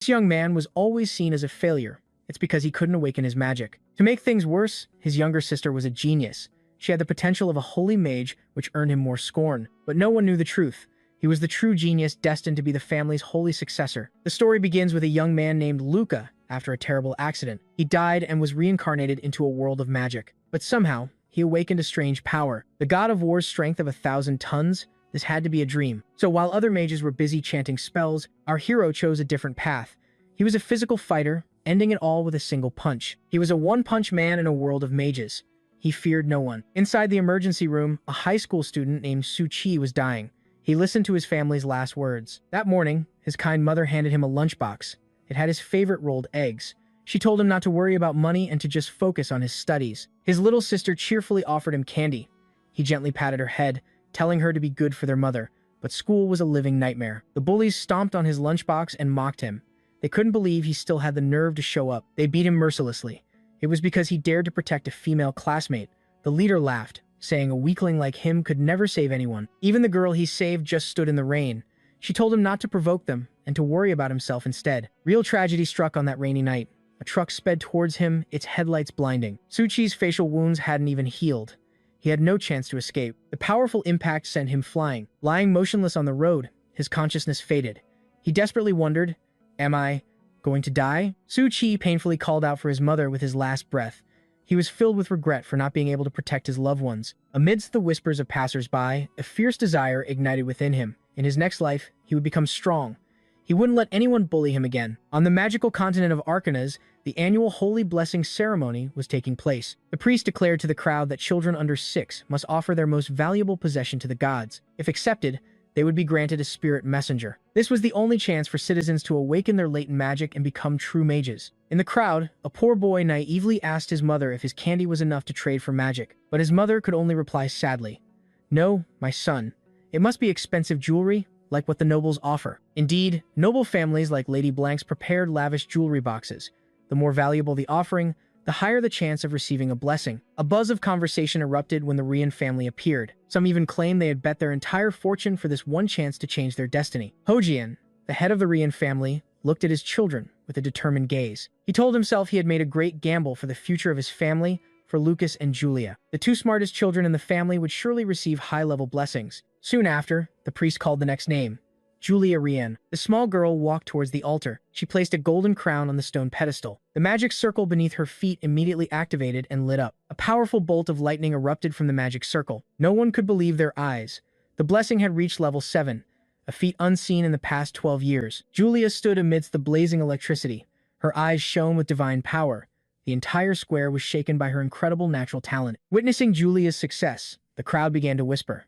This young man was always seen as a failure. It's because he couldn't awaken his magic. To make things worse, his younger sister was a genius. She had the potential of a holy mage, which earned him more scorn. But no one knew the truth. He was the true genius destined to be the family's holy successor. The story begins with a young man named Luca after a terrible accident. He died and was reincarnated into a world of magic. But somehow, he awakened a strange power. The god of war's strength of 1,000 tons? This had to be a dream. So while other mages were busy chanting spells, our hero chose a different path. He was a physical fighter, ending it all with a single punch. He was a one-punch man in a world of mages. He feared no one. Inside the emergency room, a high school student named Su-Chi was dying. He listened to his family's last words. That morning, his kind mother handed him a lunchbox. It had his favorite rolled eggs. She told him not to worry about money and to just focus on his studies. His little sister cheerfully offered him candy. He gently patted her head, telling her to be good for their mother. But school was a living nightmare. The bullies stomped on his lunchbox and mocked him. They couldn't believe he still had the nerve to show up. They beat him mercilessly. It was because he dared to protect a female classmate. The leader laughed, saying a weakling like him could never save anyone. Even the girl he saved just stood in the rain. She told him not to provoke them and to worry about himself instead. Real tragedy struck on that rainy night. A truck sped towards him, its headlights blinding. Su-Chi's facial wounds hadn't even healed. He had no chance to escape. The powerful impact sent him flying. Lying motionless on the road, his consciousness faded. He desperately wondered, "Am I going to die?" Su-Chi painfully called out for his mother with his last breath. He was filled with regret for not being able to protect his loved ones. Amidst the whispers of passers-by, a fierce desire ignited within him. In his next life, he would become strong. He wouldn't let anyone bully him again. On the magical continent of Arcanas, the annual Holy Blessing ceremony was taking place. The priest declared to the crowd that children under 6 must offer their most valuable possession to the gods. If accepted, they would be granted a spirit messenger. This was the only chance for citizens to awaken their latent magic and become true mages. In the crowd, a poor boy naively asked his mother if his candy was enough to trade for magic, but his mother could only reply sadly, "No, my son. It must be expensive jewelry, like what the nobles offer." Indeed, noble families like Lady Blank's prepared lavish jewelry boxes. The more valuable the offering, the higher the chance of receiving a blessing. A buzz of conversation erupted when the Rian family appeared. Some even claimed they had bet their entire fortune for this one chance to change their destiny. Hojian, the head of the Rian family, looked at his children with a determined gaze. He told himself he had made a great gamble for the future of his family, for Lucas and Julia. The two smartest children in the family would surely receive high-level blessings. Soon after, the priest called the next name, Julia Rian. The small girl walked towards the altar. She placed a golden crown on the stone pedestal. The magic circle beneath her feet immediately activated and lit up. A powerful bolt of lightning erupted from the magic circle. No one could believe their eyes. The blessing had reached level 7, a feat unseen in the past 12 years. Julia stood amidst the blazing electricity. Her eyes shone with divine power. The entire square was shaken by her incredible natural talent. Witnessing Julia's success, the crowd began to whisper.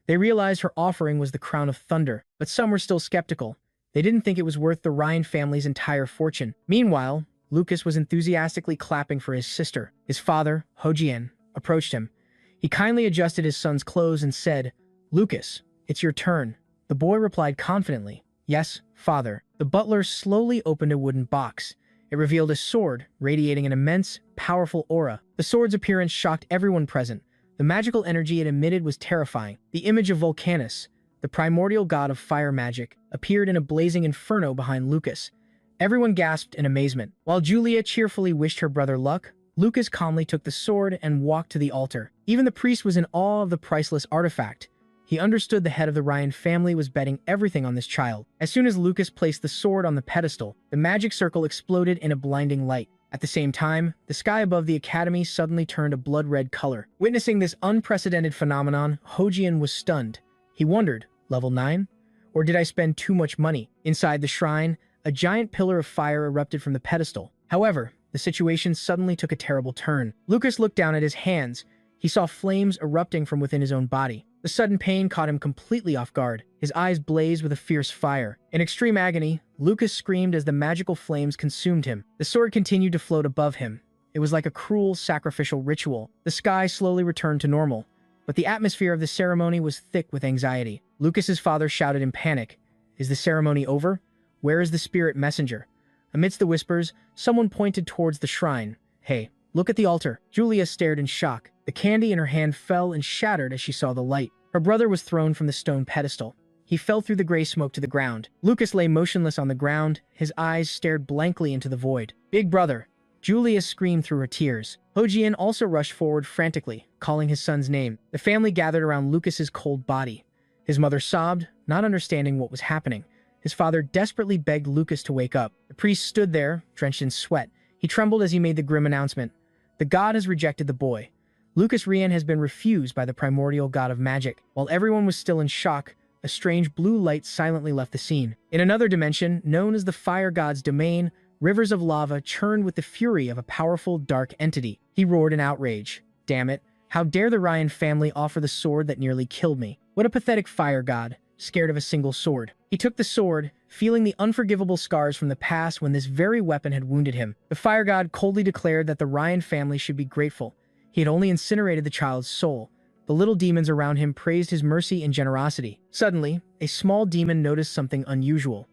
They realized her offering was the crown of thunder, but some were still skeptical. They didn't think it was worth the Ryan family's entire fortune. Meanwhile, Lucas was enthusiastically clapping for his sister. His father, Hojian, approached him. He kindly adjusted his son's clothes and said, "Lucas, it's your turn." The boy replied confidently, "Yes, father." The butler slowly opened a wooden box. It revealed a sword, radiating an immense, powerful aura. The sword's appearance shocked everyone present. The magical energy it emitted was terrifying. The image of Vulcanus, the primordial god of fire magic, appeared in a blazing inferno behind Lucas. Everyone gasped in amazement. While Julia cheerfully wished her brother luck, Lucas calmly took the sword and walked to the altar. Even the priest was in awe of the priceless artifact. He understood the head of the Ryan family was betting everything on this child. As soon as Lucas placed the sword on the pedestal, the magic circle exploded in a blinding light. At the same time, the sky above the academy suddenly turned a blood-red color. Witnessing this unprecedented phenomenon, Hojian was stunned. He wondered, level 9? Or did I spend too much money? Inside the shrine, a giant pillar of fire erupted from the pedestal. However, the situation suddenly took a terrible turn. Lucas looked down at his hands. He saw flames erupting from within his own body. The sudden pain caught him completely off guard. His eyes blazed with a fierce fire. In extreme agony, Lucas screamed as the magical flames consumed him. The sword continued to float above him. It was like a cruel, sacrificial ritual. The sky slowly returned to normal, but the atmosphere of the ceremony was thick with anxiety. Lucas's father shouted in panic, "Is the ceremony over? Where is the spirit messenger?" Amidst the whispers, someone pointed towards the shrine. "Hey, look at the altar." Julia stared in shock. The candy in her hand fell and shattered as she saw the light. Her brother was thrown from the stone pedestal. he fell through the gray smoke to the ground. Lucas lay motionless on the ground, his eyes stared blankly into the void. "Big brother!" Julia screamed through her tears. Hojian also rushed forward frantically, calling his son's name. The family gathered around Lucas's cold body. His mother sobbed, not understanding what was happening. His father desperately begged Lucas to wake up. The priest stood there, drenched in sweat. He trembled as he made the grim announcement. "The god has rejected the boy. Lucas Rian has been refused by the primordial god of magic." While everyone was still in shock, a strange blue light silently left the scene. In another dimension, known as the fire god's domain, rivers of lava churned with the fury of a powerful, dark entity. He roared in outrage. "Damn it! How dare the Ryan family offer the sword that nearly killed me? What a pathetic fire god, scared of a single sword." He took the sword, feeling the unforgivable scars from the past when this very weapon had wounded him. The fire god coldly declared that the Ryan family should be grateful. He had only incinerated the child's soul. The little demons around him praised his mercy and generosity. Suddenly, a small demon noticed something unusual.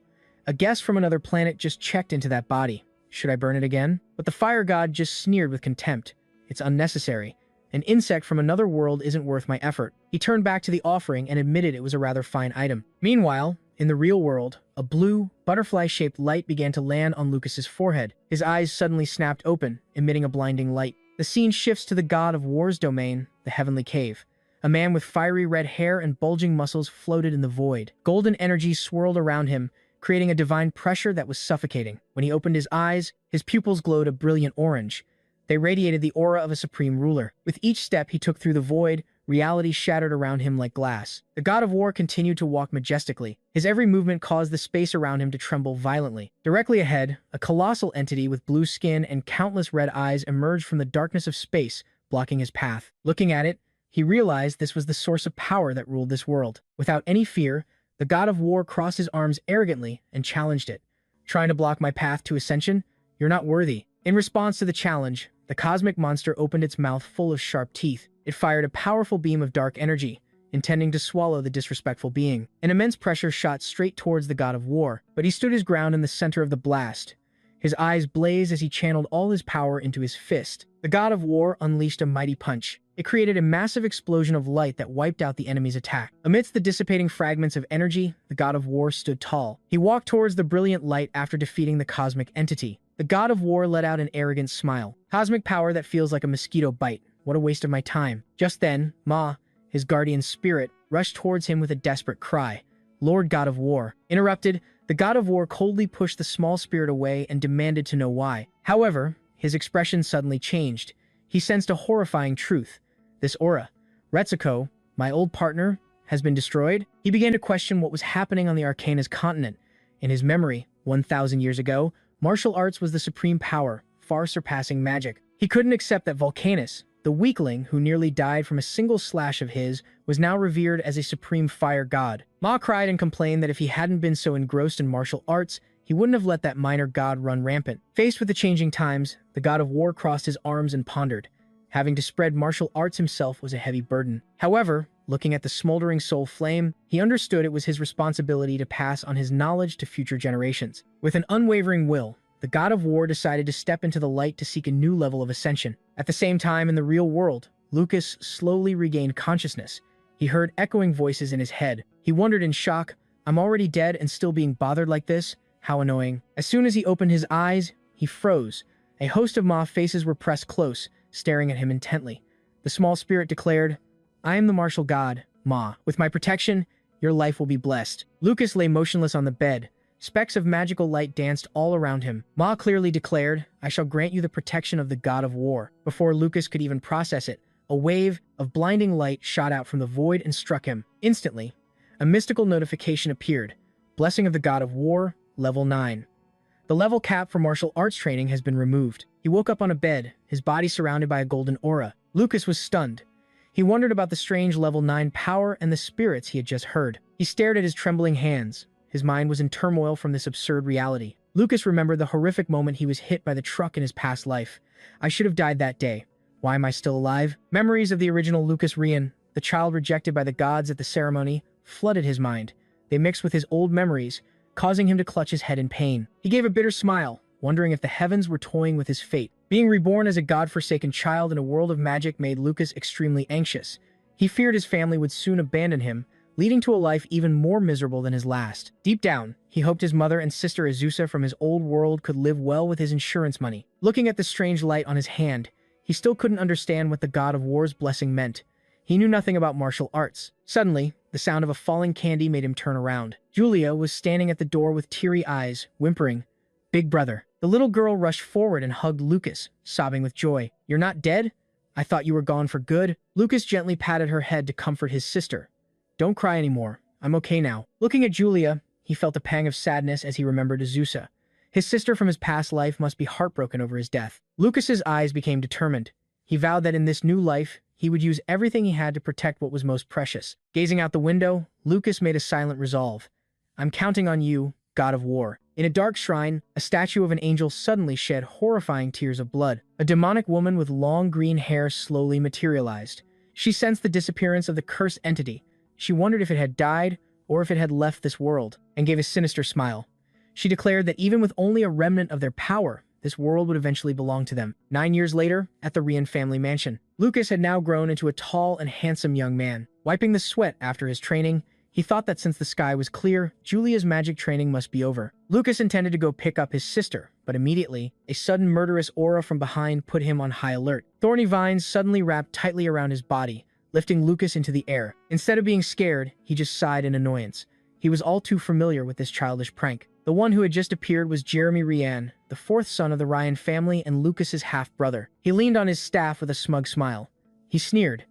A guest from another planet just checked into that body. Should I burn it again? But the fire god just sneered with contempt. "It's unnecessary. An insect from another world isn't worth my effort." He turned back to the offering and admitted it was a rather fine item. Meanwhile, in the real world, a blue, butterfly-shaped light began to land on Lucas's forehead. His eyes suddenly snapped open, emitting a blinding light. The scene shifts to the god of war's domain, the heavenly cave. A man with fiery red hair and bulging muscles floated in the void. Golden energy swirled around him, creating a divine pressure that was suffocating. When he opened his eyes, his pupils glowed a brilliant orange. They radiated the aura of a supreme ruler. With each step he took through the void, reality shattered around him like glass. The god of war continued to walk majestically. His every movement caused the space around him to tremble violently. Directly ahead, a colossal entity with blue skin and countless red eyes emerged from the darkness of space, blocking his path. Looking at it, he realized this was the source of power that ruled this world. Without any fear, the god of war crossed his arms arrogantly and challenged it. "Trying to block my path to ascension? You're not worthy." In response to the challenge, the cosmic monster opened its mouth full of sharp teeth. It fired a powerful beam of dark energy, intending to swallow the disrespectful being. An immense pressure shot straight towards the god of war, but he stood his ground in the center of the blast. His eyes blazed as he channeled all his power into his fist. The god of war unleashed a mighty punch. It created a massive explosion of light that wiped out the enemy's attack. Amidst the dissipating fragments of energy, the god of war stood tall. He walked towards the brilliant light after defeating the cosmic entity. The god of war let out an arrogant smile. "Cosmic power that feels like a mosquito bite. What a waste of my time." Just then, Ma, his guardian spirit, rushed towards him with a desperate cry. "Lord God of War." Interrupted, the god of war coldly pushed the small spirit away and demanded to know why. However, his expression suddenly changed. He sensed a horrifying truth. This aura, Retsuko, my old partner, has been destroyed. He began to question what was happening on the Arcana's continent. In his memory, 1,000 years ago, martial arts was the supreme power, far surpassing magic. He couldn't accept that Volcanus, the weakling who nearly died from a single slash of his, was now revered as a supreme fire god. Ma cried and complained that if he hadn't been so engrossed in martial arts, he wouldn't have let that minor god run rampant. Faced with the changing times, the god of war crossed his arms and pondered. Having to spread martial arts himself was a heavy burden. However, looking at the smoldering soul flame, he understood it was his responsibility to pass on his knowledge to future generations. With an unwavering will, the god of war decided to step into the light to seek a new level of ascension. At the same time, in the real world, Lucas slowly regained consciousness. He heard echoing voices in his head. He wondered in shock, "I'm already dead and still being bothered like this? How annoying." As soon as he opened his eyes, he froze. A host of Ma faces were pressed close, staring at him intently. The small spirit declared, "I am the martial god, Ma. With my protection, your life will be blessed." Lucas lay motionless on the bed. Specks of magical light danced all around him. Ma clearly declared, "I shall grant you the protection of the god of war." Before Lucas could even process it, a wave of blinding light shot out from the void and struck him. Instantly, a mystical notification appeared. "Blessing of the god of war, level 9. The level cap for martial arts training has been removed." He woke up on a bed, his body surrounded by a golden aura. Lucas was stunned. He wondered about the strange level 9 power and the spirits he had just heard. He stared at his trembling hands. His mind was in turmoil from this absurd reality. Lucas remembered the horrific moment he was hit by the truck in his past life. "I should have died that day. Why am I still alive?" Memories of the original Lucas Rian, the child rejected by the gods at the ceremony, flooded his mind. They mixed with his old memories, causing him to clutch his head in pain. He gave a bitter smile, wondering if the heavens were toying with his fate. Being reborn as a god-forsaken child in a world of magic made Lucas extremely anxious. He feared his family would soon abandon him, leading to a life even more miserable than his last. Deep down, he hoped his mother and sister Azusa from his old world could live well with his insurance money. Looking at the strange light on his hand, he still couldn't understand what the god of war's blessing meant. He knew nothing about martial arts. Suddenly, the sound of a falling candy made him turn around. Julia was standing at the door with teary eyes, whimpering, "Big brother." The little girl rushed forward and hugged Lucas, sobbing with joy. "You're not dead? I thought you were gone for good." Lucas gently patted her head to comfort his sister. "Don't cry anymore. I'm okay now." Looking at Julia, he felt a pang of sadness as he remembered Azusa. His sister from his past life must be heartbroken over his death. Lucas's eyes became determined. He vowed that in this new life, he would use everything he had to protect what was most precious. Gazing out the window, Lucas made a silent resolve. "I'm counting on you, god of war." In a dark shrine, a statue of an angel suddenly shed horrifying tears of blood. A demonic woman with long green hair slowly materialized. She sensed the disappearance of the cursed entity. She wondered if it had died or if it had left this world, and gave a sinister smile. She declared that even with only a remnant of their power, this world would eventually belong to them. 9 years later, at the Rian family mansion, Lucas had now grown into a tall and handsome young man. Wiping the sweat after his training, he thought that since the sky was clear, Julia's magic training must be over. Lucas intended to go pick up his sister, but immediately, a sudden murderous aura from behind put him on high alert. Thorny vines suddenly wrapped tightly around his body, lifting Lucas into the air. Instead of being scared, he just sighed in annoyance. He was all too familiar with this childish prank. The one who had just appeared was Jeremy Rian, the fourth son of the Ryan family and Lucas's half-brother. He leaned on his staff with a smug smile. He sneered,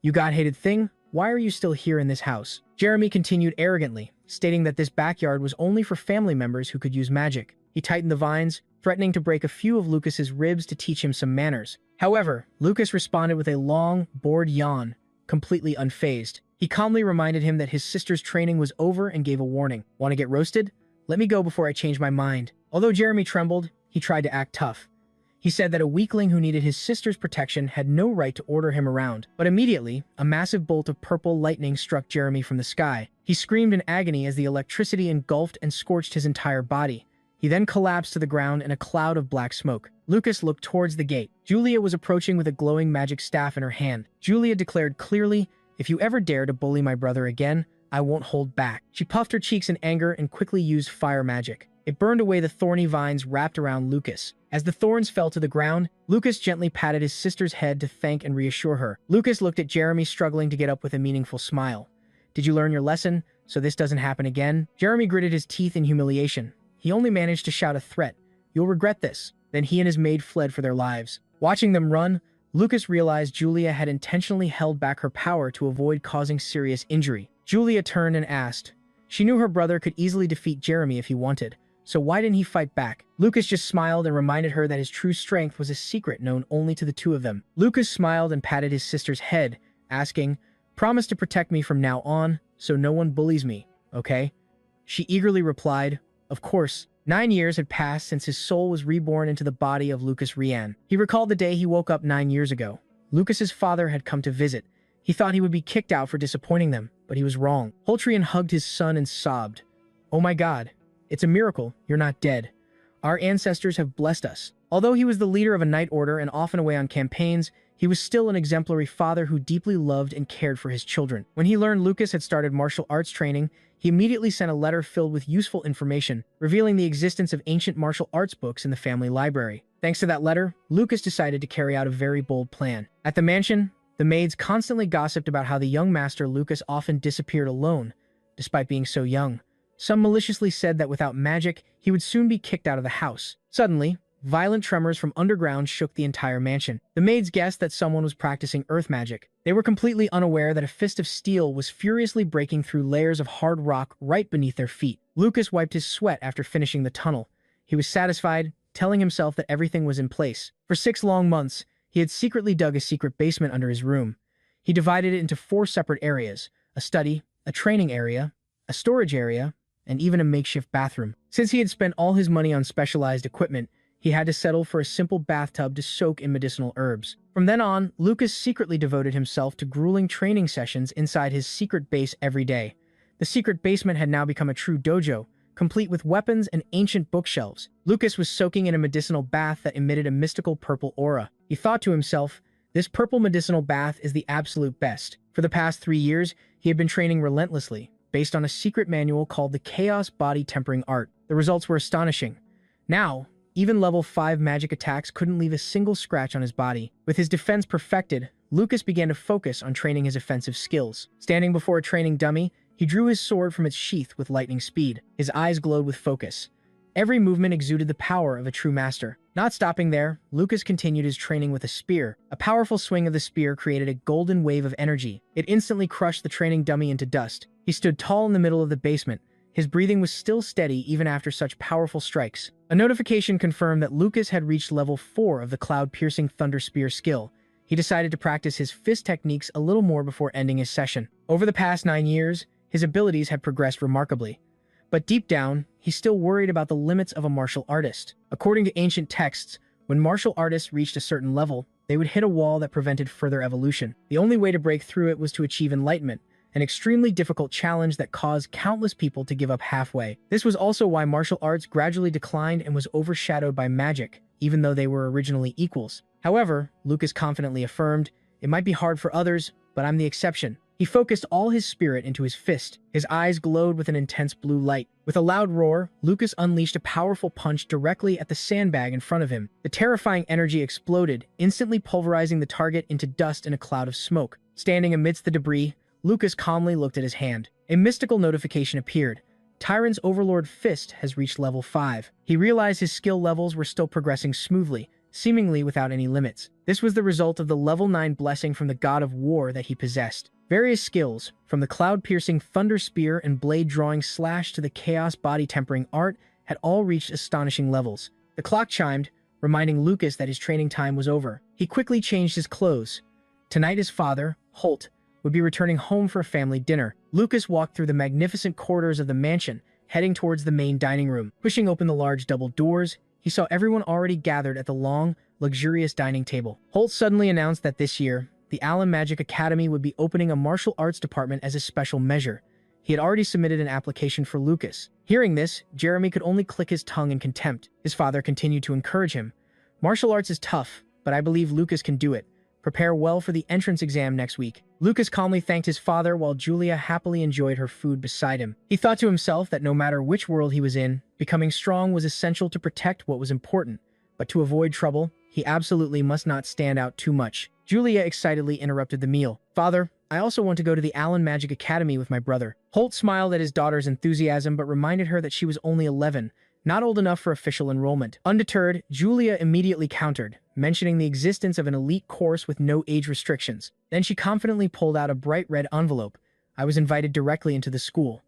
"You god-hated thing, why are you still here in this house?" Jeremy continued arrogantly, stating that this backyard was only for family members who could use magic. He tightened the vines, threatening to break a few of Lucas's ribs to teach him some manners. However, Lucas responded with a long, bored yawn, completely unfazed. He calmly reminded him that his sister's training was over and gave a warning. "Want to get roasted? Let me go before I change my mind." Although Jeremy trembled, he tried to act tough. He said that a weakling who needed his sister's protection had no right to order him around. But immediately, a massive bolt of purple lightning struck Jeremy from the sky. He screamed in agony as the electricity engulfed and scorched his entire body. He then collapsed to the ground in a cloud of black smoke. Lucas looked towards the gate. Julia was approaching with a glowing magic staff in her hand. Julia declared clearly, "If you ever dare to bully my brother again, I won't hold back." She puffed her cheeks in anger and quickly used fire magic. It burned away the thorny vines wrapped around Lucas. As the thorns fell to the ground, Lucas gently patted his sister's head to thank and reassure her. Lucas looked at Jeremy struggling to get up with a meaningful smile. "Did you learn your lesson, so this doesn't happen again?" Jeremy gritted his teeth in humiliation. He only managed to shout a threat, "You'll regret this." Then he and his maid fled for their lives. Watching them run, Lucas realized Julia had intentionally held back her power to avoid causing serious injury. Julia turned and asked. She knew her brother could easily defeat Jeremy if he wanted, so why didn't he fight back? Lucas just smiled and reminded her that his true strength was a secret known only to the two of them. Lucas smiled and patted his sister's head, asking, "Promise to protect me from now on, so no one bullies me, okay?" She eagerly replied, "Of course." 9 years had passed since his soul was reborn into the body of Lucas Rian. He recalled the day he woke up 9 years ago. Lucas's father had come to visit. He thought he would be kicked out for disappointing them, but he was wrong. Holtrian hugged his son and sobbed. "Oh my God, it's a miracle you're not dead. Our ancestors have blessed us." Although he was the leader of a knight order and often away on campaigns, he was still an exemplary father who deeply loved and cared for his children. When he learned Lucas had started martial arts training, he immediately sent a letter filled with useful information, revealing the existence of ancient martial arts books in the family library. Thanks to that letter, Lucas decided to carry out a very bold plan. At the mansion, the maids constantly gossiped about how the young master Lucas often disappeared alone, despite being so young. Some maliciously said that without magic, he would soon be kicked out of the house. Suddenly, violent tremors from underground shook the entire mansion. The maids guessed that someone was practicing earth magic. They were completely unaware that a fist of steel was furiously breaking through layers of hard rock right beneath their feet. Lucas wiped his sweat after finishing the tunnel. He was satisfied, telling himself that everything was in place. For 6 long months, he had secretly dug a secret basement under his room. He divided it into 4 separate areas: a study, a training area, a storage area, and even a makeshift bathroom. Since he had spent all his money on specialized equipment, he had to settle for a simple bathtub to soak in medicinal herbs. From then on, Lucas secretly devoted himself to grueling training sessions inside his secret base every day. The secret basement had now become a true dojo, complete with weapons and ancient bookshelves. Lucas was soaking in a medicinal bath that emitted a mystical purple aura. He thought to himself, "This purple medicinal bath is the absolute best." For the past 3 years, he had been training relentlessly, based on a secret manual called the Chaos Body Tempering Art. The results were astonishing. Now, even level 5 magic attacks couldn't leave a single scratch on his body. With his defense perfected, Lucas began to focus on training his offensive skills. Standing before a training dummy, he drew his sword from its sheath with lightning speed. His eyes glowed with focus. Every movement exuded the power of a true master. Not stopping there, Lucas continued his training with a spear. A powerful swing of the spear created a golden wave of energy. It instantly crushed the training dummy into dust. He stood tall in the middle of the basement. His breathing was still steady even after such powerful strikes. A notification confirmed that Lucas had reached level 4 of the cloud-piercing Thunder Spear skill. He decided to practice his fist techniques a little more before ending his session. Over the past 9 years, his abilities had progressed remarkably. But deep down, he still worried about the limits of a martial artist. According to ancient texts, when martial artists reached a certain level, they would hit a wall that prevented further evolution. The only way to break through it was to achieve enlightenment, an extremely difficult challenge that caused countless people to give up halfway. This was also why martial arts gradually declined and was overshadowed by magic, even though they were originally equals. However, Lucas confidently affirmed, "It might be hard for others, but I'm the exception." He focused all his spirit into his fist. His eyes glowed with an intense blue light. With a loud roar, Lucas unleashed a powerful punch directly at the sandbag in front of him. The terrifying energy exploded, instantly pulverizing the target into dust in a cloud of smoke. Standing amidst the debris, Lucas calmly looked at his hand. A mystical notification appeared. Tyrant's Overlord Fist has reached level 5. He realized his skill levels were still progressing smoothly, seemingly without any limits. This was the result of the level 9 blessing from the God of War that he possessed. Various skills, from the cloud-piercing Thunder Spear and blade-drawing slash to the Chaos Body Tempering Art, had all reached astonishing levels. The clock chimed, reminding Lucas that his training time was over. He quickly changed his clothes. Tonight his father, Holt, would be returning home for a family dinner. Lucas walked through the magnificent corridors of the mansion, heading towards the main dining room. Pushing open the large double doors, he saw everyone already gathered at the long, luxurious dining table. Holt suddenly announced that this year, the Allen Magic Academy would be opening a martial arts department as a special measure. He had already submitted an application for Lucas. Hearing this, Jeremy could only click his tongue in contempt. His father continued to encourage him. "Martial arts is tough, but I believe Lucas can do it. Prepare well for the entrance exam next week." Lucas calmly thanked his father while Julia happily enjoyed her food beside him. He thought to himself that no matter which world he was in, becoming strong was essential to protect what was important. But to avoid trouble, he absolutely must not stand out too much. Julia excitedly interrupted the meal. "Father, I also want to go to the Allen Magic Academy with my brother." Holt smiled at his daughter's enthusiasm but reminded her that she was only 11, not old enough for official enrollment. Undeterred, Julia immediately countered, mentioning the existence of an elite course with no age restrictions. Then she confidently pulled out a bright red envelope. "I was invited directly into the school.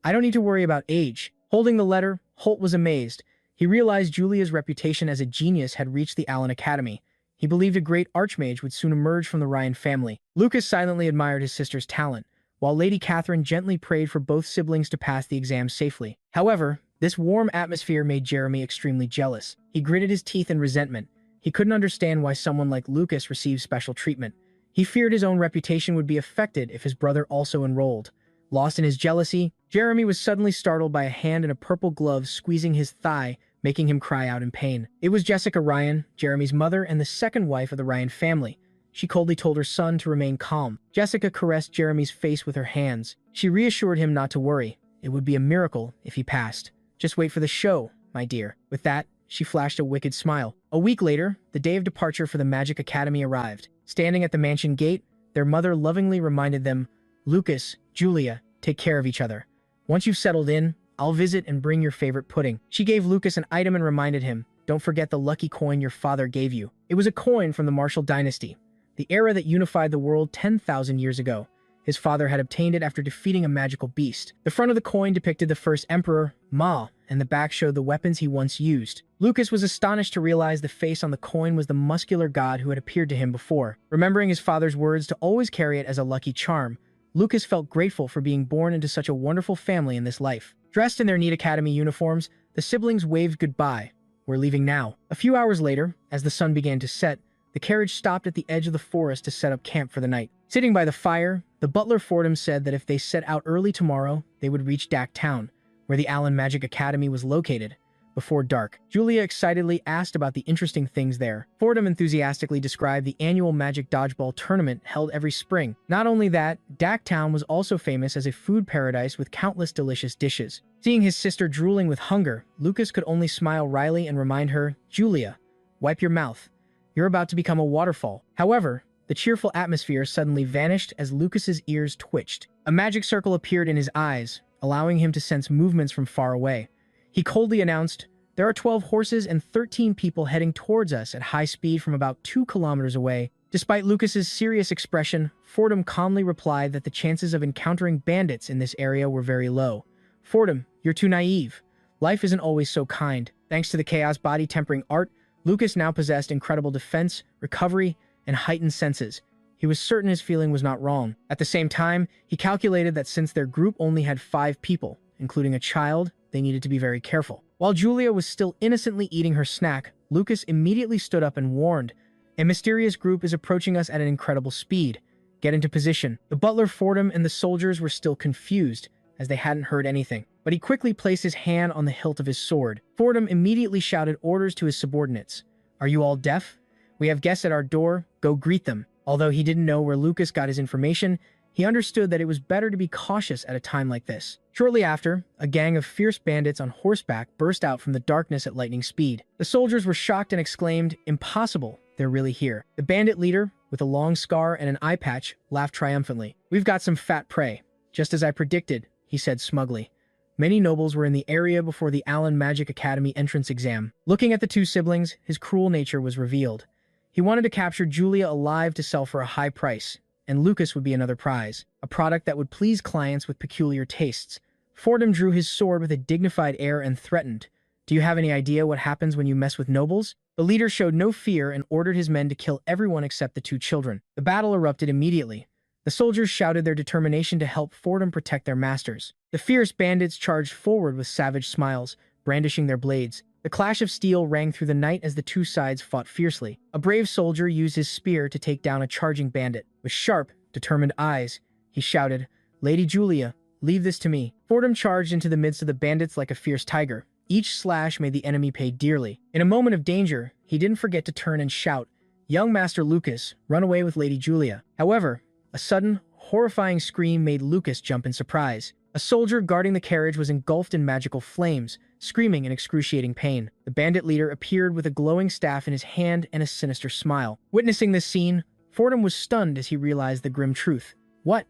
I don't need to worry about age." Holding the letter, Holt was amazed. He realized Julia's reputation as a genius had reached the Allen Academy. He believed a great archmage would soon emerge from the Ryan family. Lucas silently admired his sister's talent, while Lady Catherine gently prayed for both siblings to pass the exam safely. However, this warm atmosphere made Jeremy extremely jealous. He gritted his teeth in resentment. He couldn't understand why someone like Lucas received special treatment. He feared his own reputation would be affected if his brother also enrolled. Lost in his jealousy, Jeremy was suddenly startled by a hand in a purple glove squeezing his thigh, making him cry out in pain. It was Jessica Ryan, Jeremy's mother and the second wife of the Ryan family. She coldly told her son to remain calm. Jessica caressed Jeremy's face with her hands. She reassured him not to worry. It would be a miracle if he passed. "Just wait for the show, my dear." With that, she flashed a wicked smile. A week later, the day of departure for the Magic Academy arrived. Standing at the mansion gate, their mother lovingly reminded them, "Lucas, Julia, take care of each other. Once you've settled in, I'll visit and bring your favorite pudding." She gave Lucas an item and reminded him, "Don't forget the lucky coin your father gave you." It was a coin from the Martial Dynasty, the era that unified the world 10,000 years ago. His father had obtained it after defeating a magical beast. The front of the coin depicted the first emperor, Ma, and the back showed the weapons he once used. Lucas was astonished to realize the face on the coin was the muscular god who had appeared to him before. Remembering his father's words to always carry it as a lucky charm, Lucas felt grateful for being born into such a wonderful family in this life. Dressed in their neat academy uniforms, the siblings waved goodbye. "We're leaving now." A few hours later, as the sun began to set, the carriage stopped at the edge of the forest to set up camp for the night. Sitting by the fire, the butler Fordham said that if they set out early tomorrow, they would reach Dak Town, where the Allen Magic Academy was located. before dark. Julia excitedly asked about the interesting things there. Fordham enthusiastically described the annual Magic Dodgeball tournament held every spring. Not only that, Dacktown was also famous as a food paradise with countless delicious dishes. Seeing his sister drooling with hunger, Lucas could only smile wryly and remind her, "Julia, wipe your mouth. You're about to become a waterfall." However, the cheerful atmosphere suddenly vanished as Lucas's ears twitched. A magic circle appeared in his eyes, allowing him to sense movements from far away. He coldly announced, "There are 12 horses and 13 people heading towards us at high speed from about 2 kilometers away." Despite Lucas's serious expression, Fordham calmly replied that the chances of encountering bandits in this area were very low. "Fordham, you're too naive. Life isn't always so kind." Thanks to the chaos body tempering art, Lucas now possessed incredible defense, recovery, and heightened senses. He was certain his feeling was not wrong. At the same time, he calculated that since their group only had 5 people, including a child, they needed to be very careful. While Julia was still innocently eating her snack, Lucas immediately stood up and warned, "A mysterious group is approaching us at an incredible speed. Get into position." The butler Fordham and the soldiers were still confused, as they hadn't heard anything. But he quickly placed his hand on the hilt of his sword. Fordham immediately shouted orders to his subordinates. "Are you all deaf? We have guests at our door. Go greet them." Although he didn't know where Lucas got his information, he understood that it was better to be cautious at a time like this. Shortly after, a gang of fierce bandits on horseback burst out from the darkness at lightning speed. The soldiers were shocked and exclaimed, "Impossible, they're really here." The bandit leader, with a long scar and an eye patch, laughed triumphantly. "We've got some fat prey. Just as I predicted," he said smugly. Many nobles were in the area before the Allen Magic Academy entrance exam. Looking at the two siblings, his cruel nature was revealed. He wanted to capture Julia alive to sell for a high price, and Lucas would be another prize, a product that would please clients with peculiar tastes. Fordham drew his sword with a dignified air and threatened, "Do you have any idea what happens when you mess with nobles?" The leader showed no fear and ordered his men to kill everyone except the 2 children. The battle erupted immediately. The soldiers shouted their determination to help Fordham protect their masters. The fierce bandits charged forward with savage smiles, brandishing their blades. The clash of steel rang through the night as the 2 sides fought fiercely. A brave soldier used his spear to take down a charging bandit. With sharp, determined eyes, he shouted, "Lady Julia, leave this to me." Fordham charged into the midst of the bandits like a fierce tiger. Each slash made the enemy pay dearly. In a moment of danger, he didn't forget to turn and shout, "Young Master Lucas, run away with Lady Julia." However, a sudden, horrifying scream made Lucas jump in surprise. A soldier guarding the carriage was engulfed in magical flames, screaming in excruciating pain. The bandit leader appeared with a glowing staff in his hand and a sinister smile. Witnessing this scene, Fordham was stunned as he realized the grim truth. "What?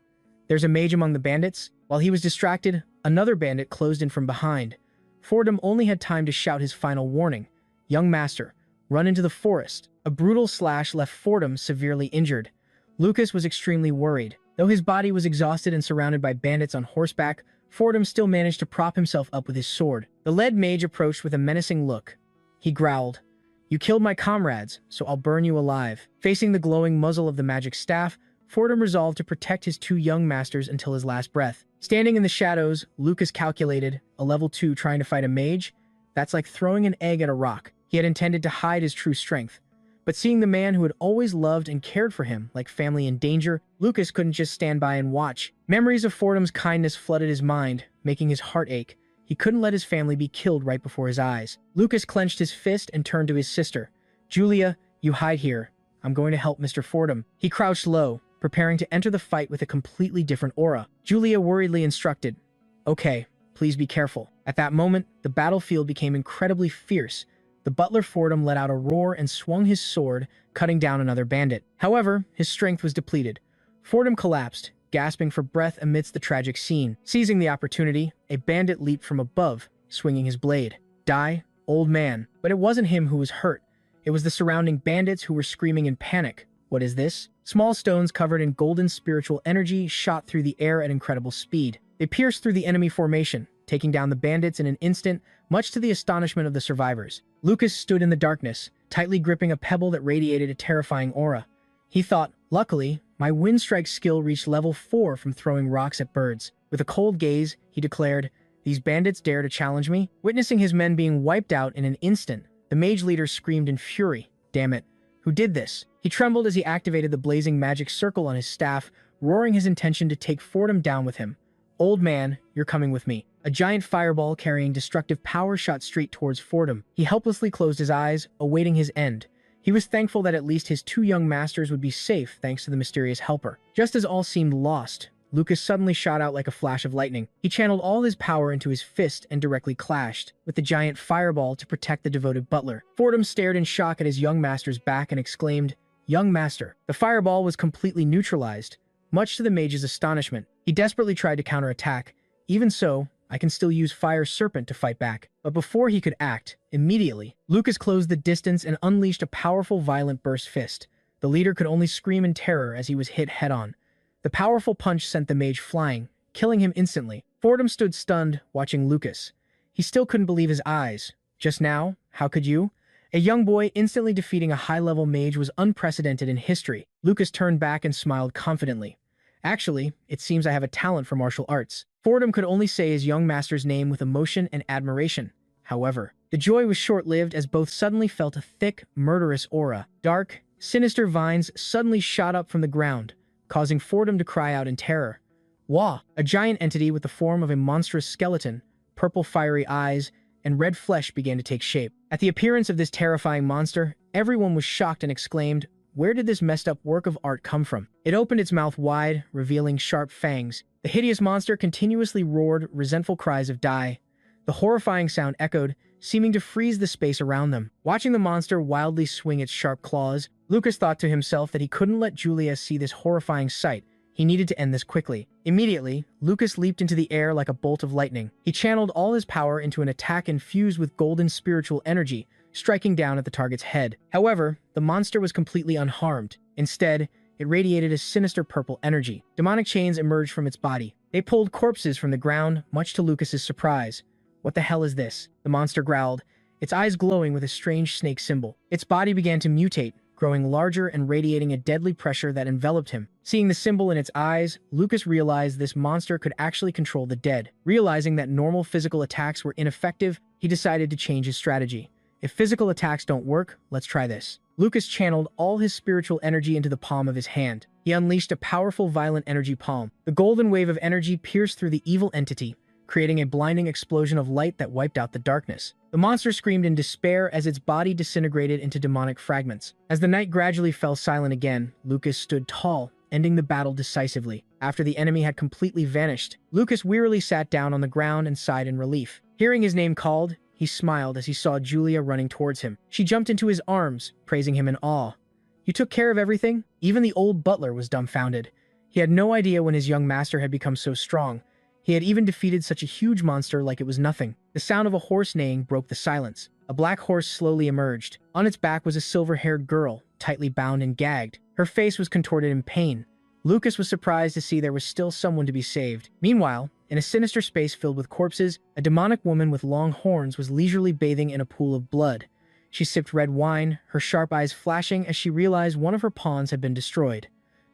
There's a mage among the bandits?" While he was distracted, another bandit closed in from behind. Fordham only had time to shout his final warning, "Young Master, run into the forest." A brutal slash left Fordham severely injured. Lucas was extremely worried. Though his body was exhausted and surrounded by bandits on horseback, Fordham still managed to prop himself up with his sword. The lead mage approached with a menacing look. He growled, "You killed my comrades, so I'll burn you alive." Facing the glowing muzzle of the magic staff, Fordham resolved to protect his 2 young masters until his last breath. Standing in the shadows, Lucas calculated, a level 2 trying to fight a mage? That's like throwing an egg at a rock. He had intended to hide his true strength. But seeing the man who had always loved and cared for him like family in danger, Lucas couldn't just stand by and watch. Memories of Fordham's kindness flooded his mind, making his heart ache. He couldn't let his family be killed right before his eyes. Lucas clenched his fist and turned to his sister. "Julia, you hide here. I'm going to help Mr. Fordham." He crouched low, preparing to enter the fight with a completely different aura. Julia worriedly instructed, "Okay, please be careful." At that moment, the battlefield became incredibly fierce. The butler Fordham let out a roar and swung his sword, cutting down another bandit. However, his strength was depleted. Fordham collapsed, gasping for breath amidst the tragic scene. Seizing the opportunity, a bandit leaped from above, swinging his blade. "Die, old man." But it wasn't him who was hurt. It was the surrounding bandits who were screaming in panic. "What is this?" Small stones covered in golden spiritual energy shot through the air at incredible speed. They pierced through the enemy formation, taking down the bandits in an instant, much to the astonishment of the survivors. Lucas stood in the darkness, tightly gripping a pebble that radiated a terrifying aura. He thought, "Luckily, my wind strike skill reached level 4 from throwing rocks at birds." With a cold gaze, he declared, "These bandits dare to challenge me?" Witnessing his men being wiped out in an instant, the mage leader screamed in fury, "Damn it, who did this?" He trembled as he activated the blazing magic circle on his staff, roaring his intention to take Fordham down with him. "Old man, you're coming with me." A giant fireball carrying destructive power shot straight towards Fordham. He helplessly closed his eyes, awaiting his end. He was thankful that at least his two young masters would be safe thanks to the mysterious helper. Just as all seemed lost, Lucas suddenly shot out like a flash of lightning. He channeled all his power into his fist and directly clashed with the giant fireball to protect the devoted butler. Fordham stared in shock at his young master's back and exclaimed, "Young master." The fireball was completely neutralized, much to the mage's astonishment. He desperately tried to counterattack. "Even so, I can still use Fire Serpent to fight back." But before he could act, immediately, Lucas closed the distance and unleashed a powerful violent burst fist. The leader could only scream in terror as he was hit head-on. The powerful punch sent the mage flying, killing him instantly. Fordham stood stunned, watching Lucas. He still couldn't believe his eyes. Just now? How could you? A young boy instantly defeating a high-level mage was unprecedented in history. Lucas turned back and smiled confidently. "Actually, it seems I have a talent for martial arts." Fordham could only say his young master's name with emotion and admiration. However, the joy was short-lived as both suddenly felt a thick, murderous aura. Dark, sinister vines suddenly shot up from the ground, causing Fordham to cry out in terror. Wah! A giant entity with the form of a monstrous skeleton, purple fiery eyes, and red flesh began to take shape. At the appearance of this terrifying monster, everyone was shocked and exclaimed, "Where did this messed up work of art come from?" It opened its mouth wide, revealing sharp fangs. The hideous monster continuously roared resentful cries of "Die." The horrifying sound echoed, seeming to freeze the space around them. Watching the monster wildly swing its sharp claws, Lucas thought to himself that he couldn't let Julia see this horrifying sight. He needed to end this quickly. Immediately, Lucas leaped into the air like a bolt of lightning. He channeled all his power into an attack infused with golden spiritual energy, striking down at the target's head. However, the monster was completely unharmed. Instead, it radiated a sinister purple energy. Demonic chains emerged from its body. They pulled corpses from the ground, much to Lucas's surprise. "What the hell is this?" the monster growled, its eyes glowing with a strange snake symbol. Its body began to mutate, growing larger and radiating a deadly pressure that enveloped him. Seeing the symbol in its eyes, Lucas realized this monster could actually control the dead. Realizing that normal physical attacks were ineffective, he decided to change his strategy. If physical attacks don't work, let's try this. Lucas channeled all his spiritual energy into the palm of his hand. He unleashed a powerful violent energy palm. The golden wave of energy pierced through the evil entity, creating a blinding explosion of light that wiped out the darkness. The monster screamed in despair as its body disintegrated into demonic fragments. As the night gradually fell silent again, Lucas stood tall, ending the battle decisively. After the enemy had completely vanished, Lucas wearily sat down on the ground and sighed in relief. Hearing his name called, he smiled as he saw Julia running towards him. She jumped into his arms, praising him in awe. "You took care of everything?" Even the old butler was dumbfounded. He had no idea when his young master had become so strong. He had even defeated such a huge monster like it was nothing. The sound of a horse neighing broke the silence. A black horse slowly emerged. On its back was a silver-haired girl, tightly bound and gagged. Her face was contorted in pain. Lucas was surprised to see there was still someone to be saved. Meanwhile, in a sinister space filled with corpses, a demonic woman with long horns was leisurely bathing in a pool of blood. She sipped red wine, her sharp eyes flashing as she realized one of her pawns had been destroyed.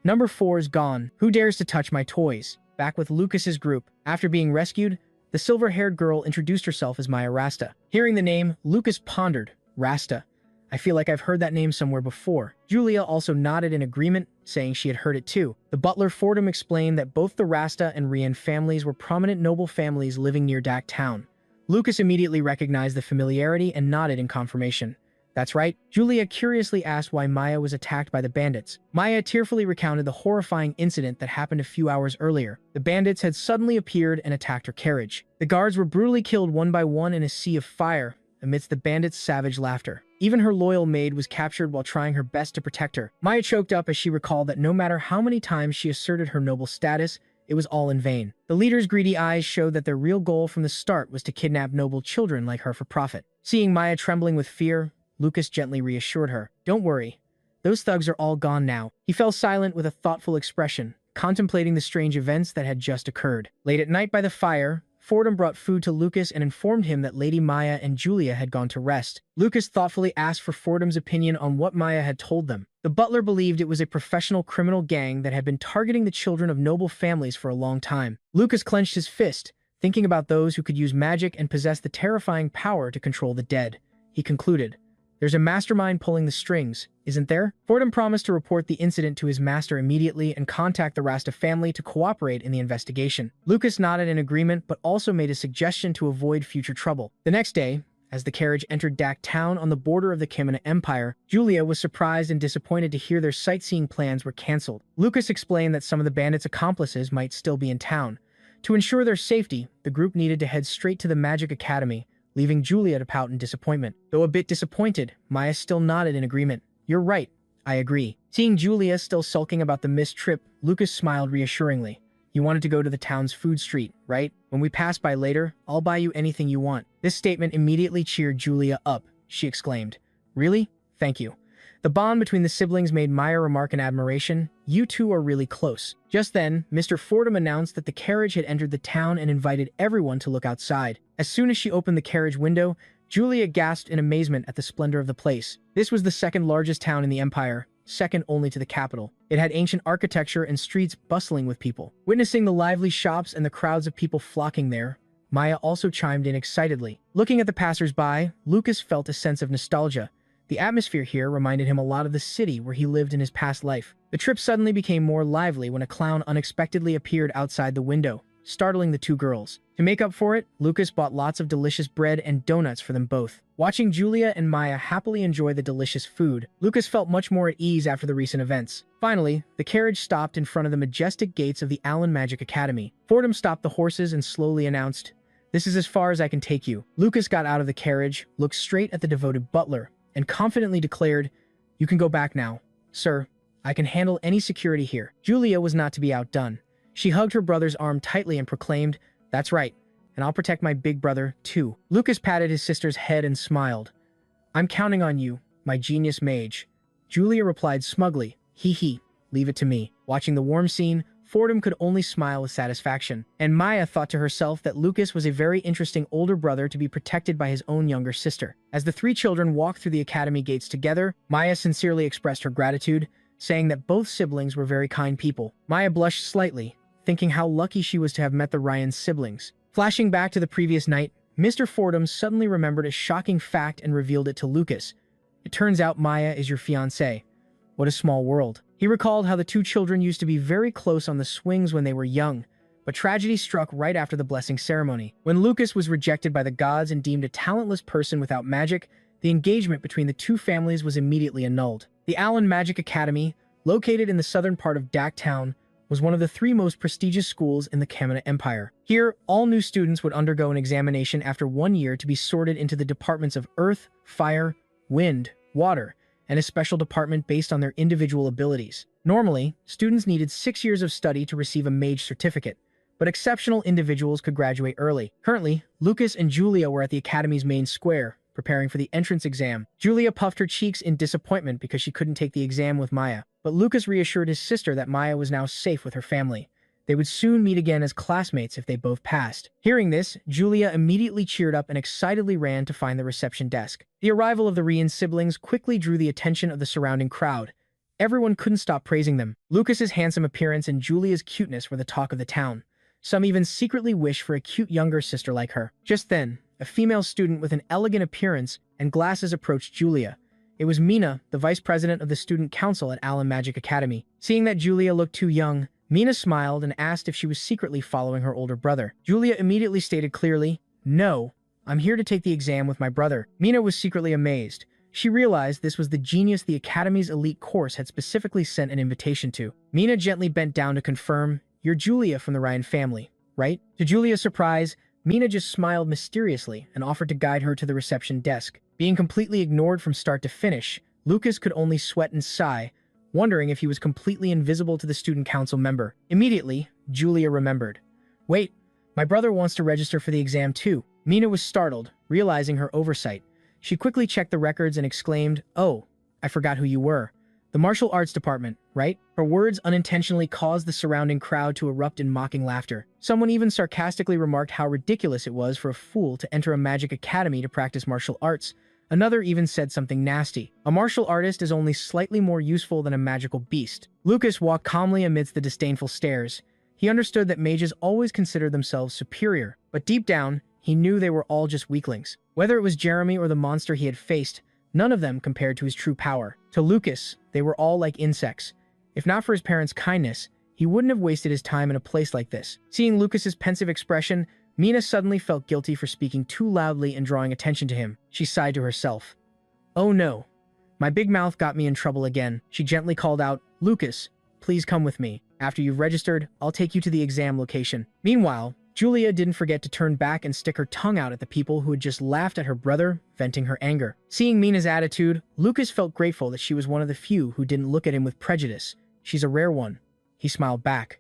"Number 4 is gone. Who dares to touch my toys?" Back with Lucas's group, after being rescued, the silver-haired girl introduced herself as Maya Rasta. Hearing the name, Lucas pondered. Rasta. I feel like I've heard that name somewhere before. Julia also nodded in agreement, saying she had heard it too. The butler Fordham explained that both the Rasta and Rian families were prominent noble families living near Dak Town. Lucas immediately recognized the familiarity and nodded in confirmation. That's right. Julia curiously asked why Maya was attacked by the bandits. Maya tearfully recounted the horrifying incident that happened a few hours earlier. The bandits had suddenly appeared and attacked her carriage. The guards were brutally killed one by one in a sea of fire, amidst the bandits' savage laughter. Even her loyal maid was captured while trying her best to protect her. Maya choked up as she recalled that no matter how many times she asserted her noble status, it was all in vain. The leader's greedy eyes showed that their real goal from the start was to kidnap noble children like her for profit. Seeing Maya trembling with fear, Lucas gently reassured her. "Don't worry. Those thugs are all gone now." He fell silent with a thoughtful expression, contemplating the strange events that had just occurred. Late at night by the fire, Fordham brought food to Lucas and informed him that Lady Maya and Julia had gone to rest. Lucas thoughtfully asked for Fordham's opinion on what Maya had told them. The butler believed it was a professional criminal gang that had been targeting the children of noble families for a long time. Lucas clenched his fist, thinking about those who could use magic and possess the terrifying power to control the dead. He concluded, There's a mastermind pulling the strings, isn't there? Fordham promised to report the incident to his master immediately and contact the Rasta family to cooperate in the investigation. Lucas nodded in agreement, but also made a suggestion to avoid future trouble. The next day, as the carriage entered Dak Town on the border of the Kimana Empire, Julia was surprised and disappointed to hear their sightseeing plans were cancelled. Lucas explained that some of the bandits' accomplices might still be in town. To ensure their safety, the group needed to head straight to the Magic Academy, leaving Julia to pout in disappointment. Though a bit disappointed, Maya still nodded in agreement. "You're right, I agree." Seeing Julia still sulking about the missed trip, Lucas smiled reassuringly. "You wanted to go to the town's food street, right? When we pass by later, I'll buy you anything you want." This statement immediately cheered Julia up. She exclaimed, "Really? Thank you." The bond between the siblings made Maya remark in admiration, "You two are really close." Just then, Mr. Fordham announced that the carriage had entered the town and invited everyone to look outside. As soon as she opened the carriage window, Julia gasped in amazement at the splendor of the place. This was the second largest town in the empire, second only to the capital. It had ancient architecture and streets bustling with people. Witnessing the lively shops and the crowds of people flocking there, Maya also chimed in excitedly. Looking at the passers-by, Lucas felt a sense of nostalgia. The atmosphere here reminded him a lot of the city where he lived in his past life. The trip suddenly became more lively when a clown unexpectedly appeared outside the window, startling the two girls. To make up for it, Lucas bought lots of delicious bread and donuts for them both. Watching Julia and Maya happily enjoy the delicious food, Lucas felt much more at ease after the recent events. Finally, the carriage stopped in front of the majestic gates of the Allen Magic Academy. Fordham stopped the horses and slowly announced, "This is as far as I can take you." Lucas got out of the carriage, looked straight at the devoted butler, and confidently declared, "You can go back now, sir. I can handle any security here." Julia was not to be outdone. She hugged her brother's arm tightly and proclaimed, "That's right, and I'll protect my big brother, too." Lucas patted his sister's head and smiled. "I'm counting on you, my genius mage." Julia replied smugly, "Hee hee, leave it to me." Watching the warm scene, Fordham could only smile with satisfaction, and Maya thought to herself that Lucas was a very interesting older brother to be protected by his own younger sister. As the three children walked through the academy gates together, Maya sincerely expressed her gratitude, saying that both siblings were very kind people. Maya blushed slightly, thinking how lucky she was to have met the Ryan siblings. Flashing back to the previous night, Mr. Fordham suddenly remembered a shocking fact and revealed it to Lucas. "It turns out Maya is your fiancée. What a small world." He recalled how the two children used to be very close on the swings when they were young, but tragedy struck right after the blessing ceremony. When Lucas was rejected by the gods and deemed a talentless person without magic, the engagement between the two families was immediately annulled. The Allen Magic Academy, located in the southern part of Dak Town, was one of the three most prestigious schools in the Kamina Empire. Here, all new students would undergo an examination after 1 year to be sorted into the departments of Earth, Fire, Wind, Water, and a special department based on their individual abilities. Normally, students needed 6 years of study to receive a mage certificate, but exceptional individuals could graduate early. Currently, Lucas and Julia were at the academy's main square, preparing for the entrance exam. Julia puffed her cheeks in disappointment because she couldn't take the exam with Maya, but Lucas reassured his sister that Maya was now safe with her family. They would soon meet again as classmates if they both passed. Hearing this, Julia immediately cheered up and excitedly ran to find the reception desk. The arrival of the Rian siblings quickly drew the attention of the surrounding crowd. Everyone couldn't stop praising them. Lucas's handsome appearance and Julia's cuteness were the talk of the town. Some even secretly wished for a cute younger sister like her. Just then, a female student with an elegant appearance and glasses approached Julia. It was Mina, the vice president of the student council at Allen Magic Academy. Seeing that Julia looked too young, Mina smiled and asked if she was secretly following her older brother. Julia immediately stated clearly, "No, I'm here to take the exam with my brother." Mina was secretly amazed. She realized this was the genius the Academy's elite course had specifically sent an invitation to. Mina gently bent down to confirm, "You're Julia from the Ryan family, right?" To Julia's surprise, Mina just smiled mysteriously and offered to guide her to the reception desk. Being completely ignored from start to finish, Lucas could only sweat and sigh, wondering if he was completely invisible to the student council member. Immediately, Julia remembered. "Wait, my brother wants to register for the exam too." Mina was startled, realizing her oversight. She quickly checked the records and exclaimed, "Oh, I forgot who you were. The martial arts department, right?" Her words unintentionally caused the surrounding crowd to erupt in mocking laughter. Someone even sarcastically remarked how ridiculous it was for a fool to enter a magic academy to practice martial arts. Another even said something nasty. A martial artist is only slightly more useful than a magical beast. Lucas walked calmly amidst the disdainful stares. He understood that mages always considered themselves superior, but deep down, he knew they were all just weaklings. Whether it was Jeremy or the monster he had faced, none of them compared to his true power. To Lucas, they were all like insects. If not for his parents' kindness, he wouldn't have wasted his time in a place like this. Seeing Lucas's pensive expression, Mina suddenly felt guilty for speaking too loudly and drawing attention to him. She sighed to herself. "Oh no. My big mouth got me in trouble again." She gently called out, "Lucas, please come with me. After you've registered, I'll take you to the exam location." Meanwhile, Julia didn't forget to turn back and stick her tongue out at the people who had just laughed at her brother, venting her anger. Seeing Mina's attitude, Lucas felt grateful that she was one of the few who didn't look at him with prejudice. "She's a rare one." He smiled back.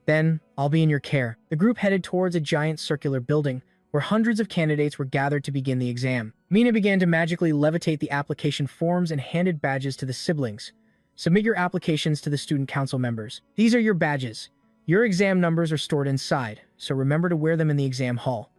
"Then, I'll be in your care." The group headed towards a giant circular building, where hundreds of candidates were gathered to begin the exam. Mina began to magically levitate the application forms and handed badges to the siblings. "Submit your applications to the student council members. These are your badges. Your exam numbers are stored inside, so remember to wear them in the exam hall."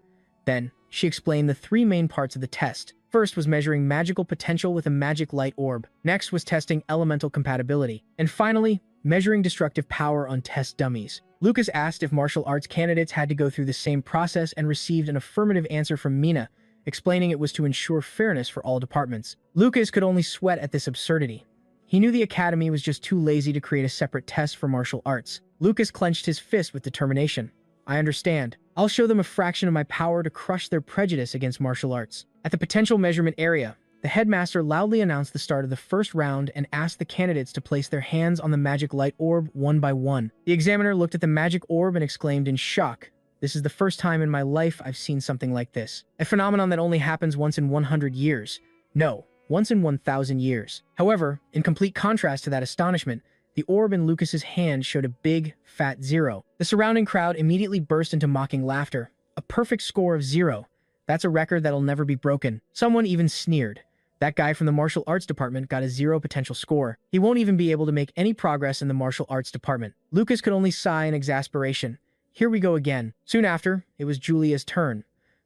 Then, she explained the three main parts of the test. First was measuring magical potential with a magic light orb. Next was testing elemental compatibility. And finally, measuring destructive power on test dummies. Lucas asked if martial arts candidates had to go through the same process and received an affirmative answer from Mina, explaining it was to ensure fairness for all departments. Lucas could only sweat at this absurdity. He knew the academy was just too lazy to create a separate test for martial arts. Lucas clenched his fist with determination. "I understand. I'll show them a fraction of my power to crush their prejudice against martial arts." At the potential measurement area, the headmaster loudly announced the start of the first round and asked the candidates to place their hands on the magic light orb one by one. The examiner looked at the magic orb and exclaimed in shock, "This is the first time in my life I've seen something like this. A phenomenon that only happens once in 100 years. No, once in 1,000 years." However, in complete contrast to that astonishment, the orb in Lucas's hand showed a big, fat 0. The surrounding crowd immediately burst into mocking laughter. "A perfect score of 0. That's a record that'll never be broken." Someone even sneered. "That guy from the martial arts department got a 0 potential score. He won't even be able to make any progress in the martial arts department." Lucas could only sigh in exasperation. Here we go again. Soon after, it was Julia's turn.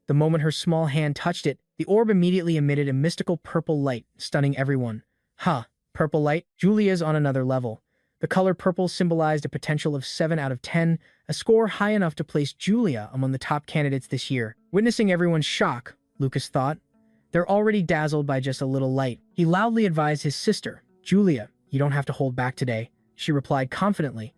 The moment her small hand touched it, the orb immediately emitted a mystical purple light, stunning everyone. "Huh, purple light? Julia's on another level." The color purple symbolized a potential of 7 out of 10, a score high enough to place Julia among the top candidates this year. Witnessing everyone's shock, Lucas thought, "They're already dazzled by just a little light." He loudly advised his sister, "Julia, you don't have to hold back today." She replied confidently,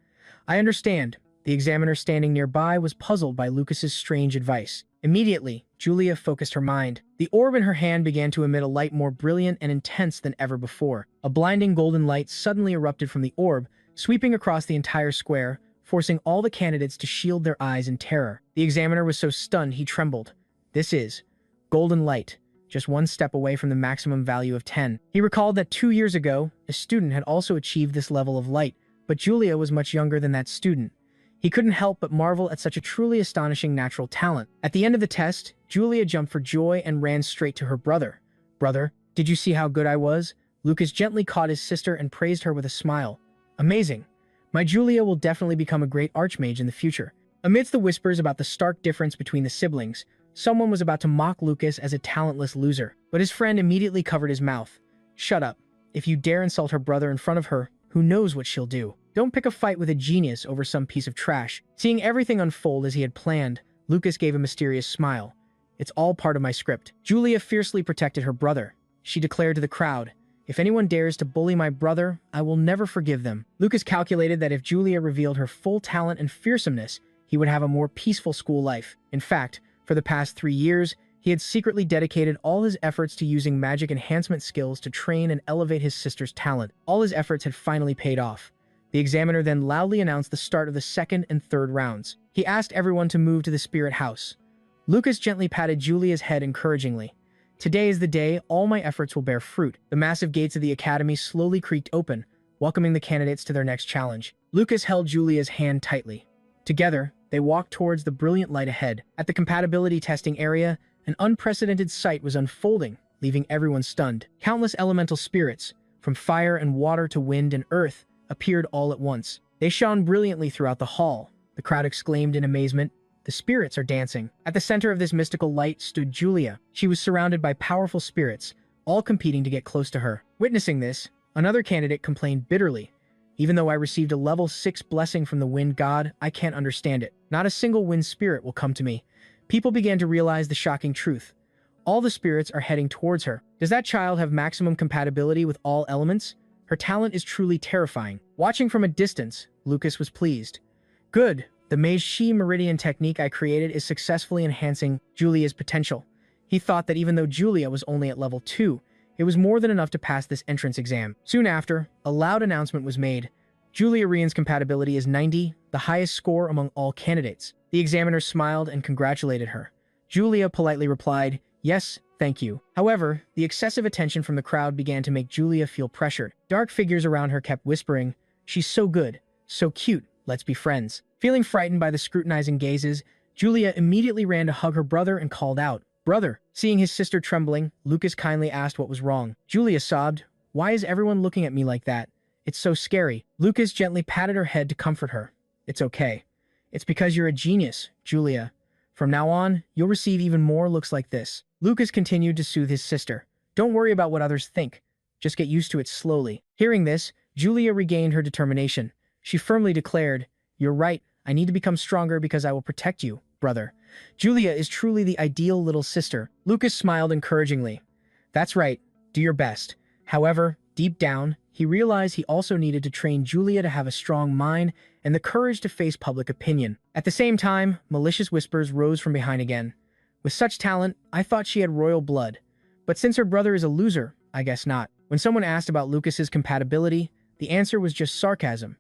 "I understand." The examiner standing nearby was puzzled by Lucas's strange advice. Immediately, Julia focused her mind. The orb in her hand began to emit a light more brilliant and intense than ever before. A blinding golden light suddenly erupted from the orb, sweeping across the entire square, forcing all the candidates to shield their eyes in terror. The examiner was so stunned he trembled. "This is golden light, just one step away from the maximum value of 10. He recalled that 2 years ago, a student had also achieved this level of light, but Julia was much younger than that student. He couldn't help but marvel at such a truly astonishing natural talent. At the end of the test, Julia jumped for joy and ran straight to her brother. "Brother, did you see how good I was?" Lucas gently caught his sister and praised her with a smile. "Amazing. My Julia will definitely become a great archmage in the future." Amidst the whispers about the stark difference between the siblings, someone was about to mock Lucas as a talentless loser, but his friend immediately covered his mouth. "Shut up. If you dare insult her brother in front of her, who knows what she'll do. Don't pick a fight with a genius over some piece of trash." Seeing everything unfold as he had planned, Lucas gave a mysterious smile. "It's all part of my script." Julia fiercely protected her brother. She declared to the crowd, "If anyone dares to bully my brother, I will never forgive them." Lucas calculated that if Julia revealed her full talent and fearsomeness, he would have a more peaceful school life. In fact, for the past 3 years, he had secretly dedicated all his efforts to using magic enhancement skills to train and elevate his sister's talent. All his efforts had finally paid off. The examiner then loudly announced the start of the second and third rounds. He asked everyone to move to the spirit house. Lucas gently patted Julia's head encouragingly. "Today is the day all my efforts will bear fruit." The massive gates of the academy slowly creaked open, welcoming the candidates to their next challenge. Lucas held Julia's hand tightly. Together, they walked towards the brilliant light ahead. At the compatibility testing area, an unprecedented sight was unfolding, leaving everyone stunned. Countless elemental spirits, from fire and water to wind and earth, appeared all at once. They shone brilliantly throughout the hall. The crowd exclaimed in amazement, "The spirits are dancing." At the center of this mystical light stood Julia. She was surrounded by powerful spirits, all competing to get close to her. Witnessing this, another candidate complained bitterly. "Even though I received a level 6 blessing from the wind god, I can't understand it. Not a single wind spirit will come to me." People began to realize the shocking truth. All the spirits are heading towards her. Does that child have maximum compatibility with all elements? Her talent is truly terrifying. Watching from a distance, Lucas was pleased. Good. The Mage Shi Meridian technique I created is successfully enhancing Julia's potential. He thought that even though Julia was only at level 2, it was more than enough to pass this entrance exam. Soon after, a loud announcement was made. Julia Rian's compatibility is 90, the highest score among all candidates. The examiner smiled and congratulated her. Julia politely replied, "Yes, thank you." However, the excessive attention from the crowd began to make Julia feel pressured. Dark figures around her kept whispering, "She's so good, so cute, let's be friends." Feeling frightened by the scrutinizing gazes, Julia immediately ran to hug her brother and called out, "Brother." Seeing his sister trembling, Lucas kindly asked what was wrong. Julia sobbed, "Why is everyone looking at me like that? It's so scary." Lucas gently patted her head to comfort her. "It's okay. It's because you're a genius, Julia. From now on, you'll receive even more looks like this." Lucas continued to soothe his sister. "Don't worry about what others think. Just get used to it slowly." Hearing this, Julia regained her determination. She firmly declared, "You're right. I need to become stronger because I will protect you, brother." Julia is truly the ideal little sister. Lucas smiled encouragingly. "That's right. Do your best." However, deep down, he realized he also needed to train Julia to have a strong mind and the courage to face public opinion. At the same time, malicious whispers rose from behind again. "With such talent, I thought she had royal blood. But since her brother is a loser, I guess not." When someone asked about Lucas's compatibility, the answer was just sarcasm.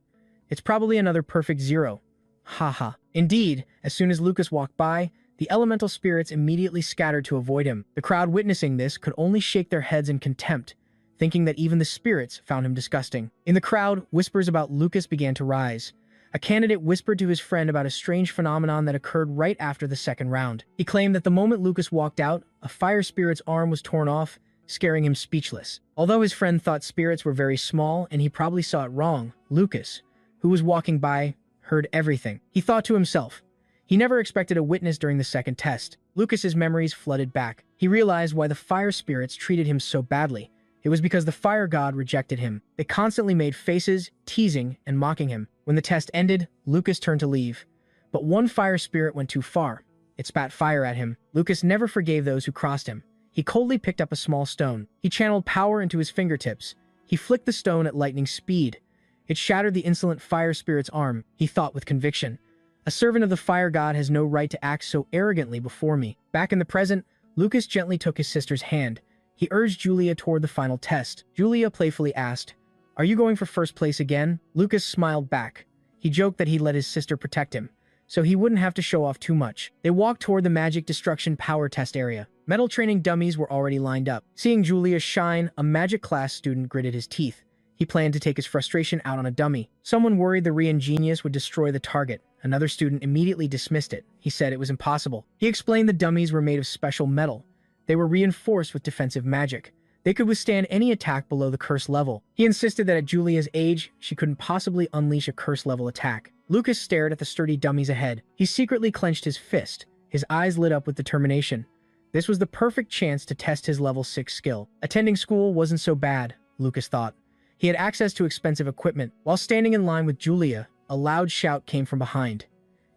"It's probably another perfect 0. Haha. Indeed, as soon as Lucas walked by, the elemental spirits immediately scattered to avoid him. The crowd witnessing this could only shake their heads in contempt, thinking that even the spirits found him disgusting. In the crowd, whispers about Lucas began to rise. A candidate whispered to his friend about a strange phenomenon that occurred right after the second round. He claimed that the moment Lucas walked out, a fire spirit's arm was torn off, scaring him speechless. Although his friend thought spirits were very small and he probably saw it wrong, Lucas, who was walking by, heard everything. He thought to himself. He never expected a witness during the second test. Lucas's memories flooded back. He realized why the fire spirits treated him so badly. It was because the fire god rejected him. They constantly made faces, teasing, and mocking him. When the test ended, Lucas turned to leave. But one fire spirit went too far. It spat fire at him. Lucas never forgave those who crossed him. He coldly picked up a small stone. He channeled power into his fingertips. He flicked the stone at lightning speed. It shattered the insolent fire spirit's arm. He thought with conviction, "A servant of the fire god has no right to act so arrogantly before me." Back in the present, Lucas gently took his sister's hand. He urged Julia toward the final test. Julia playfully asked, "Are you going for first place again?" Lucas smiled back. He joked that he let his sister protect him, so he wouldn't have to show off too much. They walked toward the magic destruction power test area. Metal training dummies were already lined up. Seeing Julia shine, a magic class student gritted his teeth. He planned to take his frustration out on a dummy. Someone worried the Rian genius would destroy the target. Another student immediately dismissed it. He said it was impossible. He explained the dummies were made of special metal. They were reinforced with defensive magic. They could withstand any attack below the curse level. He insisted that at Julia's age, she couldn't possibly unleash a curse-level attack. Lucas stared at the sturdy dummies ahead. He secretly clenched his fist. His eyes lit up with determination. This was the perfect chance to test his level 6 skill. Attending school wasn't so bad, Lucas thought. He had access to expensive equipment. While standing in line with Julia, a loud shout came from behind.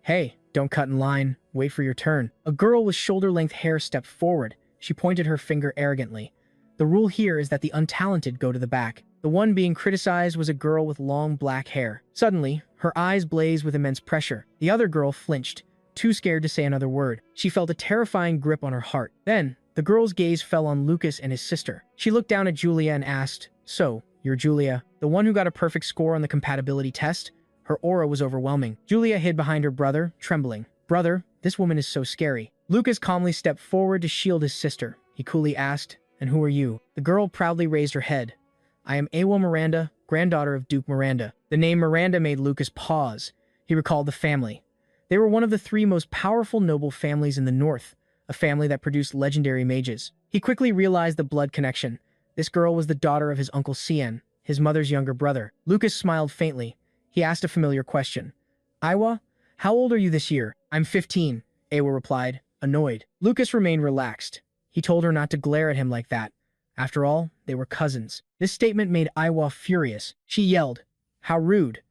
"Hey, don't cut in line. Wait for your turn." A girl with shoulder-length hair stepped forward. She pointed her finger arrogantly. "The rule here is that the untalented go to the back." The one being criticized was a girl with long black hair. Suddenly, her eyes blazed with immense pressure. The other girl flinched, too scared to say another word. She felt a terrifying grip on her heart. Then, the girl's gaze fell on Lucas and his sister. She looked down at Julia and asked, "So, you're Julia, the one who got a perfect score on the compatibility test?" Her aura was overwhelming. Julia hid behind her brother, trembling. "Brother, this woman is so scary." Lucas calmly stepped forward to shield his sister. He coolly asked, "And who are you?" The girl proudly raised her head. "I am Awa Miranda, granddaughter of Duke Miranda." The name Miranda made Lucas pause. He recalled the family. They were one of the 3 most powerful noble families in the north, a family that produced legendary mages. He quickly realized the blood connection. This girl was the daughter of his uncle Cien, his mother's younger brother. Lucas smiled faintly. He asked a familiar question. "Iwa, how old are you this year?" "I'm 15, Awa replied, annoyed. Lucas remained relaxed. He told her not to glare at him like that. After all, they were cousins. This statement made Iwa furious. She yelled, "How rude.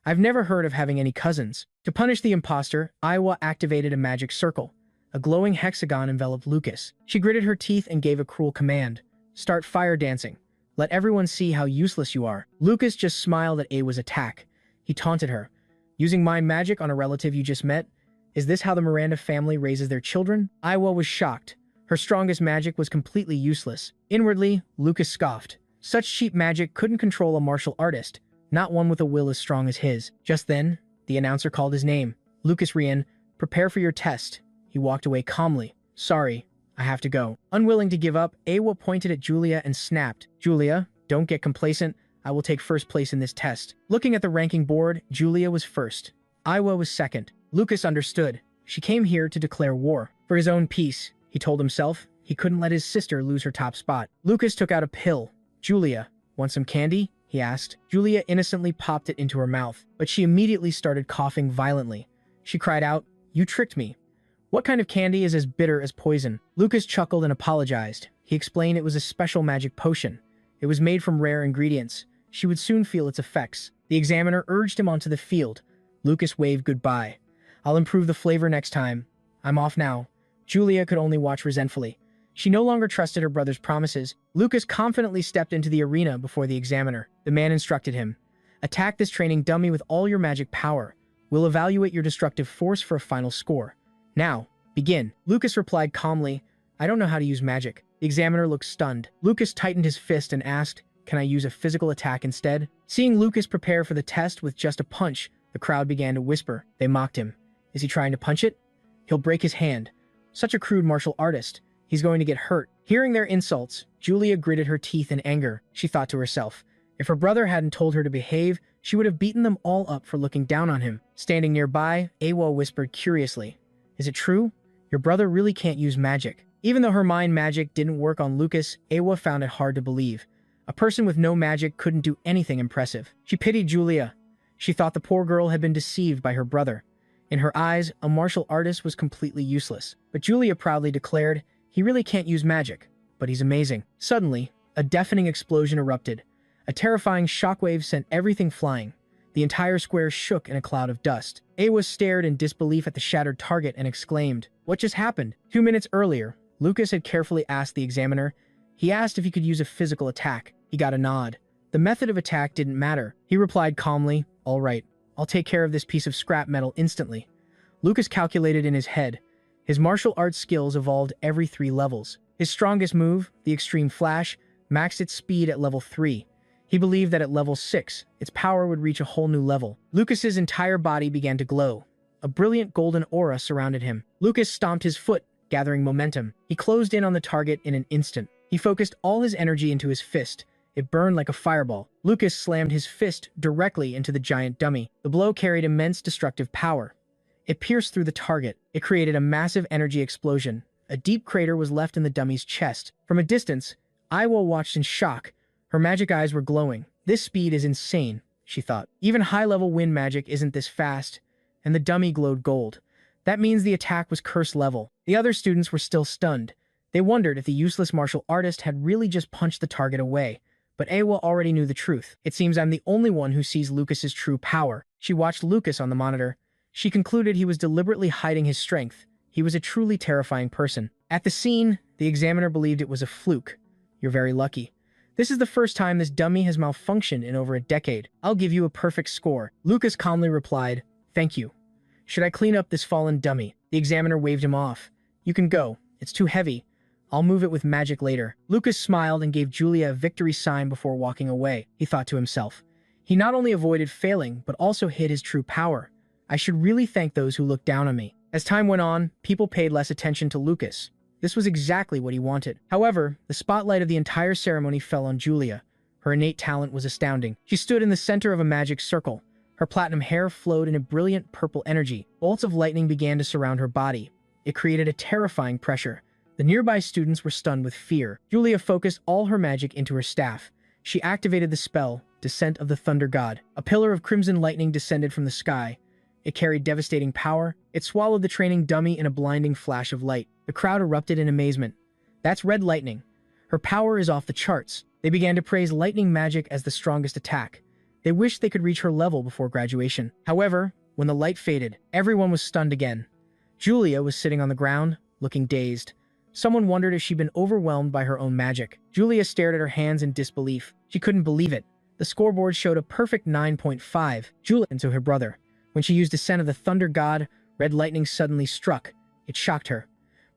I've never heard of having any cousins." To punish the imposter, Iwa activated a magic circle. A glowing hexagon enveloped Lucas. She gritted her teeth and gave a cruel command. Start fire dancing. Let everyone see how useless you are. Lucas just smiled at Awa's attack. He taunted her. Using mind magic on a relative you just met? Is this how the Miranda family raises their children? Awa was shocked. Her strongest magic was completely useless. Inwardly, Lucas scoffed. Such cheap magic couldn't control a martial artist, not one with a will as strong as his. Just then, the announcer called his name. Lucas Rian, prepare for your test. He walked away calmly. Sorry, I have to go. Unwilling to give up, Awa pointed at Julia and snapped. Julia, don't get complacent. I will take first place in this test. Looking at the ranking board, Julia was first. Awa was second. Lucas understood. She came here to declare war. For his own peace, he told himself, he couldn't let his sister lose her top spot. Lucas took out a pill. Julia, want some candy? He asked. Julia innocently popped it into her mouth, but she immediately started coughing violently. She cried out, "You tricked me. What kind of candy is as bitter as poison?" Lucas chuckled and apologized. He explained it was a special magic potion. It was made from rare ingredients. She would soon feel its effects. The examiner urged him onto the field. Lucas waved goodbye. I'll improve the flavor next time. I'm off now. Julia could only watch resentfully. She no longer trusted her brother's promises. Lucas confidently stepped into the arena before the examiner. The man instructed him. Attack this training dummy with all your magic power. We'll evaluate your destructive force for a final score. Now, begin. Lucas replied calmly, I don't know how to use magic. The examiner looked stunned. Lucas tightened his fist and asked, can I use a physical attack instead? Seeing Lucas prepare for the test with just a punch, the crowd began to whisper. They mocked him. Is he trying to punch it? He'll break his hand. Such a crude martial artist. He's going to get hurt. Hearing their insults, Julia gritted her teeth in anger. She thought to herself, if her brother hadn't told her to behave, she would have beaten them all up for looking down on him. Standing nearby, Awa whispered curiously, is it true? Your brother really can't use magic. Even though her mind magic didn't work on Lucas, Awa found it hard to believe. A person with no magic couldn't do anything impressive. She pitied Julia. She thought the poor girl had been deceived by her brother. In her eyes, a martial artist was completely useless. But Julia proudly declared, he really can't use magic, but he's amazing. Suddenly, a deafening explosion erupted. A terrifying shockwave sent everything flying. The entire square shook in a cloud of dust. Awa stared in disbelief at the shattered target and exclaimed, what just happened? 2 minutes earlier, Lucas had carefully asked the examiner. He asked if he could use a physical attack. He got a nod. The method of attack didn't matter. He replied calmly, all right, I'll take care of this piece of scrap metal instantly. Lucas calculated in his head. His martial arts skills evolved every 3 levels. His strongest move, the Extreme Flash, maxed its speed at level 3. He believed that at level 6, its power would reach a whole new level. Lucas's entire body began to glow. A brilliant golden aura surrounded him. Lucas stomped his foot, gathering momentum. He closed in on the target in an instant. He focused all his energy into his fist. It burned like a fireball. Lucas slammed his fist directly into the giant dummy. The blow carried immense destructive power. It pierced through the target. It created a massive energy explosion. A deep crater was left in the dummy's chest. From a distance, Awa watched in shock. Her magic eyes were glowing. This speed is insane, she thought. Even high-level wind magic isn't this fast. And the dummy glowed gold. That means the attack was curse level. The other students were still stunned. They wondered if the useless martial artist had really just punched the target away. But Awa already knew the truth. It seems I'm the only one who sees Lucas's true power. She watched Lucas on the monitor. She concluded he was deliberately hiding his strength. He was a truly terrifying person. At the scene, the examiner believed it was a fluke. You're very lucky. This is the first time this dummy has malfunctioned in over a decade. I'll give you a perfect score. Lucas calmly replied, thank you. Should I clean up this fallen dummy? The examiner waved him off. You can go. It's too heavy. I'll move it with magic later. Lucas smiled and gave Julia a victory sign before walking away. He thought to himself. He not only avoided failing, but also hid his true power. I should really thank those who looked down on me. As time went on, people paid less attention to Lucas. This was exactly what he wanted. However, the spotlight of the entire ceremony fell on Julia. Her innate talent was astounding. She stood in the center of a magic circle. Her platinum hair flowed in a brilliant purple energy. Bolts of lightning began to surround her body. It created a terrifying pressure. The nearby students were stunned with fear. Julia focused all her magic into her staff. She activated the spell, Descent of the Thunder God. A pillar of crimson lightning descended from the sky. It carried devastating power. It swallowed the training dummy in a blinding flash of light. The crowd erupted in amazement. That's red lightning. Her power is off the charts. They began to praise lightning magic as the strongest attack. They wished they could reach her level before graduation. However, when the light faded, everyone was stunned again. Julia was sitting on the ground, looking dazed. Someone wondered if she'd been overwhelmed by her own magic. Julia stared at her hands in disbelief. She couldn't believe it. The scoreboard showed a perfect 9.5. Julia into her brother. When she used Descent of the Thunder God, red lightning suddenly struck. It shocked her.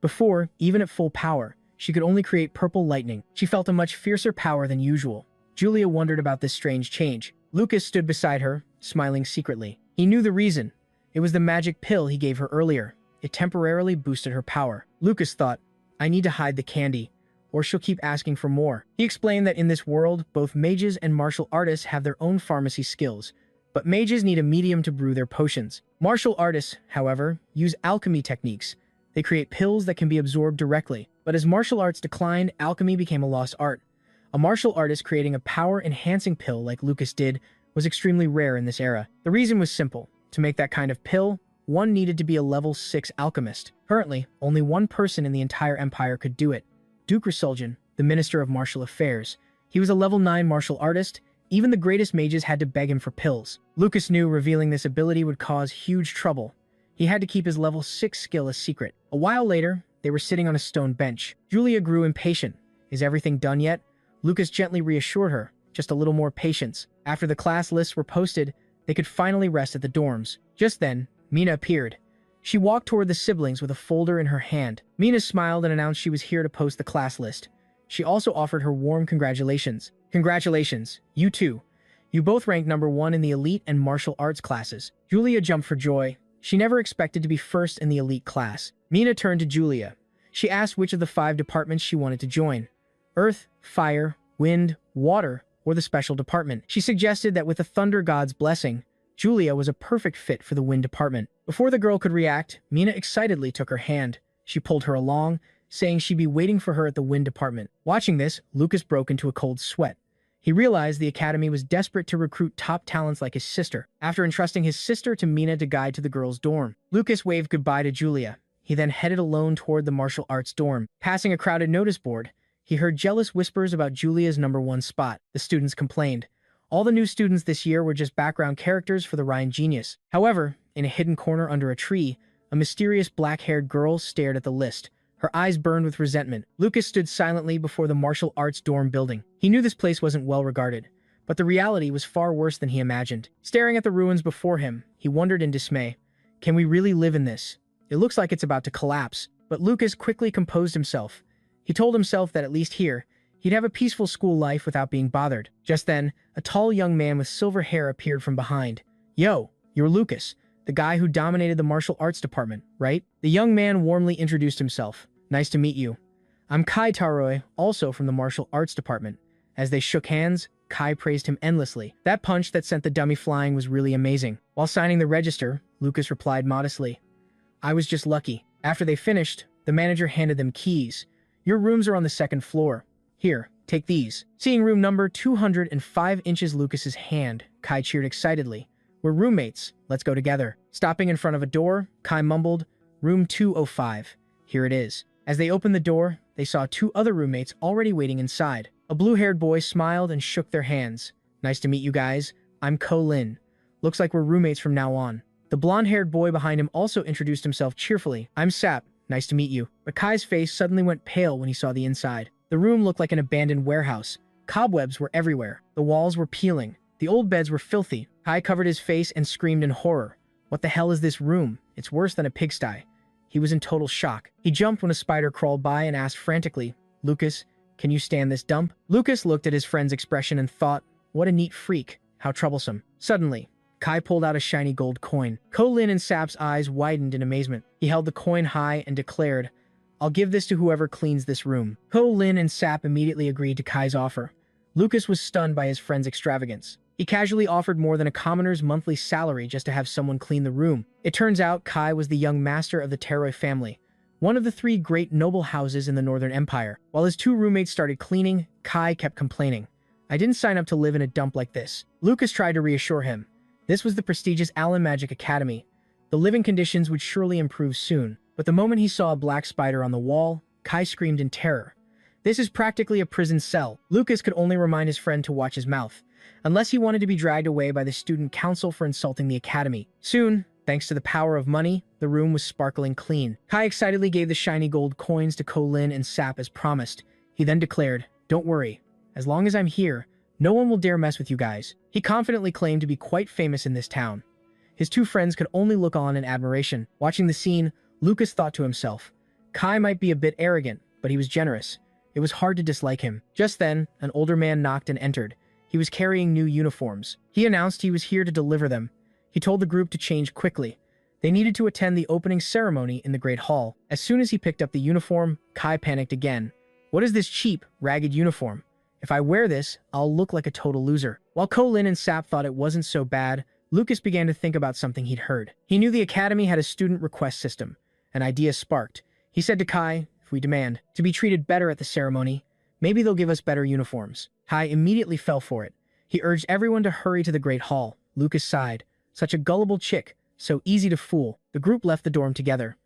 Before, even at full power, she could only create purple lightning. She felt a much fiercer power than usual. Julia wondered about this strange change. Lucas stood beside her, smiling secretly. He knew the reason. It was the magic pill he gave her earlier. It temporarily boosted her power. Lucas thought, I need to hide the candy, or she'll keep asking for more. He explained that in this world, both mages and martial artists have their own pharmacy skills, but mages need a medium to brew their potions. Martial artists, however, use alchemy techniques. They create pills that can be absorbed directly. But as martial arts declined, alchemy became a lost art. A martial artist creating a power-enhancing pill like Lucas did was extremely rare in this era. The reason was simple. To make that kind of pill, one needed to be a level 6 alchemist. Currently, only one person in the entire empire could do it. Duke Resuljan, the Minister of Martial Affairs. He was a level 9 martial artist. Even the greatest mages had to beg him for pills. Lucas knew revealing this ability would cause huge trouble. He had to keep his level 6 skill a secret. A while later, they were sitting on a stone bench. Julia grew impatient. Is everything done yet? Lucas gently reassured her. Just a little more patience. After the class lists were posted, they could finally rest at the dorms. Just then, Mina appeared. She walked toward the siblings with a folder in her hand. Mina smiled and announced she was here to post the class list. She also offered her warm congratulations. Congratulations, you too. You both ranked number 1 in the elite and martial arts classes. Julia jumped for joy. She never expected to be first in the elite class. Mina turned to Julia. She asked which of the 5 departments she wanted to join. Earth, fire, wind, water, or the special department. She suggested that with the Thunder God's blessing, Julia was a perfect fit for the wind department. Before the girl could react, Mina excitedly took her hand. She pulled her along, saying she'd be waiting for her at the wind department. Watching this, Lucas broke into a cold sweat. He realized the academy was desperate to recruit top talents like his sister. After entrusting his sister to Mina to guide to the girls' dorm, Lucas waved goodbye to Julia. He then headed alone toward the martial arts dorm. Passing a crowded notice board, he heard jealous whispers about Julia's number 1 spot. The students complained. All the new students this year were just background characters for the Ryan Genius. However, in a hidden corner under a tree, a mysterious black-haired girl stared at the list. Her eyes burned with resentment. Lucas stood silently before the martial arts dorm building. He knew this place wasn't well regarded, but the reality was far worse than he imagined. Staring at the ruins before him, he wondered in dismay. Can we really live in this? It looks like it's about to collapse. But Lucas quickly composed himself. He told himself that at least here, he'd have a peaceful school life without being bothered. Just then, a tall young man with silver hair appeared from behind. Yo, you're Lucas, the guy who dominated the martial arts department, right? The young man warmly introduced himself. Nice to meet you. I'm Kai Taroi, also from the martial arts department. As they shook hands, Kai praised him endlessly. That punch that sent the dummy flying was really amazing. While signing the register, Lucas replied modestly, I was just lucky. After they finished, the manager handed them keys. Your rooms are on the 2nd floor. Here, take these. Seeing room number 205 inches Lucas's hand, Kai cheered excitedly. We're roommates. Let's go together. Stopping in front of a door, Kai mumbled, Room 205. Here it is. As they opened the door, they saw 2 other roommates already waiting inside. A blue-haired boy smiled and shook their hands. Nice to meet you guys. I'm Ko Lin. Looks like we're roommates from now on. The blonde-haired boy behind him also introduced himself cheerfully. I'm Sap. Nice to meet you. But Kai's face suddenly went pale when he saw the inside. The room looked like an abandoned warehouse. Cobwebs were everywhere. The walls were peeling. The old beds were filthy. Kai covered his face and screamed in horror. What the hell is this room? It's worse than a pigsty. He was in total shock. He jumped when a spider crawled by and asked frantically, Lucas, can you stand this dump? Lucas looked at his friend's expression and thought, what a neat freak. How troublesome. Suddenly, Kai pulled out a shiny gold coin. Ko Lin and Sap's eyes widened in amazement. He held the coin high and declared, I'll give this to whoever cleans this room. Ko Lin and Sap immediately agreed to Kai's offer. Lucas was stunned by his friend's extravagance. He casually offered more than a commoner's monthly salary just to have someone clean the room. It turns out Kai was the young master of the Taroi family, one of the 3 great noble houses in the Northern Empire. While his 2 roommates started cleaning, Kai kept complaining. I didn't sign up to live in a dump like this. Lucas tried to reassure him. This was the prestigious Allen Magic Academy. The living conditions would surely improve soon. But the moment he saw a black spider on the wall, Kai screamed in terror. This is practically a prison cell. Lucas could only remind his friend to watch his mouth, unless he wanted to be dragged away by the student council for insulting the academy. Soon, Thanks to the power of money, the room was sparkling clean. Kai excitedly gave the shiny gold coins to Kolin and Sap as promised. He then declared, "Don't worry. As long as I'm here, no one will dare mess with you guys." He confidently claimed to be quite famous in this town. His two friends could only look on in admiration. Watching the scene, Lucas thought to himself, Kai might be a bit arrogant, but he was generous. It was hard to dislike him. Just then, an older man knocked and entered. He was carrying new uniforms. He announced he was here to deliver them. He told the group to change quickly. They needed to attend the opening ceremony in the Great Hall. As soon as he picked up the uniform, Kai panicked again. What is this cheap, ragged uniform? If I wear this, I'll look like a total loser. While Kolin and Sap thought it wasn't so bad, Lucas began to think about something he'd heard. He knew the academy had a student request system. An idea sparked. He said to Kai, if we demand to be treated better at the ceremony, maybe they'll give us better uniforms. Kai immediately fell for it. He urged everyone to hurry to the Great Hall. Lucas sighed. Such a gullible chick, so easy to fool. The group left the dorm together.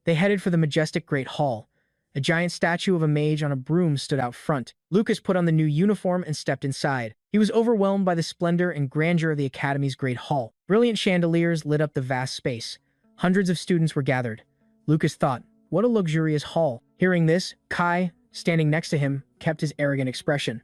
They headed for the majestic Great Hall. A giant statue of a mage on a broom stood out front. Lucas put on the new uniform and stepped inside. He was overwhelmed by the splendor and grandeur of the Academy's Great Hall. Brilliant chandeliers lit up the vast space. Hundreds of students were gathered. Lucas thought, what a luxurious hall. Hearing this, Kai, standing next to him, kept his arrogant expression.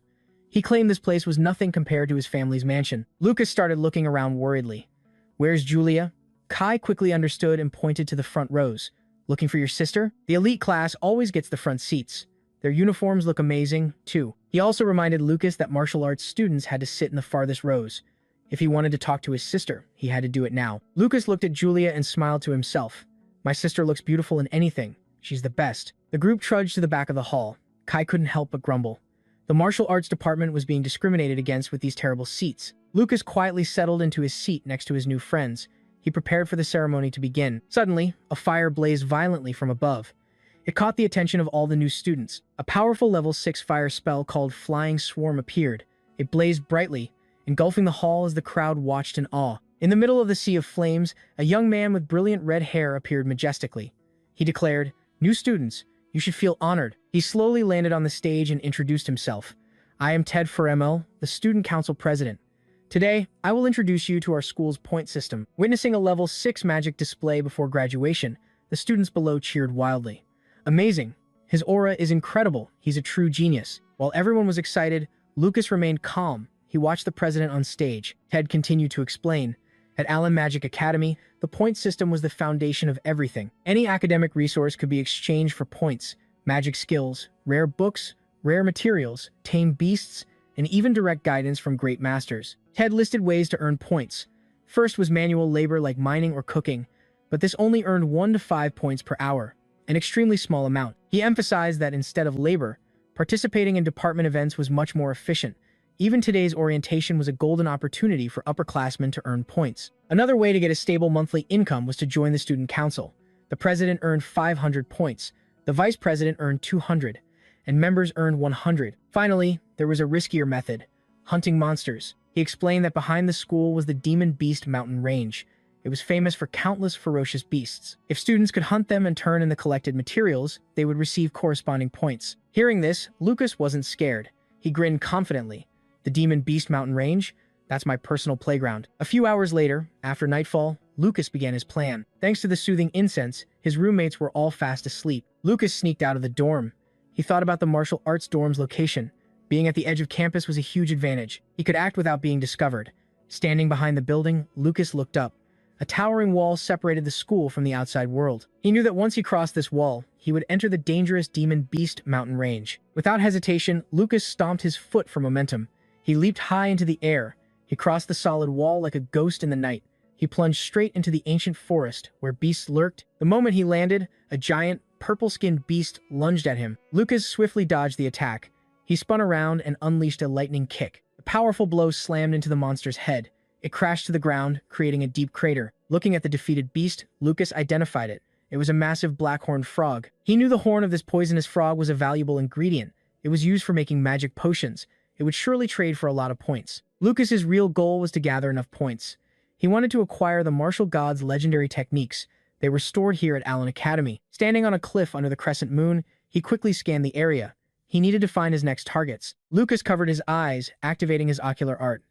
He claimed this place was nothing compared to his family's mansion. Lucas started looking around worriedly. Where's Julia? Kai quickly understood and pointed to the front rows. Looking for your sister? The elite class always gets the front seats. Their uniforms look amazing, too. He also reminded Lucas that martial arts students had to sit in the farthest rows. If he wanted to talk to his sister, he had to do it now. Lucas looked at Julia and smiled to himself. My sister looks beautiful in anything. She's the best. The group trudged to the back of the hall. Kai couldn't help but grumble. The martial arts department was being discriminated against with these terrible seats. Lucas quietly settled into his seat next to his new friends. He prepared for the ceremony to begin. Suddenly, a fire blazed violently from above. It caught the attention of all the new students. A powerful level 6 fire spell called Flying Swarm appeared. It blazed brightly, engulfing the hall as the crowd watched in awe. In the middle of the sea of flames, a young man with brilliant red hair appeared majestically. He declared, "New students, you should feel honored." He slowly landed on the stage and introduced himself. "I am Ted Faremel, the Student Council President. Today, I will introduce you to our school's point system." Witnessing a level 6 magic display before graduation, the students below cheered wildly. Amazing. His aura is incredible. He's a true genius. While everyone was excited, Lucas remained calm. He watched the president on stage. Ted continued to explain. At Allen Magic Academy, the point system was the foundation of everything. Any academic resource could be exchanged for points, magic skills, rare books, rare materials, tame beasts, and even direct guidance from great masters. Ted listed ways to earn points. First was manual labor like mining or cooking, but this only earned 1 to 5 points per hour, an extremely small amount. He emphasized that instead of labor, participating in department events was much more efficient. Even today's orientation was a golden opportunity for upperclassmen to earn points. Another way to get a stable monthly income was to join the student council. The president earned 500 points, the vice president earned 200, and members earned 100. Finally, there was a riskier method, hunting monsters. He explained that behind the school was the Demon Beast Mountain Range. It was famous for countless ferocious beasts. If students could hunt them and turn in the collected materials, they would receive corresponding points. Hearing this, Lucas wasn't scared. He grinned confidently. The Demon Beast Mountain Range? That's my personal playground. A few hours later, after nightfall, Lucas began his plan. Thanks to the soothing incense, his roommates were all fast asleep. Lucas sneaked out of the dorm. He thought about the martial arts dorm's location. Being at the edge of campus was a huge advantage. He could act without being discovered. Standing behind the building, Lucas looked up. A towering wall separated the school from the outside world. He knew that once he crossed this wall, he would enter the dangerous Demon Beast Mountain Range. Without hesitation, Lucas stomped his foot for momentum. He leaped high into the air. He crossed the solid wall like a ghost in the night. He plunged straight into the ancient forest, where beasts lurked. The moment he landed, a giant, purple-skinned beast lunged at him. Lucas swiftly dodged the attack. He spun around and unleashed a lightning kick. A powerful blow slammed into the monster's head. It crashed to the ground, creating a deep crater. Looking at the defeated beast, Lucas identified it. It was a massive black-horned frog. He knew the horn of this poisonous frog was a valuable ingredient. It was used for making magic potions. It would surely trade for a lot of points. Lucas's real goal was to gather enough points. He wanted to acquire the martial god's legendary techniques. They were stored here at Allen Academy. Standing on a cliff under the crescent moon, he quickly scanned the area. He needed to find his next targets. Lucas covered his eyes, activating his ocular art.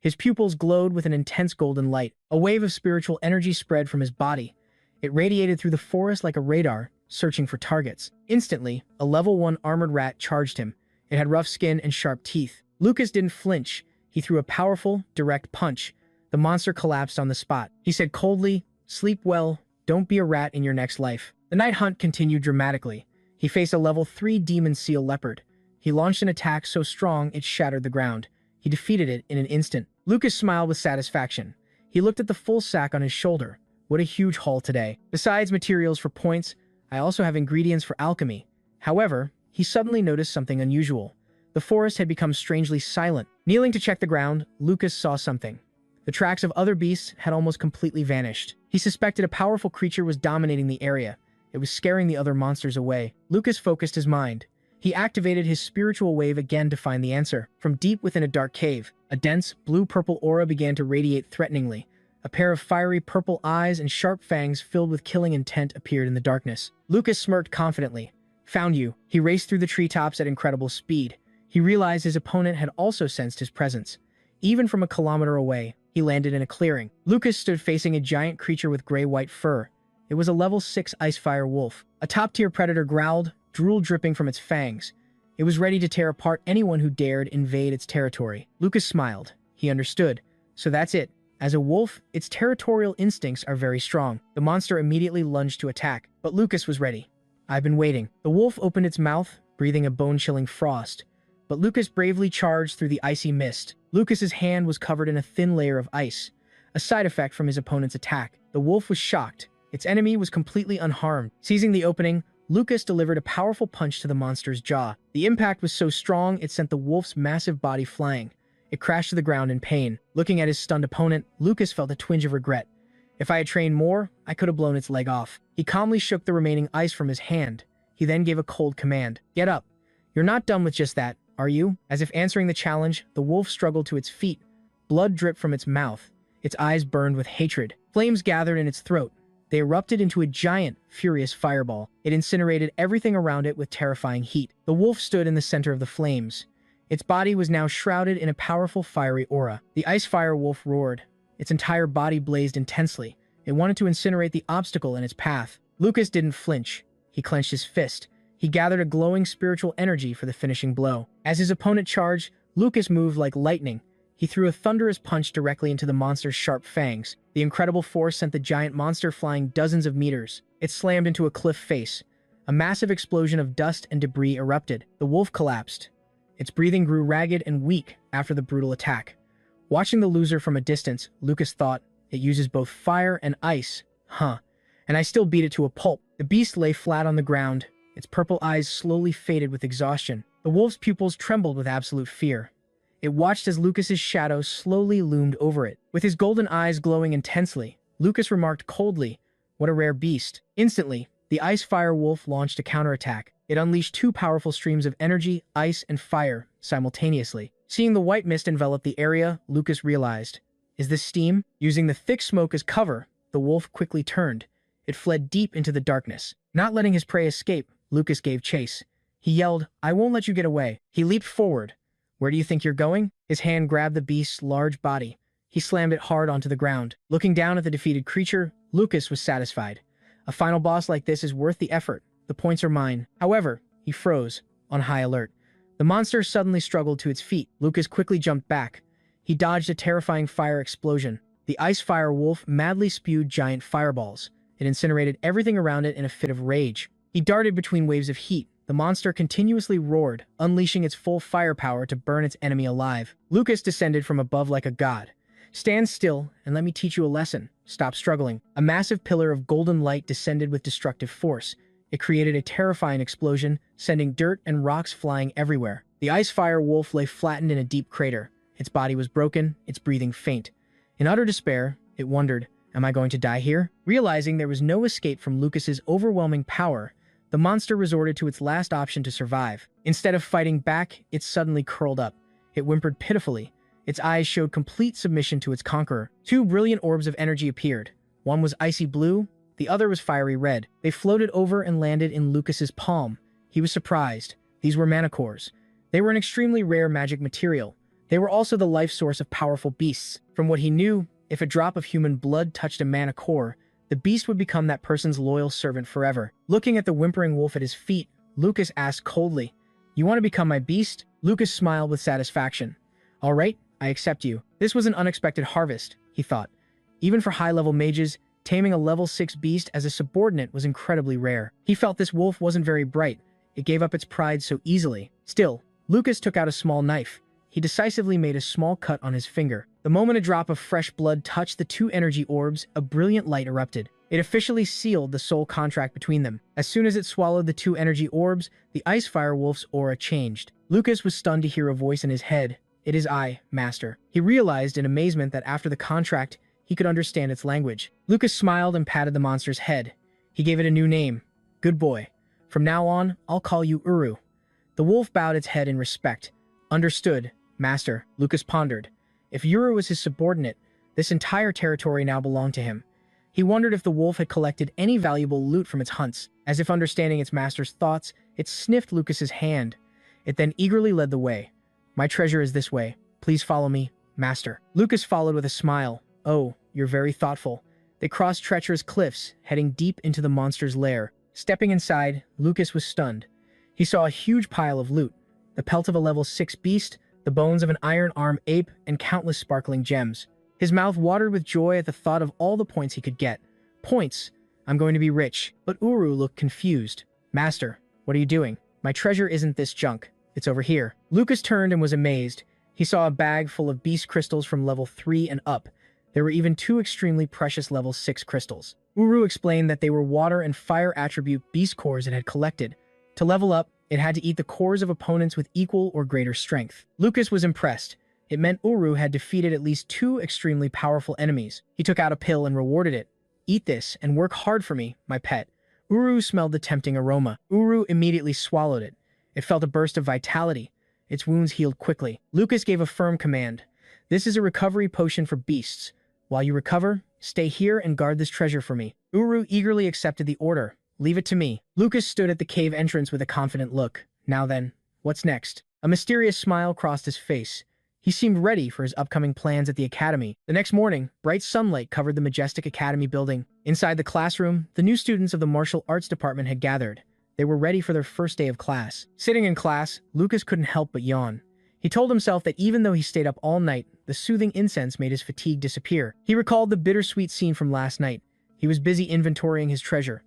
His pupils glowed with an intense golden light. A wave of spiritual energy spread from his body. It radiated through the forest like a radar, searching for targets. Instantly, a level 1 armored rat charged him. It had rough skin and sharp teeth. Lucas didn't flinch. He threw a powerful, direct punch. The monster collapsed on the spot. He said coldly, "Sleep well, don't be a rat in your next life." The night hunt continued dramatically. He faced a level 3 demon seal leopard. He launched an attack so strong it shattered the ground. He defeated it in an instant. Lucas smiled with satisfaction. He looked at the full sack on his shoulder. What a huge haul today. Besides materials for points, I also have ingredients for alchemy. However, he suddenly noticed something unusual. The forest had become strangely silent. Kneeling to check the ground, Lucas saw something. The tracks of other beasts had almost completely vanished. He suspected a powerful creature was dominating the area. It was scaring the other monsters away. Lucas focused his mind. He activated his spiritual wave again to find the answer. From deep within a dark cave, a dense, blue-purple aura began to radiate threateningly. A pair of fiery purple eyes and sharp fangs filled with killing intent appeared in the darkness. Lucas smirked confidently. "Found you." He raced through the treetops at incredible speed. He realized his opponent had also sensed his presence. Even from a kilometer away, he landed in a clearing. Lucas stood facing a giant creature with gray-white fur. It was a level 6 icefire wolf. A top-tier predator growled, drool dripping from its fangs. It was ready to tear apart anyone who dared invade its territory. Lucas smiled. He understood. So that's it. As a wolf, its territorial instincts are very strong. The monster immediately lunged to attack, but Lucas was ready. "I've been waiting." The wolf opened its mouth, breathing a bone-chilling frost. But Lucas bravely charged through the icy mist. Lucas's hand was covered in a thin layer of ice, a side effect from his opponent's attack. The wolf was shocked. Its enemy was completely unharmed. Seizing the opening, Lucas delivered a powerful punch to the monster's jaw. The impact was so strong it sent the wolf's massive body flying. It crashed to the ground in pain. Looking at his stunned opponent, Lucas felt a twinge of regret. If I had trained more, I could have blown its leg off. He calmly shook the remaining ice from his hand. He then gave a cold command. "Get up. You're not done with just that, are you?" As if answering the challenge, the wolf struggled to its feet. Blood dripped from its mouth. Its eyes burned with hatred. Flames gathered in its throat. They erupted into a giant, furious fireball. It incinerated everything around it with terrifying heat. The wolf stood in the center of the flames. Its body was now shrouded in a powerful fiery aura. The ice-fire wolf roared. Its entire body blazed intensely. It wanted to incinerate the obstacle in its path. Lucas didn't flinch. He clenched his fist. He gathered a glowing spiritual energy for the finishing blow. As his opponent charged, Lucas moved like lightning. He threw a thunderous punch directly into the monster's sharp fangs. The incredible force sent the giant monster flying dozens of meters. It slammed into a cliff face. A massive explosion of dust and debris erupted. The wolf collapsed. Its breathing grew ragged and weak after the brutal attack. Watching the loser from a distance, Lucas thought, "It uses both fire and ice. Huh. And I still beat it to a pulp." The beast lay flat on the ground. Its purple eyes slowly faded with exhaustion. The wolf's pupils trembled with absolute fear. It watched as Lucas's shadow slowly loomed over it. With his golden eyes glowing intensely, Lucas remarked coldly, "What a rare beast." Instantly, the ice-fire wolf launched a counterattack. It unleashed 2 powerful streams of energy, ice, and fire simultaneously. Seeing the white mist envelop the area, Lucas realized, "Is this steam?" Using the thick smoke as cover, the wolf quickly turned. It fled deep into the darkness. Not letting his prey escape, Lucas gave chase. He yelled, "I won't let you get away." He leaped forward. "Where do you think you're going?" His hand grabbed the beast's large body. He slammed it hard onto the ground. Looking down at the defeated creature, Lucas was satisfied. A final boss like this is worth the effort. The points are mine. However, he froze, on high alert. The monster suddenly struggled to its feet. Lucas quickly jumped back. He dodged a terrifying fire explosion. The ice-fire wolf madly spewed giant fireballs. It incinerated everything around it in a fit of rage. He darted between waves of heat. The monster continuously roared, unleashing its full firepower to burn its enemy alive. Lucas descended from above like a god. "Stand still, and let me teach you a lesson. Stop struggling." A massive pillar of golden light descended with destructive force. It created a terrifying explosion, sending dirt and rocks flying everywhere. The ice-fire wolf lay flattened in a deep crater. Its body was broken, its breathing faint. In utter despair, it wondered, "Am I going to die here?" Realizing there was no escape from Lucas's overwhelming power, the monster resorted to its last option to survive. Instead of fighting back, it suddenly curled up. It whimpered pitifully. Its eyes showed complete submission to its conqueror. 2 brilliant orbs of energy appeared. One was icy blue, the other was fiery red. They floated over and landed in Lucas's palm. He was surprised. These were mana cores. They were an extremely rare magic material. They were also the life source of powerful beasts. From what he knew, if a drop of human blood touched a mana core, the beast would become that person's loyal servant forever. Looking at the whimpering wolf at his feet, Lucas asked coldly, "You want to become my beast?" Lucas smiled with satisfaction. "All right, I accept you." This was an unexpected harvest, he thought. Even for high-level mages, taming a level 6 beast as a subordinate was incredibly rare. He felt this wolf wasn't very bright. It gave up its pride so easily. Still, Lucas took out a small knife. He decisively made a small cut on his finger. The moment a drop of fresh blood touched the two energy orbs, a brilliant light erupted. It officially sealed the soul contract between them. As soon as it swallowed the two energy orbs, the Icefire Wolf's aura changed. Lucas was stunned to hear a voice in his head. "It is I, Master." He realized in amazement that after the contract, he could understand its language. Lucas smiled and patted the monster's head. He gave it a new name. "Good boy. From now on, I'll call you Uru." The wolf bowed its head in respect. "Understood, Master." Lucas pondered. If Uru was his subordinate, this entire territory now belonged to him. He wondered if the wolf had collected any valuable loot from its hunts. As if understanding its master's thoughts, it sniffed Lucas's hand. It then eagerly led the way. "My treasure is this way. Please follow me, Master." Lucas followed with a smile. "Oh, you're very thoughtful." They crossed treacherous cliffs, heading deep into the monster's lair. Stepping inside, Lucas was stunned. He saw a huge pile of loot, the pelt of a level 6 beast, the bones of an iron-armed ape, and countless sparkling gems. His mouth watered with joy at the thought of all the points he could get. Points! I'm going to be rich. But Uru looked confused. "Master, what are you doing?" "My treasure isn't this junk. It's over here." Lucas turned and was amazed. He saw a bag full of beast crystals from level 3 and up. There were even 2 extremely precious level 6 crystals. Uru explained that they were water and fire attribute beast cores it had collected. To level up, it had to eat the cores of opponents with equal or greater strength. Lucas was impressed. It meant Uru had defeated at least 2 extremely powerful enemies. He took out a pill and rewarded it. "Eat this and work hard for me, my pet." Uru smelled the tempting aroma. Uru immediately swallowed it. It felt a burst of vitality. Its wounds healed quickly. Lucas gave a firm command. "This is a recovery potion for beasts. While you recover, stay here and guard this treasure for me." Uru eagerly accepted the order. "Leave it to me." Lucas stood at the cave entrance with a confident look. "Now then, what's next?" A mysterious smile crossed his face. He seemed ready for his upcoming plans at the academy. The next morning, bright sunlight covered the majestic academy building. Inside the classroom, the new students of the martial arts department had gathered. They were ready for their first day of class. Sitting in class, Lucas couldn't help but yawn. He told himself that even though he stayed up all night, the soothing incense made his fatigue disappear. He recalled the bittersweet scene from last night. He was busy inventorying his treasure.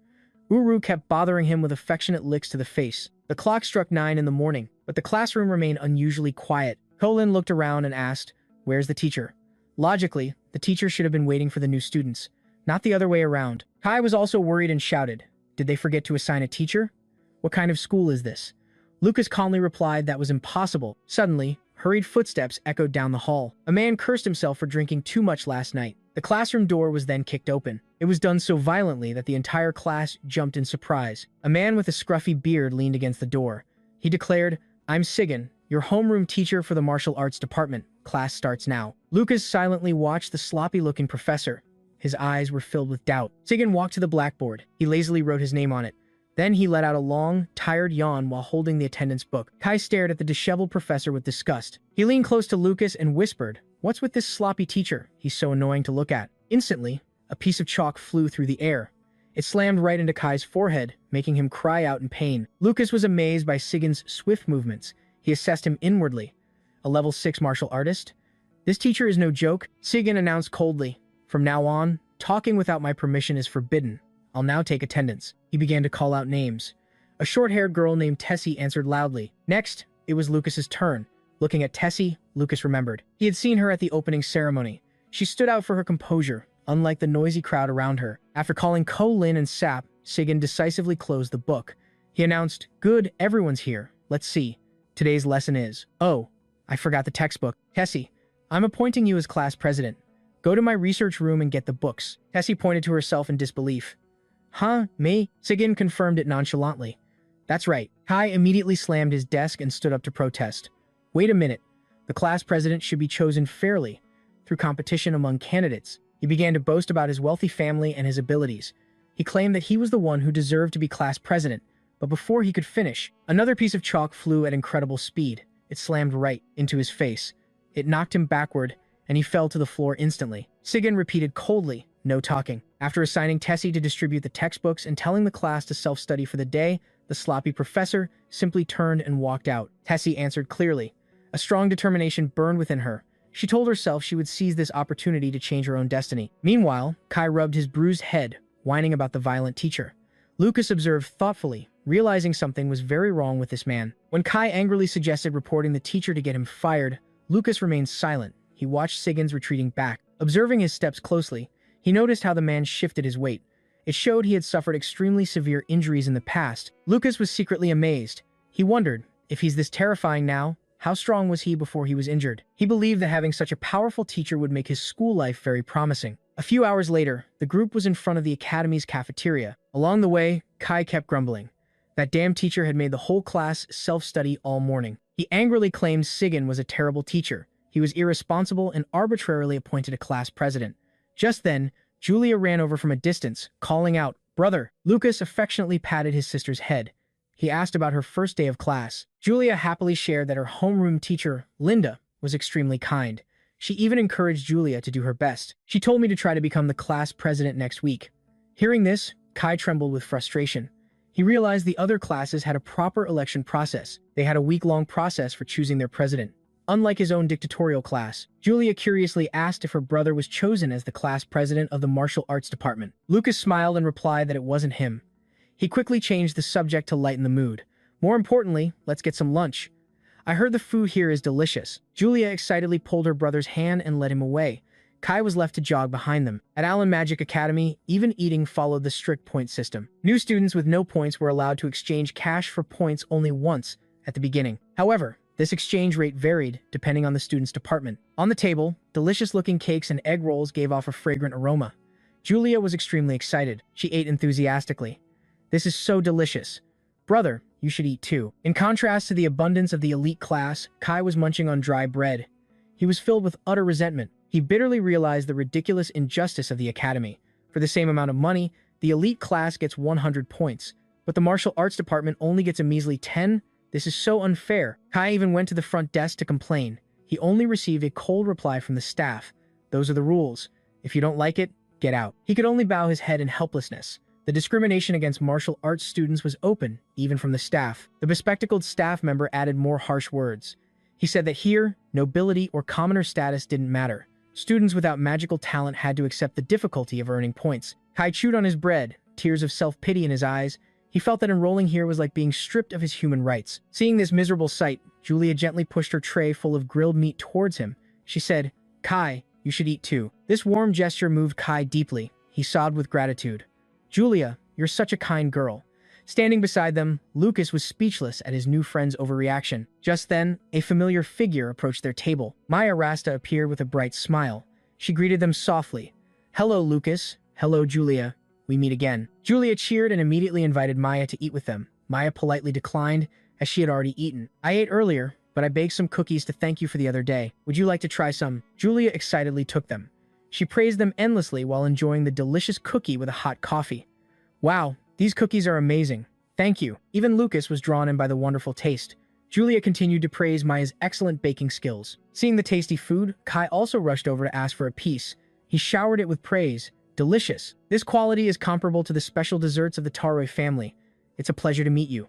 Uru kept bothering him with affectionate licks to the face. The clock struck 9 in the morning, but the classroom remained unusually quiet. Colin looked around and asked, "Where's the teacher?" Logically, the teacher should have been waiting for the new students, not the other way around. Kai was also worried and shouted, "Did they forget to assign a teacher? What kind of school is this?" Lucas calmly replied that was impossible. Suddenly, hurried footsteps echoed down the hall. A man cursed himself for drinking too much last night. The classroom door was then kicked open. It was done so violently that the entire class jumped in surprise. A man with a scruffy beard leaned against the door. He declared, "I'm Sigan, your homeroom teacher for the martial arts department. Class starts now." Lucas silently watched the sloppy-looking professor. His eyes were filled with doubt. Sigan walked to the blackboard. He lazily wrote his name on it. Then he let out a long, tired yawn while holding the attendance book. Kai stared at the disheveled professor with disgust. He leaned close to Lucas and whispered, "What's with this sloppy teacher? He's so annoying to look at." Instantly, a piece of chalk flew through the air. It slammed right into Kai's forehead, making him cry out in pain. Lucas was amazed by Sigan's swift movements. He assessed him inwardly. A level 6 martial artist? This teacher is no joke, Sigan announced coldly. "From now on, talking without my permission is forbidden. I'll now take attendance." He began to call out names. A short-haired girl named Tessie answered loudly. Next, it was Lucas's turn. Looking at Tessie, Lucas remembered. He had seen her at the opening ceremony. She stood out for her composure, unlike the noisy crowd around her. After calling Ko Lin and Sap, Sigan decisively closed the book. He announced, "Good, everyone's here. Let's see. Today's lesson is..." "Oh, I forgot the textbook. Tessie, I'm appointing you as class president. Go to my research room and get the books." Tessie pointed to herself in disbelief. "Huh, me?" Sigan confirmed it nonchalantly. "That's right." Kai immediately slammed his desk and stood up to protest. "Wait a minute. The class president should be chosen fairly, through competition among candidates." He began to boast about his wealthy family and his abilities. He claimed that he was the one who deserved to be class president, but before he could finish, another piece of chalk flew at incredible speed. It slammed right into his face. It knocked him backward, and he fell to the floor instantly. Sigyn repeated coldly, no talking. After assigning Tessie to distribute the textbooks and telling the class to self-study for the day, the sloppy professor simply turned and walked out. Tessie answered clearly. A strong determination burned within her. She told herself she would seize this opportunity to change her own destiny. Meanwhile, Kai rubbed his bruised head, whining about the violent teacher. Lucas observed thoughtfully, realizing something was very wrong with this man. When Kai angrily suggested reporting the teacher to get him fired, Lucas remained silent. He watched Sigyn's retreating back. Observing his steps closely, he noticed how the man shifted his weight. It showed he had suffered extremely severe injuries in the past. Lucas was secretly amazed. He wondered, if he's this terrifying now, how strong was he before he was injured? He believed that having such a powerful teacher would make his school life very promising. A few hours later, the group was in front of the academy's cafeteria. Along the way, Kai kept grumbling. That damn teacher had made the whole class self-study all morning. He angrily claimed Sigyn was a terrible teacher. He was irresponsible and arbitrarily appointed a class president. Just then, Julia ran over from a distance, calling out, "Brother!" Lucas affectionately patted his sister's head. He asked about her first day of class. Julia happily shared that her homeroom teacher, Linda, was extremely kind. She even encouraged Julia to do her best. She told me to try to become the class president next week. Hearing this, Kai trembled with frustration. He realized the other classes had a proper election process. They had a week-long process for choosing their president. Unlike his own dictatorial class, Julia curiously asked if her brother was chosen as the class president of the martial arts department. Lucas smiled and replied that it wasn't him. He quickly changed the subject to lighten the mood. More importantly, let's get some lunch. I heard the food here is delicious. Julia excitedly pulled her brother's hand and led him away. Kai was left to jog behind them. At Allen Magic Academy, even eating followed the strict point system. New students with no points were allowed to exchange cash for points only once at the beginning. However, this exchange rate varied depending on the student's department. On the table, delicious-looking cakes and egg rolls gave off a fragrant aroma. Julia was extremely excited. She ate enthusiastically. "This is so delicious. Brother, you should eat too." In contrast to the abundance of the elite class, Kai was munching on dry bread. He was filled with utter resentment. He bitterly realized the ridiculous injustice of the academy. For the same amount of money, the elite class gets 100 points, but the martial arts department only gets a measly 10. This is so unfair. Kai even went to the front desk to complain. He only received a cold reply from the staff. "Those are the rules. If you don't like it, get out." He could only bow his head in helplessness. The discrimination against martial arts students was open, even from the staff. The bespectacled staff member added more harsh words. He said that here, nobility or commoner status didn't matter. Students without magical talent had to accept the difficulty of earning points. Kai chewed on his bread, tears of self-pity in his eyes. He felt that enrolling here was like being stripped of his human rights. Seeing this miserable sight, Julia gently pushed her tray full of grilled meat towards him. She said, "Kai, you should eat too." This warm gesture moved Kai deeply. He sobbed with gratitude. "Julia, you're such a kind girl." Standing beside them, Lucas was speechless at his new friend's overreaction. Just then, a familiar figure approached their table. Maya Rasta appeared with a bright smile. She greeted them softly. "Hello, Lucas. Hello, Julia. We meet again." Julia cheered and immediately invited Maya to eat with them. Maya politely declined, as she had already eaten. "I ate earlier, but I baked some cookies to thank you for the other day. Would you like to try some?" Julia excitedly took them. She praised them endlessly while enjoying the delicious cookie with a hot coffee. "Wow, these cookies are amazing. Thank you." Even Lucas was drawn in by the wonderful taste. Julia continued to praise Maya's excellent baking skills. Seeing the tasty food, Kai also rushed over to ask for a piece. He showered it with praise. "Delicious. This quality is comparable to the special desserts of the Taroi family. It's a pleasure to meet you.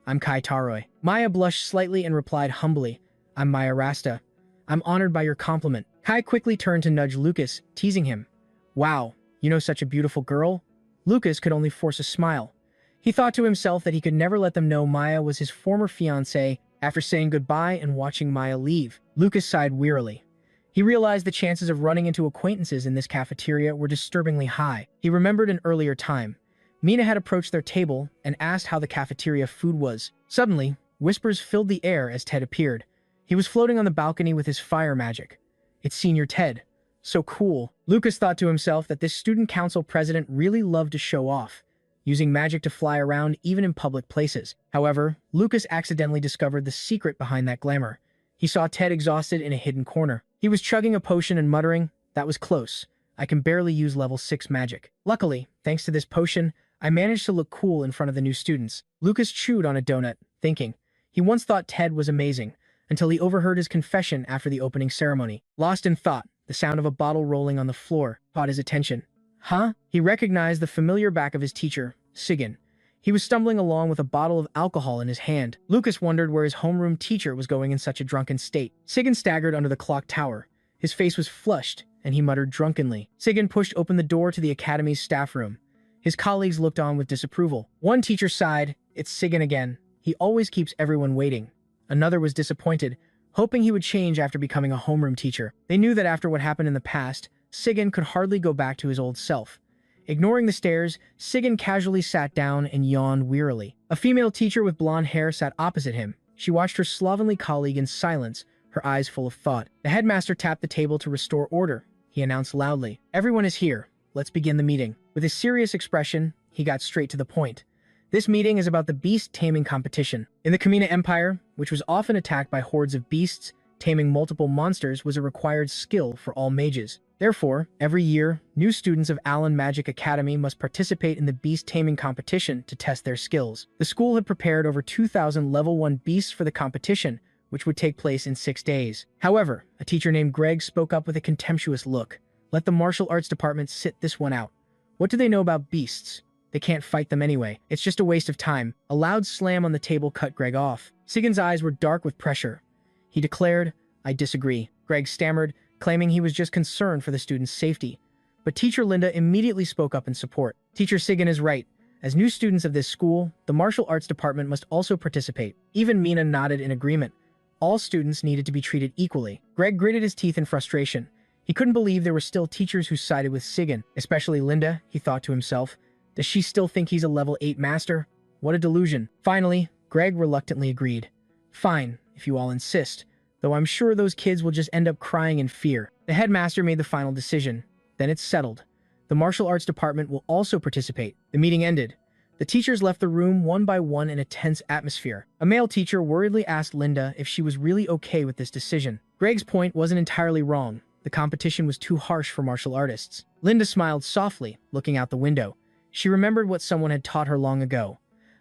I'm Kai Taroi." Maya blushed slightly and replied humbly, "I'm Maya Rasta. I'm honored by your compliment." Kai quickly turned to nudge Lucas, teasing him. "Wow, you know such a beautiful girl?" Lucas could only force a smile. He thought to himself that he could never let them know Maya was his former fiancée. After saying goodbye and watching Maya leave, Lucas sighed wearily. He realized the chances of running into acquaintances in this cafeteria were disturbingly high. He remembered an earlier time. Mina had approached their table and asked how the cafeteria food was. Suddenly, whispers filled the air as Ted appeared. He was floating on the balcony with his fire magic. It's Senior Ted. So cool. Lucas thought to himself that this student council president really loved to show off, using magic to fly around even in public places. However, Lucas accidentally discovered the secret behind that glamour. He saw Ted exhausted in a hidden corner. He was chugging a potion and muttering, "That was close. I can barely use level 6 magic." Luckily, thanks to this potion, I managed to look cool in front of the new students. Lucas chewed on a donut, thinking. He once thought Ted was amazing. until he overheard his confession after the opening ceremony. Lost in thought, the sound of a bottle rolling on the floor caught his attention. Huh? He recognized the familiar back of his teacher, Sigyn. He was stumbling along with a bottle of alcohol in his hand. Lucas wondered where his homeroom teacher was going in such a drunken state. Sigyn staggered under the clock tower. His face was flushed, and he muttered drunkenly. Sigyn pushed open the door to the academy's staff room. His colleagues looked on with disapproval. One teacher sighed, "It's Sigyn again. He always keeps everyone waiting." Another was disappointed, hoping he would change after becoming a homeroom teacher. They knew that after what happened in the past, Sigyn could hardly go back to his old self. Ignoring the stares, Sigyn casually sat down and yawned wearily. A female teacher with blonde hair sat opposite him. She watched her slovenly colleague in silence, her eyes full of thought. The headmaster tapped the table to restore order. He announced loudly, "Everyone is here. Let's begin the meeting." With his serious expression, he got straight to the point. This meeting is about the beast taming competition. In the Kamina Empire, which was often attacked by hordes of beasts, taming multiple monsters was a required skill for all mages. Therefore, every year, new students of Allen Magic Academy must participate in the beast taming competition to test their skills. The school had prepared over 2,000 level 1 beasts for the competition, which would take place in 6 days. However, a teacher named Greg spoke up with a contemptuous look. "Let the martial arts department sit this one out. What do they know about beasts? They can't fight them anyway. It's just a waste of time." A loud slam on the table cut Greg off. Sigyn's eyes were dark with pressure. He declared, "I disagree." Greg stammered, claiming he was just concerned for the students' safety. But Teacher Linda immediately spoke up in support. "Teacher Sigyn is right. As new students of this school, the martial arts department must also participate." Even Mina nodded in agreement. All students needed to be treated equally. Greg gritted his teeth in frustration. He couldn't believe there were still teachers who sided with Sigyn, especially Linda, he thought to himself. Does she still think he's a level 8 master? What a delusion. Finally, Greg reluctantly agreed. "Fine, if you all insist, though I'm sure those kids will just end up crying in fear." The headmaster made the final decision. Then it's settled. The martial arts department will also participate. The meeting ended. The teachers left the room one by one in a tense atmosphere. A male teacher worriedly asked Linda if she was really okay with this decision. Greg's point wasn't entirely wrong. The competition was too harsh for martial artists. Linda smiled softly, looking out the window. She remembered what someone had taught her long ago.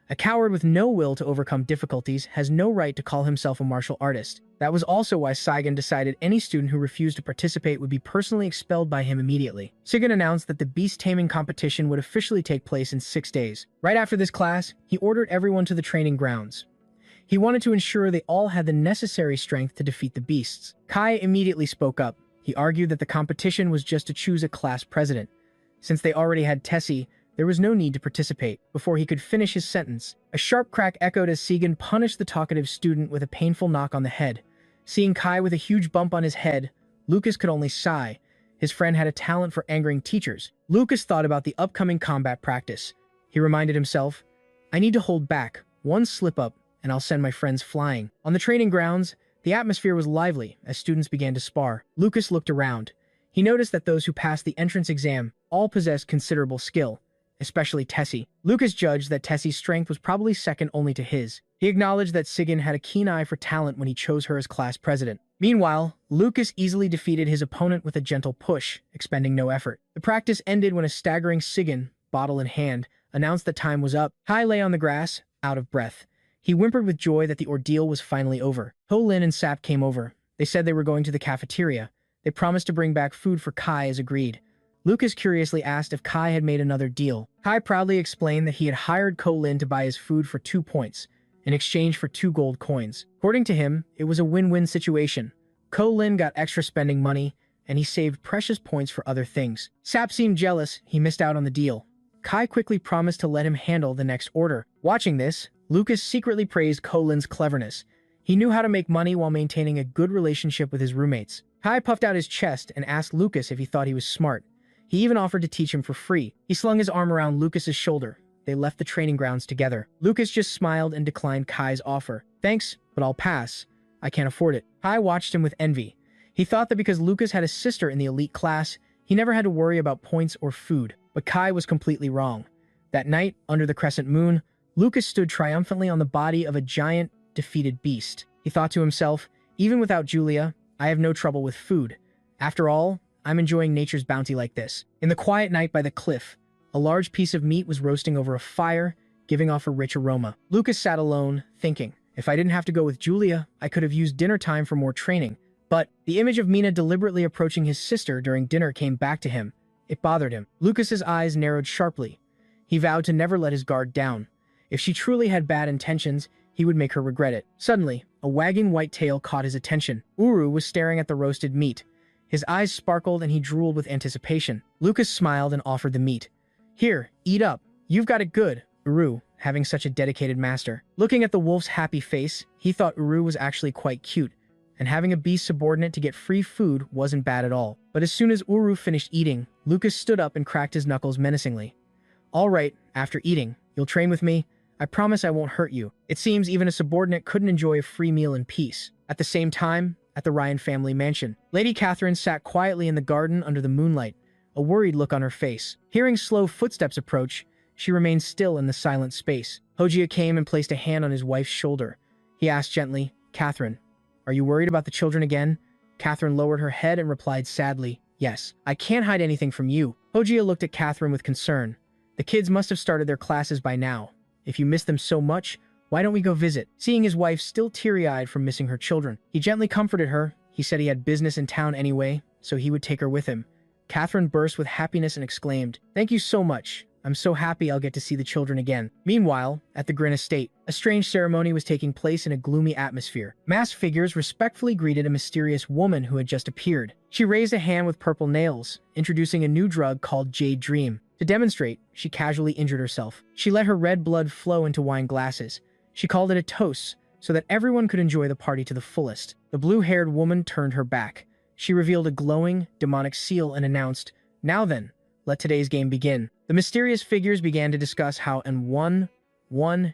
A coward with no will to overcome difficulties has no right to call himself a martial artist. That was also why Sigyn decided any student who refused to participate would be personally expelled by him immediately. Sigyn announced that the beast taming competition would officially take place in 6 days. Right after this class, he ordered everyone to the training grounds. He wanted to ensure they all had the necessary strength to defeat the beasts. Kai immediately spoke up. He argued that the competition was just to choose a class president. Since they already had Tessie, there was no need to participate. Before he could finish his sentence, a sharp crack echoed as Sigyn punished the talkative student with a painful knock on the head. Seeing Kai with a huge bump on his head, Lucas could only sigh. His friend had a talent for angering teachers. Lucas thought about the upcoming combat practice. He reminded himself, "I need to hold back. One slip-up, and I'll send my friends flying." On the training grounds, the atmosphere was lively as students began to spar. Lucas looked around. He noticed that those who passed the entrance exam all possessed considerable skill, especially Tessie. Lucas judged that Tessie's strength was probably second only to his. He acknowledged that Sigyn had a keen eye for talent when he chose her as class president. Meanwhile, Lucas easily defeated his opponent with a gentle push, expending no effort. The practice ended when a staggering Sigyn, bottle in hand, announced that time was up. Kai lay on the grass, out of breath. He whimpered with joy that the ordeal was finally over. Ho Lin and Sap came over. They said they were going to the cafeteria. They promised to bring back food for Kai as agreed. Lucas curiously asked if Kai had made another deal. Kai proudly explained that he had hired Ko Lin to buy his food for 2 points, in exchange for 2 gold coins. According to him, it was a win-win situation. Ko Lin got extra spending money, and he saved precious points for other things. Sap seemed jealous he missed out on the deal. Kai quickly promised to let him handle the next order. Watching this, Lucas secretly praised Ko Lin's cleverness. He knew how to make money while maintaining a good relationship with his roommates. Kai puffed out his chest and asked Lucas if he thought he was smart. He even offered to teach him for free. He slung his arm around Lucas's shoulder. They left the training grounds together. Lucas just smiled and declined Kai's offer. "Thanks, but I'll pass. I can't afford it." Kai watched him with envy. He thought that because Lucas had a sister in the elite class, he never had to worry about points or food. But Kai was completely wrong. That night, under the crescent moon, Lucas stood triumphantly on the body of a giant, defeated beast. He thought to himself, "Even without Julia, I have no trouble with food. After all, I'm enjoying nature's bounty like this." In the quiet night by the cliff, a large piece of meat was roasting over a fire, giving off a rich aroma. Lucas sat alone, thinking. If I didn't have to go with Julia, I could have used dinner time for more training. But the image of Mina deliberately approaching his sister during dinner came back to him. It bothered him. Lucas's eyes narrowed sharply. He vowed to never let his guard down. If she truly had bad intentions, he would make her regret it. Suddenly, a wagging white tail caught his attention. Uru was staring at the roasted meat. His eyes sparkled and he drooled with anticipation. Lucas smiled and offered the meat. Here, eat up. You've got it good, Uru, having such a dedicated master. Looking at the wolf's happy face, he thought Uru was actually quite cute, and having a beast subordinate to get free food wasn't bad at all. But as soon as Uru finished eating, Lucas stood up and cracked his knuckles menacingly. All right, after eating, you'll train with me. I promise I won't hurt you. It seems even a subordinate couldn't enjoy a free meal in peace. At the same time, at the Ryan family mansion, Lady Catherine sat quietly in the garden under the moonlight, a worried look on her face. Hearing slow footsteps approach, she remained still in the silent space. Hojia came and placed a hand on his wife's shoulder. He asked gently, "Catherine, are you worried about the children again?" Catherine lowered her head and replied sadly, "Yes, I can't hide anything from you." Hojia looked at Catherine with concern. "The kids must have started their classes by now. If you miss them so much, why don't we go visit?" Seeing his wife still teary-eyed from missing her children, he gently comforted her. He said he had business in town anyway, so he would take her with him. Catherine burst with happiness and exclaimed, "Thank you so much. I'm so happy I'll get to see the children again." Meanwhile, at the Grin estate, a strange ceremony was taking place in a gloomy atmosphere. Masked figures respectfully greeted a mysterious woman who had just appeared. She raised a hand with purple nails, introducing a new drug called Jade Dream. To demonstrate, she casually injured herself. She let her red blood flow into wine glasses. She called it a toast, so that everyone could enjoy the party to the fullest. The blue-haired woman turned her back. She revealed a glowing, demonic seal and announced, "Now then, let today's game begin." The mysterious figures began to discuss how an one-year-old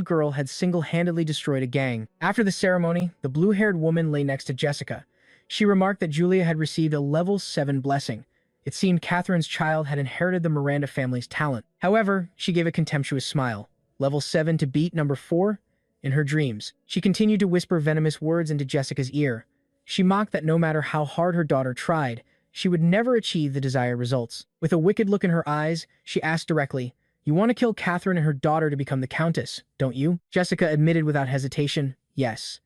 girl had single-handedly destroyed a gang. After the ceremony, the blue-haired woman lay next to Jessica. She remarked that Julia had received a level 7 blessing. It seemed Catherine's child had inherited the Miranda family's talent. However, she gave a contemptuous smile. Level 7 to beat number 4? In her dreams, she continued to whisper venomous words into Jessica's ear. She mocked that no matter how hard her daughter tried, she would never achieve the desired results. With a wicked look in her eyes, she asked directly, "You want to kill Catherine and her daughter to become the Countess, don't you?" Jessica admitted without hesitation, "Yes.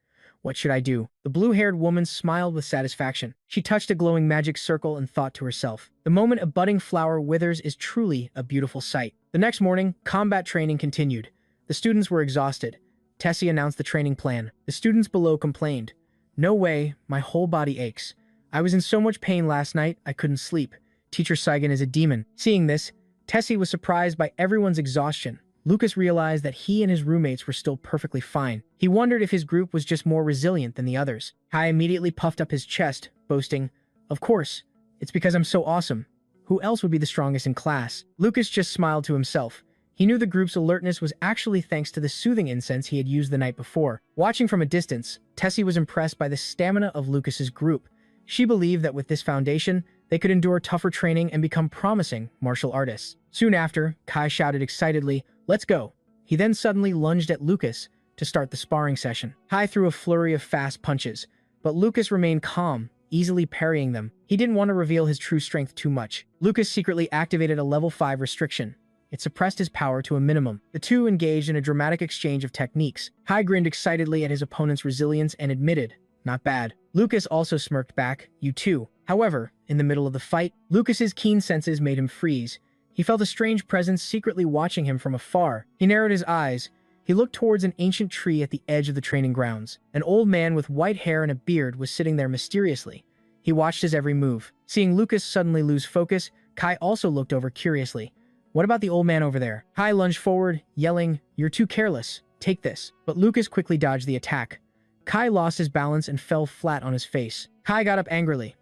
What should I do?" The blue-haired woman smiled with satisfaction. She touched a glowing magic circle and thought to herself, "The moment a budding flower withers is truly a beautiful sight." The next morning, combat training continued. The students were exhausted. Tessie announced the training plan. The students below complained, "No way, my whole body aches. I was in so much pain last night, I couldn't sleep. Teacher Saigon is a demon." Seeing this, Tessie was surprised by everyone's exhaustion. Lucas realized that he and his roommates were still perfectly fine. He wondered if his group was just more resilient than the others. Kai immediately puffed up his chest, boasting, "Of course, it's because I'm so awesome. Who else would be the strongest in class?" Lucas just smiled to himself. He knew the group's alertness was actually thanks to the soothing incense he had used the night before. Watching from a distance, Tessie was impressed by the stamina of Lucas's group. She believed that with this foundation, they could endure tougher training and become promising martial artists. Soon after, Kai shouted excitedly, "Let's go." He then suddenly lunged at Lucas to start the sparring session. Kai threw a flurry of fast punches, but Lucas remained calm, easily parrying them. He didn't want to reveal his true strength too much. Lucas secretly activated a level 5 restriction. It suppressed his power to a minimum. The two engaged in a dramatic exchange of techniques. Kai grinned excitedly at his opponent's resilience and admitted, "Not bad." Lucas also smirked back, "You too." However, in the middle of the fight, Lucas's keen senses made him freeze. He felt a strange presence secretly watching him from afar. He narrowed his eyes. He looked towards an ancient tree at the edge of the training grounds. An old man with white hair and a beard was sitting there mysteriously. He watched his every move. Seeing Lucas suddenly lose focus, Kai also looked over curiously. "What about the old man over there?" Kai lunged forward, yelling, "You're too careless. Take this." But Lucas quickly dodged the attack. Kai lost his balance and fell flat on his face. Kai got up angrily.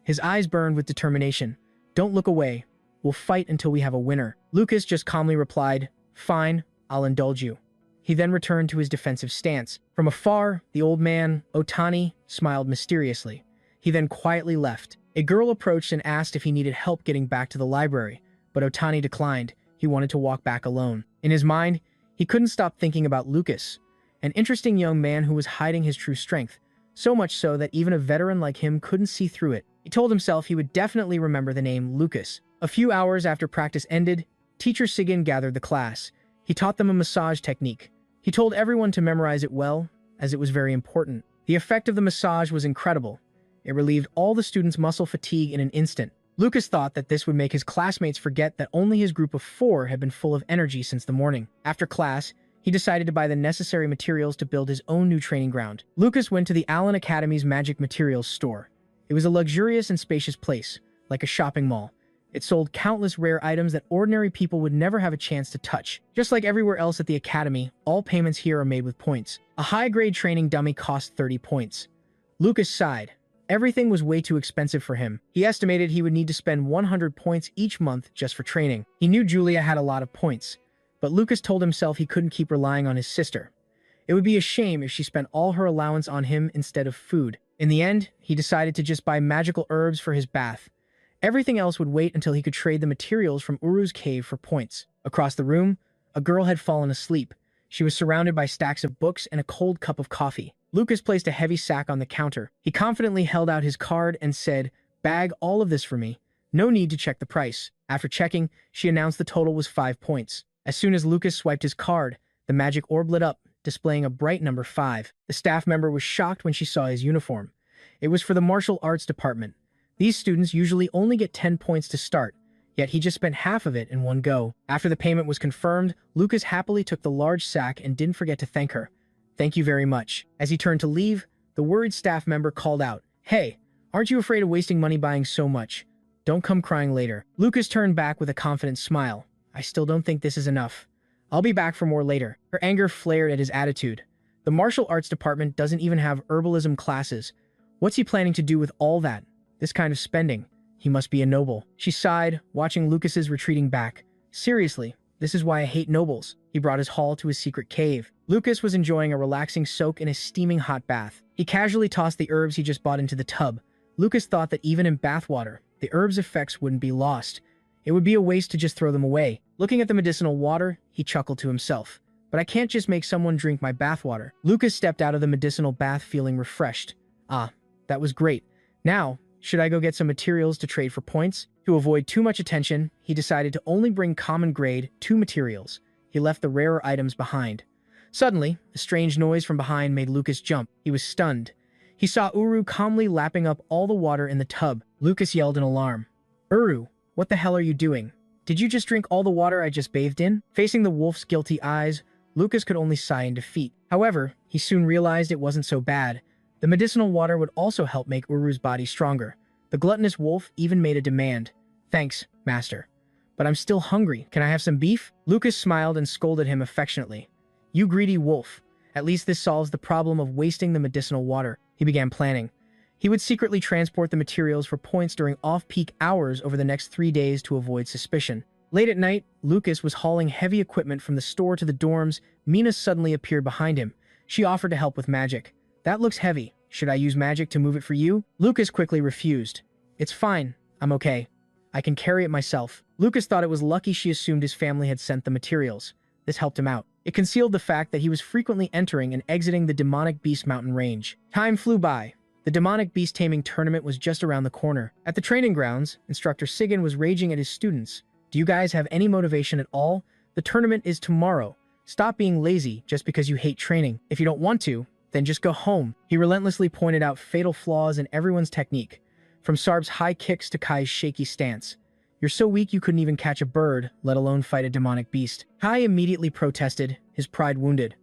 His eyes burned with determination. "Don't look away. We'll fight until we have a winner." Lucas just calmly replied, "Fine, I'll indulge you." He then returned to his defensive stance. From afar, the old man, Otani, smiled mysteriously. He then quietly left. A girl approached and asked if he needed help getting back to the library, but Otani declined. He wanted to walk back alone. In his mind, he couldn't stop thinking about Lucas, an interesting young man who was hiding his true strength, so much so that even a veteran like him couldn't see through it. He told himself he would definitely remember the name Lucas. A few hours after practice ended, Teacher Sigin gathered the class. He taught them a massage technique. He told everyone to memorize it well, as it was very important. The effect of the massage was incredible. It relieved all the students' muscle fatigue in an instant. Lucas thought that this would make his classmates forget that only his group of 4 had been full of energy since the morning. After class, he decided to buy the necessary materials to build his own new training ground. Lucas went to the Allen Academy's magic materials store. It was a luxurious and spacious place, like a shopping mall. It sold countless rare items that ordinary people would never have a chance to touch. Just like everywhere else at the academy, all payments here are made with points. A high-grade training dummy cost 30 points. Lucas sighed. Everything was way too expensive for him. He estimated he would need to spend 100 points each month just for training. He knew Julia had a lot of points, but Lucas told himself he couldn't keep relying on his sister. It would be a shame if she spent all her allowance on him instead of food. In the end, he decided to just buy magical herbs for his bath. Everything else would wait until he could trade the materials from Uru's cave for points. Across the room, a girl had fallen asleep. She was surrounded by stacks of books and a cold cup of coffee. Lucas placed a heavy sack on the counter. He confidently held out his card and said, "Bag all of this for me. No need to check the price." After checking, she announced the total was 5 points. As soon as Lucas swiped his card, the magic orb lit up, displaying a bright number 5. The staff member was shocked when she saw his uniform. It was for the martial arts department. These students usually only get 10 points to start, yet he just spent half of it in one go. After the payment was confirmed, Lucas happily took the large sack and didn't forget to thank her. "Thank you very much." As he turned to leave, the worried staff member called out, "Hey, aren't you afraid of wasting money buying so much? Don't come crying later." Lucas turned back with a confident smile. "I still don't think this is enough. I'll be back for more later." Her anger flared at his attitude. The martial arts department doesn't even have herbalism classes. What's he planning to do with all that? This kind of spending. He must be a noble. She sighed, watching Lucas's retreating back. "Seriously, this is why I hate nobles." He brought his haul to his secret cave. Lucas was enjoying a relaxing soak in a steaming hot bath. He casually tossed the herbs he just bought into the tub. Lucas thought that even in bathwater, the herbs' effects wouldn't be lost. It would be a waste to just throw them away. Looking at the medicinal water, he chuckled to himself. "But I can't just make someone drink my bathwater." Lucas stepped out of the medicinal bath feeling refreshed. "Ah, that was great. Now, should I go get some materials to trade for points?" To avoid too much attention, he decided to only bring common grade 2 materials. He left the rarer items behind. Suddenly, a strange noise from behind made Lucas jump. He was stunned. He saw Uru calmly lapping up all the water in the tub. Lucas yelled in alarm. "Uru, what the hell are you doing? Did you just drink all the water I just bathed in?" Facing the wolf's guilty eyes, Lucas could only sigh in defeat. However, he soon realized it wasn't so bad. The medicinal water would also help make Uru's body stronger. The gluttonous wolf even made a demand. "Thanks, master. But I'm still hungry. Can I have some beef?" Lucas smiled and scolded him affectionately. "You greedy wolf. At least this solves the problem of wasting the medicinal water." He began planning. He would secretly transport the materials for points during off-peak hours over the next 3 days to avoid suspicion. Late at night, Lucas was hauling heavy equipment from the store to the dorms. Mina suddenly appeared behind him. She offered to help with magic. "That looks heavy. Should I use magic to move it for you?" Lucas quickly refused. "It's fine. I'm okay. I can carry it myself." Lucas thought it was lucky she assumed his family had sent the materials. This helped him out. It concealed the fact that he was frequently entering and exiting the demonic beast mountain range. Time flew by. The demonic beast taming tournament was just around the corner. At the training grounds, Instructor Sigan was raging at his students. "Do you guys have any motivation at all? The tournament is tomorrow. Stop being lazy just because you hate training. If you don't want to, then just go home." He relentlessly pointed out fatal flaws in everyone's technique, from Sarb's high kicks to Kai's shaky stance. "You're so weak you couldn't even catch a bird, let alone fight a demonic beast." Kai immediately protested, his pride wounded.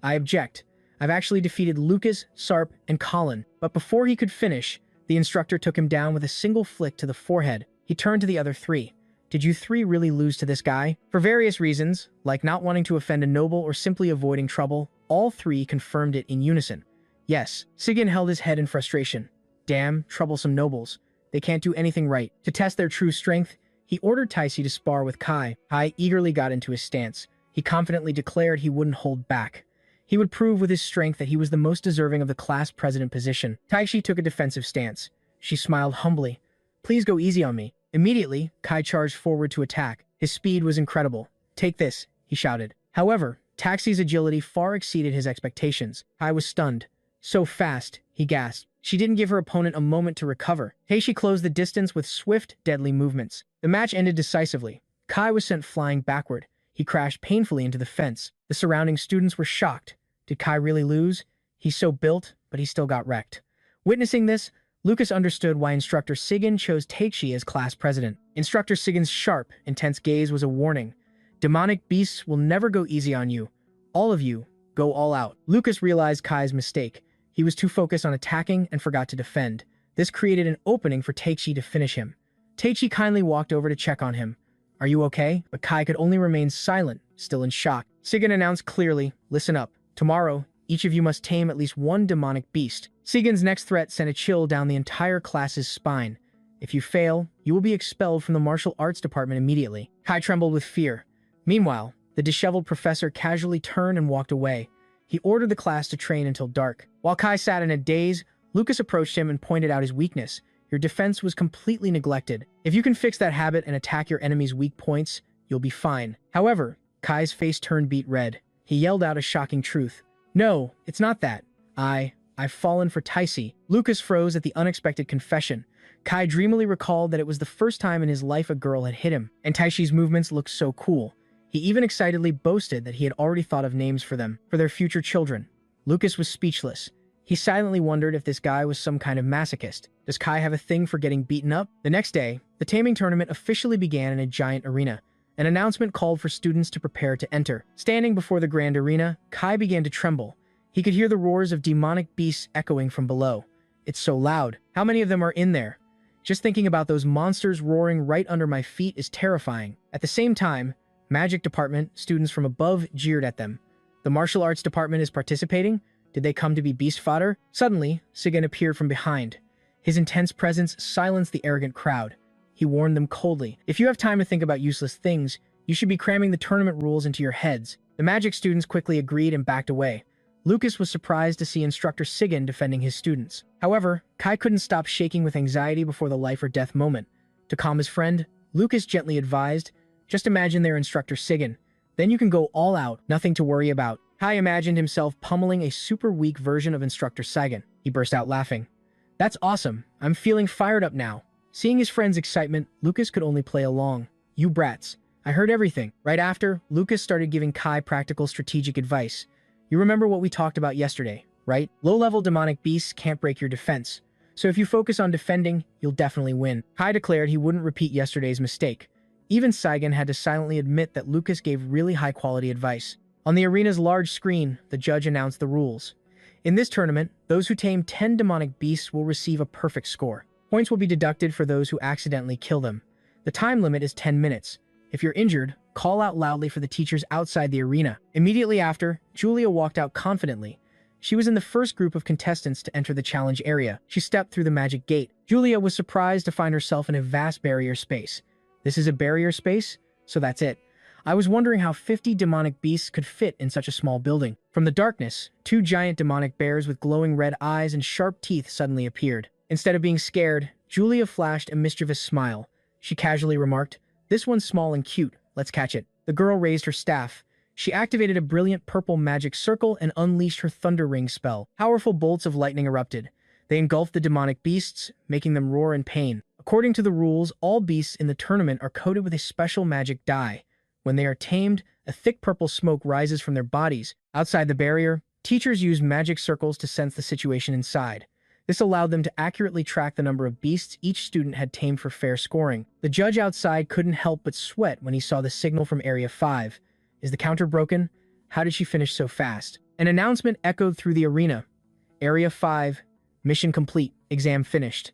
"I object. I've actually defeated Lucas, Sarp, and Colin." But before he could finish, the instructor took him down with a single flick to the forehead. He turned to the other 3. "Did you 3 really lose to this guy?" For various reasons, like not wanting to offend a noble or simply avoiding trouble, all 3 confirmed it in unison. "Yes." Sigan held his head in frustration. "Damn, troublesome nobles. They can't do anything right." To test their true strength, he ordered Taisi to spar with Kai. Kai eagerly got into his stance. He confidently declared he wouldn't hold back. He would prove with his strength that he was the most deserving of the class president position. Taisi took a defensive stance. She smiled humbly. "Please go easy on me." Immediately, Kai charged forward to attack. His speed was incredible. "Take this," he shouted. However, Taxi's agility far exceeded his expectations. Kai was stunned. "So fast," he gasped. She didn't give her opponent a moment to recover. Taisi closed the distance with swift, deadly movements. The match ended decisively. Kai was sent flying backward. He He crashed painfully into the fence. The surrounding students were shocked. Did Kai really lose? He's so built, but he still got wrecked. Witnessing this, Lucas understood why Instructor Sigen chose Takeshi as class president. Instructor Sigen's sharp, intense gaze was a warning. Demonic beasts will never go easy on you. All of you, go all out. Lucas realized Kai's mistake. He was too focused on attacking and forgot to defend. This created an opening for Takeshi to finish him. Takeshi kindly walked over to check on him. Are you okay? But Kai could only remain silent, still in shock. Sigen announced clearly, listen up. Tomorrow, each of you must tame at least one demonic beast. Sigen's next threat sent a chill down the entire class's spine. If you fail, you will be expelled from the martial arts department immediately. Kai trembled with fear. Meanwhile, the disheveled professor casually turned and walked away. He ordered the class to train until dark. While Kai sat in a daze, Lucas approached him and pointed out his weakness. Your defense was completely neglected. If you can fix that habit and attack your enemy's weak points, you'll be fine. However, Kai's face turned beet red. He yelled out a shocking truth. No, it's not that. I've fallen for Taisi. Lucas froze at the unexpected confession. Kai dreamily recalled that it was the first time in his life a girl had hit him, and Taishi's movements looked so cool. He even excitedly boasted that he had already thought of names for them, for their future children. Lucas was speechless. He silently wondered if this guy was some kind of masochist. Does Kai have a thing for getting beaten up? The next day, the taming tournament officially began in a giant arena. An announcement called for students to prepare to enter. Standing before the grand arena, Kai began to tremble. He could hear the roars of demonic beasts echoing from below. It's so loud. How many of them are in there? Just thinking about those monsters roaring right under my feet is terrifying. At the same time, Magic Department students from above jeered at them. The Martial Arts Department is participating? Did they come to be beast fodder? Suddenly, Sigen appeared from behind. His intense presence silenced the arrogant crowd. He warned them coldly. If you have time to think about useless things, you should be cramming the tournament rules into your heads. The magic students quickly agreed and backed away. Lucas was surprised to see Instructor Sigen defending his students. However, Kai couldn't stop shaking with anxiety before the life or death moment. To calm his friend, Lucas gently advised, just imagine they're Instructor Sigen. Then you can go all out, nothing to worry about. Kai imagined himself pummeling a super weak version of Instructor Sigen. He burst out laughing. That's awesome. I'm feeling fired up now. Seeing his friend's excitement, Lucas could only play along. You brats. I heard everything. Right after, Lucas started giving Kai practical strategic advice. You remember what we talked about yesterday, right? Low-level demonic beasts can't break your defense. So if you focus on defending, you'll definitely win. Kai declared he wouldn't repeat yesterday's mistake. Even Saigen had to silently admit that Lucas gave really high-quality advice. On the arena's large screen, the judge announced the rules. In this tournament, those who tame 10 demonic beasts will receive a perfect score. Points will be deducted for those who accidentally kill them. The time limit is 10 minutes. If you're injured, call out loudly for the teachers outside the arena. Immediately after, Julia walked out confidently. She was in the first group of contestants to enter the challenge area. She stepped through the magic gate. Julia was surprised to find herself in a vast barrier space. This is a barrier space? So that's it. I was wondering how 50 demonic beasts could fit in such a small building. From the darkness, 2 giant demonic bears with glowing red eyes and sharp teeth suddenly appeared. Instead of being scared, Julia flashed a mischievous smile. She casually remarked, "This one's small and cute. Let's catch it." The girl raised her staff. She activated a brilliant purple magic circle and unleashed her Thunder Ring spell. Powerful bolts of lightning erupted. They engulfed the demonic beasts, making them roar in pain. According to the rules, all beasts in the tournament are coated with a special magic dye. When they are tamed, a thick purple smoke rises from their bodies. Outside the barrier, teachers used magic circles to sense the situation inside. This allowed them to accurately track the number of beasts each student had tamed for fair scoring. The judge outside couldn't help but sweat when he saw the signal from Area 5. Is the counter broken? How did she finish so fast? An announcement echoed through the arena. Area 5, mission complete, exam finished.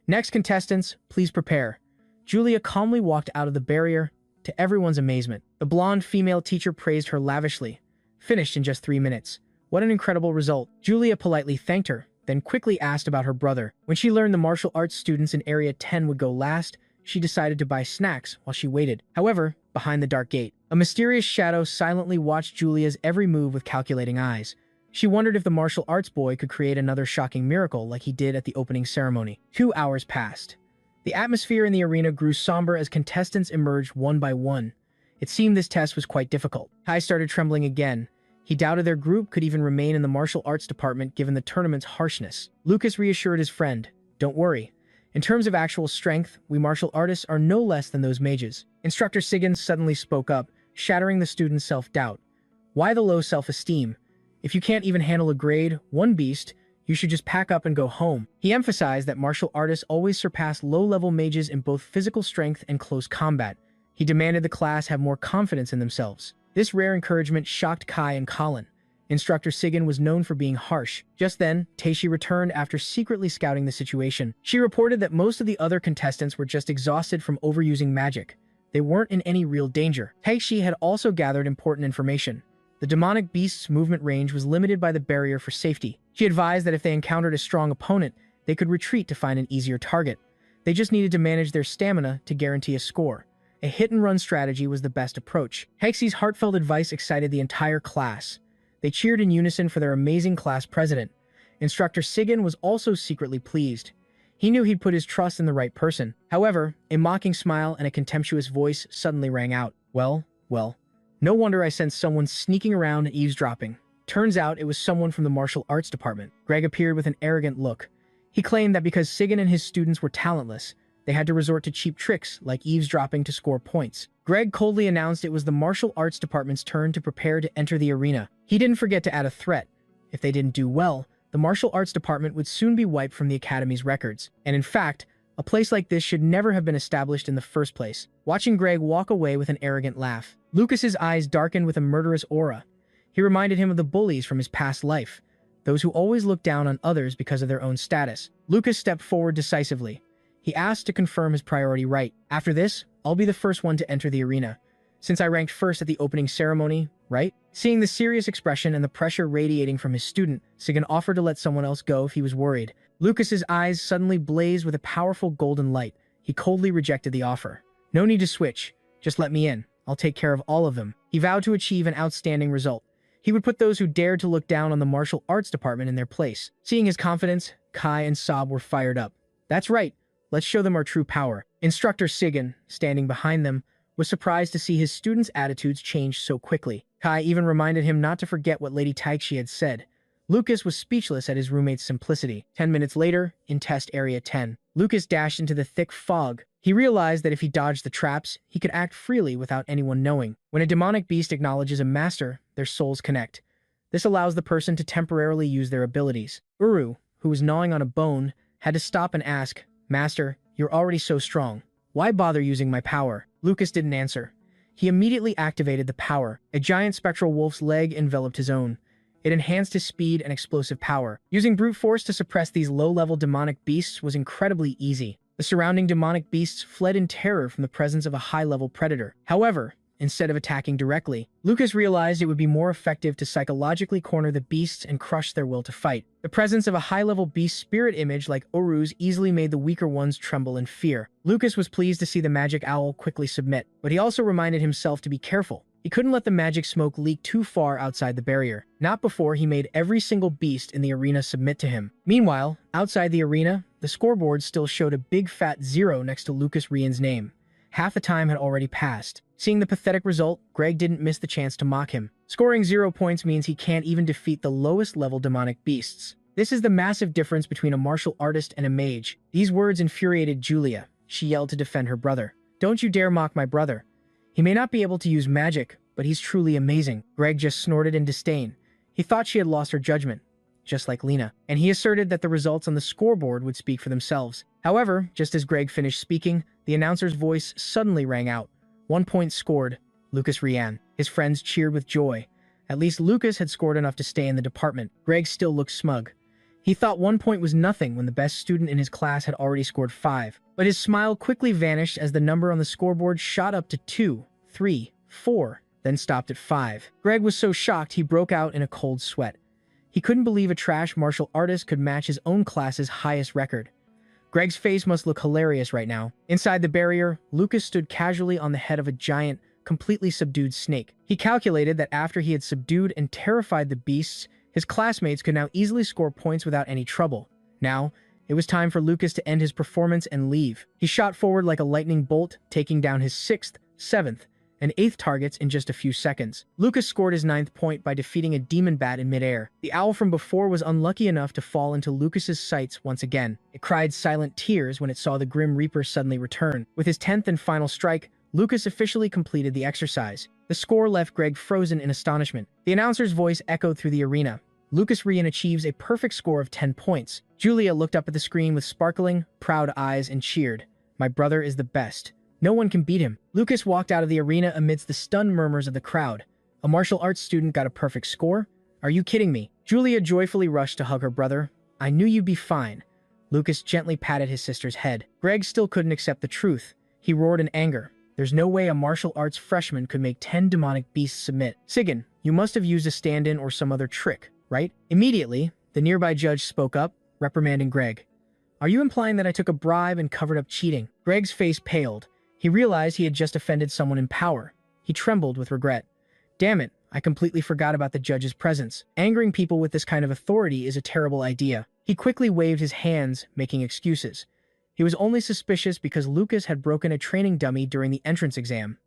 Next contestants, please prepare. Julia calmly walked out of the barrier, to everyone's amazement. The blonde female teacher praised her lavishly. Finished in just 3 minutes. What an incredible result. Julia politely thanked her, then quickly asked about her brother. When she learned the martial arts students in Area 10 would go last, she decided to buy snacks while she waited. However, behind the dark gate, a mysterious shadow silently watched Julia's every move with calculating eyes. She wondered if the martial arts boy could create another shocking miracle like he did at the opening ceremony. 2 hours passed. The atmosphere in the arena grew somber as contestants emerged one by one. It seemed this test was quite difficult. Kai started trembling again. He doubted their group could even remain in the martial arts department given the tournament's harshness. Lucas reassured his friend, "Don't worry. In terms of actual strength, we martial artists are no less than those mages." Instructor Sigen suddenly spoke up. shattering the student's self-doubt. Why the low self-esteem? If you can't even handle a grade 1 beast, you should just pack up and go home. He emphasized that martial artists always surpass low-level mages in both physical strength and close combat. He demanded the class have more confidence in themselves. This rare encouragement shocked Kai and Colin. Instructor Sigan was known for being harsh. Just then, Teishi returned after secretly scouting the situation. She reported that most of the other contestants were just exhausted from overusing magic. They weren't in any real danger. Teishi had also gathered important information. The demonic beast's movement range was limited by the barrier for safety. She advised that if they encountered a strong opponent, they could retreat to find an easier target. They just needed to manage their stamina to guarantee a score. A hit-and-run strategy was the best approach. Heixi's heartfelt advice excited the entire class. They cheered in unison for their amazing class president. Instructor Sigan was also secretly pleased. He knew he'd put his trust in the right person. However, a mocking smile and a contemptuous voice suddenly rang out. Well, no wonder I sensed someone sneaking around and eavesdropping. Turns out it was someone from the martial arts department. Greg appeared with an arrogant look. He claimed that because Sigan and his students were talentless, they had to resort to cheap tricks like eavesdropping to score points. Greg coldly announced it was the martial arts department's turn to prepare to enter the arena. He didn't forget to add a threat. If they didn't do well, the martial arts department would soon be wiped from the academy's records. And in fact, a place like this should never have been established in the first place. Watching Greg walk away with an arrogant laugh, Lucas's eyes darkened with a murderous aura. He reminded him of the bullies from his past life, those who always looked down on others because of their own status. Lucas stepped forward decisively. He asked to confirm his priority right. After this, I'll be the first one to enter the arena, since I ranked first at the opening ceremony, right? Seeing the serious expression and the pressure radiating from his student, Sigan offered to let someone else go if he was worried. Lucas's eyes suddenly blazed with a powerful golden light. He coldly rejected the offer. No need to switch. Just let me in. I'll take care of all of them. He vowed to achieve an outstanding result. He would put those who dared to look down on the martial arts department in their place. Seeing his confidence, Kai and Sob were fired up. That's right. Let's show them our true power. Instructor Sigan, standing behind them, was surprised to see his students' attitudes change so quickly. Kai even reminded him not to forget what Lady Taixi had said. Lucas was speechless at his roommate's simplicity. 10 minutes later, in test area 10, Lucas dashed into the thick fog. He realized that if he dodged the traps, he could act freely without anyone knowing. When a demonic beast acknowledges a master, their souls connect. This allows the person to temporarily use their abilities. Uru, who was gnawing on a bone, had to stop and ask, "Master, you're already so strong. Why bother using my power?" Lucas didn't answer. He immediately activated the power. A giant spectral wolf's leg enveloped his own. It enhanced his speed and explosive power. Using brute force to suppress these low-level demonic beasts was incredibly easy. The surrounding demonic beasts fled in terror from the presence of a high-level predator. However, instead of attacking directly, Lucas realized it would be more effective to psychologically corner the beasts and crush their will to fight. The presence of a high-level beast spirit image like Oru's easily made the weaker ones tremble in fear. Lucas was pleased to see the magic owl quickly submit, but he also reminded himself to be careful. He couldn't let the magic smoke leak too far outside the barrier, not before he made every single beast in the arena submit to him. Meanwhile, outside the arena, the scoreboard still showed a big fat 0 next to Lucas Rian's name. Half the time had already passed. Seeing the pathetic result, Greg didn't miss the chance to mock him. Scoring 0 points means he can't even defeat the lowest level demonic beasts. This is the massive difference between a martial artist and a mage. These words infuriated Julia. She yelled to defend her brother. "Don't you dare mock my brother. He may not be able to use magic, but he's truly amazing." Greg just snorted in disdain. He thought she had lost her judgment, just like Lena, and he asserted that the results on the scoreboard would speak for themselves. However, just as Greg finished speaking, the announcer's voice suddenly rang out. 1 point scored, Lucas Rian. His friends cheered with joy. At least Lucas had scored enough to stay in the department. Greg still looked smug. He thought 1 point was nothing when the best student in his class had already scored 5. But his smile quickly vanished as the number on the scoreboard shot up to 2, 3, 4, then stopped at 5. Greg was so shocked he broke out in a cold sweat. He couldn't believe a trash martial artist could match his own class's highest record. Greg's face must look hilarious right now. Inside the barrier, Lucas stood casually on the head of a giant, completely subdued snake. He calculated that after he had subdued and terrified the beasts, his classmates could now easily score points without any trouble. Now, it was time for Lucas to end his performance and leave. He shot forward like a lightning bolt, taking down his 6th, 7th, and 8th targets in just a few seconds. Lucas scored his 9th point by defeating a demon bat in midair. The owl from before was unlucky enough to fall into Lucas's sights once again. It cried silent tears when it saw the Grim Reaper suddenly return. With his 10th and final strike, Lucas officially completed the exercise. The score left Greg frozen in astonishment. The announcer's voice echoed through the arena. Lucas Rian achieves a perfect score of 10 points. Julia looked up at the screen with sparkling, proud eyes and cheered. My brother is the best. No one can beat him. Lucas walked out of the arena amidst the stunned murmurs of the crowd. A martial arts student got a perfect score? Are you kidding me? Julia joyfully rushed to hug her brother. I knew you'd be fine. Lucas gently patted his sister's head. Greg still couldn't accept the truth. He roared in anger. There's no way a martial arts freshman could make 10 demonic beasts submit. Sigan, you must have used a stand-in or some other trick, right? Immediately, the nearby judge spoke up, reprimanding Greg. Are you implying that I took a bribe and covered up cheating? Greg's face paled. He realized he had just offended someone in power. He trembled with regret. Damn it, I completely forgot about the judge's presence. Angering people with this kind of authority is a terrible idea. He quickly waved his hands, making excuses. He was only suspicious because Lucas had broken a training dummy during the entrance exam.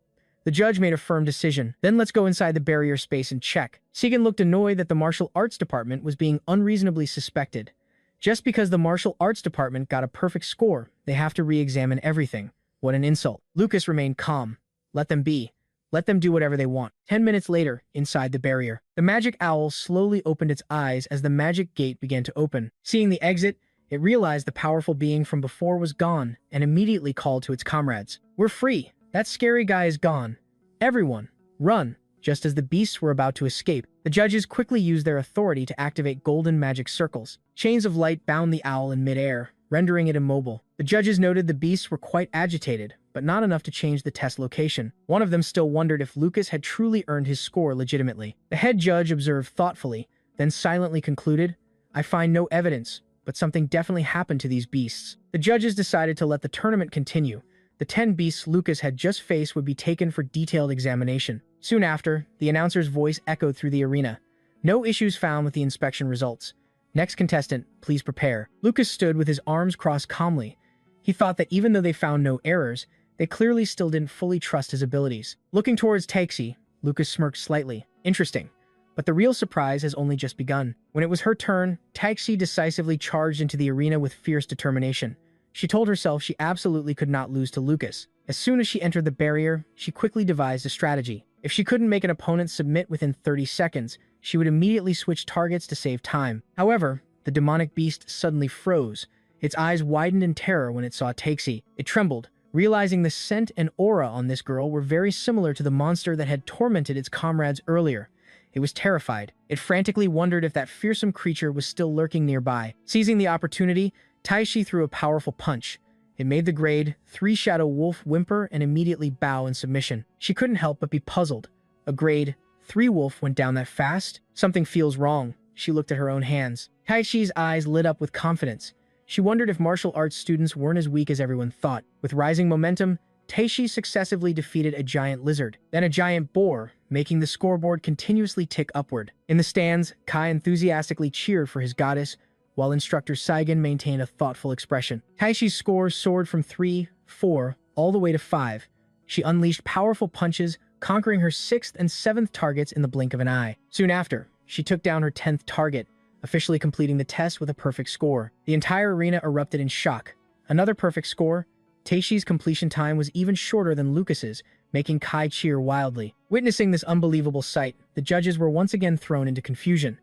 The judge made a firm decision. Then let's go inside the barrier space and check. Sigan looked annoyed that the martial arts department was being unreasonably suspected. Just because the martial arts department got a perfect score, they have to re-examine everything. What an insult. Lucas remained calm. Let them be. Let them do whatever they want. 10 minutes later, inside the barrier, the magic owl slowly opened its eyes as the magic gate began to open. Seeing the exit, it realized the powerful being from before was gone and immediately called to its comrades. We're free. That scary guy is gone. Everyone, run. Just as the beasts were about to escape, the judges quickly used their authority to activate golden magic circles. Chains of light bound the owl in midair, rendering it immobile. The judges noted the beasts were quite agitated, but not enough to change the test location. One of them still wondered if Lucas had truly earned his score legitimately. The head judge observed thoughtfully, then silently concluded, I find no evidence, but something definitely happened to these beasts. The judges decided to let the tournament continue. The 10 beasts Lucas had just faced would be taken for detailed examination. Soon after, the announcer's voice echoed through the arena. No issues found with the inspection results. Next contestant, please prepare. Lucas stood with his arms crossed calmly. He thought that even though they found no errors, they clearly still didn't fully trust his abilities. Looking towards Taixi, Lucas smirked slightly. Interesting. But the real surprise has only just begun. When it was her turn, Taixi decisively charged into the arena with fierce determination. She told herself she absolutely could not lose to Lucas. As soon as she entered the barrier, she quickly devised a strategy. If she couldn't make an opponent submit within 30 seconds, she would immediately switch targets to save time. However, the demonic beast suddenly froze. Its eyes widened in terror when it saw Taixi. It trembled, realizing the scent and aura on this girl were very similar to the monster that had tormented its comrades earlier. It was terrified. It frantically wondered if that fearsome creature was still lurking nearby. Seizing the opportunity, Taixi threw a powerful punch. It made the grade 3 Shadow Wolf whimper and immediately bow in submission. She couldn't help but be puzzled. A grade 3 wolf went down that fast? Something feels wrong. She looked at her own hands. Taichi's eyes lit up with confidence. She wondered if martial arts students weren't as weak as everyone thought. With rising momentum, Taichi successively defeated a giant lizard, then a giant boar, making the scoreboard continuously tick upward. In the stands, Kai enthusiastically cheered for his goddess, while instructor Saigen maintained a thoughtful expression. Taichi's score soared from 3, 4, all the way to 5. She unleashed powerful punches, conquering her 6th and 7th targets in the blink of an eye. Soon after, she took down her 10th target, officially completing the test with a perfect score. The entire arena erupted in shock. Another perfect score. Taishi's completion time was even shorter than Lucas's, making Kai cheer wildly. Witnessing this unbelievable sight, the judges were once again thrown into confusion.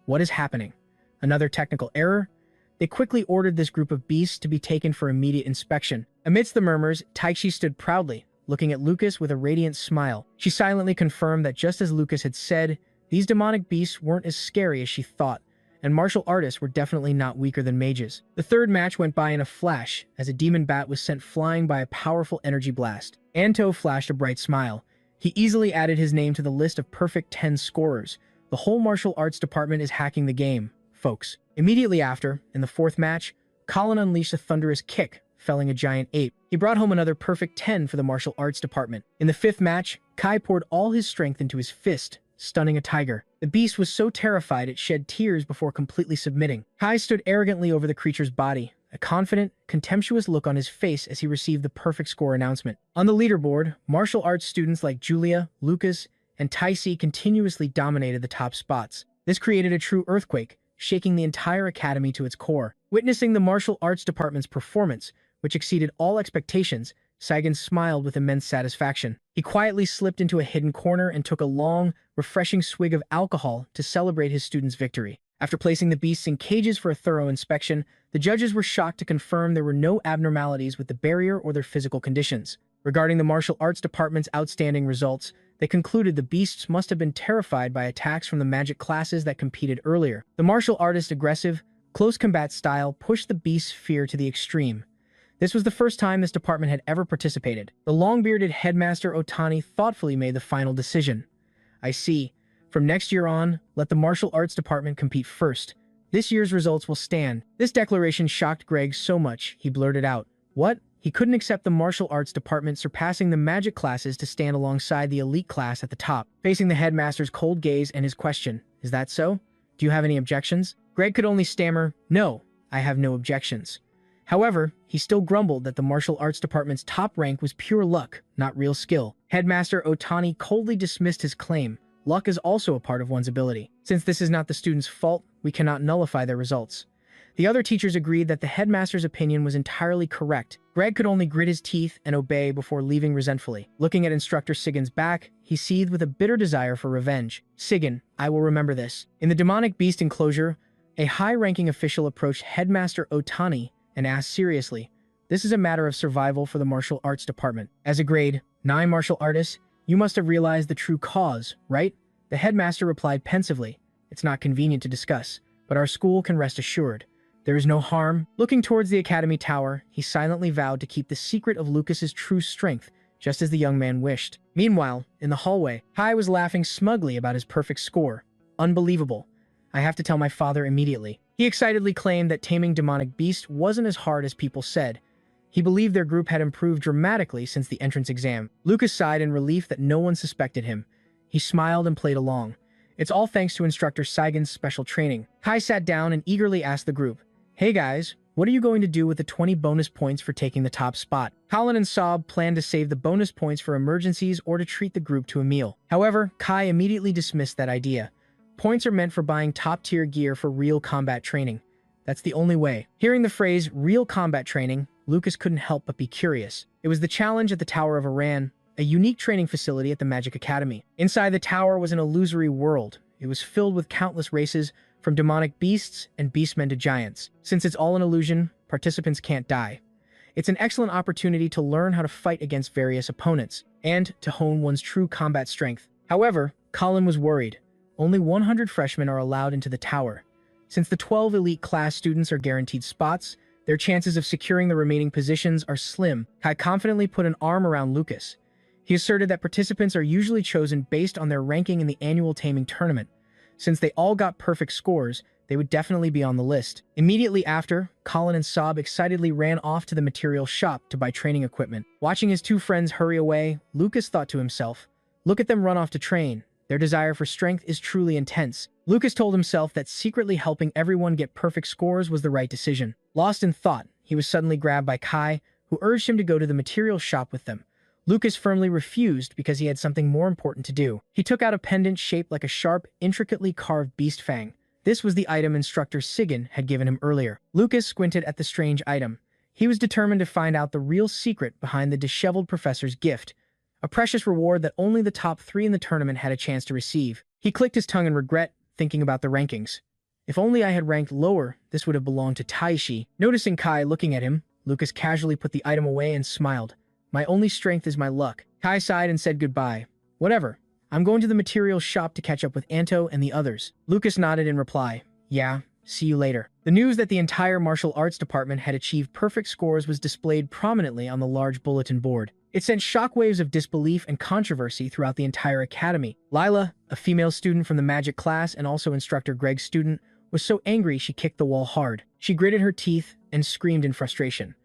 What is happening? Another technical error? They quickly ordered this group of beasts to be taken for immediate inspection. Amidst the murmurs, Taichi stood proudly, looking at Lucas with a radiant smile. She silently confirmed that just as Lucas had said, these demonic beasts weren't as scary as she thought, and martial artists were definitely not weaker than mages. The third match went by in a flash, as a demon bat was sent flying by a powerful energy blast. Anto flashed a bright smile. He easily added his name to the list of perfect 10 scorers. The whole martial arts department is hacking the game, folks. Immediately after, in the fourth match, Colin unleashed a thunderous kick, felling a giant ape. He brought home another perfect 10 for the martial arts department. In the fifth match, Kai poured all his strength into his fist, stunning a tiger. The beast was so terrified it shed tears before completely submitting. Kai stood arrogantly over the creature's body, a confident, contemptuous look on his face as he received the perfect score announcement. On the leaderboard, martial arts students like Julia, Lucas, and Taisi continuously dominated the top spots. This created a true earthquake, shaking the entire academy to its core. Witnessing the martial arts department's performance, which exceeded all expectations, Saigon smiled with immense satisfaction. He quietly slipped into a hidden corner and took a long, refreshing swig of alcohol to celebrate his student's victory. After placing the beasts in cages for a thorough inspection, the judges were shocked to confirm there were no abnormalities with the barrier or their physical conditions. Regarding the martial arts department's outstanding results, they concluded the beasts must have been terrified by attacks from the magic classes that competed earlier. The martial artist's aggressive, close combat style pushed the beasts' fear to the extreme. This was the first time this department had ever participated. The long-bearded headmaster Otani thoughtfully made the final decision. I see. From next year on, let the martial arts department compete first. This year's results will stand. This declaration shocked Greg so much, he blurted out, "What?" He couldn't accept the martial arts department surpassing the magic classes to stand alongside the elite class at the top. Facing the headmaster's cold gaze and his question, "Is that so? Do you have any objections?" Greg could only stammer, "No, I have no objections." However, he still grumbled that the martial arts department's top rank was pure luck, not real skill. Headmaster Otani coldly dismissed his claim. Luck is also a part of one's ability. Since this is not the student's fault, we cannot nullify their results. The other teachers agreed that the headmaster's opinion was entirely correct. Greg could only grit his teeth and obey before leaving resentfully. Looking at Instructor Sigan's back, he seethed with a bitter desire for revenge. "Sigan, I will remember this." In the demonic beast enclosure, a high-ranking official approached Headmaster Otani and asked seriously, "This is a matter of survival for the martial arts department. As a grade 9 martial artist, you must have realized the true cause, right?" The headmaster replied pensively, "It's not convenient to discuss, but our school can rest assured. There is no harm." Looking towards the academy tower, he silently vowed to keep the secret of Lucas's true strength, just as the young man wished. Meanwhile, in the hallway, Kai was laughing smugly about his perfect score. "Unbelievable. I have to tell my father immediately." He excitedly claimed that taming demonic beasts wasn't as hard as people said. He believed their group had improved dramatically since the entrance exam. Lucas sighed in relief that no one suspected him. He smiled and played along. It's all thanks to Instructor Saigon's special training. Kai sat down and eagerly asked the group, "Hey guys, what are you going to do with the 20 bonus points for taking the top spot?" Colin and Saab planned to save the bonus points for emergencies or to treat the group to a meal. However, Kai immediately dismissed that idea. Points are meant for buying top-tier gear for real combat training. That's the only way. Hearing the phrase real combat training, Lucas couldn't help but be curious. It was the challenge at the Tower of Iran, a unique training facility at the Magic Academy. Inside the tower was an illusory world. It was filled with countless races, from demonic beasts and beastmen to giants. Since it's all an illusion, participants can't die. It's an excellent opportunity to learn how to fight against various opponents, and to hone one's true combat strength. However, Colin was worried. Only 100 freshmen are allowed into the tower. Since the 12 elite class students are guaranteed spots, their chances of securing the remaining positions are slim. Kai confidently put an arm around Lucas. He asserted that participants are usually chosen based on their ranking in the annual taming tournament. Since they all got perfect scores, they would definitely be on the list. Immediately after, Colin and Saab excitedly ran off to the material shop to buy training equipment. Watching his two friends hurry away, Lucas thought to himself, "Look at them run off to train. Their desire for strength is truly intense." Lucas told himself that secretly helping everyone get perfect scores was the right decision. Lost in thought, he was suddenly grabbed by Kai, who urged him to go to the material shop with them. Lucas firmly refused because he had something more important to do. He took out a pendant shaped like a sharp, intricately carved beast fang. This was the item Instructor Sigan had given him earlier. Lucas squinted at the strange item. He was determined to find out the real secret behind the disheveled professor's gift, a precious reward that only the top 3 in the tournament had a chance to receive. He clicked his tongue in regret, thinking about the rankings. If only I had ranked lower, this would have belonged to Taishi. Noticing Kai looking at him, Lucas casually put the item away and smiled. "My only strength is my luck." Kai sighed and said goodbye. "Whatever. I'm going to the materials shop to catch up with Anto and the others." Lucas nodded in reply. "Yeah, see you later." The news that the entire martial arts department had achieved perfect scores was displayed prominently on the large bulletin board. It sent shockwaves of disbelief and controversy throughout the entire academy. Lila, a female student from the magic class and also Instructor Greg's student, was so angry she kicked the wall hard. She gritted her teeth and screamed in frustration.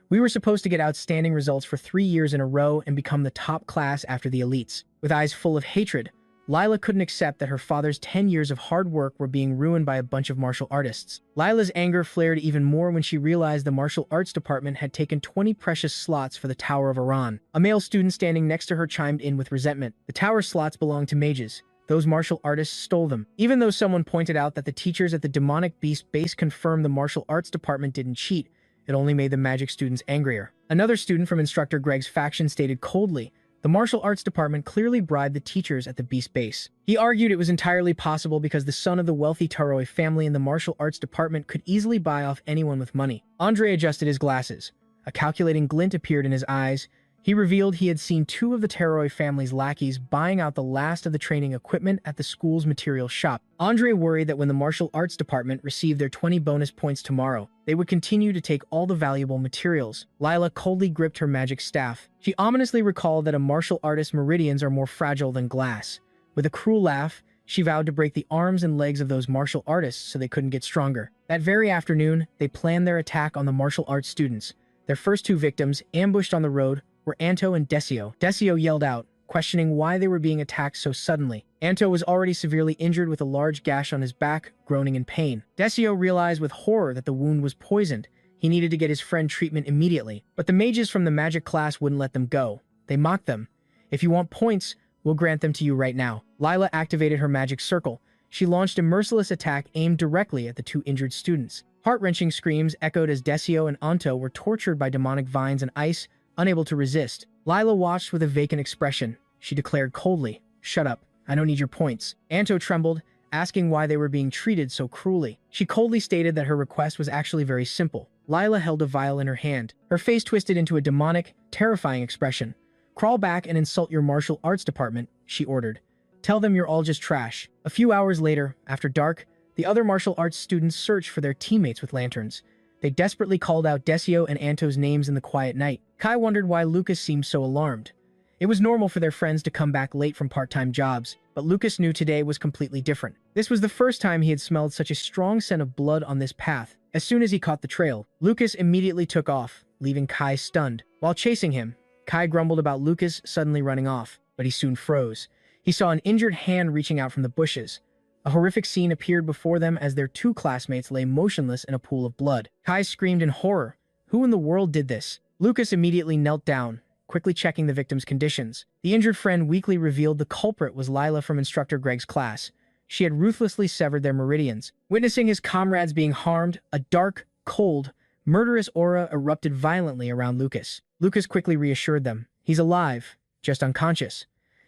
"We were supposed to get outstanding results for 3 years in a row and become the top class after the elites." With eyes full of hatred, Lila couldn't accept that her father's 10 years of hard work were being ruined by a bunch of martial artists. Lila's anger flared even more when she realized the martial arts department had taken 20 precious slots for the Tower of Iran. A male student standing next to her chimed in with resentment. "The tower slots belong to mages. Those martial artists stole them." Even though someone pointed out that the teachers at the demonic beast base confirmed the martial arts department didn't cheat, it only made the magic students angrier. Another student from instructor Greg's faction stated coldly, the martial arts department clearly bribed the teachers at the beast base. He argued it was entirely possible because the son of the wealthy Taroi family in the martial arts department could easily buy off anyone with money. Andre adjusted his glasses. A calculating glint appeared in his eyes. He revealed he had seen two of the Taroi family's lackeys buying out the last of the training equipment at the school's material shop. Andre worried that when the martial arts department received their 20 bonus points tomorrow, they would continue to take all the valuable materials. Lila coldly gripped her magic staff. She ominously recalled that a martial artist's meridians are more fragile than glass. With a cruel laugh, she vowed to break the arms and legs of those martial artists so they couldn't get stronger. That very afternoon, they planned their attack on the martial arts students. Their first two victims, ambushed on the road, were Anto and Desio. Desio yelled out, questioning why they were being attacked so suddenly. Anto was already severely injured with a large gash on his back, groaning in pain. Desio realized with horror that the wound was poisoned. He needed to get his friend treatment immediately. But the mages from the magic class wouldn't let them go. They mocked them. If you want points, we'll grant them to you right now. Lila activated her magic circle. She launched a merciless attack aimed directly at the two injured students. Heart-wrenching screams echoed as Desio and Anto were tortured by demonic vines and ice, unable to resist. Lila watched with a vacant expression. She declared coldly, "Shut up. I don't need your points." Anto trembled, asking why they were being treated so cruelly. She coldly stated that her request was actually very simple. Lila held a vial in her hand. Her face twisted into a demonic, terrifying expression. "Crawl back and insult your martial arts department," she ordered. "Tell them you're all just trash." A few hours later, after dark, the other martial arts students searched for their teammates with lanterns. They desperately called out Desio and Anto's names in the quiet night. Kai wondered why Lucas seemed so alarmed. It was normal for their friends to come back late from part-time jobs, but Lucas knew today was completely different. This was the first time he had smelled such a strong scent of blood on this path. As soon as he caught the trail, Lucas immediately took off, leaving Kai stunned. While chasing him, Kai grumbled about Lucas suddenly running off, but he soon froze. He saw an injured hand reaching out from the bushes. A horrific scene appeared before them as their two classmates lay motionless in a pool of blood. Kai screamed in horror. Who in the world did this? Lucas immediately knelt down, quickly checking the victim's conditions. The injured friend weakly revealed the culprit was Lila from instructor Greg's class. She had ruthlessly severed their meridians. Witnessing his comrades being harmed, a dark, cold, murderous aura erupted violently around Lucas. Lucas quickly reassured them. He's alive, just unconscious.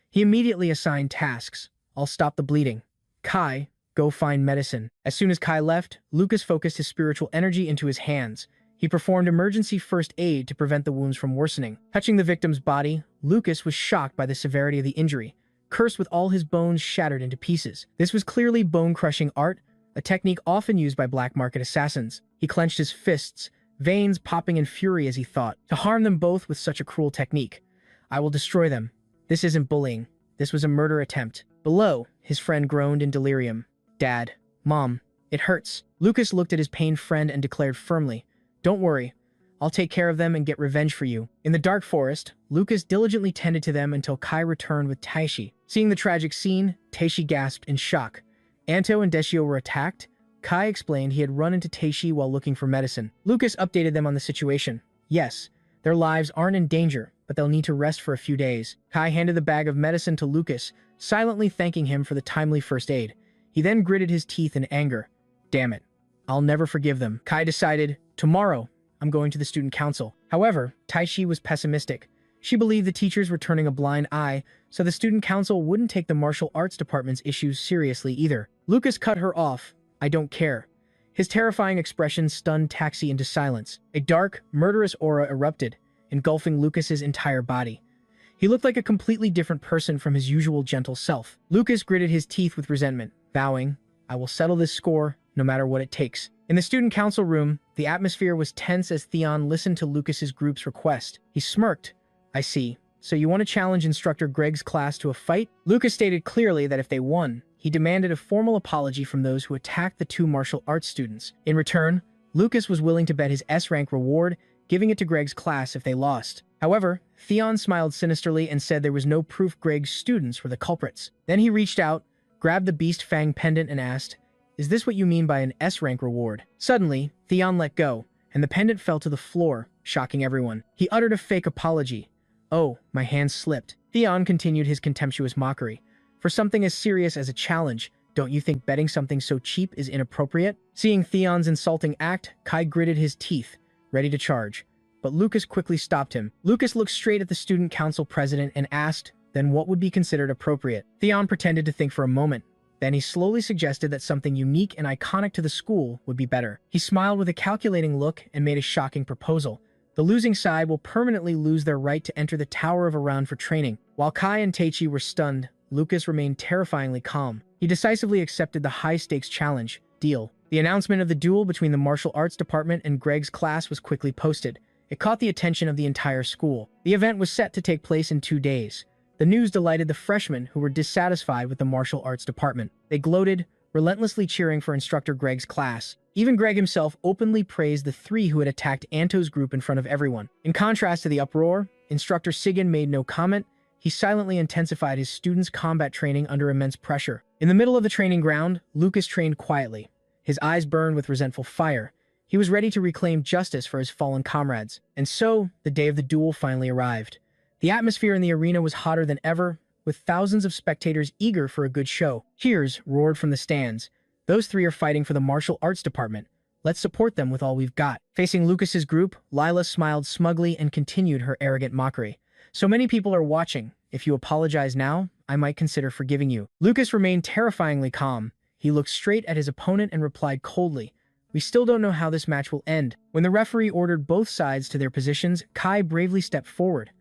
He immediately assigned tasks. I'll stop the bleeding. Kai, go find medicine. As soon as Kai left, Lucas focused his spiritual energy into his hands. He performed emergency first aid to prevent the wounds from worsening. Touching the victim's body, Lucas was shocked by the severity of the injury, cursed with all his bones shattered into pieces. This was clearly bone-crushing art, a technique often used by black market assassins. He clenched his fists, veins popping in fury as he thought, to harm them both with such a cruel technique. I will destroy them. This isn't bullying. This was a murder attempt. Below, his friend groaned in delirium. Dad, Mom, it hurts. Lucas looked at his pained friend and declared firmly, don't worry. I'll take care of them and get revenge for you. In the dark forest, Lucas diligently tended to them until Kai returned with Taishi. Seeing the tragic scene, Taishi gasped in shock. Anto and Desio were attacked. Kai explained he had run into Taishi while looking for medicine. Lucas updated them on the situation. Yes, their lives aren't in danger, but they'll need to rest for a few days. Kai handed the bag of medicine to Lucas, silently thanking him for the timely first aid. He then gritted his teeth in anger. Damn it. I'll never forgive them. Kai decided, tomorrow, I'm going to the student council. However, Taishi was pessimistic. She believed the teachers were turning a blind eye, so the student council wouldn't take the martial arts department's issues seriously either. Lucas cut her off. I don't care. His terrifying expression stunned Taxi into silence. A dark, murderous aura erupted, engulfing Lucas's entire body. He looked like a completely different person from his usual gentle self. Lucas gritted his teeth with resentment, vowing, I will settle this score, no matter what it takes. In the student council room, the atmosphere was tense as Theon listened to Lucas's group's request. He smirked. I see. So you want to challenge instructor Greg's class to a fight? Lucas stated clearly that if they won, he demanded a formal apology from those who attacked the two martial arts students. In return, Lucas was willing to bet his S-rank reward, giving it to Greg's class if they lost. However, Theon smiled sinisterly and said there was no proof Greg's students were the culprits. Then he reached out, grabbed the Beast Fang pendant and asked, Is this what you mean by an S-rank reward? Suddenly, Theon let go, and the pendant fell to the floor, shocking everyone. He uttered a fake apology. Oh, my hand slipped. Theon continued his contemptuous mockery. For something as serious as a challenge, don't you think betting something so cheap is inappropriate? Seeing Theon's insulting act, Kai gritted his teeth, ready to charge. but Lucas quickly stopped him. Lucas looked straight at the student council president and asked, then what would be considered appropriate? Theon pretended to think for a moment. Then he slowly suggested that something unique and iconic to the school would be better. He smiled with a calculating look and made a shocking proposal. The losing side will permanently lose their right to enter the Tower of Around for training. While Kai and Teichi were stunned, Lucas remained terrifyingly calm. He decisively accepted the high-stakes challenge. Deal. The announcement of the duel between the martial arts department and Greg's class was quickly posted. It caught the attention of the entire school. The event was set to take place in 2 days. The news delighted the freshmen who were dissatisfied with the martial arts department. They gloated, relentlessly cheering for instructor Greg's class. Even Greg himself openly praised the 3 who had attacked Anto's group in front of everyone. In contrast to the uproar, instructor Sigyn made no comment. He silently intensified his students' combat training under immense pressure. In the middle of the training ground, Lucas trained quietly. His eyes burned with resentful fire. He was ready to reclaim justice for his fallen comrades. And so, the day of the duel finally arrived. The atmosphere in the arena was hotter than ever, with thousands of spectators eager for a good show. Cheers roared from the stands. Those 3 are fighting for the martial arts department. Let's support them with all we've got. Facing Lucas's group, Lila smiled smugly and continued her arrogant mockery. So many people are watching. If you apologize now, I might consider forgiving you. Lucas remained terrifyingly calm. He looked straight at his opponent and replied coldly, we still don't know how this match will end. When the referee ordered both sides to their positions, Kai bravely stepped forward.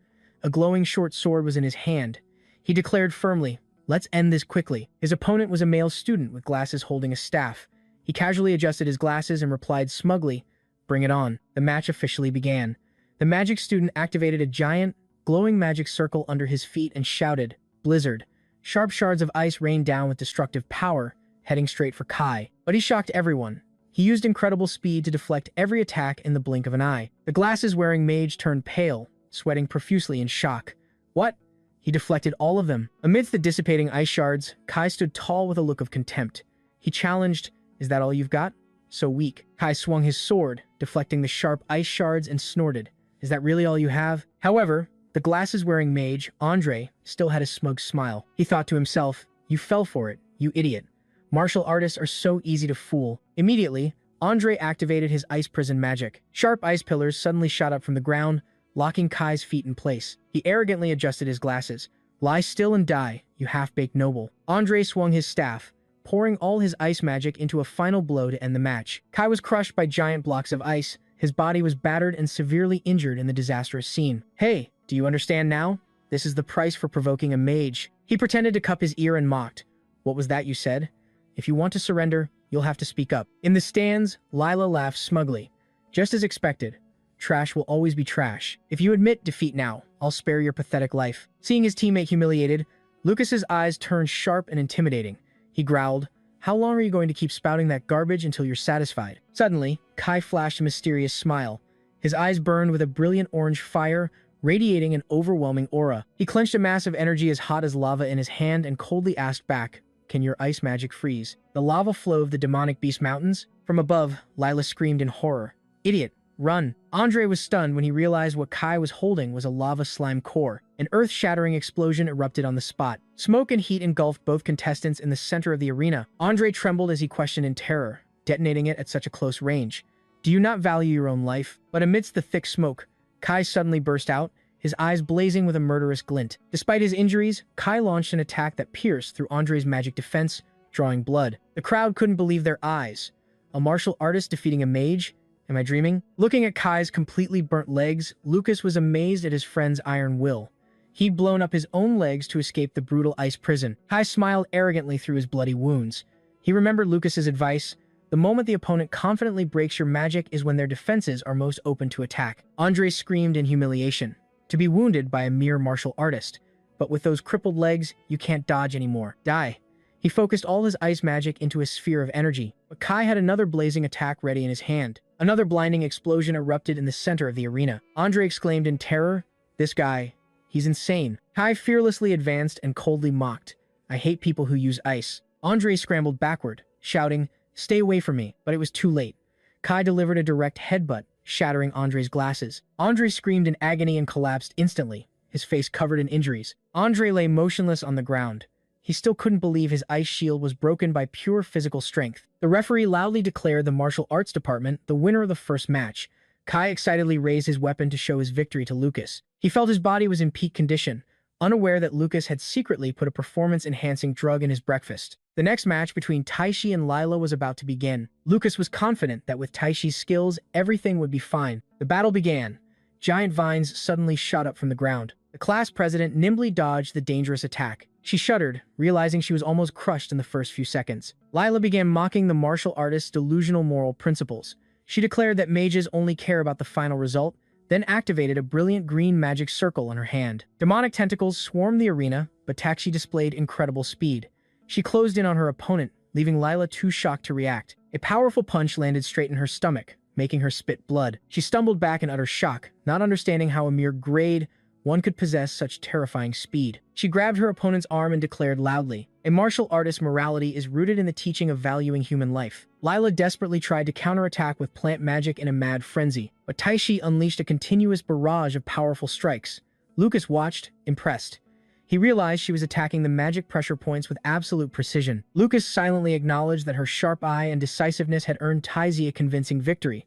A glowing short sword was in his hand. He declared firmly, let's end this quickly. His opponent was a male student with glasses holding a staff. He casually adjusted his glasses and replied smugly, bring it on. The match officially began. The magic student activated a giant, glowing magic circle under his feet and shouted, blizzard. Sharp shards of ice rained down with destructive power, heading straight for Kai. But he shocked everyone. He used incredible speed to deflect every attack in the blink of an eye. The glasses-wearing mage turned pale, sweating profusely in shock. What? He deflected all of them. Amidst the dissipating ice shards, Kai stood tall with a look of contempt. He challenged, is that all you've got? So weak. Kai swung his sword, deflecting the sharp ice shards and snorted. Is that really all you have? However, the glasses-wearing mage, Andre, still had a smug smile. He thought to himself, you fell for it, you idiot. Martial artists are so easy to fool. Immediately, Andre activated his ice prison magic. Sharp ice pillars suddenly shot up from the ground, locking Kai's feet in place. He arrogantly adjusted his glasses. Lie still and die, you half-baked noble. Andre swung his staff, pouring all his ice magic into a final blow to end the match. Kai was crushed by giant blocks of ice. His body was battered and severely injured in the disastrous scene. Hey, do you understand now? This is the price for provoking a mage. He pretended to cup his ear and mocked. What was that you said? If you want to surrender, you'll have to speak up. In the stands, Lila laughed smugly. Just as expected, trash will always be trash. If you admit defeat now, I'll spare your pathetic life. Seeing his teammate humiliated, Lucas's eyes turned sharp and intimidating. He growled, how long are you going to keep spouting that garbage until you're satisfied? Suddenly, Kai flashed a mysterious smile. His eyes burned with a brilliant orange fire, radiating an overwhelming aura. He clenched a mass of energy as hot as lava in his hand and coldly asked back, can your ice magic freeze the lava flow of the demonic beast mountains? From above, Lila screamed in horror. Idiot, run. Andre was stunned when he realized what Kai was holding was a lava slime core. An earth-shattering explosion erupted on the spot. Smoke and heat engulfed both contestants in the center of the arena. Andre trembled as he questioned in terror, detonating it at such a close range. Do you not value your own life? But amidst the thick smoke, Kai suddenly burst out, his eyes blazing with a murderous glint. Despite his injuries, Kai launched an attack that pierced through Andre's magic defense, drawing blood. The crowd couldn't believe their eyes. A martial artist defeating a mage? Am I dreaming? Looking at Kai's completely burnt legs, Lucas was amazed at his friend's iron will. He'd blown up his own legs to escape the brutal ice prison. Kai smiled arrogantly through his bloody wounds. He remembered Lucas's advice. The moment the opponent confidently breaks your magic is when their defenses are most open to attack. Andre screamed in humiliation. To be wounded by a mere martial artist. But with those crippled legs, you can't dodge anymore. Die. He focused all his ice magic into a sphere of energy. But Kai had another blazing attack ready in his hand. Another blinding explosion erupted in the center of the arena. Andre exclaimed in terror, this guy, he's insane. Kai fearlessly advanced and coldly mocked. I hate people who use ice. Andre scrambled backward, shouting, stay away from me. But it was too late. Kai delivered a direct headbutt, shattering Andre's glasses. Andre screamed in agony and collapsed instantly, his face covered in injuries. Andre lay motionless on the ground. He still couldn't believe his ice shield was broken by pure physical strength. The referee loudly declared the martial arts department the winner of the first match. Kai excitedly raised his weapon to show his victory to Lucas. He felt his body was in peak condition, unaware that Lucas had secretly put a performance-enhancing drug in his breakfast. The next match between Taishi and Lila was about to begin. Lucas was confident that with Taishi's skills, everything would be fine. The battle began. Giant vines suddenly shot up from the ground. The class president nimbly dodged the dangerous attack. She shuddered, realizing she was almost crushed in the first few seconds. Lila began mocking the martial artist's delusional moral principles. She declared that mages only care about the final result, then activated a brilliant green magic circle on her hand. Demonic tentacles swarmed the arena, but Taxi displayed incredible speed. She closed in on her opponent, leaving Lila too shocked to react. A powerful punch landed straight in her stomach, making her spit blood. She stumbled back in utter shock, not understanding how a mere grade 1 could possess such terrifying speed. She grabbed her opponent's arm and declared loudly, "A martial artist's morality is rooted in the teaching of valuing human life." Lila desperately tried to counterattack with plant magic in a mad frenzy, but Taishi unleashed a continuous barrage of powerful strikes. Lucas watched, impressed. He realized she was attacking the magic pressure points with absolute precision. Lucas silently acknowledged that her sharp eye and decisiveness had earned Taishi a convincing victory.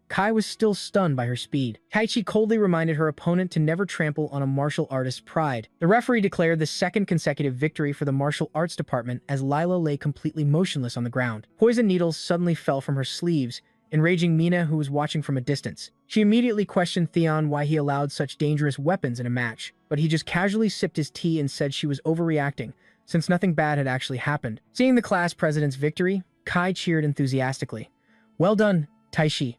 Kai was still stunned by her speed. Taichi coldly reminded her opponent to never trample on a martial artist's pride. The referee declared the second consecutive victory for the martial arts department as Lila lay completely motionless on the ground. Poison needles suddenly fell from her sleeves, enraging Mina, who was watching from a distance. She immediately questioned Theon why he allowed such dangerous weapons in a match, but he just casually sipped his tea and said she was overreacting, since nothing bad had actually happened. Seeing the class president's victory, Kai cheered enthusiastically. "Well done, Taishi.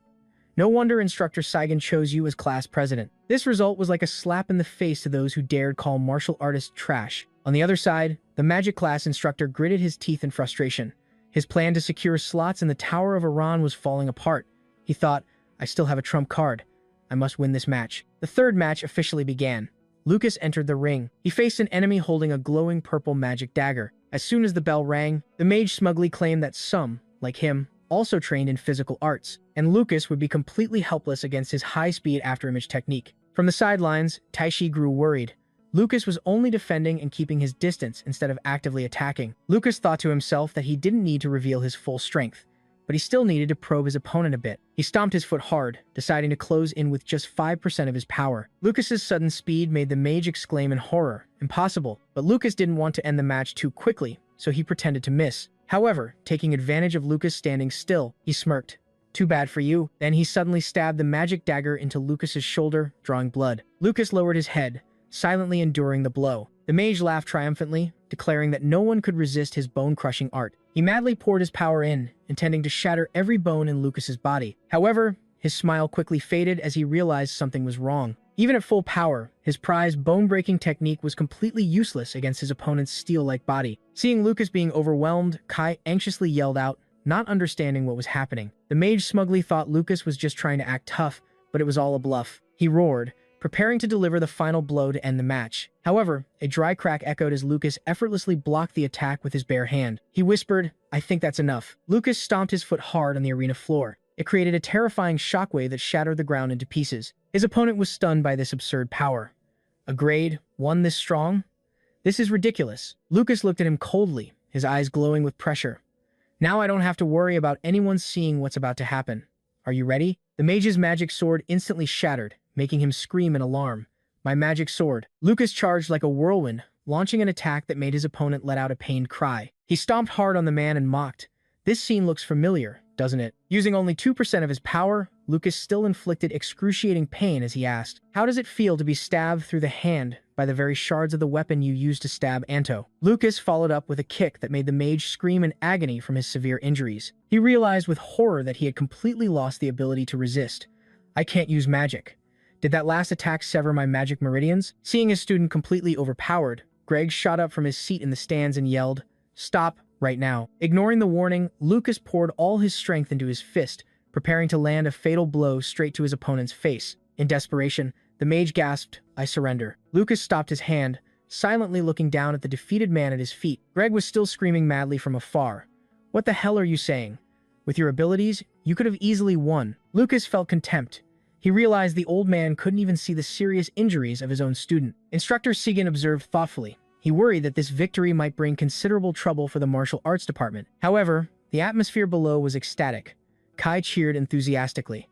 No wonder Instructor Saigon chose you as class president." This result was like a slap in the face to those who dared call martial artists trash. On the other side, the magic class instructor gritted his teeth in frustration. His plan to secure slots in the Tower of Iran was falling apart. He thought, "I still have a trump card. I must win this match." The third match officially began. Lucas entered the ring. He faced an enemy holding a glowing purple magic dagger. As soon as the bell rang, the mage smugly claimed that some, like him, also trained in physical arts, and Lucas would be completely helpless against his high-speed afterimage technique. From the sidelines, Taishi grew worried. Lucas was only defending and keeping his distance instead of actively attacking. Lucas thought to himself that he didn't need to reveal his full strength, but he still needed to probe his opponent a bit. He stomped his foot hard, deciding to close in with just 5% of his power. Lucas's sudden speed made the mage exclaim in horror, "Impossible!" But Lucas didn't want to end the match too quickly, so he pretended to miss. However, taking advantage of Lucas standing still, he smirked. "Too bad for you." Then he suddenly stabbed the magic dagger into Lucas's shoulder, drawing blood. Lucas lowered his head, silently enduring the blow. The mage laughed triumphantly, declaring that no one could resist his bone-crushing art. He madly poured his power in, intending to shatter every bone in Lucas's body. However, his smile quickly faded as he realized something was wrong. Even at full power, his prized bone-breaking technique was completely useless against his opponent's steel-like body. Seeing Lucas being overwhelmed, Kai anxiously yelled out, not understanding what was happening. The mage smugly thought Lucas was just trying to act tough, but it was all a bluff. He roared, preparing to deliver the final blow to end the match. However, a dry crack echoed as Lucas effortlessly blocked the attack with his bare hand. He whispered, "I think that's enough." Lucas stomped his foot hard on the arena floor. It created a terrifying shockwave that shattered the ground into pieces. His opponent was stunned by this absurd power. A grade 1 this strong? This is ridiculous. Lucas looked at him coldly, his eyes glowing with pressure. "Now I don't have to worry about anyone seeing what's about to happen. Are you ready?" The mage's magic sword instantly shattered, making him scream in alarm. "My magic sword." Lucas charged like a whirlwind, launching an attack that made his opponent let out a pained cry. He stomped hard on the man and mocked, "This scene looks familiar, doesn't it?" Using only 2% of his power, Lucas still inflicted excruciating pain as he asked, "How does it feel to be stabbed through the hand by the very shards of the weapon you used to stab Anto?" Lucas followed up with a kick that made the mage scream in agony from his severe injuries. He realized with horror that he had completely lost the ability to resist. "I can't use magic. Did that last attack sever my magic meridians?" Seeing his student completely overpowered, Greg shot up from his seat in the stands and yelled, "Stop, right now." Ignoring the warning, Lucas poured all his strength into his fist, preparing to land a fatal blow straight to his opponent's face. In desperation, the mage gasped, "I surrender." Lucas stopped his hand, silently looking down at the defeated man at his feet. Greg was still screaming madly from afar. "What the hell are you saying? With your abilities, you could have easily won." Lucas felt contempt. He realized the old man couldn't even see the serious injuries of his own student. Instructor Segan observed thoughtfully. He worried that this victory might bring considerable trouble for the martial arts department. However, the atmosphere below was ecstatic. Kai cheered enthusiastically.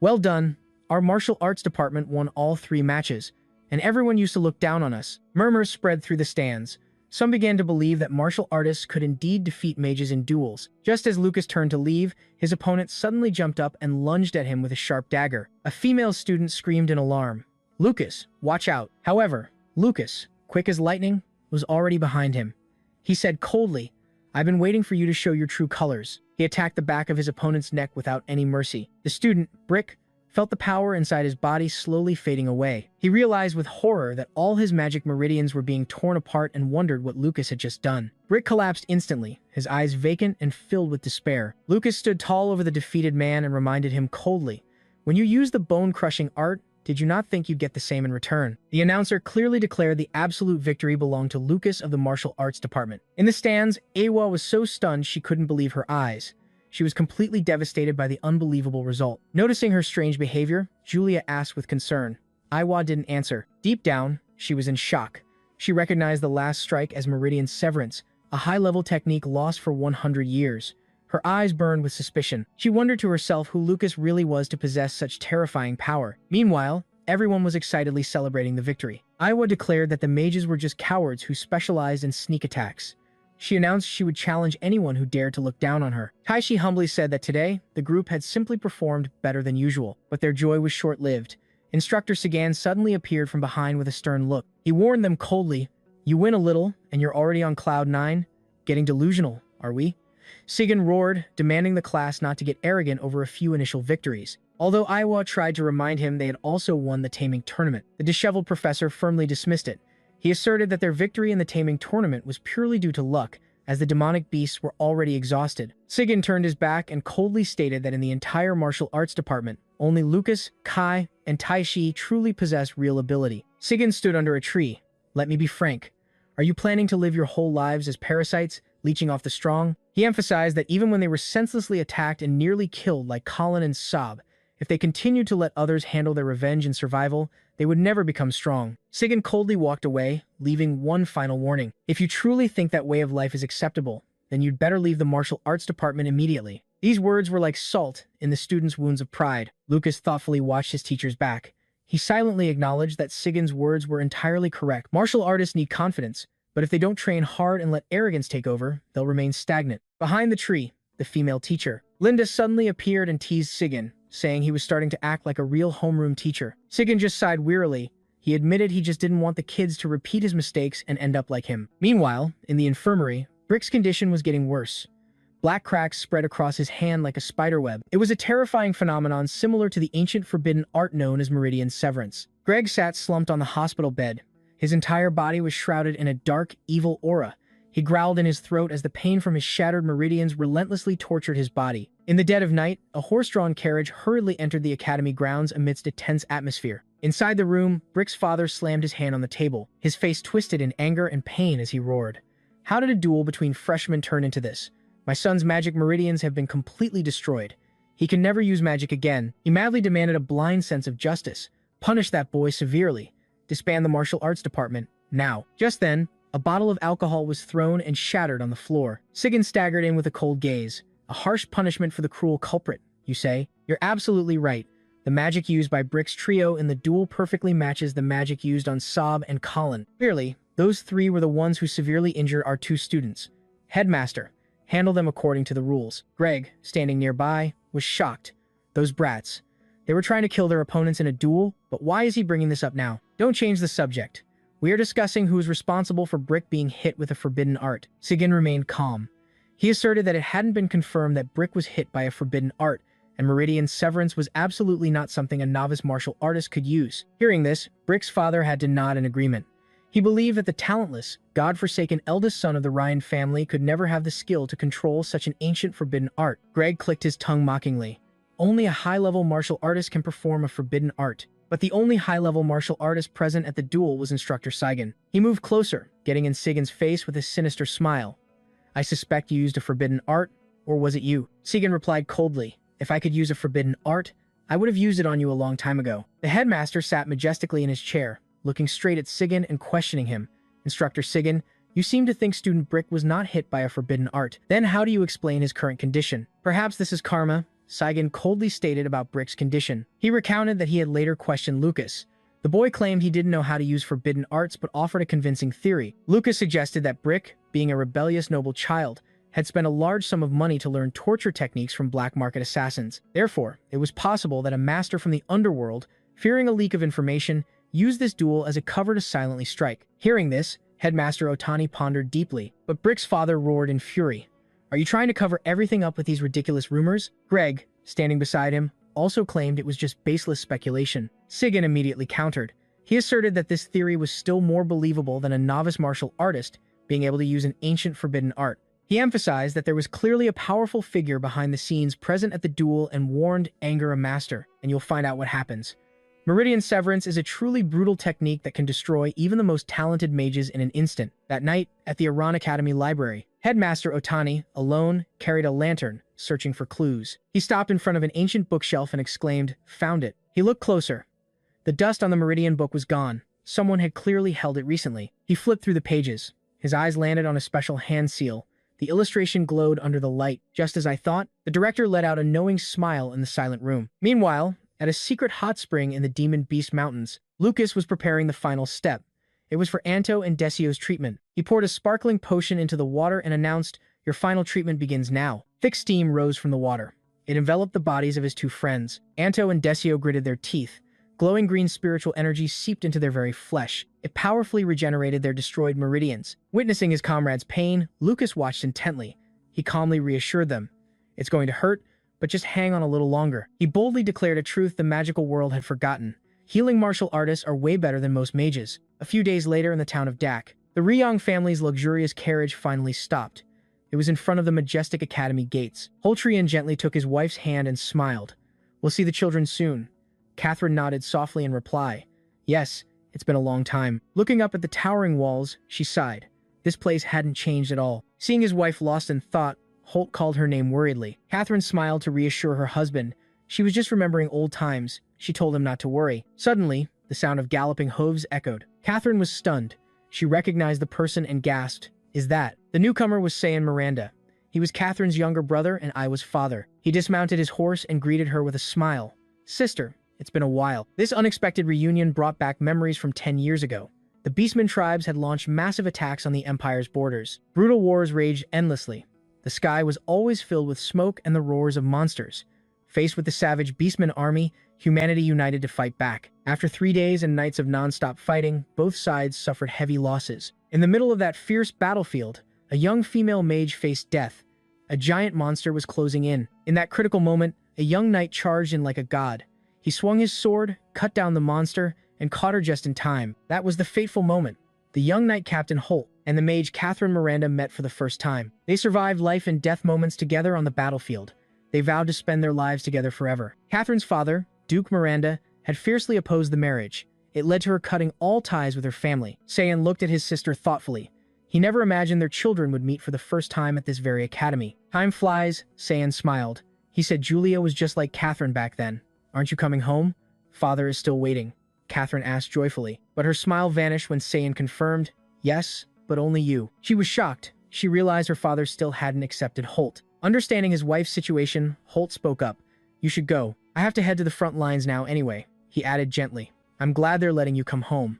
"Well done, Our martial arts department won all 3 matches, and everyone used to look down on us. Murmurs spread through the stands. Some began to believe that martial artists could indeed defeat mages in duels. Just as Lucas turned to leave, his opponent suddenly jumped up and lunged at him with a sharp dagger. A female student screamed in alarm. "Lucas, watch out." However, Lucas, quick as lightning, was already behind him. He said coldly, "I've been waiting for you to show your true colors." He attacked the back of his opponent's neck without any mercy. The student, Brick, felt the power inside his body slowly fading away. He realized with horror that all his magic meridians were being torn apart and wondered what Lucas had just done. Brick collapsed instantly, his eyes vacant and filled with despair. Lucas stood tall over the defeated man and reminded him coldly, "When you used the bone-crushing art, did you not think you'd get the same in return?" The announcer clearly declared the absolute victory belonged to Lucas of the martial arts department. In the stands, Awa was so stunned she couldn't believe her eyes. She was completely devastated by the unbelievable result. Noticing her strange behavior, Julia asked with concern. Iwa didn't answer. Deep down, she was in shock. She recognized the last strike as meridian severance, a high-level technique lost for 100 years. Her eyes burned with suspicion. She wondered to herself who Lucas really was to possess such terrifying power. Meanwhile, everyone was excitedly celebrating the victory. Iwa declared that the mages were just cowards who specialized in sneak attacks. She announced she would challenge anyone who dared to look down on her. Taishi humbly said that today, the group had simply performed better than usual, but their joy was short-lived. Instructor Sagan suddenly appeared from behind with a stern look. He warned them coldly, "You win a little, and you're already on cloud 9? Getting delusional, are we?" Sagan roared, demanding the class not to get arrogant over a few initial victories. Although Iwa tried to remind him they had also won the taming tournament, the disheveled professor firmly dismissed it. He asserted that their victory in the taming tournament was purely due to luck, as the demonic beasts were already exhausted. Sigan turned his back and coldly stated that in the entire martial arts department, only Lucas, Kai, and Taishi truly possess real ability. Sigan stood under a tree. "Let me be frank. Are you planning to live your whole lives as parasites, leeching off the strong?" He emphasized that even when they were senselessly attacked and nearly killed like Colin and Saab, if they continued to let others handle their revenge and survival, they would never become strong. Sigan coldly walked away, leaving one final warning. "If you truly think that way of life is acceptable, then you'd better leave the martial arts department immediately." These words were like salt in the students' wounds of pride. Lucas thoughtfully watched his teacher's back. He silently acknowledged that Sigan's words were entirely correct. Martial artists need confidence, but if they don't train hard and let arrogance take over, they'll remain stagnant. Behind the tree, the female teacher, Linda, suddenly appeared and teased Sigan, saying he was starting to act like a real homeroom teacher. Sigan just sighed wearily. He admitted he just didn't want the kids to repeat his mistakes and end up like him. Meanwhile, in the infirmary, Brick's condition was getting worse. Black cracks spread across his hand like a spiderweb. It was a terrifying phenomenon similar to the ancient forbidden art known as meridian severance. Greg sat slumped on the hospital bed. His entire body was shrouded in a dark, evil aura. He growled in his throat as the pain from his shattered meridians relentlessly tortured his body. In the dead of night, a horse-drawn carriage hurriedly entered the academy grounds amidst a tense atmosphere. Inside the room, Brick's father slammed his hand on the table, his face twisted in anger and pain as he roared. "How did a duel between freshmen turn into this? My son's magic meridians have been completely destroyed. He can never use magic again." He madly demanded a blind sense of justice. "Punish that boy severely. Disband the martial arts department, now." Just then, a bottle of alcohol was thrown and shattered on the floor. Sigan staggered in with a cold gaze. "A harsh punishment for the cruel culprit, you say?" "You're absolutely right. The magic used by Brick's trio in the duel perfectly matches the magic used on Saab and Colin. Clearly, those 3 were the ones who severely injured our 2 students. Headmaster, handle them according to the rules." Greg, standing nearby, was shocked. Those brats. They were trying to kill their opponents in a duel, but why is he bringing this up now? "Don't change the subject. We are discussing who is responsible for Brick being hit with a forbidden art." Sigan remained calm. He asserted that it hadn't been confirmed that Brick was hit by a forbidden art, and meridian severance was absolutely not something a novice martial artist could use. Hearing this, Brick's father had to nod in agreement. He believed that the talentless, god-forsaken eldest son of the Ryan family could never have the skill to control such an ancient forbidden art. Greg clicked his tongue mockingly. Only a high-level martial artist can perform a forbidden art. But the only high-level martial artist present at the duel was Instructor Saigan. He moved closer, getting in Sigan's face with a sinister smile. "I suspect you used a forbidden art, or was it you?" Sigan replied coldly. "If I could use a forbidden art, I would have used it on you a long time ago." The headmaster sat majestically in his chair, looking straight at Sigan and questioning him. "Instructor Sigan, you seem to think student Brick was not hit by a forbidden art. Then how do you explain his current condition?" "Perhaps this is karma," Saigon coldly stated about Brick's condition. He recounted that he had later questioned Lucas. The boy claimed he didn't know how to use forbidden arts but offered a convincing theory. Lucas suggested that Brick, being a rebellious noble child, had spent a large sum of money to learn torture techniques from black market assassins. Therefore, it was possible that a master from the underworld, fearing a leak of information, used this duel as a cover to silently strike. Hearing this, Headmaster Otani pondered deeply, but Brick's father roared in fury. "Are you trying to cover everything up with these ridiculous rumors?" Greg, standing beside him, also claimed it was just baseless speculation. Sigan immediately countered. He asserted that this theory was still more believable than a novice martial artist being able to use an ancient forbidden art. He emphasized that there was clearly a powerful figure behind the scenes present at the duel and warned, "Anger a master, and you'll find out what happens." Meridian Severance is a truly brutal technique that can destroy even the most talented mages in an instant. That night, at the Iran Academy library, Headmaster Otani, alone, carried a lantern, searching for clues. He stopped in front of an ancient bookshelf and exclaimed, "Found it." He looked closer. The dust on the Meridian book was gone. Someone had clearly held it recently. He flipped through the pages. His eyes landed on a special hand seal. The illustration glowed under the light. "Just as I thought." The director let out a knowing smile in the silent room. Meanwhile, at a secret hot spring in the Demon Beast Mountains, Lucas was preparing the final step. It was for Anto and Desio's treatment. He poured a sparkling potion into the water and announced, "Your final treatment begins now." Thick steam rose from the water. It enveloped the bodies of his two friends. Anto and Desio gritted their teeth. Glowing green spiritual energy seeped into their very flesh. It powerfully regenerated their destroyed meridians. Witnessing his comrades' pain, Lucas watched intently. He calmly reassured them. "It's going to hurt, but just hang on a little longer." He boldly declared a truth the magical world had forgotten. Healing martial artists are way better than most mages. A few days later in the town of Dak, the Ryong family's luxurious carriage finally stopped. It was in front of the majestic academy gates. Holtrian gently took his wife's hand and smiled. "We'll see the children soon." Catherine nodded softly in reply. "Yes, it's been a long time." Looking up at the towering walls, she sighed. This place hadn't changed at all. Seeing his wife lost in thought, Holt called her name worriedly. Catherine smiled to reassure her husband. She was just remembering old times. She told him not to worry. Suddenly, the sound of galloping hooves echoed. Catherine was stunned. She recognized the person and gasped, "Is that?" The newcomer was Saiyan Miranda. He was Catherine's younger brother and I was father. He dismounted his horse and greeted her with a smile. "Sister, it's been a while." This unexpected reunion brought back memories from 10 years ago. The Beastmen tribes had launched massive attacks on the Empire's borders. Brutal wars raged endlessly. The sky was always filled with smoke and the roars of monsters. Faced with the savage Beastmen army, humanity united to fight back. After 3 days and nights of non-stop fighting, both sides suffered heavy losses. In the middle of that fierce battlefield, a young female mage faced death. A giant monster was closing in. In that critical moment, a young knight charged in like a god. He swung his sword, cut down the monster, and caught her just in time. That was the fateful moment. The young knight Captain Holt and the mage Catherine Miranda met for the first time. They survived life and death moments together on the battlefield. They vowed to spend their lives together forever. Catherine's father, Duke Miranda, had fiercely opposed the marriage. It led to her cutting all ties with her family. Saiyan looked at his sister thoughtfully. He never imagined their children would meet for the first time at this very academy. "Time flies," Saiyan smiled. He said Julia was just like Catherine back then. "Aren't you coming home?" "Father is still waiting," Catherine asked joyfully. But her smile vanished when Saiyan confirmed, "Yes, but only you." She was shocked. She realized her father still hadn't accepted Holt. Understanding his wife's situation, Holt spoke up. "You should go. I have to head to the front lines now anyway," he added gently. "I'm glad they're letting you come home.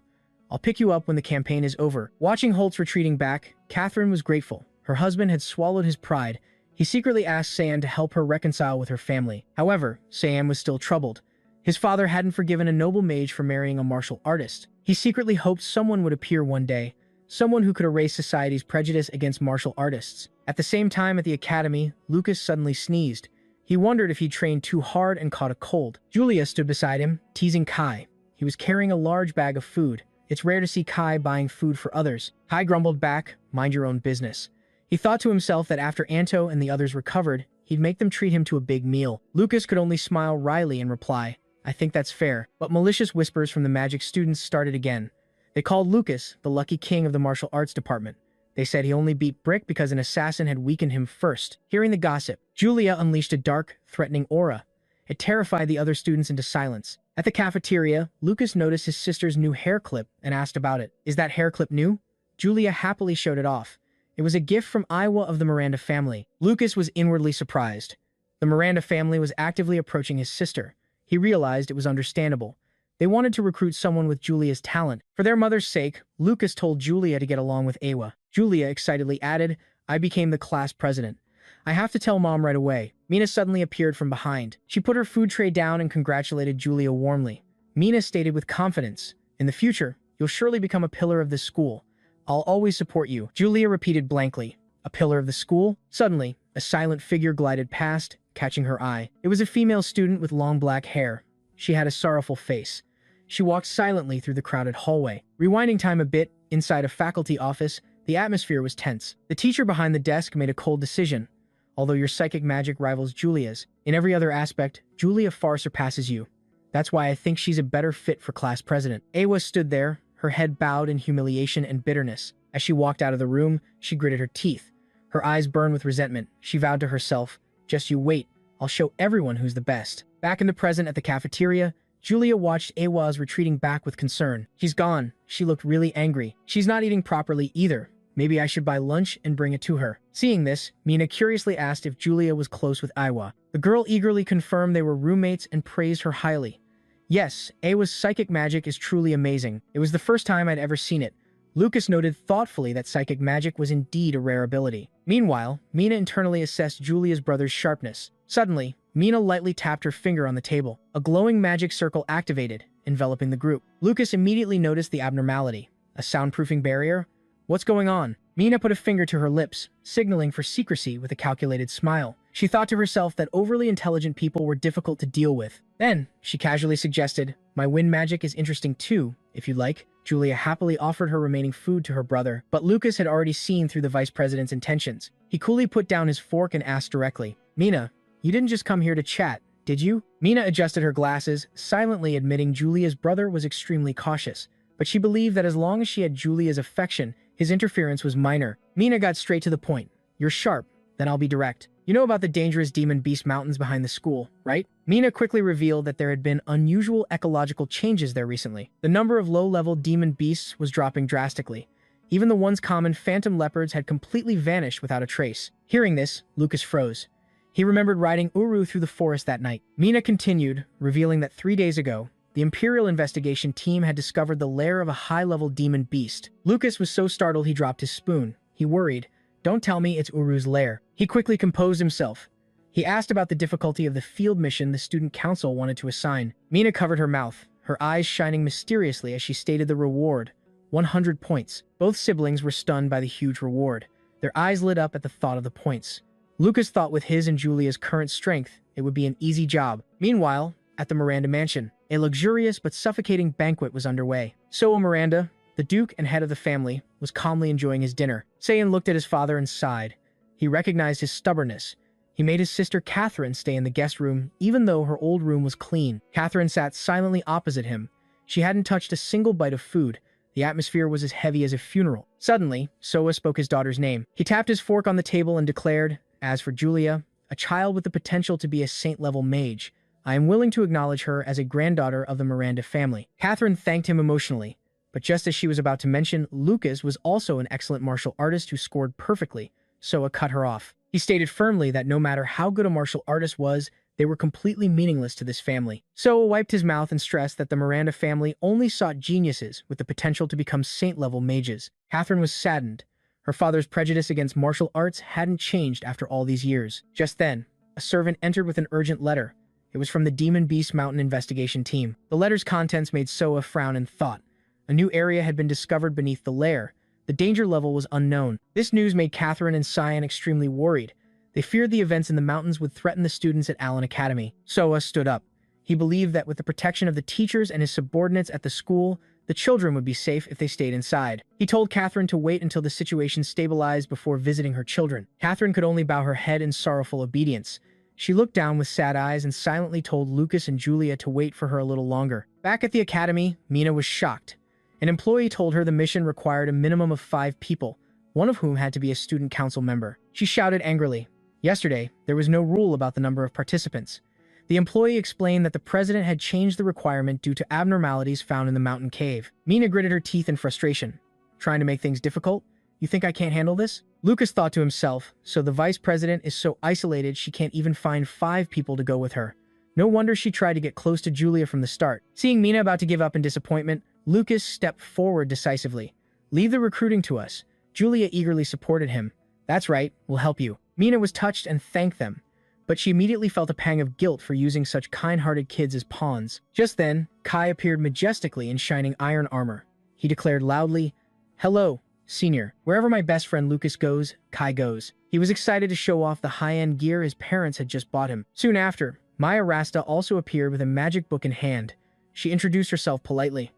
I'll pick you up when the campaign is over." Watching Holt's retreating back, Catherine was grateful. Her husband had swallowed his pride. He secretly asked Saiyan to help her reconcile with her family. However, Saiyan was still troubled. His father hadn't forgiven a noble mage for marrying a martial artist. He secretly hoped someone would appear one day, someone who could erase society's prejudice against martial artists. At the same time at the academy, Lucas suddenly sneezed. He wondered if he'd trained too hard and caught a cold. Julia stood beside him, teasing Kai. He was carrying a large bag of food. It's rare to see Kai buying food for others. Kai grumbled back, "Mind your own business." He thought to himself that after Anto and the others recovered, he'd make them treat him to a big meal. Lucas could only smile wryly and reply, "I think that's fair." But malicious whispers from the magic students started again. They called Lucas the lucky king of the martial arts department. They said he only beat Brick because an assassin had weakened him first. Hearing the gossip, Julia unleashed a dark, threatening aura. It terrified the other students into silence. At the cafeteria, Lucas noticed his sister's new hair clip and asked about it. "Is that hair clip new?" Julia happily showed it off. It was a gift from Iowa of the Miranda family. Lucas was inwardly surprised. The Miranda family was actively approaching his sister. He realized it was understandable. They wanted to recruit someone with Julia's talent. For their mother's sake, Lucas told Julia to get along with Awa. Julia excitedly added, "I became the class president. I have to tell Mom right away." Mina suddenly appeared from behind. She put her food tray down and congratulated Julia warmly. Mina stated with confidence, "In the future, you'll surely become a pillar of this school. I'll always support you." Julia repeated blankly, "A pillar of the school?" Suddenly, a silent figure glided past, catching her eye. It was a female student with long black hair. She had a sorrowful face. She walked silently through the crowded hallway. Rewinding time a bit, inside a faculty office, the atmosphere was tense. The teacher behind the desk made a cold decision. "Although your psychic magic rivals Julia's, in every other aspect, Julia far surpasses you. That's why I think she's a better fit for class president." Awa stood there, her head bowed in humiliation and bitterness. As she walked out of the room, she gritted her teeth. Her eyes burned with resentment. She vowed to herself, "Just you wait. I'll show everyone who's the best." Back in the present at the cafeteria, Julia watched Awa's retreating back with concern. "She's gone." She looked really angry. "She's not eating properly either. Maybe I should buy lunch and bring it to her." Seeing this, Mina curiously asked if Julia was close with Awa. The girl eagerly confirmed they were roommates and praised her highly. "Yes, Awa's psychic magic is truly amazing. It was the first time I'd ever seen it." Lucas noted thoughtfully that psychic magic was indeed a rare ability. Meanwhile, Mina internally assessed Julia's brother's sharpness. Suddenly, Mina lightly tapped her finger on the table. A glowing magic circle activated, enveloping the group. Lucas immediately noticed the abnormality. A soundproofing barrier? "What's going on?" Mina put a finger to her lips, signaling for secrecy with a calculated smile. She thought to herself that overly intelligent people were difficult to deal with. Then, she casually suggested, "My wind magic is interesting too, if you'd like." Julia happily offered her remaining food to her brother, but Lucas had already seen through the vice president's intentions. He coolly put down his fork and asked directly, "Mina, you didn't just come here to chat, did you?" Mina adjusted her glasses, silently admitting Julia's brother was extremely cautious, but she believed that as long as she had Julia's affection, his interference was minor. Mina got straight to the point. "You're sharp, then I'll be direct. You know about the dangerous demon beast mountains behind the school, right?" Mina quickly revealed that there had been unusual ecological changes there recently. The number of low-level demon beasts was dropping drastically. Even the once common phantom leopards had completely vanished without a trace. Hearing this, Lucas froze. He remembered riding Uru through the forest that night. Mina continued, revealing that 3 days ago, the Imperial investigation team had discovered the lair of a high-level demon beast. Lucas was so startled he dropped his spoon. He worried, "Don't tell me it's Uru's lair." He quickly composed himself. He asked about the difficulty of the field mission the student council wanted to assign. Mina covered her mouth, her eyes shining mysteriously as she stated the reward, 100 points. Both siblings were stunned by the huge reward. Their eyes lit up at the thought of the points. Lucas thought with his and Julia's current strength, it would be an easy job. Meanwhile, at the Miranda mansion, a luxurious but suffocating banquet was underway. So Miranda, the Duke and head of the family, was calmly enjoying his dinner. Saiyan looked at his father and sighed. He recognized his stubbornness. He made his sister Catherine stay in the guest room, even though her old room was clean. Catherine sat silently opposite him. She hadn't touched a single bite of food. The atmosphere was as heavy as a funeral. Suddenly, Soa spoke his daughter's name. He tapped his fork on the table and declared, "As for Julia, a child with the potential to be a saint-level mage, I am willing to acknowledge her as a granddaughter of the Miranda family." Catherine thanked him emotionally. But just as she was about to mention, Lucas was also an excellent martial artist who scored perfectly, Soa cut her off. He stated firmly that no matter how good a martial artist was, they were completely meaningless to this family. Soa wiped his mouth and stressed that the Miranda family only sought geniuses with the potential to become saint-level mages. Catherine was saddened. Her father's prejudice against martial arts hadn't changed after all these years. Just then, a servant entered with an urgent letter. It was from the Demon Beast Mountain investigation team. The letter's contents made Soa frown in thought. A new area had been discovered beneath the lair. The danger level was unknown. This news made Catherine and Cyan extremely worried. They feared the events in the mountains would threaten the students at Allen Academy. Soa stood up. He believed that with the protection of the teachers and his subordinates at the school, the children would be safe if they stayed inside. He told Catherine to wait until the situation stabilized before visiting her children. Catherine could only bow her head in sorrowful obedience. She looked down with sad eyes and silently told Lucas and Julia to wait for her a little longer. Back at the academy, Mina was shocked. An employee told her the mission required a minimum of 5 people, one of whom had to be a student council member. She shouted angrily. Yesterday, there was no rule about the number of participants. The employee explained that the president had changed the requirement due to abnormalities found in the mountain cave. Mina gritted her teeth in frustration. "Trying to make things difficult? You think I can't handle this?" Lucas thought to himself, so the vice president is so isolated she can't even find 5 people to go with her. No wonder she tried to get close to Julia from the start. Seeing Mina about to give up in disappointment, Lucas stepped forward decisively. "Leave the recruiting to us." Julia eagerly supported him. "That's right, we'll help you." Mina was touched and thanked them, but she immediately felt a pang of guilt for using such kind-hearted kids as pawns. Just then, Kai appeared majestically in shining iron armor. He declared loudly, "Hello, Senior. Wherever my best friend Lucas goes, Kai goes." He was excited to show off the high-end gear his parents had just bought him. Soon after, Maya Rasta also appeared with a magic book in hand. She introduced herself politely.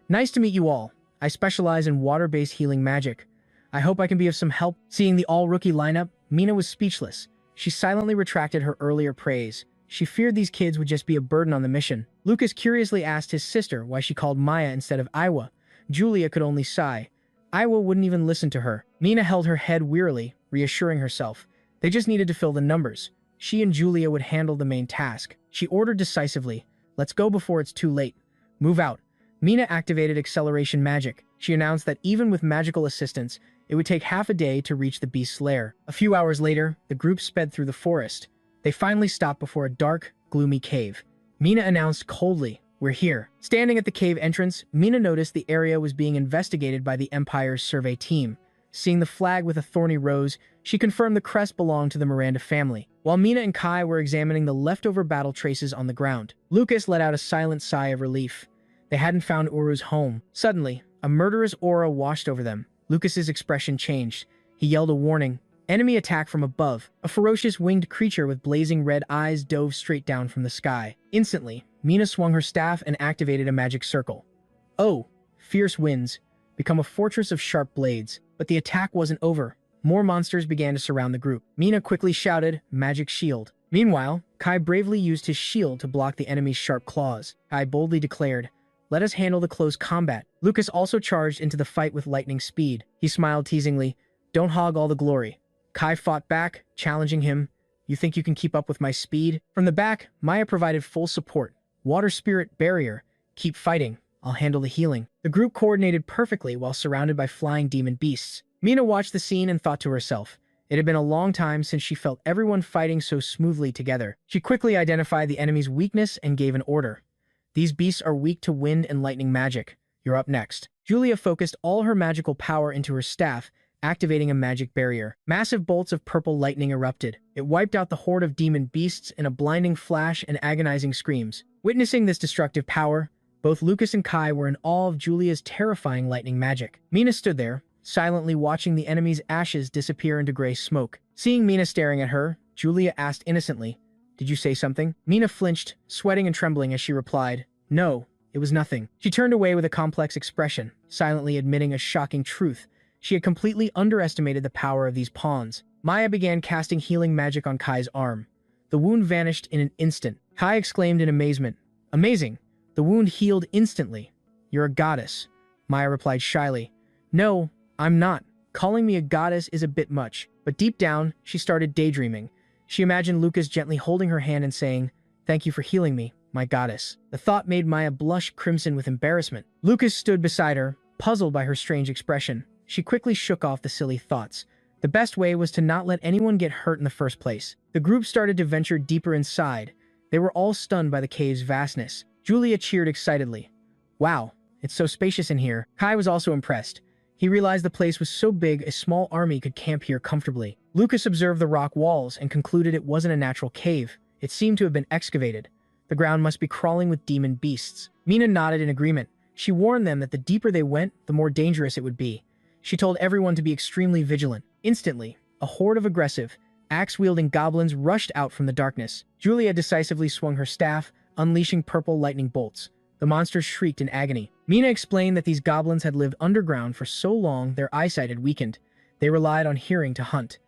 "Nice to meet you all. I specialize in water-based healing magic. I hope I can be of some help." Seeing the all-rookie lineup, Mina was speechless. She silently retracted her earlier praise. She feared these kids would just be a burden on the mission. Lucas curiously asked his sister why she called Maya instead of Iwa. Julia could only sigh. Iwa wouldn't even listen to her. Mina held her head wearily, reassuring herself. They just needed to fill the numbers. She and Julia would handle the main task. She ordered decisively, "Let's go before it's too late. Move out." Mina activated acceleration magic. She announced that even with magical assistance, it would take half a day to reach the beast's lair. A few hours later, the group sped through the forest. They finally stopped before a dark, gloomy cave. Mina announced coldly, "We're here." Standing at the cave entrance, Mina noticed the area was being investigated by the Empire's survey team. Seeing the flag with a thorny rose, she confirmed the crest belonged to the Miranda family. While Mina and Kai were examining the leftover battle traces on the ground, Lucas let out a silent sigh of relief. They hadn't found Uru's home. Suddenly, a murderous aura washed over them. Lucas's expression changed. He yelled a warning. Enemy attack from above. A ferocious winged creature with blazing red eyes dove straight down from the sky. Instantly, Mina swung her staff and activated a magic circle. Oh, fierce winds. Become a fortress of sharp blades. But the attack wasn't over. More monsters began to surround the group. Mina quickly shouted, "Magic shield." Meanwhile, Kai bravely used his shield to block the enemy's sharp claws. Kai boldly declared, "Let us handle the close combat." Lucas also charged into the fight with lightning speed. He smiled teasingly, "Don't hog all the glory." Kai fought back, challenging him, "You think you can keep up with my speed?" From the back, Maya provided full support. "Water spirit barrier. Keep fighting. I'll handle the healing." The group coordinated perfectly while surrounded by flying demon beasts. Mina watched the scene and thought to herself, it had been a long time since she felt everyone fighting so smoothly together. She quickly identified the enemy's weakness and gave an order. "These beasts are weak to wind and lightning magic. You're up next." Julia focused all her magical power into her staff, activating a magic barrier. Massive bolts of purple lightning erupted. It wiped out the horde of demon beasts in a blinding flash and agonizing screams. Witnessing this destructive power, both Lucas and Kai were in awe of Julia's terrifying lightning magic. Mina stood there, silently watching the enemy's ashes disappear into gray smoke. Seeing Mina staring at her, Julia asked innocently, "Did you say something?" Mina flinched, sweating and trembling as she replied, "No, it was nothing." She turned away with a complex expression, silently admitting a shocking truth. She had completely underestimated the power of these pawns. Maya began casting healing magic on Kai's arm. The wound vanished in an instant. Kai exclaimed in amazement, "Amazing! The wound healed instantly." "You're a goddess," Maya replied shyly. "No, I'm not. Calling me a goddess is a bit much." But deep down, she started daydreaming. She imagined Lucas gently holding her hand and saying, "Thank you for healing me, my goddess." The thought made Maya blush crimson with embarrassment. Lucas stood beside her, puzzled by her strange expression. She quickly shook off the silly thoughts. The best way was to not let anyone get hurt in the first place. The group started to venture deeper inside. They were all stunned by the cave's vastness. Julia cheered excitedly. "Wow, it's so spacious in here." Kai was also impressed. He realized the place was so big a small army could camp here comfortably. Lucas observed the rock walls and concluded it wasn't a natural cave. It seemed to have been excavated. The ground must be crawling with demon beasts. Mina nodded in agreement. She warned them that the deeper they went, the more dangerous it would be. She told everyone to be extremely vigilant. Instantly, a horde of aggressive, axe-wielding goblins rushed out from the darkness. Julia decisively swung her staff, unleashing purple lightning bolts. The monsters shrieked in agony. Mina explained that these goblins had lived underground for so long their eyesight had weakened. They relied on hearing to hunt.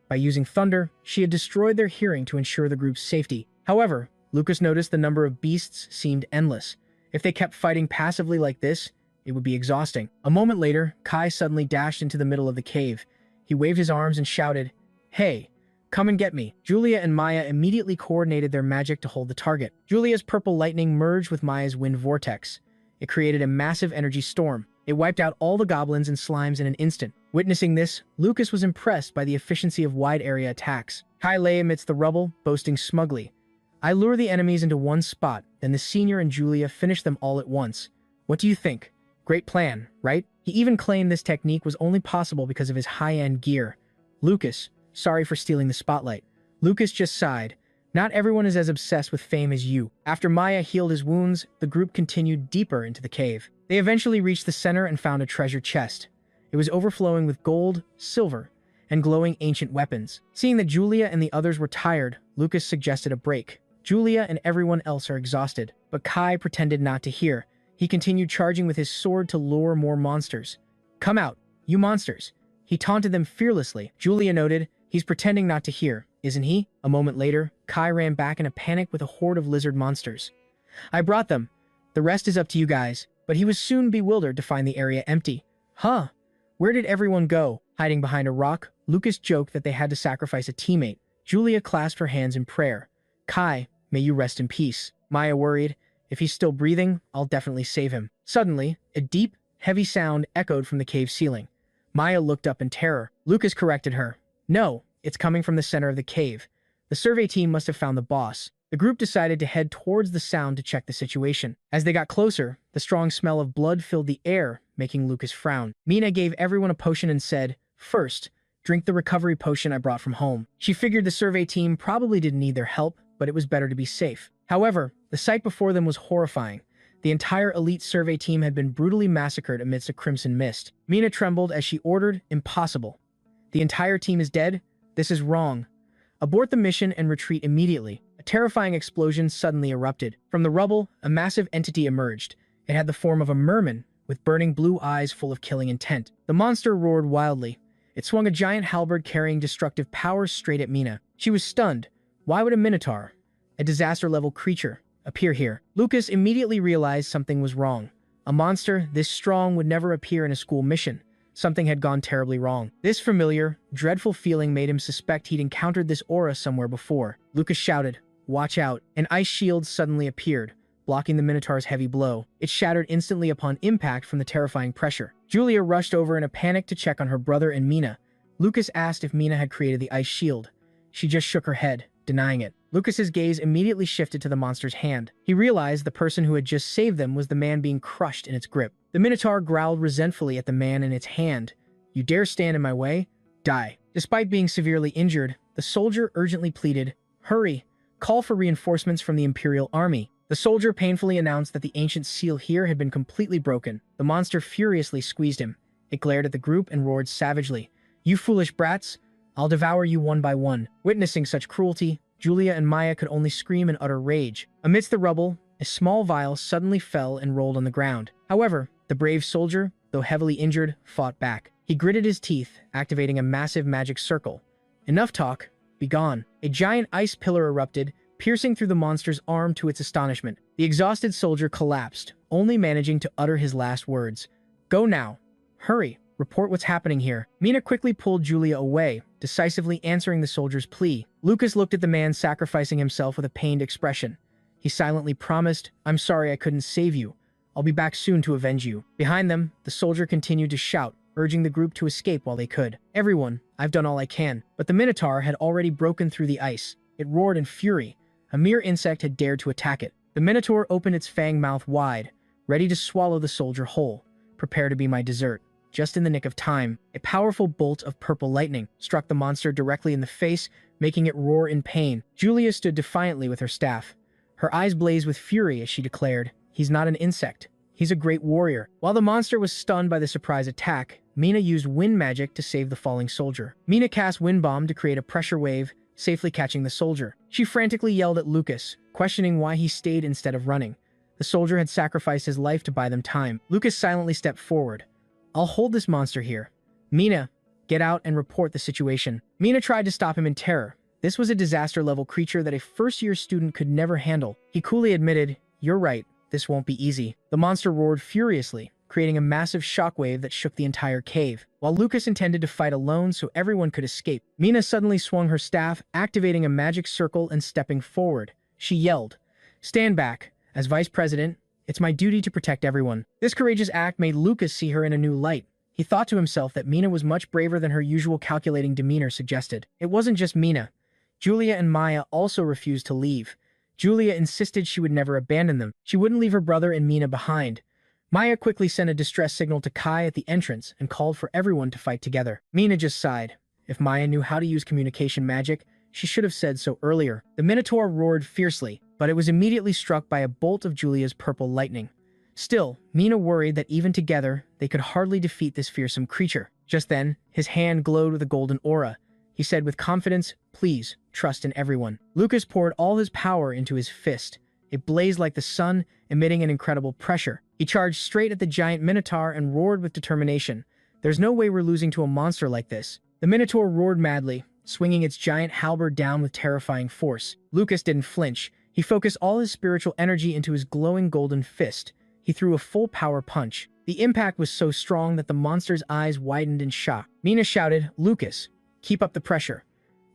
By using thunder, she had destroyed their hearing to ensure the group's safety. However, Lucas noticed the number of beasts seemed endless. If they kept fighting passively like this, it would be exhausting. A moment later, Kai suddenly dashed into the middle of the cave. He waved his arms and shouted, "Hey, come and get me." Julia and Maya immediately coordinated their magic to hold the target. Julia's purple lightning merged with Maya's wind vortex. It created a massive energy storm. It wiped out all the goblins and slimes in an instant. Witnessing this, Lucas was impressed by the efficiency of wide-area attacks. Kai lay amidst the rubble, boasting smugly, "I lure the enemies into one spot, then the senior and Julia finish them all at once. What do you think? Great plan, right?" He even claimed this technique was only possible because of his high-end gear. Lucas, sorry for stealing the spotlight. Lucas just sighed. Not everyone is as obsessed with fame as you. After Maya healed his wounds, the group continued deeper into the cave. They eventually reached the center and found a treasure chest. It was overflowing with gold, silver, and glowing ancient weapons. Seeing that Julia and the others were tired, Lucas suggested a break. Julia and everyone else are exhausted, but Kai pretended not to hear. He continued charging with his sword to lure more monsters. "Come out, you monsters!" He taunted them fearlessly. Julia noted, "He's pretending not to hear, isn't he?" A moment later, Kai ran back in a panic with a horde of lizard monsters. "I brought them. The rest is up to you guys." But he was soon bewildered to find the area empty. Huh? Where did everyone go? Hiding behind a rock, Lucas joked that they had to sacrifice a teammate. Julia clasped her hands in prayer. "Kai, may you rest in peace." Maya worried, "If he's still breathing, I'll definitely save him." Suddenly, a deep, heavy sound echoed from the cave ceiling. Maya looked up in terror. Lucas corrected her. "No, it's coming from the center of the cave. The survey team must have found the boss." The group decided to head towards the sound to check the situation. As they got closer, the strong smell of blood filled the air, making Lucas frown. Mina gave everyone a potion and said, "First, drink the recovery potion I brought from home." She figured the survey team probably didn't need their help, but it was better to be safe. However, the sight before them was horrifying. The entire elite survey team had been brutally massacred amidst a crimson mist. Mina trembled as she ordered, "Impossible. The entire team is dead? This is wrong. Abort the mission and retreat immediately." A terrifying explosion suddenly erupted. From the rubble, a massive entity emerged. It had the form of a merman, with burning blue eyes full of killing intent. The monster roared wildly. It swung a giant halberd carrying destructive powers straight at Mina. She was stunned. Why would a minotaur, a disaster-level creature, appear here? Lucas immediately realized something was wrong. A monster this strong would never appear in a school mission. Something had gone terribly wrong. This familiar, dreadful feeling made him suspect he'd encountered this aura somewhere before. Lucas shouted, "Watch out." An ice shield suddenly appeared, blocking the Minotaur's heavy blow. It shattered instantly upon impact from the terrifying pressure. Julia rushed over in a panic to check on her brother and Mina. Lucas asked if Mina had created the ice shield. She just shook her head, denying it. Lucas's gaze immediately shifted to the monster's hand. He realized the person who had just saved them was the man being crushed in its grip. The Minotaur growled resentfully at the man in its hand. "You dare stand in my way? Die." Despite being severely injured, the soldier urgently pleaded, "Hurry, call for reinforcements from the Imperial Army." The soldier painfully announced that the ancient seal here had been completely broken. The monster furiously squeezed him. It glared at the group and roared savagely, "You foolish brats! I'll devour you one by one." Witnessing such cruelty, Julia and Maya could only scream in utter rage. Amidst the rubble, a small vial suddenly fell and rolled on the ground. However, the brave soldier, though heavily injured, fought back. He gritted his teeth, activating a massive magic circle. "Enough talk. Be gone." A giant ice pillar erupted, piercing through the monster's arm to its astonishment. The exhausted soldier collapsed, only managing to utter his last words. "Go now. Hurry. Report what's happening here." Mina quickly pulled Julia away, decisively answering the soldier's plea. Lucas looked at the man sacrificing himself with a pained expression. He silently promised, "I'm sorry I couldn't save you. I'll be back soon to avenge you." Behind them, the soldier continued to shout, urging the group to escape while they could. "Everyone, I've done all I can." But the Minotaur had already broken through the ice. It roared in fury. A mere insect had dared to attack it. The Minotaur opened its fang mouth wide, ready to swallow the soldier whole. "Prepare to be my dessert." Just in the nick of time, a powerful bolt of purple lightning struck the monster directly in the face, making it roar in pain. Julia stood defiantly with her staff. Her eyes blazed with fury as she declared, "He's not an insect. He's a great warrior." While the monster was stunned by the surprise attack, Mina used wind magic to save the falling soldier. Mina cast Wind Bomb to create a pressure wave, safely catching the soldier. She frantically yelled at Lucas, questioning why he stayed instead of running. The soldier had sacrificed his life to buy them time. Lucas silently stepped forward. "I'll hold this monster here. Mina, get out and report the situation." Mina tried to stop him in terror. This was a disaster-level creature that a first-year student could never handle. He coolly admitted, "You're right, this won't be easy." The monster roared furiously, creating a massive shockwave that shook the entire cave. While Lucas intended to fight alone so everyone could escape, Mina suddenly swung her staff, activating a magic circle and stepping forward. She yelled, "Stand back. As vice president, it's my duty to protect everyone." This courageous act made Lucas see her in a new light. He thought to himself that Mina was much braver than her usual calculating demeanor suggested. It wasn't just Mina. Julia and Maya also refused to leave. Julia insisted she would never abandon them. She wouldn't leave her brother and Mina behind. Maya quickly sent a distress signal to Kai at the entrance and called for everyone to fight together. Mina just sighed. If Maya knew how to use communication magic, she should have said so earlier. The Minotaur roared fiercely, but it was immediately struck by a bolt of Julia's purple lightning. Still, Mina worried that even together, they could hardly defeat this fearsome creature. Just then, his hand glowed with a golden aura. He said with confidence, "Please, trust in everyone." Lucas poured all his power into his fist. It blazed like the sun, emitting an incredible pressure. He charged straight at the giant Minotaur and roared with determination. "There's no way we're losing to a monster like this." The Minotaur roared madly, swinging its giant halberd down with terrifying force. Lucas didn't flinch. He focused all his spiritual energy into his glowing golden fist. He threw a full power punch. The impact was so strong that the monster's eyes widened in shock. Mina shouted, "Lucas, keep up the pressure.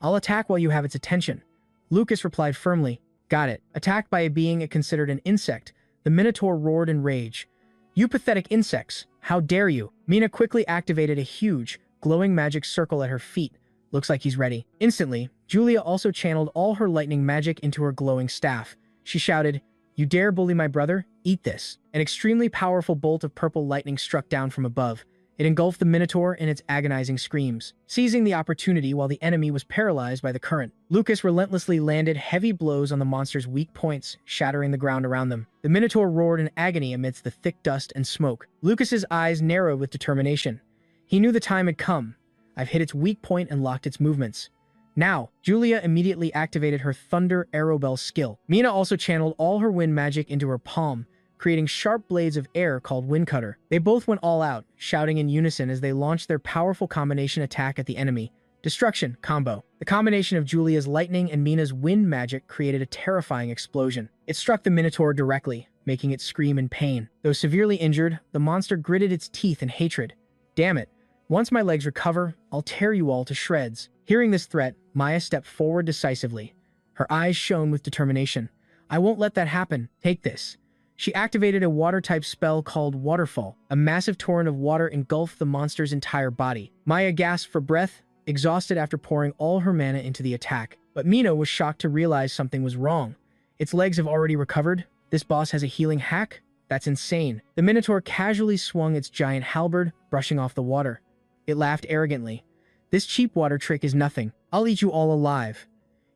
I'll attack while you have its attention." Lucas replied firmly, "Got it." Attacked by a being it considered an insect, the Minotaur roared in rage. "You pathetic insects! How dare you!" Mina quickly activated a huge, glowing magic circle at her feet. "Looks like he's ready." Instantly, Julia also channeled all her lightning magic into her glowing staff. She shouted, "You dare bully my brother? Eat this." An extremely powerful bolt of purple lightning struck down from above. It engulfed the Minotaur in its agonizing screams. Seizing the opportunity while the enemy was paralyzed by the current, Lucas relentlessly landed heavy blows on the monster's weak points, shattering the ground around them. The Minotaur roared in agony amidst the thick dust and smoke. Lucas's eyes narrowed with determination. He knew the time had come. I've hit its weak point and locked its movements. Now, Julia immediately activated her Thunder Arrowbell skill. Mina also channeled all her wind magic into her palm, creating sharp blades of air called Wind Cutter. They both went all out, shouting in unison as they launched their powerful combination attack at the enemy. Destruction combo. The combination of Julia's lightning and Mina's wind magic created a terrifying explosion. It struck the Minotaur directly, making it scream in pain. Though severely injured, the monster gritted its teeth in hatred. "Damn it. Once my legs recover, I'll tear you all to shreds." Hearing this threat, Maya stepped forward decisively. Her eyes shone with determination. "I won't let that happen. Take this." She activated a water-type spell called Waterfall. A massive torrent of water engulfed the monster's entire body. Maya gasped for breath, exhausted after pouring all her mana into the attack. But Mina was shocked to realize something was wrong. Its legs have already recovered? This boss has a healing hack? That's insane. The Minotaur casually swung its giant halberd, brushing off the water. It laughed arrogantly. "This cheap water trick is nothing. I'll eat you all alive."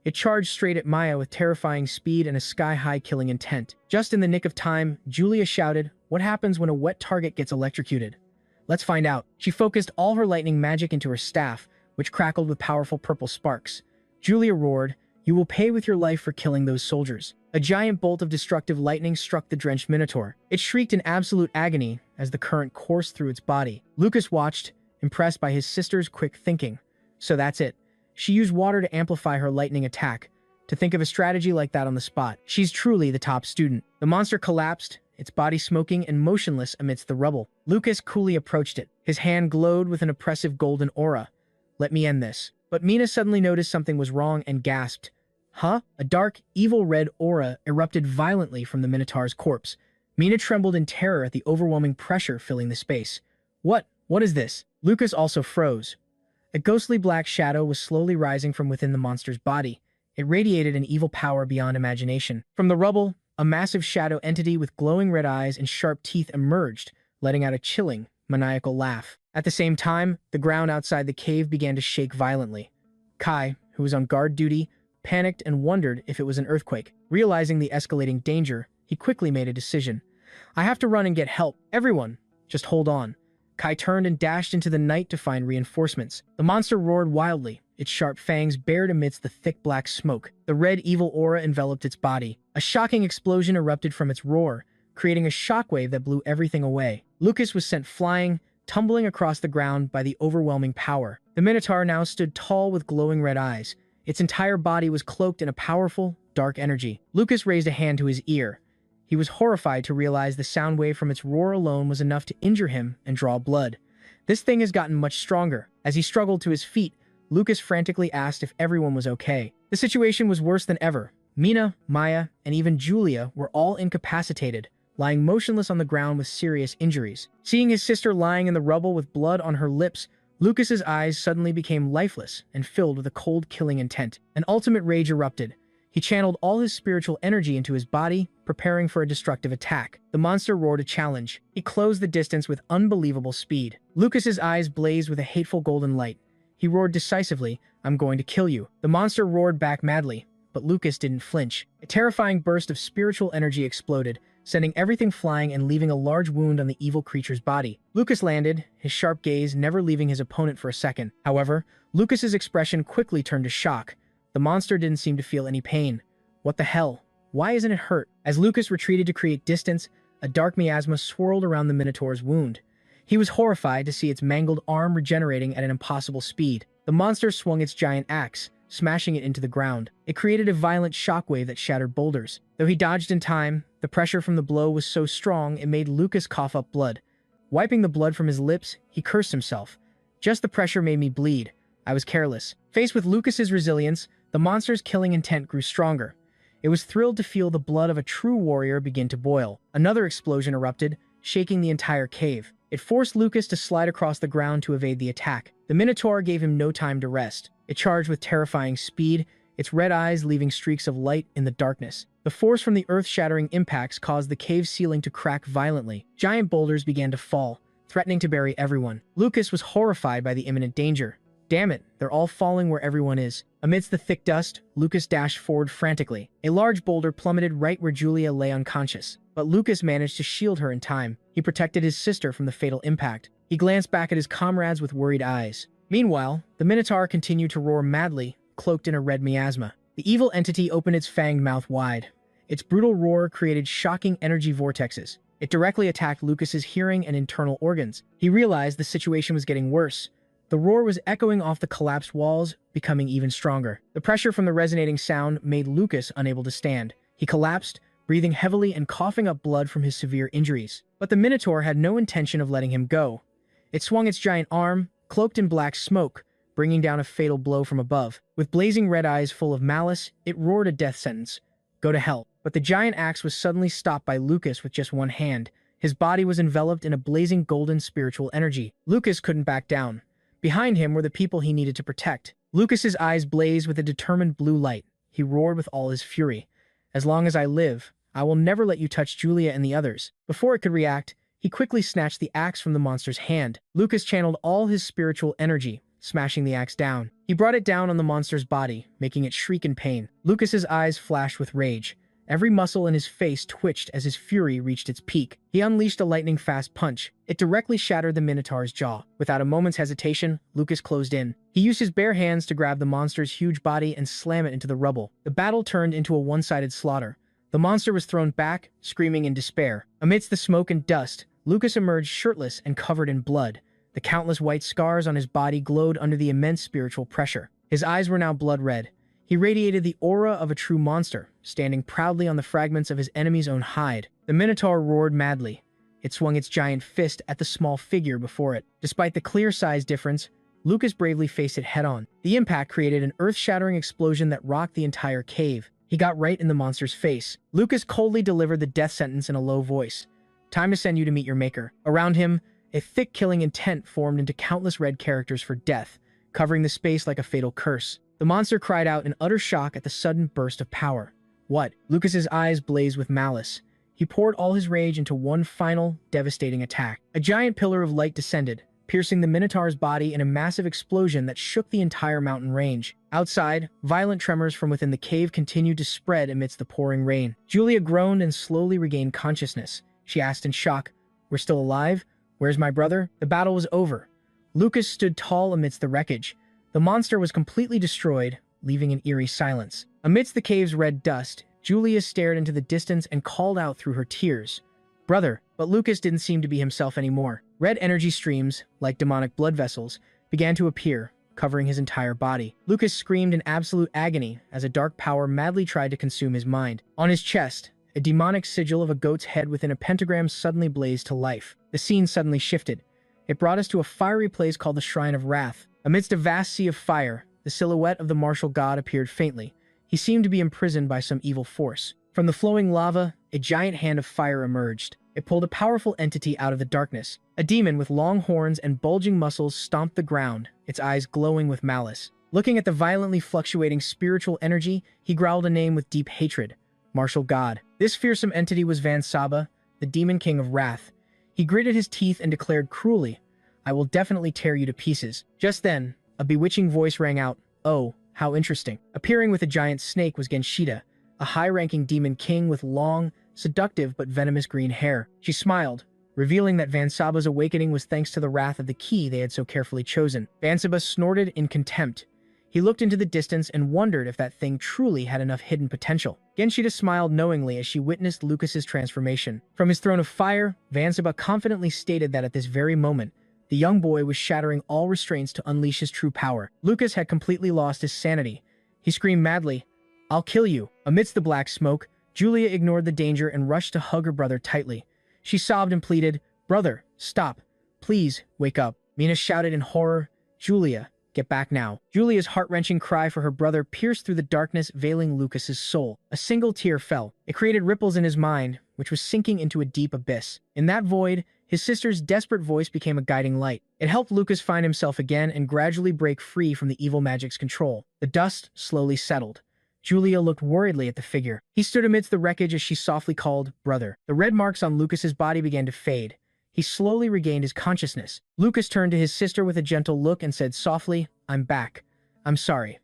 It charged straight at Maya with terrifying speed and a sky-high killing intent. Just in the nick of time, Julia shouted, "What happens when a wet target gets electrocuted?" "Let's find out." She focused all her lightning magic into her staff, which crackled with powerful purple sparks. Julia roared, "You will pay with your life for killing those soldiers." A giant bolt of destructive lightning struck the drenched Minotaur. It shrieked in absolute agony as the current coursed through its body. Lucas watched, impressed by his sister's quick thinking. So that's it. She used water to amplify her lightning attack. To think of a strategy like that on the spot. She's truly the top student. The monster collapsed, its body smoking and motionless amidst the rubble. Lucas coolly approached it. His hand glowed with an oppressive golden aura. "Let me end this." But Mina suddenly noticed something was wrong and gasped. "Huh?" A dark, evil red aura erupted violently from the Minotaur's corpse. Mina trembled in terror at the overwhelming pressure filling the space. What is this?" Lucas also froze. A ghostly black shadow was slowly rising from within the monster's body. It radiated an evil power beyond imagination. From the rubble, a massive shadow entity with glowing red eyes and sharp teeth emerged, letting out a chilling, maniacal laugh. At the same time, the ground outside the cave began to shake violently. Kai, who was on guard duty, panicked and wondered if it was an earthquake. Realizing the escalating danger, he quickly made a decision. "I have to run and get help. Everyone, just hold on." Kai turned and dashed into the night to find reinforcements. The monster roared wildly, its sharp fangs bared amidst the thick black smoke. The red evil aura enveloped its body. A shocking explosion erupted from its roar, creating a shockwave that blew everything away. Lucas was sent flying, tumbling across the ground by the overwhelming power. The Minotaur now stood tall with glowing red eyes. Its entire body was cloaked in a powerful, dark energy. Lucas raised a hand to his ear. He was horrified to realize the sound wave from its roar alone was enough to injure him and draw blood. This thing has gotten much stronger. As he struggled to his feet, Lucas frantically asked if everyone was okay. The situation was worse than ever. Mina, Maya, and even Julia were all incapacitated, lying motionless on the ground with serious injuries. Seeing his sister lying in the rubble with blood on her lips, Lucas's eyes suddenly became lifeless and filled with a cold, killing intent. An ultimate rage erupted. He channeled all his spiritual energy into his body, preparing for a destructive attack. The monster roared a challenge. He closed the distance with unbelievable speed. Lucas's eyes blazed with a hateful golden light. He roared decisively, "I'm going to kill you." The monster roared back madly, but Lucas didn't flinch. A terrifying burst of spiritual energy exploded, sending everything flying and leaving a large wound on the evil creature's body. Lucas landed, his sharp gaze never leaving his opponent for a second. However, Lucas's expression quickly turned to shock. The monster didn't seem to feel any pain. What the hell? Why isn't it hurt? As Lucas retreated to create distance, a dark miasma swirled around the Minotaur's wound. He was horrified to see its mangled arm regenerating at an impossible speed. The monster swung its giant axe, smashing it into the ground. It created a violent shockwave that shattered boulders. Though he dodged in time, the pressure from the blow was so strong it made Lucas cough up blood. Wiping the blood from his lips, he cursed himself. "Just the pressure made me bleed. I was careless." Faced with Lucas's resilience, the monster's killing intent grew stronger. It was thrilled to feel the blood of a true warrior begin to boil. Another explosion erupted, shaking the entire cave. It forced Lucas to slide across the ground to evade the attack. The Minotaur gave him no time to rest. It charged with terrifying speed, its red eyes leaving streaks of light in the darkness. The force from the earth-shattering impacts caused the cave ceiling to crack violently. Giant boulders began to fall, threatening to bury everyone. Lucas was horrified by the imminent danger. Damn it, they're all falling where everyone is. Amidst the thick dust, Lucas dashed forward frantically. A large boulder plummeted right where Julia lay unconscious, but Lucas managed to shield her in time. He protected his sister from the fatal impact. He glanced back at his comrades with worried eyes. Meanwhile, the Minotaur continued to roar madly, cloaked in a red miasma. The evil entity opened its fanged mouth wide. Its brutal roar created shocking energy vortexes. It directly attacked Lucas's hearing and internal organs. He realized the situation was getting worse. The roar was echoing off the collapsed walls, becoming even stronger. The pressure from the resonating sound made Lucas unable to stand. He collapsed, breathing heavily and coughing up blood from his severe injuries. But the Minotaur had no intention of letting him go. It swung its giant arm, cloaked in black smoke, bringing down a fatal blow from above. With blazing red eyes full of malice, it roared a death sentence. "Go to hell." But the giant axe was suddenly stopped by Lucas with just one hand. His body was enveloped in a blazing golden spiritual energy. Lucas couldn't back down. Behind him were the people he needed to protect. Lucas's eyes blazed with a determined blue light. He roared with all his fury. "As long as I live, I will never let you touch Julia and the others." Before it could react, he quickly snatched the axe from the monster's hand. Lucas channeled all his spiritual energy, smashing the axe down. He brought it down on the monster's body, making it shriek in pain. Lucas's eyes flashed with rage. Every muscle in his face twitched as his fury reached its peak. He unleashed a lightning-fast punch. It directly shattered the Minotaur's jaw. Without a moment's hesitation, Lucas closed in. He used his bare hands to grab the monster's huge body and slam it into the rubble. The battle turned into a one-sided slaughter. The monster was thrown back, screaming in despair. Amidst the smoke and dust, Lucas emerged shirtless and covered in blood. The countless white scars on his body glowed under the immense spiritual pressure. His eyes were now blood-red. He radiated the aura of a true monster, standing proudly on the fragments of his enemy's own hide. The Minotaur roared madly. It swung its giant fist at the small figure before it. Despite the clear size difference, Lucas bravely faced it head-on. The impact created an earth-shattering explosion that rocked the entire cave. He got right in the monster's face. Lucas coldly delivered the death sentence in a low voice. "Time to send you to meet your maker." Around him, a thick killing intent formed into countless red characters for death, covering the space like a fatal curse. The monster cried out in utter shock at the sudden burst of power. What? Lucas's eyes blazed with malice. He poured all his rage into one final, devastating attack. A giant pillar of light descended, piercing the Minotaur's body in a massive explosion that shook the entire mountain range. Outside, violent tremors from within the cave continued to spread amidst the pouring rain. Julia groaned and slowly regained consciousness. She asked in shock, "We're still alive? Where's my brother?" The battle was over. Lucas stood tall amidst the wreckage. The monster was completely destroyed, leaving an eerie silence. Amidst the cave's red dust, Julia stared into the distance and called out through her tears, "Brother!" But Lucas didn't seem to be himself anymore. Red energy streams, like demonic blood vessels, began to appear, covering his entire body. Lucas screamed in absolute agony as a dark power madly tried to consume his mind. On his chest, a demonic sigil of a goat's head within a pentagram suddenly blazed to life. The scene suddenly shifted. It brought us to a fiery place called the Shrine of Wrath. Amidst a vast sea of fire, the silhouette of the martial god appeared faintly. He seemed to be imprisoned by some evil force. From the flowing lava, a giant hand of fire emerged. It pulled a powerful entity out of the darkness. A demon with long horns and bulging muscles stomped the ground, its eyes glowing with malice. Looking at the violently fluctuating spiritual energy, he growled a name with deep hatred. Martial God. This fearsome entity was Van Saba, the demon king of wrath. He gritted his teeth and declared cruelly, "I will definitely tear you to pieces." Just then, a bewitching voice rang out. "Oh, how interesting." Appearing with a giant snake was Genshida, a high-ranking demon king with long, seductive but venomous green hair. She smiled, revealing that Van Saba's awakening was thanks to the wrath of the key they had so carefully chosen. Van Saba snorted in contempt. He looked into the distance and wondered if that thing truly had enough hidden potential. Genshida smiled knowingly as she witnessed Lucas's transformation. From his throne of fire, Van Saba confidently stated that at this very moment, the young boy was shattering all restraints to unleash his true power. Lucas had completely lost his sanity. He screamed madly, "I'll kill you." Amidst the black smoke, Julia ignored the danger and rushed to hug her brother tightly. She sobbed and pleaded, "Brother, stop. Please, wake up." Mina shouted in horror, "Julia, get back now." Julia's heart-wrenching cry for her brother pierced through the darkness, veiling Lucas's soul. A single tear fell. It created ripples in his mind, which was sinking into a deep abyss. In that void, his sister's desperate voice became a guiding light. It helped Lucas find himself again and gradually break free from the evil magic's control. The dust slowly settled. Julia looked worriedly at the figure. He stood amidst the wreckage as she softly called, "Brother." The red marks on Lucas's body began to fade. He slowly regained his consciousness. Lucas turned to his sister with a gentle look and said softly, "I'm back. I'm sorry.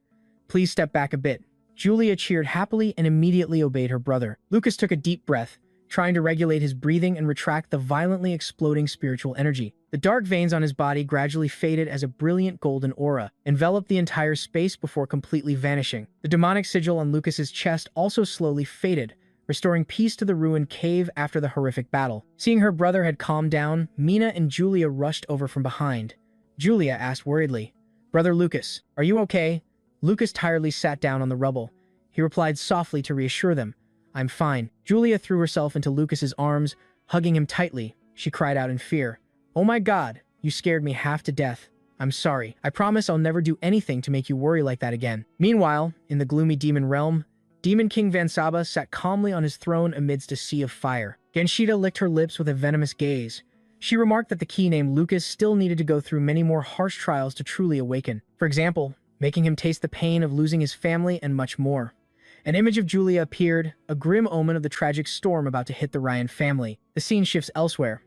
Please step back a bit." Julia cheered happily and immediately obeyed her brother. Lucas took a deep breath, trying to regulate his breathing and retract the violently exploding spiritual energy. The dark veins on his body gradually faded as a brilliant golden aura enveloped the entire space before completely vanishing. The demonic sigil on Lucas's chest also slowly faded, restoring peace to the ruined cave after the horrific battle. Seeing her brother had calmed down, Mina and Julia rushed over from behind. Julia asked worriedly, "Brother Lucas, are you okay?" Lucas tiredly sat down on the rubble. He replied softly to reassure them, "I'm fine." Julia threw herself into Lucas's arms, hugging him tightly. She cried out in fear, "Oh my God, you scared me half to death. I'm sorry. I promise I'll never do anything to make you worry like that again." Meanwhile, in the gloomy demon realm, Demon King Van Saba sat calmly on his throne amidst a sea of fire. Genshida licked her lips with a venomous gaze. She remarked that the key named Lucas still needed to go through many more harsh trials to truly awaken. For example, making him taste the pain of losing his family and much more. An image of Julia appeared, a grim omen of the tragic storm about to hit the Ryan family. The scene shifts elsewhere.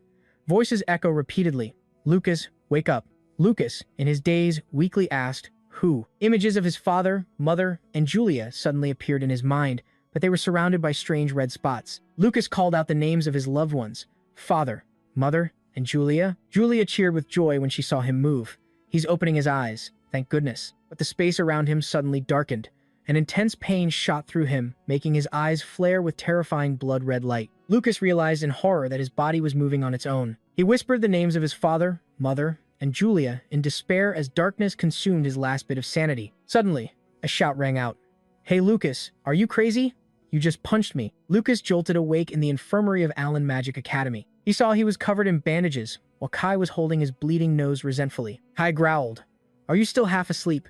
Voices echo repeatedly, "Lucas, wake up." Lucas, in his daze, weakly asked, "Who?" Images of his father, mother, and Julia suddenly appeared in his mind, but they were surrounded by strange red spots. Lucas called out the names of his loved ones, father, mother, and Julia. Julia cheered with joy when she saw him move. He's opening his eyes, thank goodness. But the space around him suddenly darkened. An intense pain shot through him, making his eyes flare with terrifying blood-red light. Lucas realized in horror that his body was moving on its own. He whispered the names of his father, mother, and Julia in despair as darkness consumed his last bit of sanity. Suddenly, a shout rang out. "Hey Lucas, are you crazy? You just punched me." Lucas jolted awake in the infirmary of Allen Magic Academy. He saw he was covered in bandages, while Kai was holding his bleeding nose resentfully. Kai growled, "Are you still half asleep?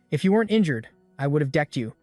If you weren't injured, I would have decked you."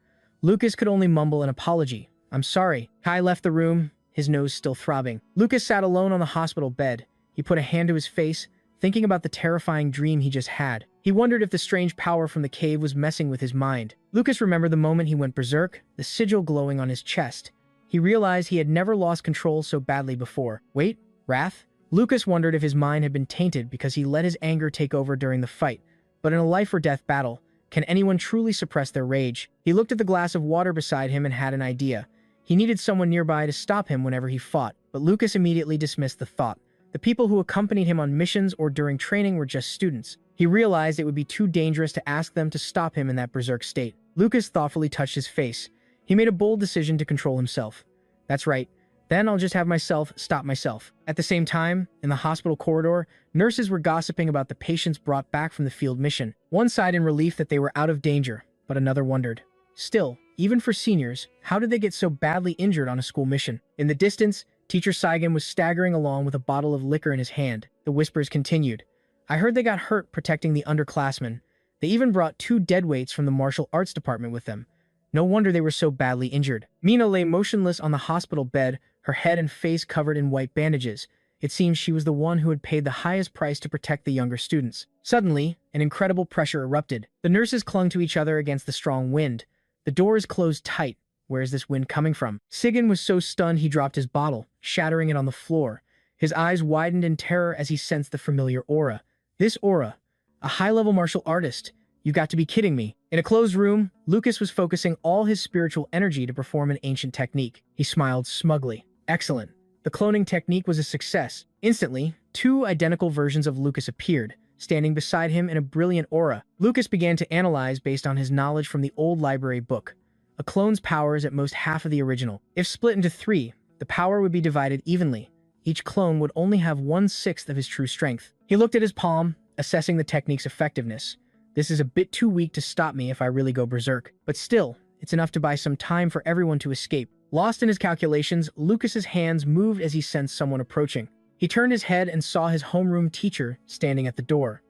Lucas could only mumble an apology. "I'm sorry." Kai left the room, his nose still throbbing. Lucas sat alone on the hospital bed. He put a hand to his face, thinking about the terrifying dream he just had. He wondered if the strange power from the cave was messing with his mind. Lucas remembered the moment he went berserk, the sigil glowing on his chest. He realized he had never lost control so badly before. Wait, wrath? Lucas wondered if his mind had been tainted because he let his anger take over during the fight. But in a life-or-death battle, can anyone truly suppress their rage? He looked at the glass of water beside him and had an idea. He needed someone nearby to stop him whenever he fought, but Lucas immediately dismissed the thought. The people who accompanied him on missions or during training were just students. He realized it would be too dangerous to ask them to stop him in that berserk state. Lucas thoughtfully touched his face. He made a bold decision to control himself. That's right. Then I'll just have myself stop myself. At the same time, in the hospital corridor, nurses were gossiping about the patients brought back from the field mission. One sighed in relief that they were out of danger, but another wondered. Still, even for seniors, how did they get so badly injured on a school mission? In the distance, Teacher Saigon was staggering along with a bottle of liquor in his hand. The whispers continued. "I heard they got hurt protecting the underclassmen. They even brought 2 deadweights from the martial arts department with them. No wonder they were so badly injured. Mina lay motionless on the hospital bed, her head and face covered in white bandages. It seems she was the one who had paid the highest price to protect the younger students. Suddenly, an incredible pressure erupted. The nurses clung to each other against the strong wind. The doors closed tight. Where is this wind coming from? Sigyn was so stunned he dropped his bottle, shattering it on the floor. His eyes widened in terror as he sensed the familiar aura. This aura. A high-level martial artist. You got to be kidding me. In a closed room, Lucas was focusing all his spiritual energy to perform an ancient technique. He smiled smugly. Excellent. The cloning technique was a success. Instantly, two identical versions of Lucas appeared, standing beside him in a brilliant aura. Lucas began to analyze based on his knowledge from the old library book. A clone's power is at most half of the original. If split into three, the power would be divided evenly. Each clone would only have 1/6 of his true strength. He looked at his palm, assessing the technique's effectiveness. This is a bit too weak to stop me if I really go berserk. But still, it's enough to buy some time for everyone to escape. Lost in his calculations, Lucas's hands moved as he sensed someone approaching. He turned his head and saw his homeroom teacher standing at the door.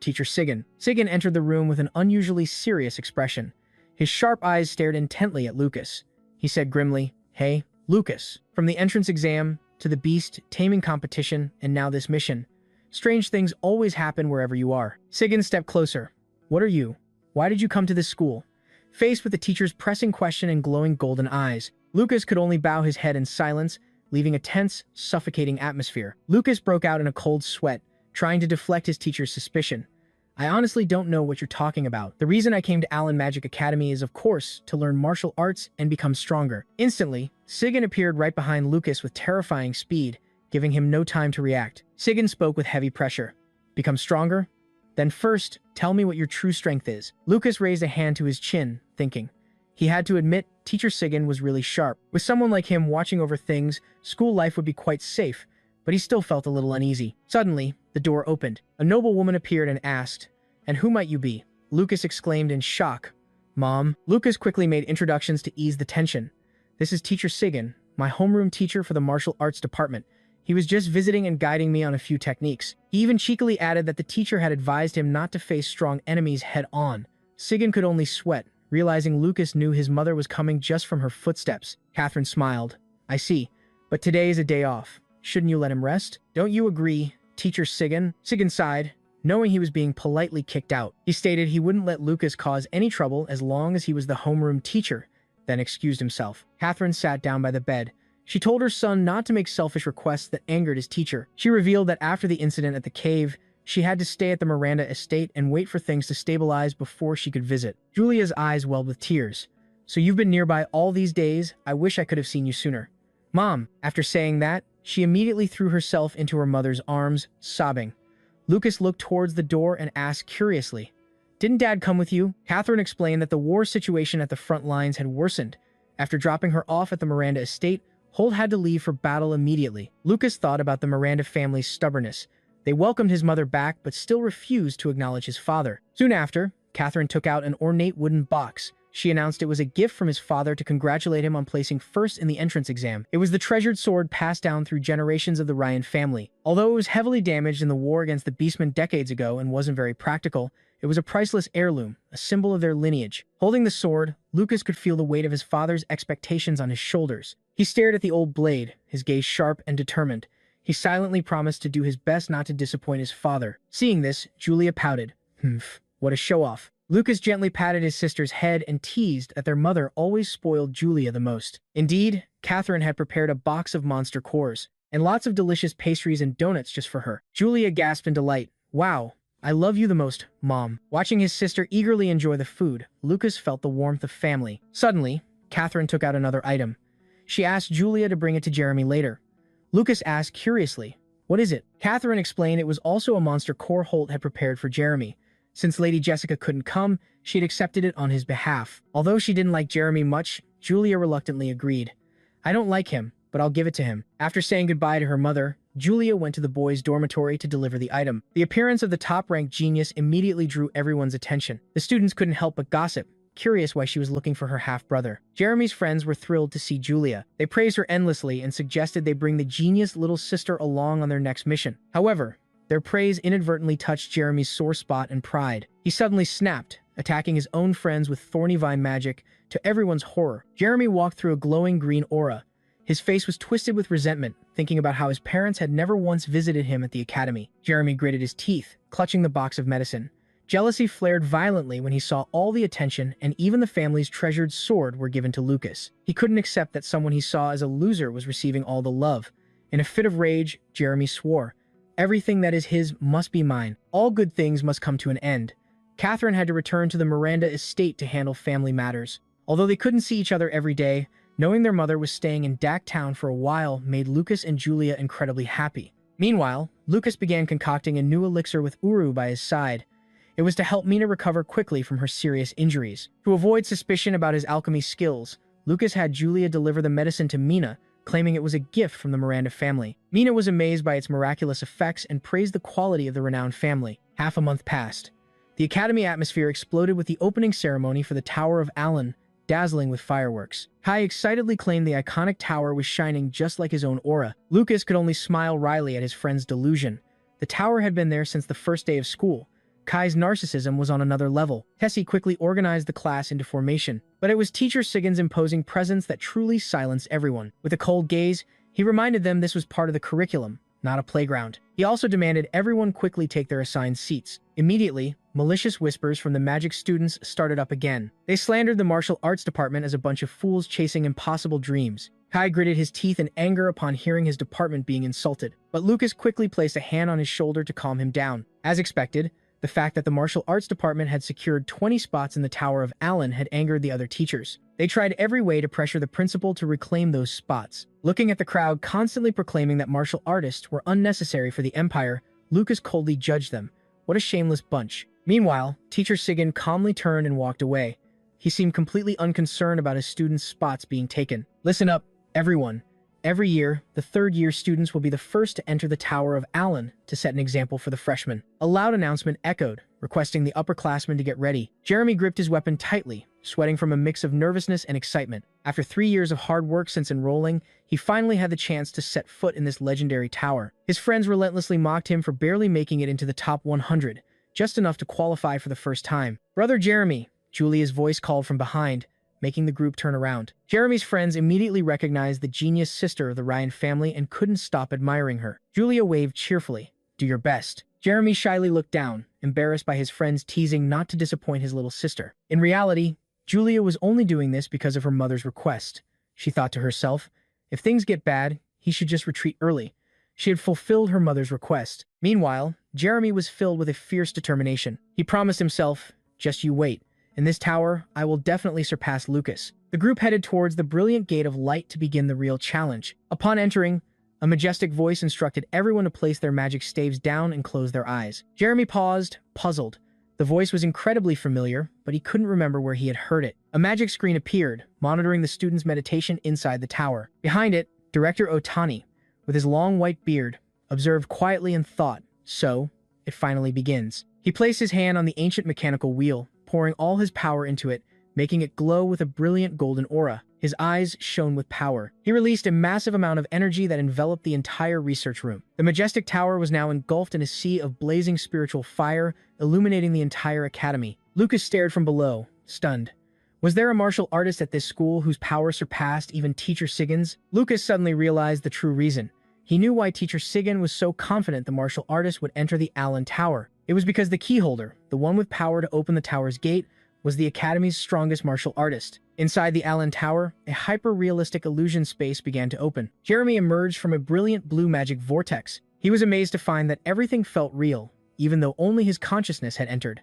Teacher Sigyn. Sigyn entered the room with an unusually serious expression. His sharp eyes stared intently at Lucas. He said grimly, "Hey, Lucas. From the entrance exam, to the beast taming competition, and now this mission. Strange things always happen wherever you are." Sigyn stepped closer. "What are you? Why did you come to this school?" Faced with the teacher's pressing question and glowing golden eyes, Lucas could only bow his head in silence, leaving a tense, suffocating atmosphere. Lucas broke out in a cold sweat, trying to deflect his teacher's suspicion. "I honestly don't know what you're talking about. The reason I came to Allen Magic Academy is, of course, to learn martial arts and become stronger." Instantly, Sigyn appeared right behind Lucas with terrifying speed, giving him no time to react. Sigyn spoke with heavy pressure. "Become stronger? Then first, tell me what your true strength is." Lucas raised a hand to his chin, thinking. He had to admit, Teacher Sigyn was really sharp. With someone like him watching over things, school life would be quite safe, but he still felt a little uneasy. Suddenly, the door opened. A noble woman appeared and asked, "And who might you be?" Lucas exclaimed in shock. "Mom." Lucas quickly made introductions to ease the tension. "This is Teacher Sigyn, my homeroom teacher for the martial arts department. He was just visiting and guiding me on a few techniques." He even cheekily added that the teacher had advised him not to face strong enemies head-on. Sigyn could only sweat, realizing Lucas knew his mother was coming just from her footsteps. Catherine smiled. "I see, but today is a day off. Shouldn't you let him rest? Don't you agree, Teacher Sigyn?" Sigyn sighed, knowing he was being politely kicked out. He stated he wouldn't let Lucas cause any trouble as long as he was the homeroom teacher, then excused himself. Catherine sat down by the bed. She told her son not to make selfish requests that angered his teacher. She revealed that after the incident at the cave, she had to stay at the Miranda estate and wait for things to stabilize before she could visit. Julia's eyes welled with tears. "So you've been nearby all these days? I wish I could have seen you sooner." "Mom." After saying that, she immediately threw herself into her mother's arms, sobbing. Lucas looked towards the door and asked curiously, "Didn't Dad come with you?" Catherine explained that the war situation at the front lines had worsened. After dropping her off at the Miranda estate, Holt had to leave for battle immediately. Lucas thought about the Miranda family's stubbornness. They welcomed his mother back but still refused to acknowledge his father. Soon after, Catherine took out an ornate wooden box. She announced it was a gift from his father to congratulate him on placing first in the entrance exam. It was the treasured sword passed down through generations of the Ryan family. Although it was heavily damaged in the war against the Beastmen decades ago and wasn't very practical, it was a priceless heirloom, a symbol of their lineage. Holding the sword, Lucas could feel the weight of his father's expectations on his shoulders. He stared at the old blade, his gaze sharp and determined. He silently promised to do his best not to disappoint his father. Seeing this, Julia pouted. What a show-off. Lucas gently patted his sister's head and teased that their mother always spoiled Julia the most. Indeed, Catherine had prepared a box of monster cores, and lots of delicious pastries and donuts just for her. Julia gasped in delight. "Wow, I love you the most, Mom." Watching his sister eagerly enjoy the food, Lucas felt the warmth of family. Suddenly, Catherine took out another item. She asked Julia to bring it to Jeremy later. Lucas asked curiously, "What is it?" Catherine explained it was also a monster core Holt had prepared for Jeremy. Since Lady Jessica couldn't come, she had accepted it on his behalf. Although she didn't like Jeremy much, Julia reluctantly agreed. "I don't like him, but I'll give it to him." After saying goodbye to her mother, Julia went to the boys' dormitory to deliver the item. The appearance of the top-ranked genius immediately drew everyone's attention. The students couldn't help but gossip, curious why she was looking for her half-brother. Jeremy's friends were thrilled to see Julia. They praised her endlessly and suggested they bring the genius little sister along on their next mission. However, their praise inadvertently touched Jeremy's sore spot and pride. He suddenly snapped, attacking his own friends with thorny vine magic to everyone's horror. Jeremy walked through a glowing green aura. His face was twisted with resentment, thinking about how his parents had never once visited him at the academy. Jeremy gritted his teeth, clutching the box of medicine. Jealousy flared violently when he saw all the attention and even the family's treasured sword were given to Lucas. He couldn't accept that someone he saw as a loser was receiving all the love. In a fit of rage, Jeremy swore, "Everything that is his must be mine. All good things must come to an end." Catherine had to return to the Miranda estate to handle family matters. Although they couldn't see each other every day, knowing their mother was staying in Dak Town for a while made Lucas and Julia incredibly happy. Meanwhile, Lucas began concocting a new elixir with Uru by his side. It was to help Mina recover quickly from her serious injuries. To avoid suspicion about his alchemy skills, Lucas had Julia deliver the medicine to Mina, claiming it was a gift from the Miranda family. Mina was amazed by its miraculous effects and praised the quality of the renowned family. Half a month passed. The academy atmosphere exploded with the opening ceremony for the Tower of Alan, dazzling with fireworks. Kai excitedly claimed the iconic tower was shining just like his own aura. Lucas could only smile wryly at his friend's delusion. The tower had been there since the first day of school. Kai's narcissism was on another level. Tessie quickly organized the class into formation, but it was teacher Sigan's imposing presence that truly silenced everyone. With a cold gaze, he reminded them this was part of the curriculum, not a playground. He also demanded everyone quickly take their assigned seats. Immediately, malicious whispers from the magic students started up again. They slandered the martial arts department as a bunch of fools chasing impossible dreams. Kai gritted his teeth in anger upon hearing his department being insulted, but Lucas quickly placed a hand on his shoulder to calm him down. As expected, the fact that the martial arts department had secured 20 spots in the Tower of Alan had angered the other teachers. They tried every way to pressure the principal to reclaim those spots. Looking at the crowd constantly proclaiming that martial artists were unnecessary for the Empire, Lucas coldly judged them. What a shameless bunch. Meanwhile, teacher Sigan calmly turned and walked away. He seemed completely unconcerned about his students' spots being taken. Listen up, everyone. Every year, the third-year students will be the first to enter the Tower of Alan to set an example for the freshmen. A loud announcement echoed, requesting the upperclassmen to get ready. Jeremy gripped his weapon tightly, sweating from a mix of nervousness and excitement. After 3 years of hard work since enrolling, he finally had the chance to set foot in this legendary tower. His friends relentlessly mocked him for barely making it into the top 100, just enough to qualify for the first time. "Brother Jeremy," Julia's voice called from behind, making the group turn around. Jeremy's friends immediately recognized the genius sister of the Ryan family and couldn't stop admiring her. Julia waved cheerfully. "Do your best." Jeremy shyly looked down, embarrassed by his friends teasing not to disappoint his little sister. In reality, Julia was only doing this because of her mother's request. She thought to herself, if things get bad, he should just retreat early. She had fulfilled her mother's request. Meanwhile, Jeremy was filled with a fierce determination. He promised himself, "Just you wait. In this tower, I will definitely surpass Lucas." The group headed towards the brilliant gate of light to begin the real challenge. Upon entering, a majestic voice instructed everyone to place their magic staves down and close their eyes. Jeremy paused, puzzled. The voice was incredibly familiar, but he couldn't remember where he had heard it. A magic screen appeared, monitoring the students' meditation inside the tower. Behind it, Director Otani, with his long white beard, observed quietly and thought, "So, it finally begins." He placed his hand on the ancient mechanical wheel, pouring all his power into it, making it glow with a brilliant golden aura. His eyes shone with power. He released a massive amount of energy that enveloped the entire research room. The majestic tower was now engulfed in a sea of blazing spiritual fire, illuminating the entire academy. Lucas stared from below, stunned. Was there a martial artist at this school whose power surpassed even Teacher Sigan's? Lucas suddenly realized the true reason. He knew why Teacher Sigan was so confident the martial artist would enter the Alan Tower. It was because the keyholder, the one with power to open the tower's gate, was the Academy's strongest martial artist. Inside the Alan Tower, a hyper-realistic illusion space began to open. Jeremy emerged from a brilliant blue magic vortex. He was amazed to find that everything felt real, even though only his consciousness had entered.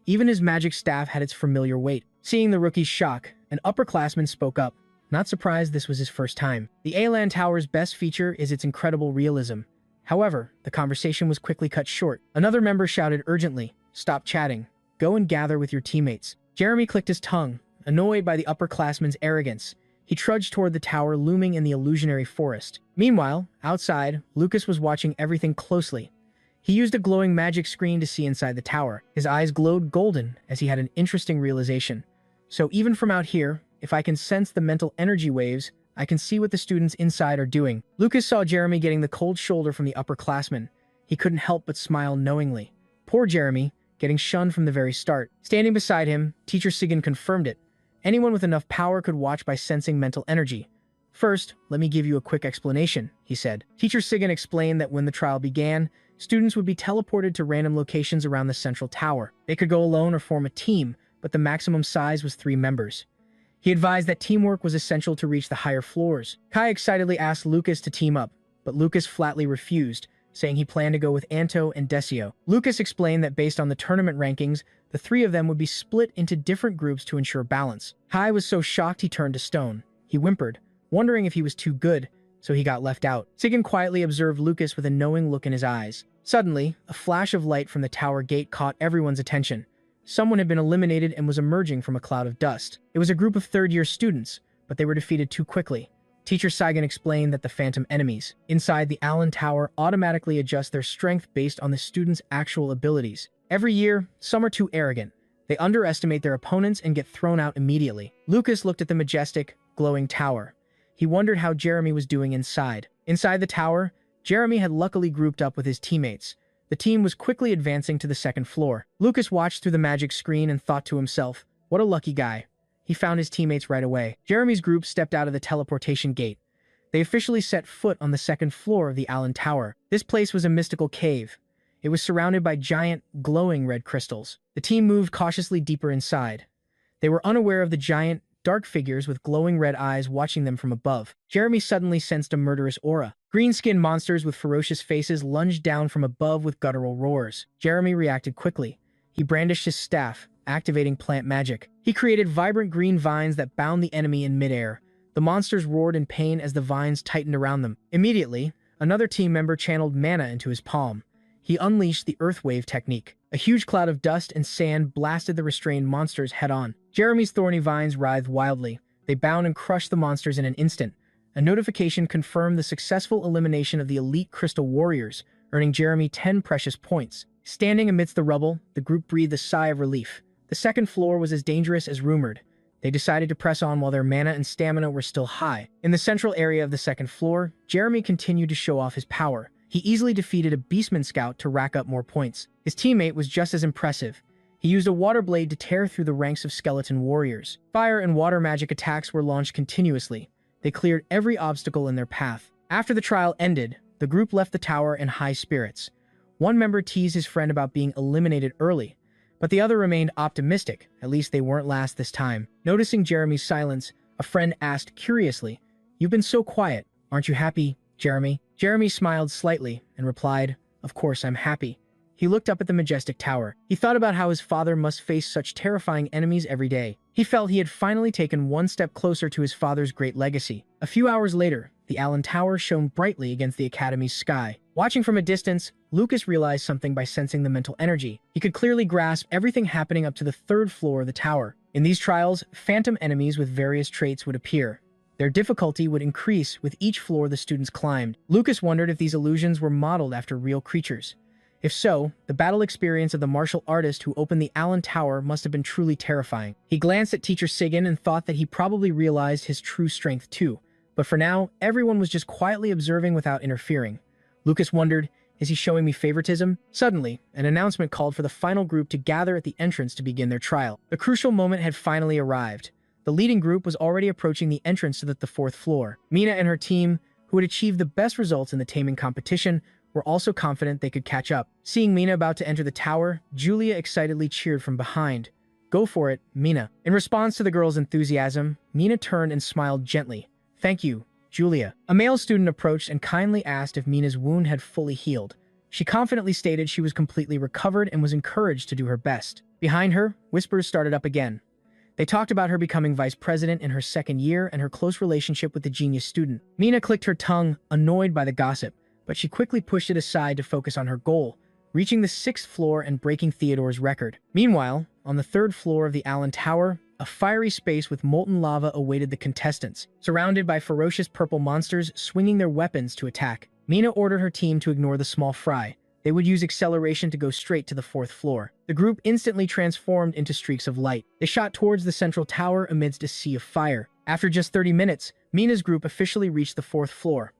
Even his magic staff had its familiar weight. Seeing the rookie's shock, an upperclassman spoke up. Not surprised this was his first time. The Alan Tower's best feature is its incredible realism. However, the conversation was quickly cut short. Another member shouted urgently, "Stop chatting. Go and gather with your teammates." Jeremy clicked his tongue, annoyed by the upperclassman's arrogance. He trudged toward the tower looming in the illusionary forest. Meanwhile, outside, Lucas was watching everything closely. He used a glowing magic screen to see inside the tower. His eyes glowed golden as he had an interesting realization. So even from out here, if I can sense the mental energy waves, I can see what the students inside are doing. Lucas saw Jeremy getting the cold shoulder from the upperclassman. He couldn't help but smile knowingly. Poor Jeremy, getting shunned from the very start. Standing beside him, Teacher Sigan confirmed it. Anyone with enough power could watch by sensing mental energy. First, let me give you a quick explanation, he said. Teacher Sigan explained that when the trial began, students would be teleported to random locations around the central tower. They could go alone or form a team, but the maximum size was 3 members. He advised that teamwork was essential to reach the higher floors. Kai excitedly asked Lucas to team up, but Lucas flatly refused, saying he planned to go with Anto and Decio. Lucas explained that based on the tournament rankings, the 3 of them would be split into different groups to ensure balance. Kai was so shocked he turned to stone. He whimpered, wondering if he was too good, so he got left out. Sigan quietly observed Lucas with a knowing look in his eyes. Suddenly, a flash of light from the tower gate caught everyone's attention. Someone had been eliminated and was emerging from a cloud of dust. It was a group of third-year students, but they were defeated too quickly. Teacher Sigan explained that the phantom enemies inside the Allen Tower automatically adjust their strength based on the students' actual abilities. Every year, some are too arrogant. They underestimate their opponents and get thrown out immediately. Lucas looked at the majestic, glowing tower. He wondered how Jeremy was doing inside. Inside the tower, Jeremy had luckily grouped up with his teammates. The team was quickly advancing to the second floor. Lucas watched through the magic screen and thought to himself, what a lucky guy. He found his teammates right away. Jeremy's group stepped out of the teleportation gate. They officially set foot on the second floor of the Allen Tower. This place was a mystical cave. It was surrounded by giant, glowing red crystals. The team moved cautiously deeper inside. They were unaware of the giant, dark figures with glowing red eyes watching them from above. Jeremy suddenly sensed a murderous aura. Green-skinned monsters with ferocious faces lunged down from above with guttural roars. Jeremy reacted quickly. He brandished his staff, activating plant magic. He created vibrant green vines that bound the enemy in midair. The monsters roared in pain as the vines tightened around them. Immediately, another team member channeled mana into his palm. He unleashed the Earth Wave technique. A huge cloud of dust and sand blasted the restrained monsters head-on. Jeremy's thorny vines writhed wildly. They bound and crushed the monsters in an instant. A notification confirmed the successful elimination of the elite Crystal Warriors, earning Jeremy 10 precious points. Standing amidst the rubble, the group breathed a sigh of relief. The second floor was as dangerous as rumored. They decided to press on while their mana and stamina were still high. In the central area of the second floor, Jeremy continued to show off his power. He easily defeated a Beastman scout to rack up more points. His teammate was just as impressive. He used a water blade to tear through the ranks of skeleton warriors. Fire and water magic attacks were launched continuously. They cleared every obstacle in their path. After the trial ended, the group left the tower in high spirits. One member teased his friend about being eliminated early, but the other remained optimistic. At least they weren't last this time. Noticing Jeremy's silence, a friend asked curiously, "You've been so quiet. Aren't you happy, Jeremy?" Jeremy smiled slightly and replied, "Of course I'm happy." He looked up at the majestic tower. He thought about how his father must face such terrifying enemies every day. He felt he had finally taken one step closer to his father's great legacy. A few hours later, the Allen Tower shone brightly against the Academy's sky. Watching from a distance, Lucas realized something by sensing the mental energy. He could clearly grasp everything happening up to the third floor of the tower. In these trials, phantom enemies with various traits would appear. Their difficulty would increase with each floor the students climbed. Lucas wondered if these illusions were modeled after real creatures. If so, the battle experience of the martial artist who opened the Allen Tower must have been truly terrifying. He glanced at Teacher Sigan and thought that he probably realized his true strength too. But for now, everyone was just quietly observing without interfering. Lucas wondered, is he showing me favoritism? Suddenly, an announcement called for the final group to gather at the entrance to begin their trial. The crucial moment had finally arrived. The leading group was already approaching the entrance to the fourth floor. Mina and her team, who had achieved the best results in the taming competition, were also confident they could catch up. Seeing Mina about to enter the tower, Julia excitedly cheered from behind. "Go for it, Mina." In response to the girl's enthusiasm, Mina turned and smiled gently. "Thank you, Julia." A male student approached and kindly asked if Mina's wound had fully healed. She confidently stated she was completely recovered and was encouraged to do her best. Behind her, whispers started up again. They talked about her becoming vice president in her second year and her close relationship with the genius student. Mina clicked her tongue, annoyed by the gossip, but she quickly pushed it aside to focus on her goal, reaching the 6th floor and breaking Theodore's record. Meanwhile, on the 3rd floor of the Allen Tower, a fiery space with molten lava awaited the contestants, surrounded by ferocious purple monsters swinging their weapons to attack. Mina ordered her team to ignore the small fry. They would use acceleration to go straight to the 4th floor. The group instantly transformed into streaks of light. They shot towards the central tower amidst a sea of fire. After just 30 minutes, Mina's group officially reached the 4th floor.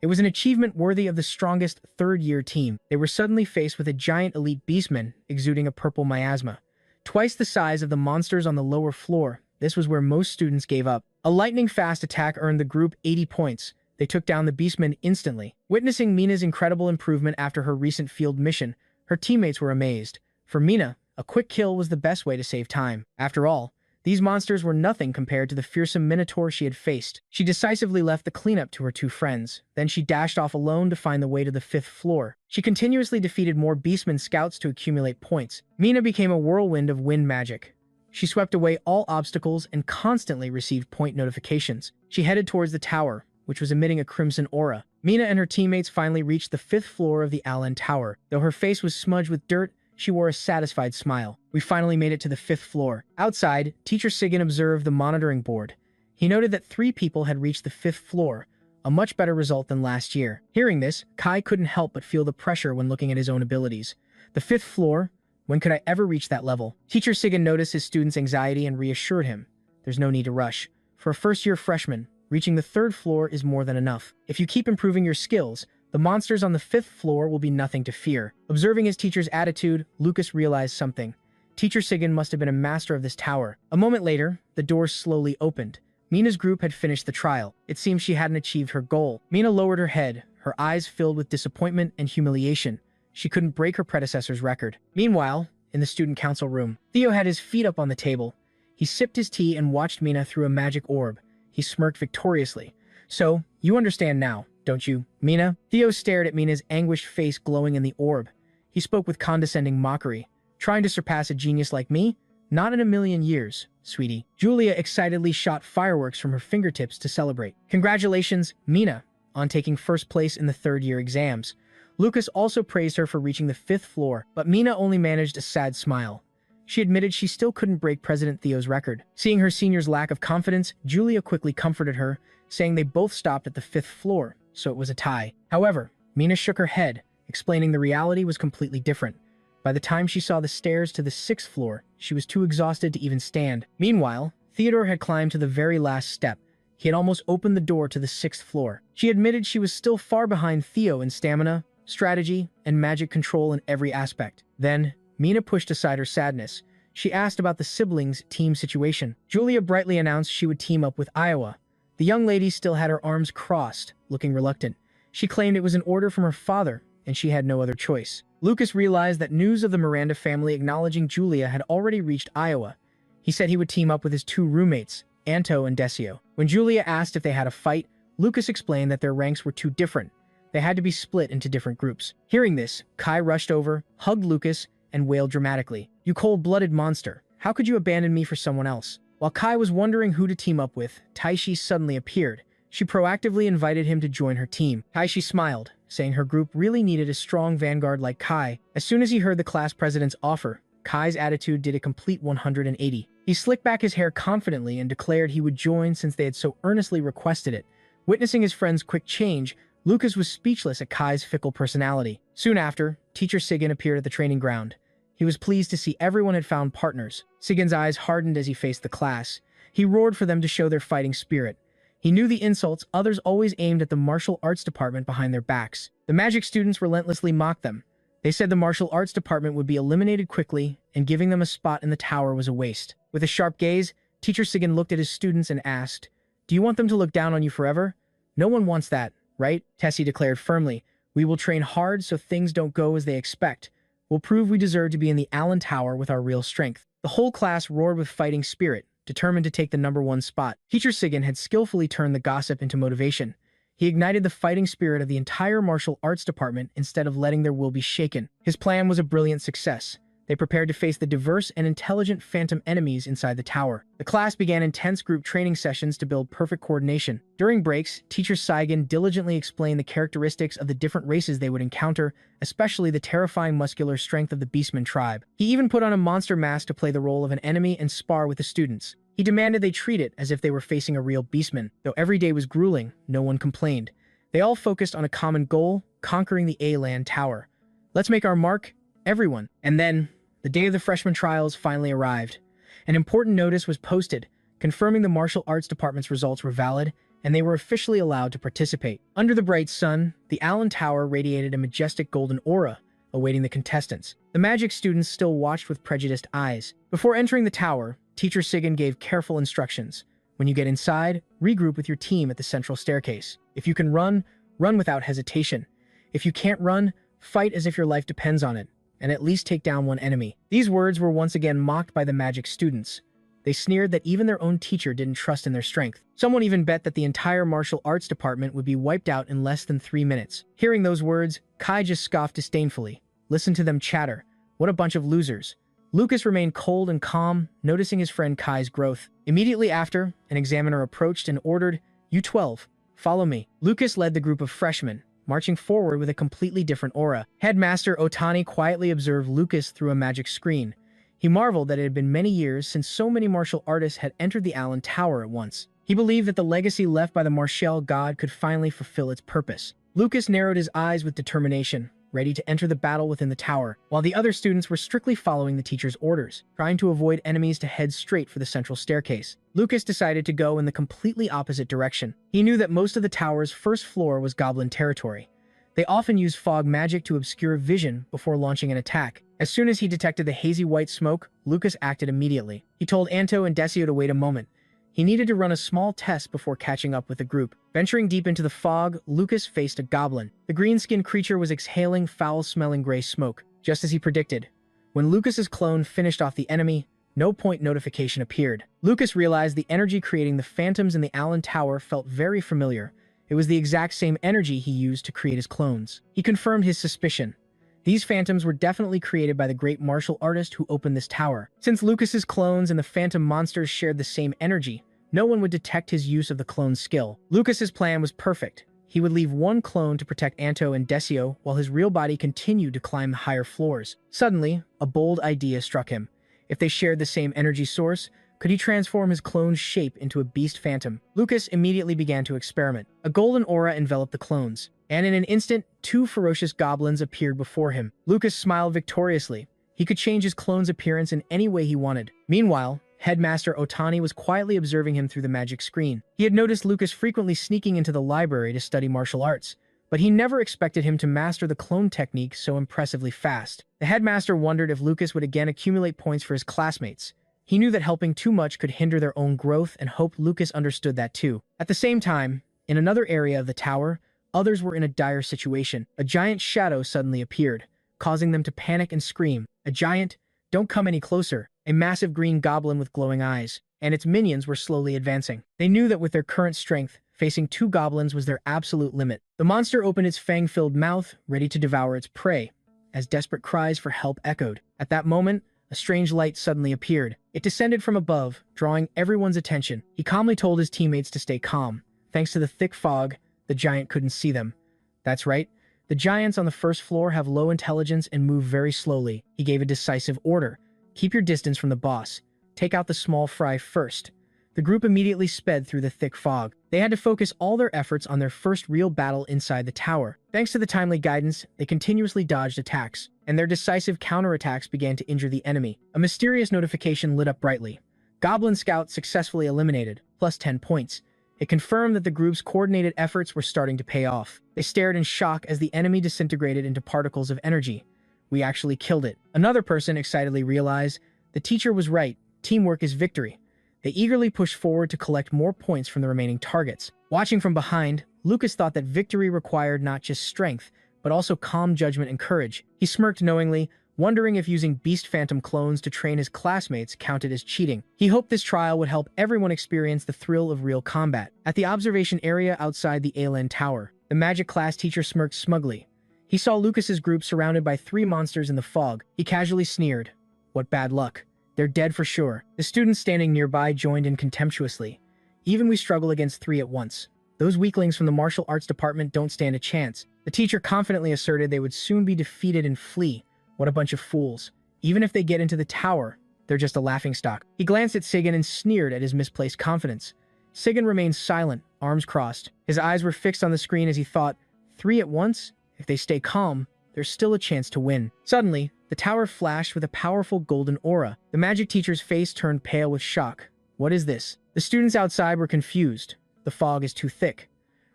It was an achievement worthy of the strongest third-year team. They were suddenly faced with a giant elite beastman exuding a purple miasma. Twice the size of the monsters on the lower floor, this was where most students gave up. A lightning-fast attack earned the group 80 points. They took down the beastman instantly. Witnessing Mina's incredible improvement after her recent field mission, her teammates were amazed. For Mina, a quick kill was the best way to save time. After all, these monsters were nothing compared to the fearsome minotaur she had faced. She decisively left the cleanup to her two friends. Then she dashed off alone to find the way to the 5th floor. She continuously defeated more beastman scouts to accumulate points. Mina became a whirlwind of wind magic. She swept away all obstacles and constantly received point notifications. She headed towards the tower, which was emitting a crimson aura. Mina and her teammates finally reached the 5th floor of the Allen Tower. Though her face was smudged with dirt, she wore a satisfied smile. We finally made it to the 5th floor. Outside, Teacher Sigan observed the monitoring board. He noted that 3 people had reached the 5th floor, a much better result than last year. Hearing this, Kai couldn't help but feel the pressure when looking at his own abilities. The 5th floor? When could I ever reach that level? Teacher Sigan noticed his student's anxiety and reassured him. There's no need to rush. For a first-year freshman, reaching the 3rd floor is more than enough. If you keep improving your skills, the monsters on the 5th floor will be nothing to fear. Observing his teacher's attitude, Lucas realized something. Teacher Sigan must have been a master of this tower. A moment later, the doors slowly opened. Mina's group had finished the trial. It seemed she hadn't achieved her goal. Mina lowered her head, her eyes filled with disappointment and humiliation. She couldn't break her predecessor's record. Meanwhile, in the student council room, Theo had his feet up on the table. He sipped his tea and watched Mina through a magic orb. He smirked victoriously. So, you understand now, don't you, Mina? Theo stared at Mina's anguished face glowing in the orb. He spoke with condescending mockery. Trying to surpass a genius like me? Not in a million years, sweetie. Julia excitedly shot fireworks from her fingertips to celebrate. Congratulations, Mina, on taking first place in the 3rd-year exams. Lucas also praised her for reaching the 5th floor, but Mina only managed a sad smile. She admitted she still couldn't break President Theo's record. Seeing her senior's lack of confidence, Julia quickly comforted her, saying they both stopped at the 5th floor, so it was a tie. However, Mina shook her head, explaining the reality was completely different. By the time she saw the stairs to the 6th floor, she was too exhausted to even stand. Meanwhile, Theodore had climbed to the very last step. He had almost opened the door to the 6th floor. She admitted she was still far behind Theo in stamina, strategy, and magic control in every aspect. Then, Mina pushed aside her sadness. She asked about the siblings' team situation. Julia brightly announced she would team up with Iowa. The young lady still had her arms crossed, looking reluctant. She claimed it was an order from her father, and she had no other choice. Lucas realized that news of the Miranda family acknowledging Julia had already reached Iowa. He said he would team up with his 2 roommates, Anto and Decio. When Julia asked if they had a fight, Lucas explained that their ranks were too different. They had to be split into different groups. Hearing this, Kai rushed over, hugged Lucas, and wailed dramatically. "You cold-blooded monster. How could you abandon me for someone else?" While Kai was wondering who to team up with, Taishi suddenly appeared. She proactively invited him to join her team. Taishi smiled, saying her group really needed a strong vanguard like Kai. As soon as he heard the class president's offer, Kai's attitude did a complete 180. He slicked back his hair confidently and declared he would join since they had so earnestly requested it. Witnessing his friend's quick change, Lucas was speechless at Kai's fickle personality. Soon after, Teacher Sigan appeared at the training ground. He was pleased to see everyone had found partners. Sigan's eyes hardened as he faced the class. He roared for them to show their fighting spirit. He knew the insults others always aimed at the martial arts department behind their backs. The magic students relentlessly mocked them. They said the martial arts department would be eliminated quickly, and giving them a spot in the tower was a waste. With a sharp gaze, Teacher Sigan looked at his students and asked, "Do you want them to look down on you forever? No one wants that, right?" Tessie declared firmly, "We will train hard so things don't go as they expect. We'll prove we deserve to be in the Allen Tower with our real strength." The whole class roared with fighting spirit, determined to take the #1 spot. Teacher Sigan had skillfully turned the gossip into motivation. He ignited the fighting spirit of the entire martial arts department instead of letting their will be shaken. His plan was a brilliant success. They prepared to face the diverse and intelligent phantom enemies inside the tower. The class began intense group training sessions to build perfect coordination. During breaks, Teacher Saigan diligently explained the characteristics of the different races they would encounter, especially the terrifying muscular strength of the Beastman tribe. He even put on a monster mask to play the role of an enemy and spar with the students. He demanded they treat it as if they were facing a real Beastman. Though every day was grueling, no one complained. They all focused on a common goal, conquering the A-Land Tower. "Let's make our mark, everyone." And then, the day of the freshman trials finally arrived. An important notice was posted, confirming the martial arts department's results were valid and they were officially allowed to participate. Under the bright sun, the Allen Tower radiated a majestic golden aura, awaiting the contestants. The magic students still watched with prejudiced eyes. Before entering the tower, Teacher Sigyn gave careful instructions. When you get inside, regroup with your team at the central staircase. If you can run, run without hesitation. If you can't run, fight as if your life depends on it, and at least take down one enemy. These words were once again mocked by the magic students. They sneered that even their own teacher didn't trust in their strength. Someone even bet that the entire martial arts department would be wiped out in less than 3 minutes. Hearing those words, Kai just scoffed disdainfully. Listen to them chatter. What a bunch of losers. Lucas remained cold and calm, noticing his friend Kai's growth. Immediately after, an examiner approached and ordered, "You 12, follow me." Lucas led the group of freshmen, marching forward with a completely different aura. Headmaster Otani quietly observed Lucas through a magic screen. He marveled that it had been many years since so many martial artists had entered the Allen Tower at once. He believed that the legacy left by the martial god could finally fulfill its purpose. Lucas narrowed his eyes with determination, ready to enter the battle within the tower, while the other students were strictly following the teacher's orders, trying to avoid enemies to head straight for the central staircase. Lucas decided to go in the completely opposite direction. He knew that most of the tower's first floor was goblin territory. They often use fog magic to obscure vision before launching an attack. As soon as he detected the hazy white smoke, Lucas acted immediately. He told Anto and Desio to wait a moment. He needed to run a small test before catching up with the group. Venturing deep into the fog, Lucas faced a goblin. The green-skinned creature was exhaling foul-smelling gray smoke, just as he predicted. When Lucas's clone finished off the enemy, no point notification appeared. Lucas realized the energy creating the phantoms in the Allen Tower felt very familiar. It was the exact same energy he used to create his clones. He confirmed his suspicion. These phantoms were definitely created by the great martial artist who opened this tower. Since Lucas's clones and the phantom monsters shared the same energy, no one would detect his use of the clone's skill. Lucas's plan was perfect. He would leave one clone to protect Anto and Desio while his real body continued to climb the higher floors. Suddenly, a bold idea struck him. If they shared the same energy source, could he transform his clone's shape into a beast phantom? Lucas immediately began to experiment. A golden aura enveloped the clones, and in an instant, 2 ferocious goblins appeared before him. Lucas smiled victoriously. He could change his clone's appearance in any way he wanted. Meanwhile, Headmaster Otani was quietly observing him through the magic screen. He had noticed Lucas frequently sneaking into the library to study martial arts, but he never expected him to master the clone technique so impressively fast. The headmaster wondered if Lucas would again accumulate points for his classmates. He knew that helping too much could hinder their own growth and hoped Lucas understood that too. At the same time, in another area of the tower, others were in a dire situation. A giant shadow suddenly appeared, causing them to panic and scream. A giant? Don't come any closer. A massive green goblin with glowing eyes, and its minions were slowly advancing. They knew that with their current strength, facing 2 goblins was their absolute limit. The monster opened its fang-filled mouth, ready to devour its prey, as desperate cries for help echoed. At that moment, a strange light suddenly appeared. It descended from above, drawing everyone's attention. He calmly told his teammates to stay calm. Thanks to the thick fog, the giant couldn't see them. That's right. The giants on the first floor have low intelligence and move very slowly. He gave a decisive order. Keep your distance from the boss. Take out the small fry first. The group immediately sped through the thick fog. They had to focus all their efforts on their first real battle inside the tower. Thanks to the timely guidance, they continuously dodged attacks, and their decisive counterattacks began to injure the enemy. A mysterious notification lit up brightly. Goblin Scout successfully eliminated, plus 10 points. It confirmed that the group's coordinated efforts were starting to pay off. They stared in shock as the enemy disintegrated into particles of energy. We actually killed it. Another person excitedly realized the teacher was right. Teamwork is victory. They eagerly pushed forward to collect more points from the remaining targets. Watching from behind, Lucas thought that victory required not just strength, but also calm judgment and courage. He smirked knowingly, wondering if using Beast Phantom clones to train his classmates counted as cheating. He hoped this trial would help everyone experience the thrill of real combat. At the observation area outside the Allen Tower, the magic class teacher smirked smugly. He saw Lucas's group surrounded by 3 monsters in the fog. He casually sneered. What bad luck. They're dead for sure. The students standing nearby joined in contemptuously. Even we struggle against 3 at once. Those weaklings from the martial arts department don't stand a chance. The teacher confidently asserted they would soon be defeated and flee. What a bunch of fools. Even if they get into the tower, they're just a laughingstock. He glanced at Sigyn and sneered at his misplaced confidence. Sigyn remained silent, arms crossed. His eyes were fixed on the screen as he thought, 3 at once? If they stay calm, there's still a chance to win. Suddenly, the tower flashed with a powerful golden aura. The magic teacher's face turned pale with shock. What is this? The students outside were confused. The fog is too thick.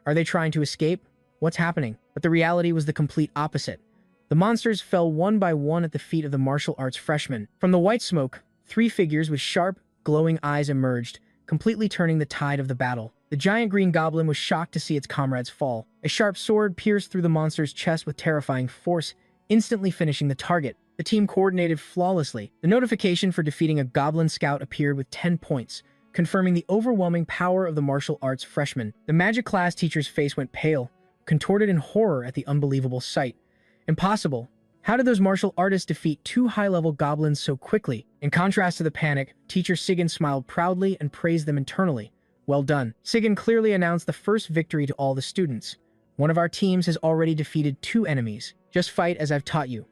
Are they trying to escape? What's happening? But the reality was the complete opposite. The monsters fell one by one at the feet of the martial arts freshmen. From the white smoke, three figures with sharp, glowing eyes emerged, completely turning the tide of the battle. The giant green goblin was shocked to see its comrades fall. A sharp sword pierced through the monster's chest with terrifying force, instantly finishing the target. The team coordinated flawlessly. The notification for defeating a goblin scout appeared with 10 points, confirming the overwhelming power of the martial arts freshman. The magic class teacher's face went pale, contorted in horror at the unbelievable sight. Impossible. How did those martial artists defeat two high-level goblins so quickly? In contrast to the panic, Teacher Sigyn smiled proudly and praised them internally. Well done. Sigyn clearly announced the first victory to all the students. One of our teams has already defeated two enemies. Just fight as I've taught you.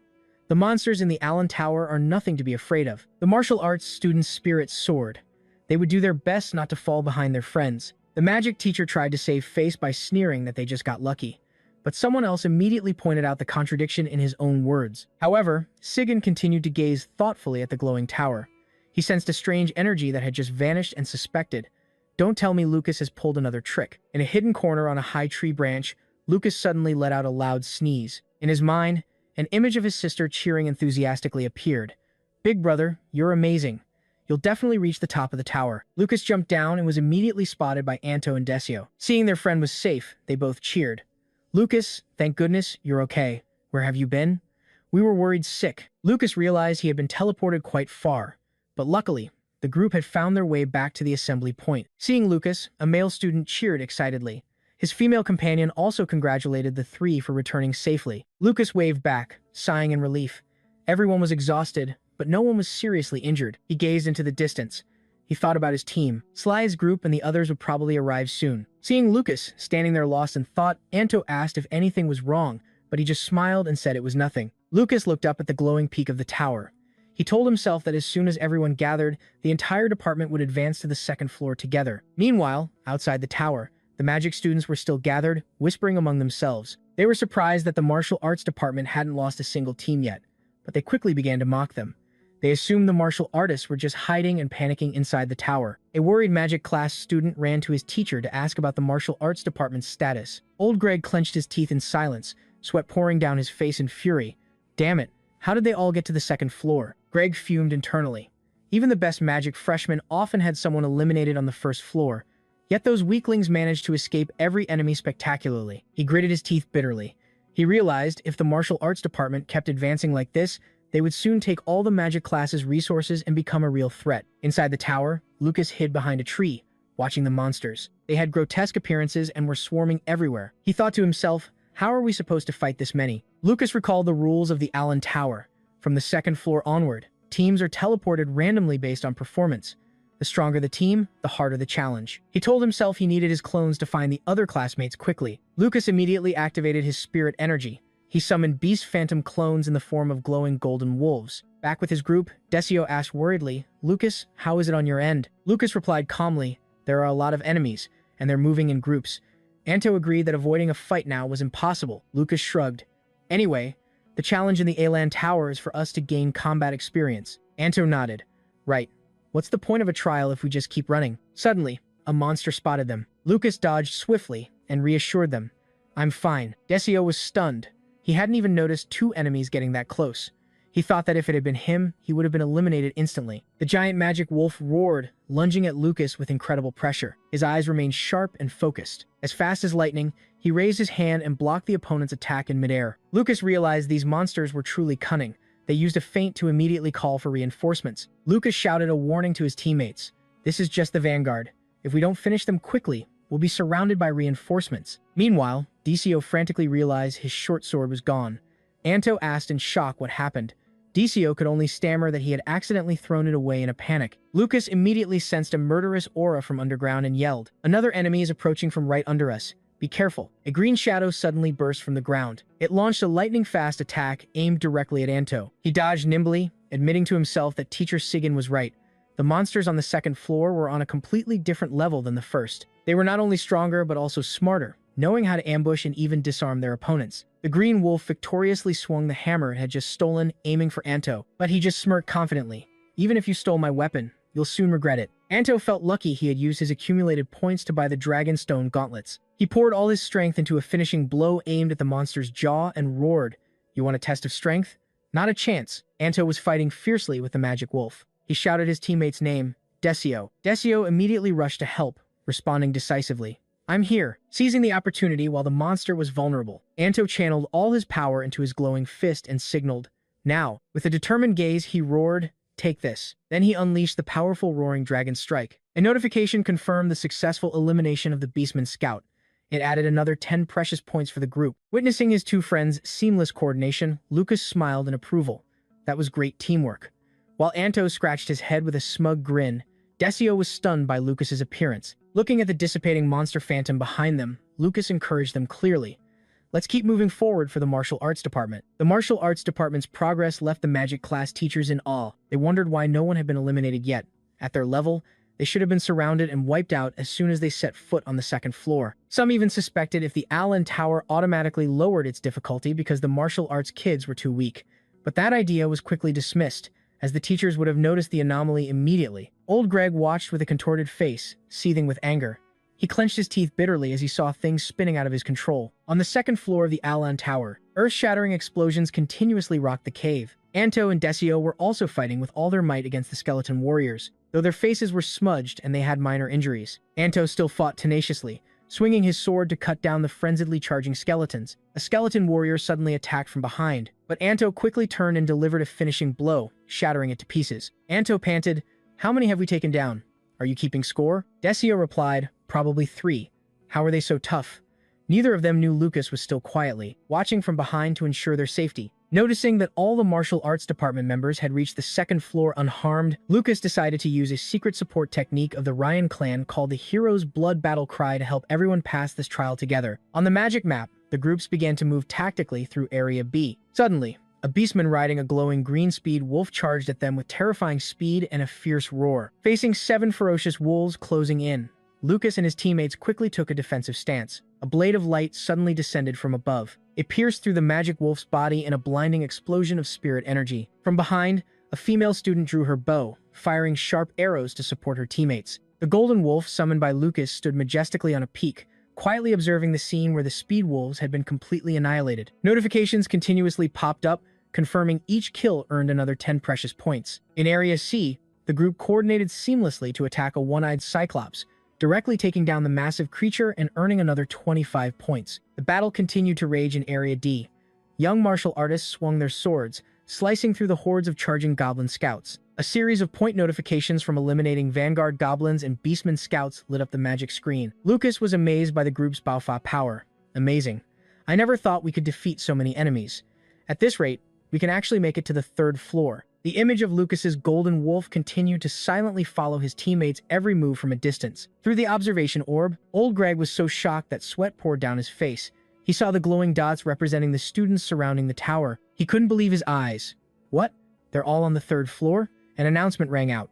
The monsters in the Allen Tower are nothing to be afraid of. The martial arts students' spirits soared. They would do their best not to fall behind their friends. The magic teacher tried to save face by sneering that they just got lucky. But someone else immediately pointed out the contradiction in his own words. However, Sigyn continued to gaze thoughtfully at the glowing tower. He sensed a strange energy that had just vanished and suspected. Don't tell me Lucas has pulled another trick. In a hidden corner on a high tree branch, Lucas suddenly let out a loud sneeze. In his mind, an image of his sister cheering enthusiastically appeared. Big brother, you're amazing. You'll definitely reach the top of the tower. Lucas jumped down and was immediately spotted by Anto and Desio. Seeing their friend was safe, they both cheered. Lucas, thank goodness, you're okay. Where have you been? We were worried sick. Lucas realized he had been teleported quite far, but luckily, the group had found their way back to the assembly point. Seeing Lucas, a male student cheered excitedly. His female companion also congratulated the three for returning safely. Lucas waved back, sighing in relief. Everyone was exhausted, but no one was seriously injured. He gazed into the distance. He thought about his team. Sly's group and the others would probably arrive soon. Seeing Lucas standing there lost in thought, Anto asked if anything was wrong, but he just smiled and said it was nothing. Lucas looked up at the glowing peak of the tower. He told himself that as soon as everyone gathered, the entire department would advance to the second floor together. Meanwhile, outside the tower, the magic students were still gathered, whispering among themselves. They were surprised that the martial arts department hadn't lost a single team yet, but they quickly began to mock them. They assumed the martial artists were just hiding and panicking inside the tower. A worried magic class student ran to his teacher to ask about the martial arts department's status. Old Greg clenched his teeth in silence, sweat pouring down his face in fury. Damn it, how did they all get to the second floor? Greg fumed internally. Even the best magic freshmen often had someone eliminated on the first floor, yet those weaklings managed to escape every enemy spectacularly. He gritted his teeth bitterly. He realized if the martial arts department kept advancing like this, they would soon take all the magic class's resources and become a real threat. Inside the tower, Lucas hid behind a tree, watching the monsters. They had grotesque appearances and were swarming everywhere. He thought to himself, how are we supposed to fight this many? Lucas recalled the rules of the Allen Tower. From the second floor onward, teams are teleported randomly based on performance. The stronger the team, the harder the challenge. He told himself he needed his clones to find the other classmates quickly. Lucas immediately activated his spirit energy. He summoned beast phantom clones in the form of glowing golden wolves. Back with his group, Desio asked worriedly, Lucas, how is it on your end? Lucas replied calmly, there are a lot of enemies, and they're moving in groups. Anto agreed that avoiding a fight now was impossible. Lucas shrugged. Anyway, the challenge in the Allen Tower is for us to gain combat experience. Anto nodded. Right. What's the point of a trial if we just keep running? Suddenly, a monster spotted them. Lucas dodged swiftly and reassured them. I'm fine. Desio was stunned. He hadn't even noticed two enemies getting that close. He thought that if it had been him, he would have been eliminated instantly. The giant magic wolf roared, lunging at Lucas with incredible pressure. His eyes remained sharp and focused. As fast as lightning, he raised his hand and blocked the opponent's attack in midair. Lucas realized these monsters were truly cunning. They used a feint to immediately call for reinforcements. Lucas shouted a warning to his teammates. This is just the vanguard. If we don't finish them quickly, we'll be surrounded by reinforcements. Meanwhile, Desio frantically realized his short sword was gone. Anto asked in shock what happened. Desio could only stammer that he had accidentally thrown it away in a panic. Lucas immediately sensed a murderous aura from underground and yelled, Another enemy is approaching from right under us. Be careful. A green shadow suddenly burst from the ground. It launched a lightning-fast attack aimed directly at Anto. He dodged nimbly, admitting to himself that Teacher Sigyn was right. The monsters on the second floor were on a completely different level than the first. They were not only stronger, but also smarter, knowing how to ambush and even disarm their opponents. The green wolf victoriously swung the hammer it had just stolen, aiming for Anto, but he just smirked confidently. Even if you stole my weapon, You'll soon regret it. Anto felt lucky he had used his accumulated points to buy the Dragonstone gauntlets. He poured all his strength into a finishing blow aimed at the monster's jaw and roared, "You want a test of strength? Not a chance." Anto was fighting fiercely with the magic wolf. He shouted his teammate's name, Desio. Desio immediately rushed to help, responding decisively, "I'm here." Seizing the opportunity while the monster was vulnerable, Anto channeled all his power into his glowing fist and signaled, "Now." With a determined gaze, he roared, "Take this." Then he unleashed the powerful roaring dragon strike. A notification confirmed the successful elimination of the Beastman scout. It added another 10 precious points for the group. Witnessing his two friends' seamless coordination, Lucas smiled in approval. That was great teamwork. While Anto scratched his head with a smug grin, Desio was stunned by Lucas's appearance. Looking at the dissipating monster phantom behind them, Lucas encouraged them clearly. "Let's keep moving forward for the martial arts department." The martial arts department's progress left the magic class teachers in awe. They wondered why no one had been eliminated yet. At their level, they should have been surrounded and wiped out as soon as they set foot on the second floor. Some even suspected if the Allen Tower automatically lowered its difficulty because the martial arts kids were too weak. But that idea was quickly dismissed, as the teachers would have noticed the anomaly immediately. Old Greg watched with a contorted face, seething with anger. He clenched his teeth bitterly as he saw things spinning out of his control. On the second floor of the Allen Tower, earth-shattering explosions continuously rocked the cave. Anto and Desio were also fighting with all their might against the skeleton warriors, though their faces were smudged and they had minor injuries. Anto still fought tenaciously, swinging his sword to cut down the frenziedly charging skeletons. A skeleton warrior suddenly attacked from behind, but Anto quickly turned and delivered a finishing blow, shattering it to pieces. Anto panted, "How many have we taken down? Are you keeping score?" Desio replied, "Probably 3. How are they so tough?" Neither of them knew Lucas was still quietly watching from behind to ensure their safety. Noticing that all the martial arts department members had reached the second floor unharmed, Lucas decided to use a secret support technique of the Ryan clan called the Hero's Blood Battle Cry to help everyone pass this trial together. On the magic map, the groups began to move tactically through Area B. Suddenly, a beastman riding a glowing green speed wolf charged at them with terrifying speed and a fierce roar. Facing 7 ferocious wolves closing in, Lucas and his teammates quickly took a defensive stance. A blade of light suddenly descended from above. It pierced through the magic wolf's body in a blinding explosion of spirit energy. From behind, a female student drew her bow, firing sharp arrows to support her teammates. The golden wolf, summoned by Lucas, stood majestically on a peak, quietly observing the scene where the speed wolves had been completely annihilated. Notifications continuously popped up, confirming each kill earned another 10 precious points. In Area C, the group coordinated seamlessly to attack a one-eyed cyclops, directly taking down the massive creature and earning another 25 points. The battle continued to rage in Area D. Young martial artists swung their swords, slicing through the hordes of charging goblin scouts. A series of point notifications from eliminating vanguard goblins and beastman scouts lit up the magic screen. Lucas was amazed by the group's Baofa power. "Amazing. I never thought we could defeat so many enemies. At this rate, we can actually make it to the 3rd floor." The image of Lucas's golden wolf continued to silently follow his teammates' every move from a distance. Through the observation orb, old Greg was so shocked that sweat poured down his face. He saw the glowing dots representing the students surrounding the tower. He couldn't believe his eyes. "What? They're all on the 3rd floor?" An announcement rang out.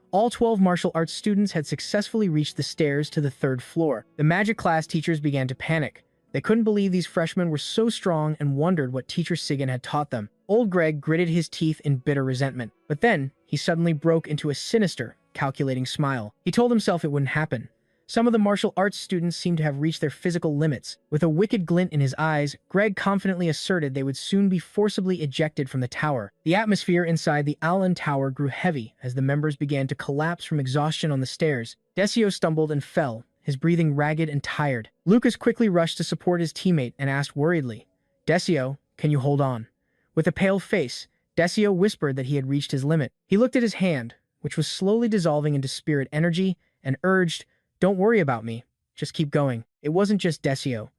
All 12 martial arts students had successfully reached the stairs to the 3rd floor. The magic class teachers began to panic. They couldn't believe these freshmen were so strong and wondered what teacher Sigan had taught them. Old Greg gritted his teeth in bitter resentment. But then, he suddenly broke into a sinister, calculating smile. He told himself it wouldn't happen. Some of the martial arts students seemed to have reached their physical limits. With a wicked glint in his eyes, Greg confidently asserted they would soon be forcibly ejected from the tower. The atmosphere inside the Allen Tower grew heavy as the members began to collapse from exhaustion on the stairs. Desio stumbled and fell, his breathing ragged and tired. Lucas quickly rushed to support his teammate and asked worriedly, "Desio, can you hold on?" With a pale face, Desio whispered that he had reached his limit. He looked at his hand, which was slowly dissolving into spirit energy, and urged, "Don't worry about me. Just keep going." It wasn't just Desio.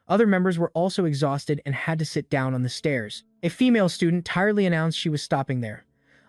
Other members were also exhausted and had to sit down on the stairs. A female student tiredly announced she was stopping there.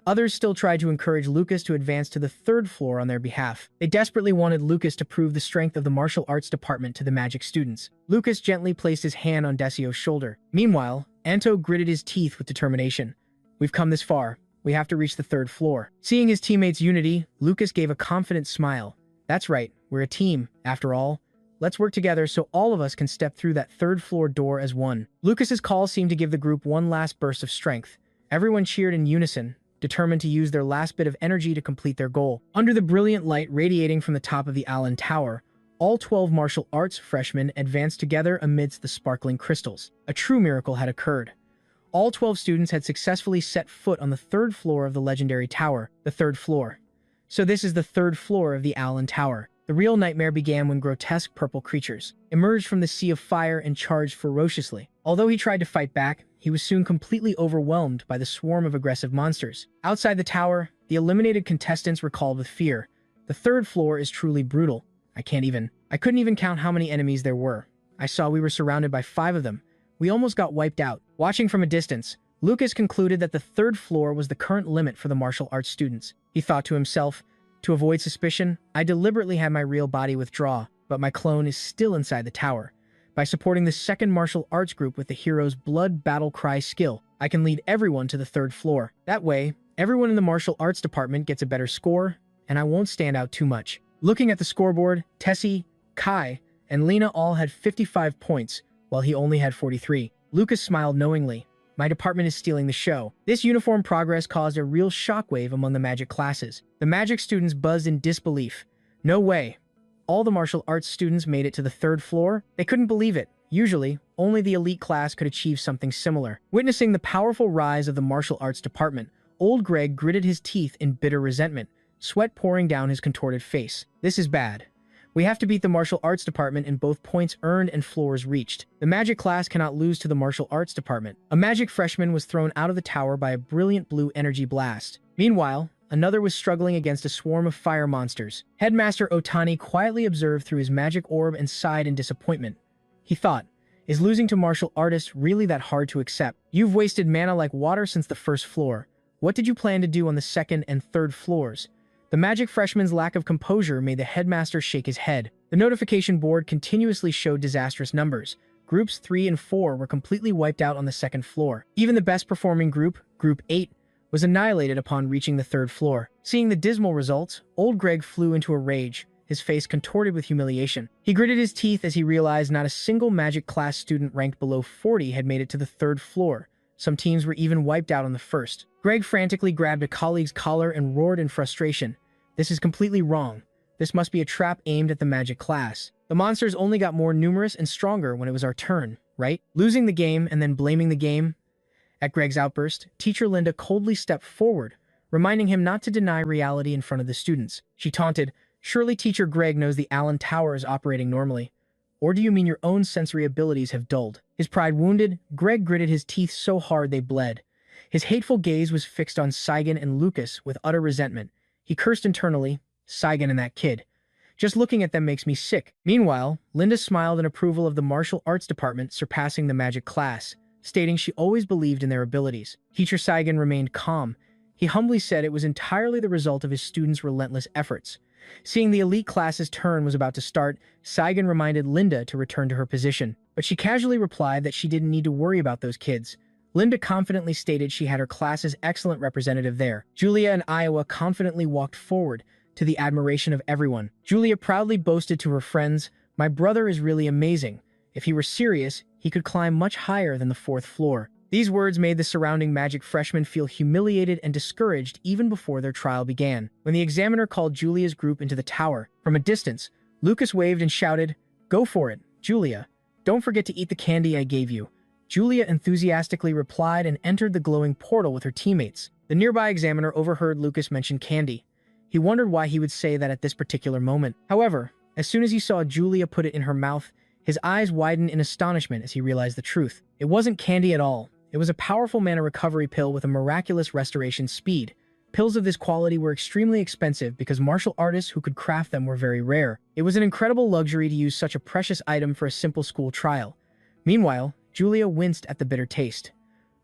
Others still tried to encourage Lucas to advance to the 3rd floor on their behalf. They desperately wanted Lucas to prove the strength of the martial arts department to the magic students. Lucas gently placed his hand on Desio's shoulder. Meanwhile, Anto gritted his teeth with determination. "We've come this far. We have to reach the 3rd floor." Seeing his teammates' unity, Lucas gave a confident smile. "That's right. We're a team, after all. Let's work together so all of us can step through that 3rd floor door as one." Lucas's call seemed to give the group one last burst of strength. Everyone cheered in unison, determined to use their last bit of energy to complete their goal. Under the brilliant light radiating from the top of the Allen Tower, all 12 martial arts freshmen advanced together amidst the sparkling crystals. A true miracle had occurred. All 12 students had successfully set foot on the third floor of the legendary tower, the third floor. So this is the third floor of the Allen Tower. The real nightmare began when grotesque purple creatures emerged from the sea of fire and charged ferociously. Although he tried to fight back, he was soon completely overwhelmed by the swarm of aggressive monsters. Outside the tower, the eliminated contestants recalled with fear. The third floor is truly brutal. I couldn't even count how many enemies there were. I saw we were surrounded by 5 of them. We almost got wiped out. Watching from a distance, Lucas concluded that the third floor was the current limit for the martial arts students. He thought to himself, to avoid suspicion, I deliberately had my real body withdraw, but my clone is still inside the tower. By supporting the second martial arts group with the hero's blood battle cry skill, I can lead everyone to the third floor. That way, everyone in the martial arts department gets a better score, and I won't stand out too much. Looking at the scoreboard, Tessie, Kai, and Lena all had 55 points, while he only had 43. Lucas smiled knowingly. My department is stealing the show. This uniform progress caused a real shockwave among the magic classes. The magic students buzzed in disbelief. No way. All the martial arts students made it to the third floor? They couldn't believe it. Usually, only the elite class could achieve something similar. Witnessing the powerful rise of the martial arts department, old Greg gritted his teeth in bitter resentment, sweat pouring down his contorted face. This is bad. We have to beat the martial arts department in both points earned and floors reached. The magic class cannot lose to the martial arts department. A magic freshman was thrown out of the tower by a brilliant blue energy blast. Meanwhile, another was struggling against a swarm of fire monsters. Headmaster Otani quietly observed through his magic orb and sighed in disappointment. He thought, is losing to martial artists really that hard to accept? You've wasted mana like water since the first floor. What did you plan to do on the second and third floors? The magic freshman's lack of composure made the headmaster shake his head. The notification board continuously showed disastrous numbers. Groups 3 and 4 were completely wiped out on the second floor. Even the best performing group, Group 8, was annihilated upon reaching the third floor. Seeing the dismal results, old Greg flew into a rage, his face contorted with humiliation. He gritted his teeth as he realized not a single magic class student ranked below 40 had made it to the third floor. Some teams were even wiped out on the first. Greg frantically grabbed a colleague's collar and roared in frustration. This is completely wrong. This must be a trap aimed at the magic class. The monsters only got more numerous and stronger when it was our turn, right? Losing the game and then blaming the game? At Greg's outburst, Teacher Linda coldly stepped forward, reminding him not to deny reality in front of the students. She taunted, surely Teacher Greg knows the Allen Tower is operating normally. Or do you mean your own sensory abilities have dulled? His pride wounded, Greg gritted his teeth so hard they bled. His hateful gaze was fixed on Saigon and Lucas with utter resentment. He cursed internally, Saigon and that kid. Just looking at them makes me sick. Meanwhile, Linda smiled in approval of the martial arts department surpassing the magic class, stating she always believed in their abilities. Teacher Saigon remained calm. He humbly said it was entirely the result of his students' relentless efforts. Seeing the elite class's turn was about to start, Saigon reminded Linda to return to her position, but she casually replied that she didn't need to worry about those kids. Linda confidently stated she had her class's excellent representative there. Julia and Iowa confidently walked forward, to the admiration of everyone. Julia proudly boasted to her friends, "My brother is really amazing. If he were serious, he could climb much higher than the fourth floor." These words made the surrounding magic freshmen feel humiliated and discouraged even before their trial began. When the examiner called Julia's group into the tower, from a distance, Lucas waved and shouted, "Go for it, Julia. Don't forget to eat the candy I gave you." Julia enthusiastically replied and entered the glowing portal with her teammates. The nearby examiner overheard Lucas mention candy. He wondered why he would say that at this particular moment. However, as soon as he saw Julia put it in her mouth, his eyes widened in astonishment as he realized the truth. It wasn't candy at all. It was a powerful mana recovery pill with a miraculous restoration speed. Pills of this quality were extremely expensive because martial artists who could craft them were very rare. It was an incredible luxury to use such a precious item for a simple school trial. Meanwhile, Julia winced at the bitter taste.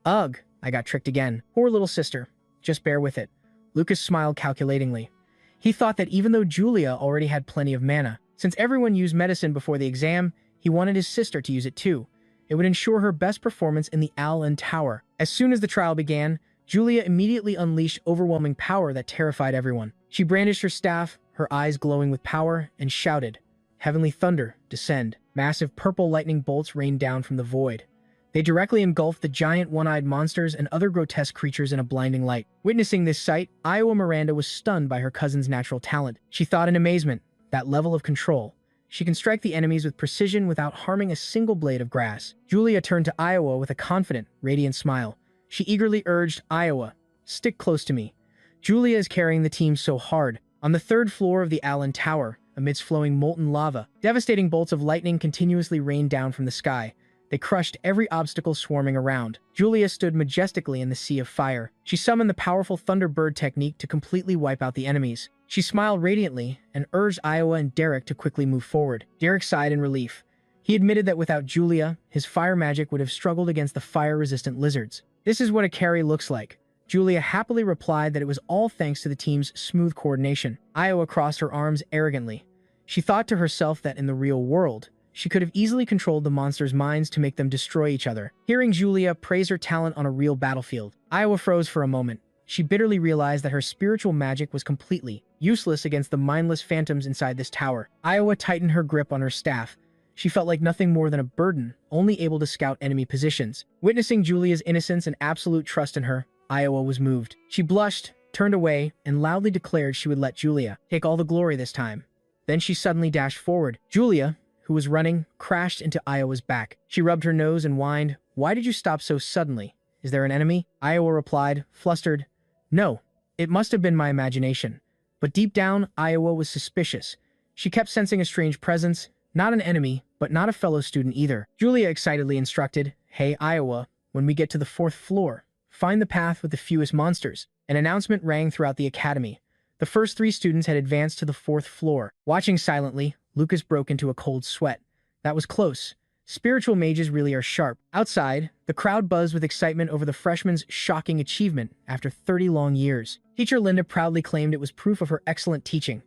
Ugh, I got tricked again. Poor little sister. Just bear with it. Lucas smiled calculatingly. He thought that even though Julia already had plenty of mana, since everyone used medicine before the exam, he wanted his sister to use it too. It would ensure her best performance in the Allen Tower. As soon as the trial began, Julia immediately unleashed overwhelming power that terrified everyone. She brandished her staff, her eyes glowing with power, and shouted, "Heavenly thunder, descend." Massive purple lightning bolts rained down from the void. They directly engulfed the giant one-eyed monsters and other grotesque creatures in a blinding light. Witnessing this sight, Iowa Miranda was stunned by her cousin's natural talent. She thought in amazement, that level of control. She can strike the enemies with precision without harming a single blade of grass. Julia turned to Iowa with a confident, radiant smile. She eagerly urged, Iowa, stick close to me. Julia is carrying the team so hard. On the third floor of the Allen Tower, amidst flowing molten lava, devastating bolts of lightning continuously rained down from the sky. They crushed every obstacle swarming around. Julia stood majestically in the sea of fire. She summoned the powerful Thunderbird technique to completely wipe out the enemies. She smiled radiantly and urged Iowa and Derek to quickly move forward. Derek sighed in relief. He admitted that without Julia, his fire magic would have struggled against the fire-resistant lizards. This is what a carry looks like. Julia happily replied that it was all thanks to the team's smooth coordination. Iowa crossed her arms arrogantly. She thought to herself that in the real world, she could have easily controlled the monsters' minds to make them destroy each other. Hearing Julia praise her talent on a real battlefield, Iowa froze for a moment. She bitterly realized that her spiritual magic was completely useless against the mindless phantoms inside this tower. Iowa tightened her grip on her staff. She felt like nothing more than a burden, only able to scout enemy positions. Witnessing Julia's innocence and absolute trust in her, Iowa was moved. She blushed, turned away, and loudly declared she would let Julia take all the glory this time. Then she suddenly dashed forward. Julia, who was running, crashed into Iowa's back. She rubbed her nose and whined, "Why did you stop so suddenly? Is there an enemy?" Iowa replied, flustered, "No, it must have been my imagination." But deep down, Iowa was suspicious. She kept sensing a strange presence, not an enemy, but not a fellow student either. Julia excitedly instructed, "Hey, Iowa, when we get to the 4th floor, find the path with the fewest monsters." An announcement rang throughout the academy. The first 3 students had advanced to the 4th floor. Watching silently, Lucas broke into a cold sweat. That was close. Spiritual mages really are sharp. Outside, the crowd buzzed with excitement over the freshman's shocking achievement after 30 long years. Teacher Linda proudly claimed it was proof of her excellent teaching.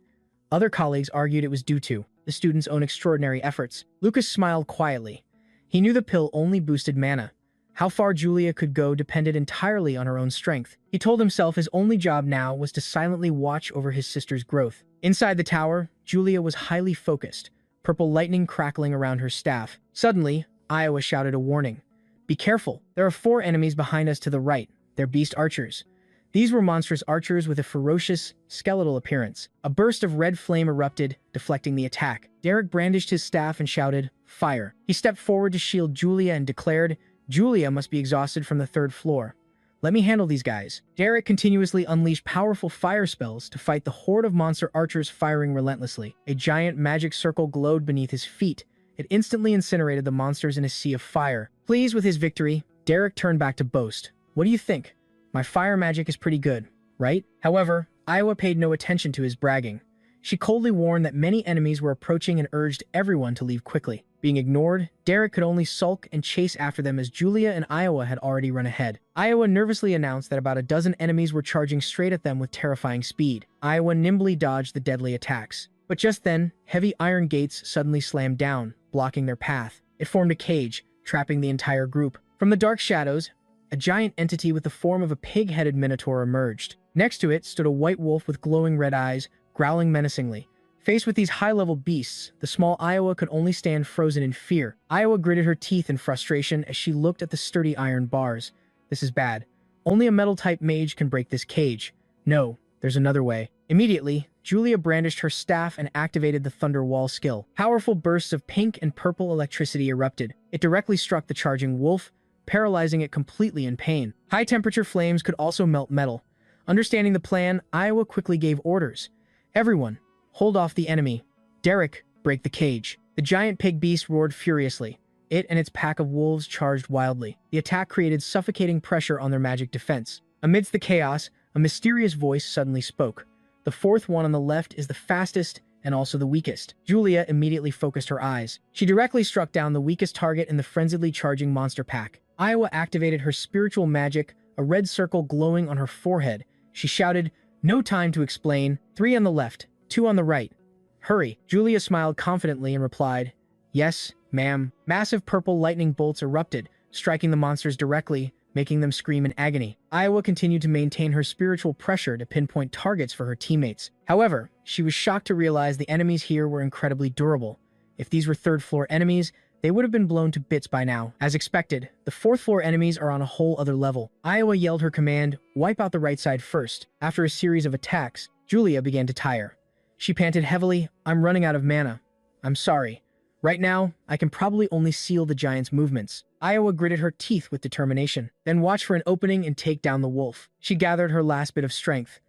Other colleagues argued it was due to the student's own extraordinary efforts. Lucas smiled quietly. He knew the pill only boosted mana. How far Julia could go depended entirely on her own strength. He told himself his only job now was to silently watch over his sister's growth. Inside the tower, Julia was highly focused, purple lightning crackling around her staff. Suddenly, Iowa shouted a warning. "Be careful. There are 4 enemies behind us to the right. They're beast archers." These were monstrous archers with a ferocious, skeletal appearance. A burst of red flame erupted, deflecting the attack. Derek brandished his staff and shouted, "Fire." He stepped forward to shield Julia and declared, "Julia must be exhausted from the 3rd floor. Let me handle these guys." Derek continuously unleashed powerful fire spells to fight the horde of monster archers firing relentlessly. A giant magic circle glowed beneath his feet. It instantly incinerated the monsters in a sea of fire. Pleased with his victory, Derek turned back to boast. "What do you think? My fire magic is pretty good, right?" However, Iowa paid no attention to his bragging. She coldly warned that many enemies were approaching and urged everyone to leave quickly. Being ignored, Derek could only sulk and chase after them as Julia and Iowa had already run ahead. Iowa nervously announced that about a dozen enemies were charging straight at them with terrifying speed. Iowa nimbly dodged the deadly attacks. But just then, heavy iron gates suddenly slammed down, blocking their path. It formed a cage, trapping the entire group. From the dark shadows, a giant entity with the form of a pig-headed minotaur emerged. Next to it stood a white wolf with glowing red eyes, growling menacingly. Faced with these high-level beasts, the small Iowa could only stand frozen in fear. Iowa gritted her teeth in frustration as she looked at the sturdy iron bars. This is bad. Only a metal-type mage can break this cage. No, there's another way. Immediately, Julia brandished her staff and activated the Thunder Wall skill. Powerful bursts of pink and purple electricity erupted. It directly struck the charging wolf, paralyzing it completely in pain. High-temperature flames could also melt metal. Understanding the plan, Iowa quickly gave orders. "Everyone, hold off the enemy. Derek, break the cage." The giant pig beast roared furiously. It and its pack of wolves charged wildly. The attack created suffocating pressure on their magic defense. Amidst the chaos, a mysterious voice suddenly spoke. "The 4th one on the left is the fastest and also the weakest." Julia immediately focused her eyes. She directly struck down the weakest target in the frenziedly charging monster pack. Iowa activated her spiritual magic, a red circle glowing on her forehead. She shouted, "No time to explain. 3 on the left. 2 on the right. Hurry." Julia smiled confidently and replied, "Yes, ma'am." Massive purple lightning bolts erupted, striking the monsters directly, making them scream in agony. Iowa continued to maintain her spiritual pressure to pinpoint targets for her teammates. However, she was shocked to realize the enemies here were incredibly durable. If these were 3rd floor enemies, they would have been blown to bits by now. As expected, the fourth floor enemies are on a whole other level. Iowa yelled her command, "Wipe out the right side first." After a series of attacks, Julia began to tire. She panted heavily, "I'm running out of mana. I'm sorry. Right now, I can probably only seal the giant's movements." Iowa gritted her teeth with determination, then watched for an opening and take down the wolf. She gathered her last bit of strength.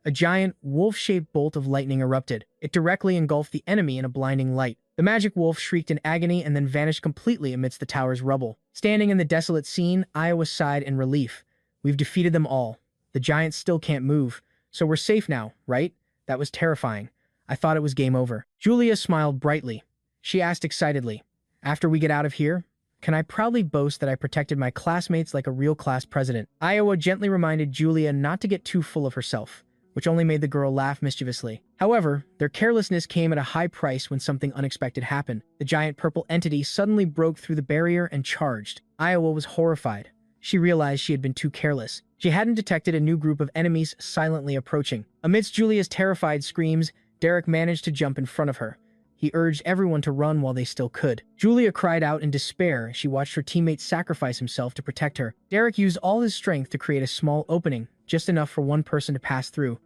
A giant, wolf-shaped bolt of lightning erupted. It directly engulfed the enemy in a blinding light. The magic wolf shrieked in agony and then vanished completely amidst the tower's rubble. Standing in the desolate scene, Iowa sighed in relief. "We've defeated them all. The giants still can't move, so we're safe now, right?" That was terrifying. I thought it was game over. Julia smiled brightly. She asked excitedly, "After we get out of here, can I proudly boast that I protected my classmates like a real class president?" Iowa gently reminded Julia not to get too full of herself, which only made the girl laugh mischievously. However, their carelessness came at a high price when something unexpected happened. The giant purple entity suddenly broke through the barrier and charged. Iowa was horrified. She realized she had been too careless. She hadn't detected a new group of enemies silently approaching. Amidst Julia's terrified screams, Derek managed to jump in front of her. He urged everyone to run while they still could. Julia cried out in despair as she watched her teammate sacrifice himself to protect her. Derek used all his strength to create a small opening, just enough for one person to pass through.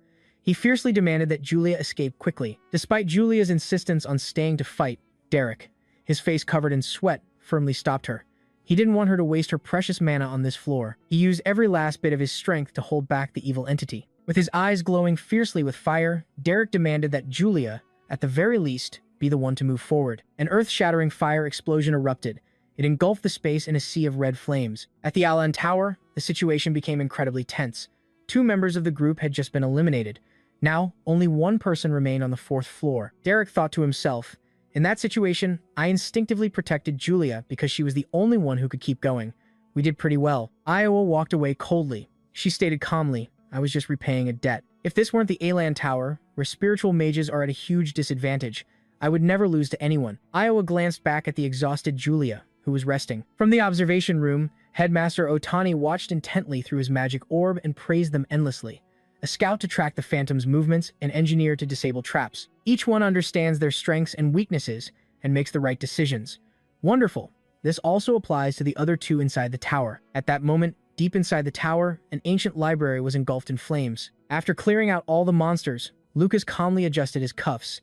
He fiercely demanded that Julia escape quickly. Despite Julia's insistence on staying to fight, Derek, his face covered in sweat, firmly stopped her. He didn't want her to waste her precious mana on this floor. He used every last bit of his strength to hold back the evil entity. With his eyes glowing fiercely with fire, Derek demanded that Julia, at the very least, be the one to move forward. An earth-shattering fire explosion erupted. It engulfed the space in a sea of red flames. At the Manhwa Tower, the situation became incredibly tense. 2 members of the group had just been eliminated. Now, only one person remained on the 4th floor. Derek thought to himself, "In that situation, I instinctively protected Julia because she was the only one who could keep going. We did pretty well." Iowa walked away coldly. She stated calmly, "I was just repaying a debt. If this weren't the Manhwa Tower, where spiritual mages are at a huge disadvantage, I would never lose to anyone." Iowa glanced back at the exhausted Julia, who was resting. From the observation room, Headmaster Otani watched intently through his magic orb and praised them endlessly. A scout to track the Phantom's movements, an engineer to disable traps. Each one understands their strengths and weaknesses and makes the right decisions. Wonderful. This also applies to the other 2 inside the tower. At that moment, deep inside the tower, an ancient library was engulfed in flames. After clearing out all the monsters, Lucas calmly adjusted his cuffs.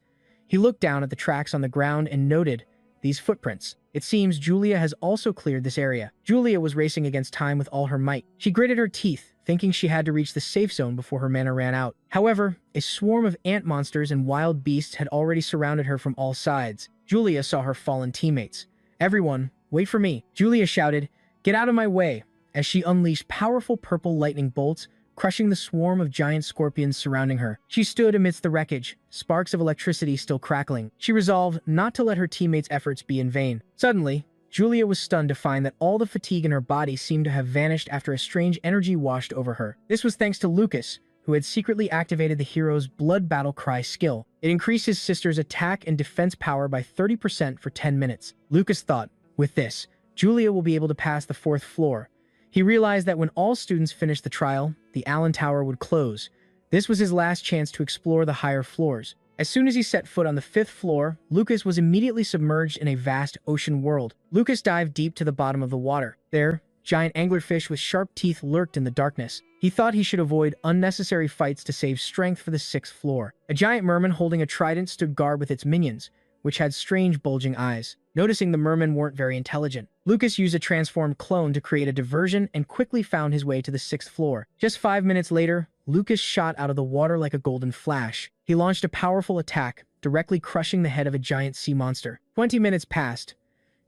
He looked down at the tracks on the ground and noted these footprints. It seems Julia has also cleared this area. Julia was racing against time with all her might. She gritted her teeth, thinking she had to reach the safe zone before her mana ran out. However, a swarm of ant monsters and wild beasts had already surrounded her from all sides. Julia saw her fallen teammates. "Everyone, wait for me," Julia shouted. "Get out of my way," as she unleashed powerful purple lightning bolts, crushing the swarm of giant scorpions surrounding her. She stood amidst the wreckage, sparks of electricity still crackling. She resolved not to let her teammates' efforts be in vain. Suddenly, Julia was stunned to find that all the fatigue in her body seemed to have vanished after a strange energy washed over her. This was thanks to Lucas, who had secretly activated the hero's Blood Battle Cry skill. It increased his sister's attack and defense power by 30% for 10 minutes. Lucas thought, with this, Julia will be able to pass the 4th floor. He realized that when all students finished the trial, the Manhwa Tower would close. This was his last chance to explore the higher floors. As soon as he set foot on the 5th floor, Lucas was immediately submerged in a vast ocean world. Lucas dived deep to the bottom of the water. There, giant anglerfish with sharp teeth lurked in the darkness. He thought he should avoid unnecessary fights to save strength for the 6th floor. A giant merman holding a trident stood guard with its minions, which had strange bulging eyes. Noticing the mermen weren't very intelligent, Lucas used a transformed clone to create a diversion and quickly found his way to the 6th floor. Just 5 minutes later, Lucas shot out of the water like a golden flash. He launched a powerful attack, directly crushing the head of a giant sea monster. 20 minutes passed.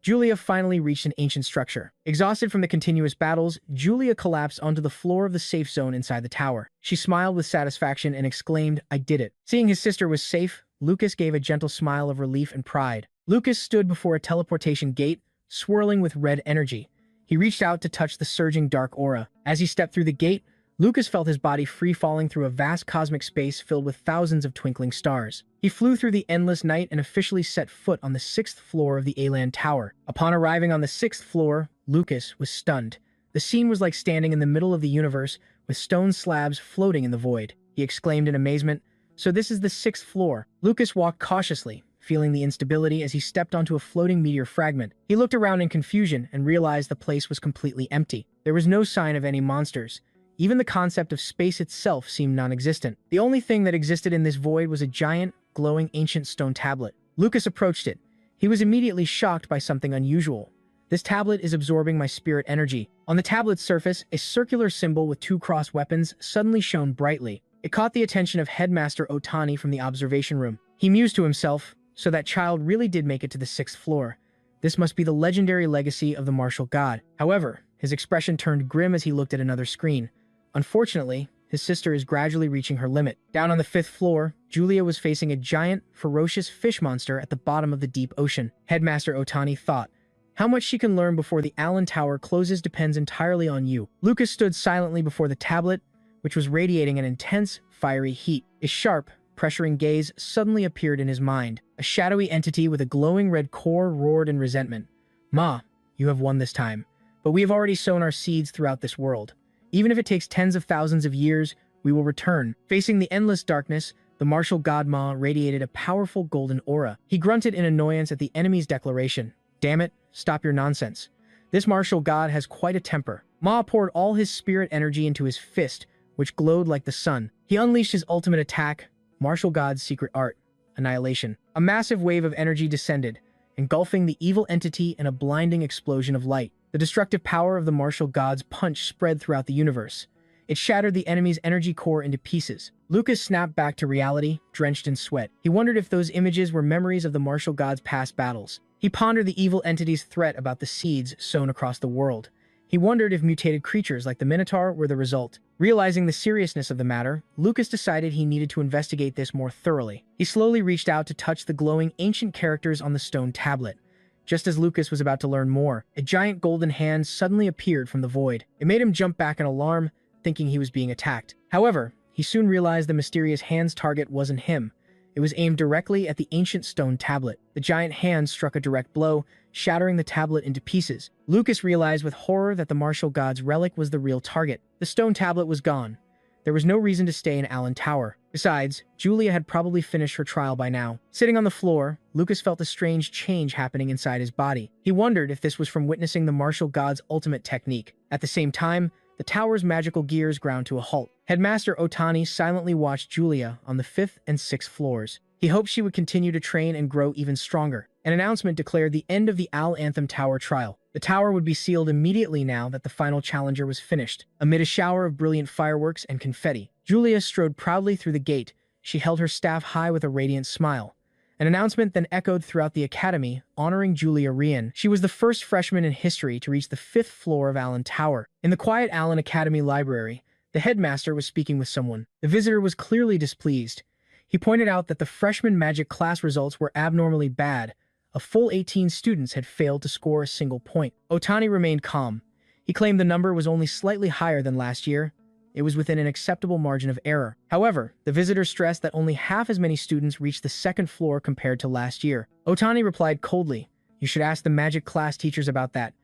Julia finally reached an ancient structure. Exhausted from the continuous battles, Julia collapsed onto the floor of the safe zone inside the tower. She smiled with satisfaction and exclaimed, "I did it." Seeing his sister was safe, Lucas gave a gentle smile of relief and pride. Lucas stood before a teleportation gate, swirling with red energy. He reached out to touch the surging dark aura. As he stepped through the gate, Lucas felt his body free-falling through a vast cosmic space filled with thousands of twinkling stars. He flew through the endless night and officially set foot on the 6th floor of the Manhwa Tower. Upon arriving on the 6th floor, Lucas was stunned. The scene was like standing in the middle of the universe, with stone slabs floating in the void. He exclaimed in amazement, "So this is the 6th floor." Lucas walked cautiously, feeling the instability as he stepped onto a floating meteor fragment. He looked around in confusion and realized the place was completely empty. There was no sign of any monsters. Even the concept of space itself seemed non-existent. The only thing that existed in this void was a giant, glowing ancient stone tablet. Lucas approached it. He was immediately shocked by something unusual. This tablet is absorbing my spirit energy. On the tablet's surface, a circular symbol with two crossed weapons suddenly shone brightly. It caught the attention of Headmaster Otani from the observation room. He mused to himself, so that child really did make it to the 6th floor. This must be the legendary legacy of the martial god. However, his expression turned grim as he looked at another screen. Unfortunately, his sister is gradually reaching her limit. Down on the 5th floor, Julia was facing a giant, ferocious fish monster at the bottom of the deep ocean. Headmaster Otani thought, "How much she can learn before the Allen Tower closes depends entirely on you." Lucas stood silently before the tablet, which was radiating an intense, fiery heat. A sharp, pressuring gaze suddenly appeared in his mind. A shadowy entity with a glowing red core roared in resentment. "Ma, you have won this time, but we have already sown our seeds throughout this world. Even if it takes tens of thousands of years, we will return." Facing the endless darkness, the martial god Ma radiated a powerful golden aura. He grunted in annoyance at the enemy's declaration. "Damn it, stop your nonsense. This martial god has quite a temper." Ma poured all his spirit energy into his fist, which glowed like the sun. He unleashed his ultimate attack, martial god's secret art, annihilation. A massive wave of energy descended, engulfing the evil entity in a blinding explosion of light. The destructive power of the martial god's punch spread throughout the universe. It shattered the enemy's energy core into pieces. Lucas snapped back to reality, drenched in sweat. He wondered if those images were memories of the martial god's past battles. He pondered the evil entity's threat about the seeds sown across the world. He wondered if mutated creatures like the Minotaur were the result. Realizing the seriousness of the matter, Lucas decided he needed to investigate this more thoroughly. He slowly reached out to touch the glowing ancient characters on the stone tablet. Just as Lucas was about to learn more, a giant golden hand suddenly appeared from the void. It made him jump back in alarm, thinking he was being attacked. However, he soon realized the mysterious hand's target wasn't him. It was aimed directly at the ancient stone tablet. The giant hand struck a direct blow, shattering the tablet into pieces. Lucas realized with horror that the martial god's relic was the real target. The stone tablet was gone. There was no reason to stay in Allen Tower. Besides, Julia had probably finished her trial by now. Sitting on the floor, Lucas felt a strange change happening inside his body. He wondered if this was from witnessing the martial god's ultimate technique. At the same time, the tower's magical gears ground to a halt. Headmaster Otani silently watched Julia on the 5th and 6th floors. He hoped she would continue to train and grow even stronger. An announcement declared the end of the Al Anthem Tower trial. The tower would be sealed immediately now that the final challenger was finished. Amid a shower of brilliant fireworks and confetti, Julia strode proudly through the gate. She held her staff high with a radiant smile. An announcement then echoed throughout the academy, honoring Julia Rian. She was the first freshman in history to reach the 5th floor of Allen Tower. In the quiet Allen Academy library, the headmaster was speaking with someone. The visitor was clearly displeased. He pointed out that the freshman magic class results were abnormally bad. A full 18 students had failed to score a single point. Otani remained calm. He claimed the number was only slightly higher than last year. It was within an acceptable margin of error. However, the visitor stressed that only half as many students reached the 2nd floor compared to last year. Otani replied coldly, "You should ask the magic class teachers about that.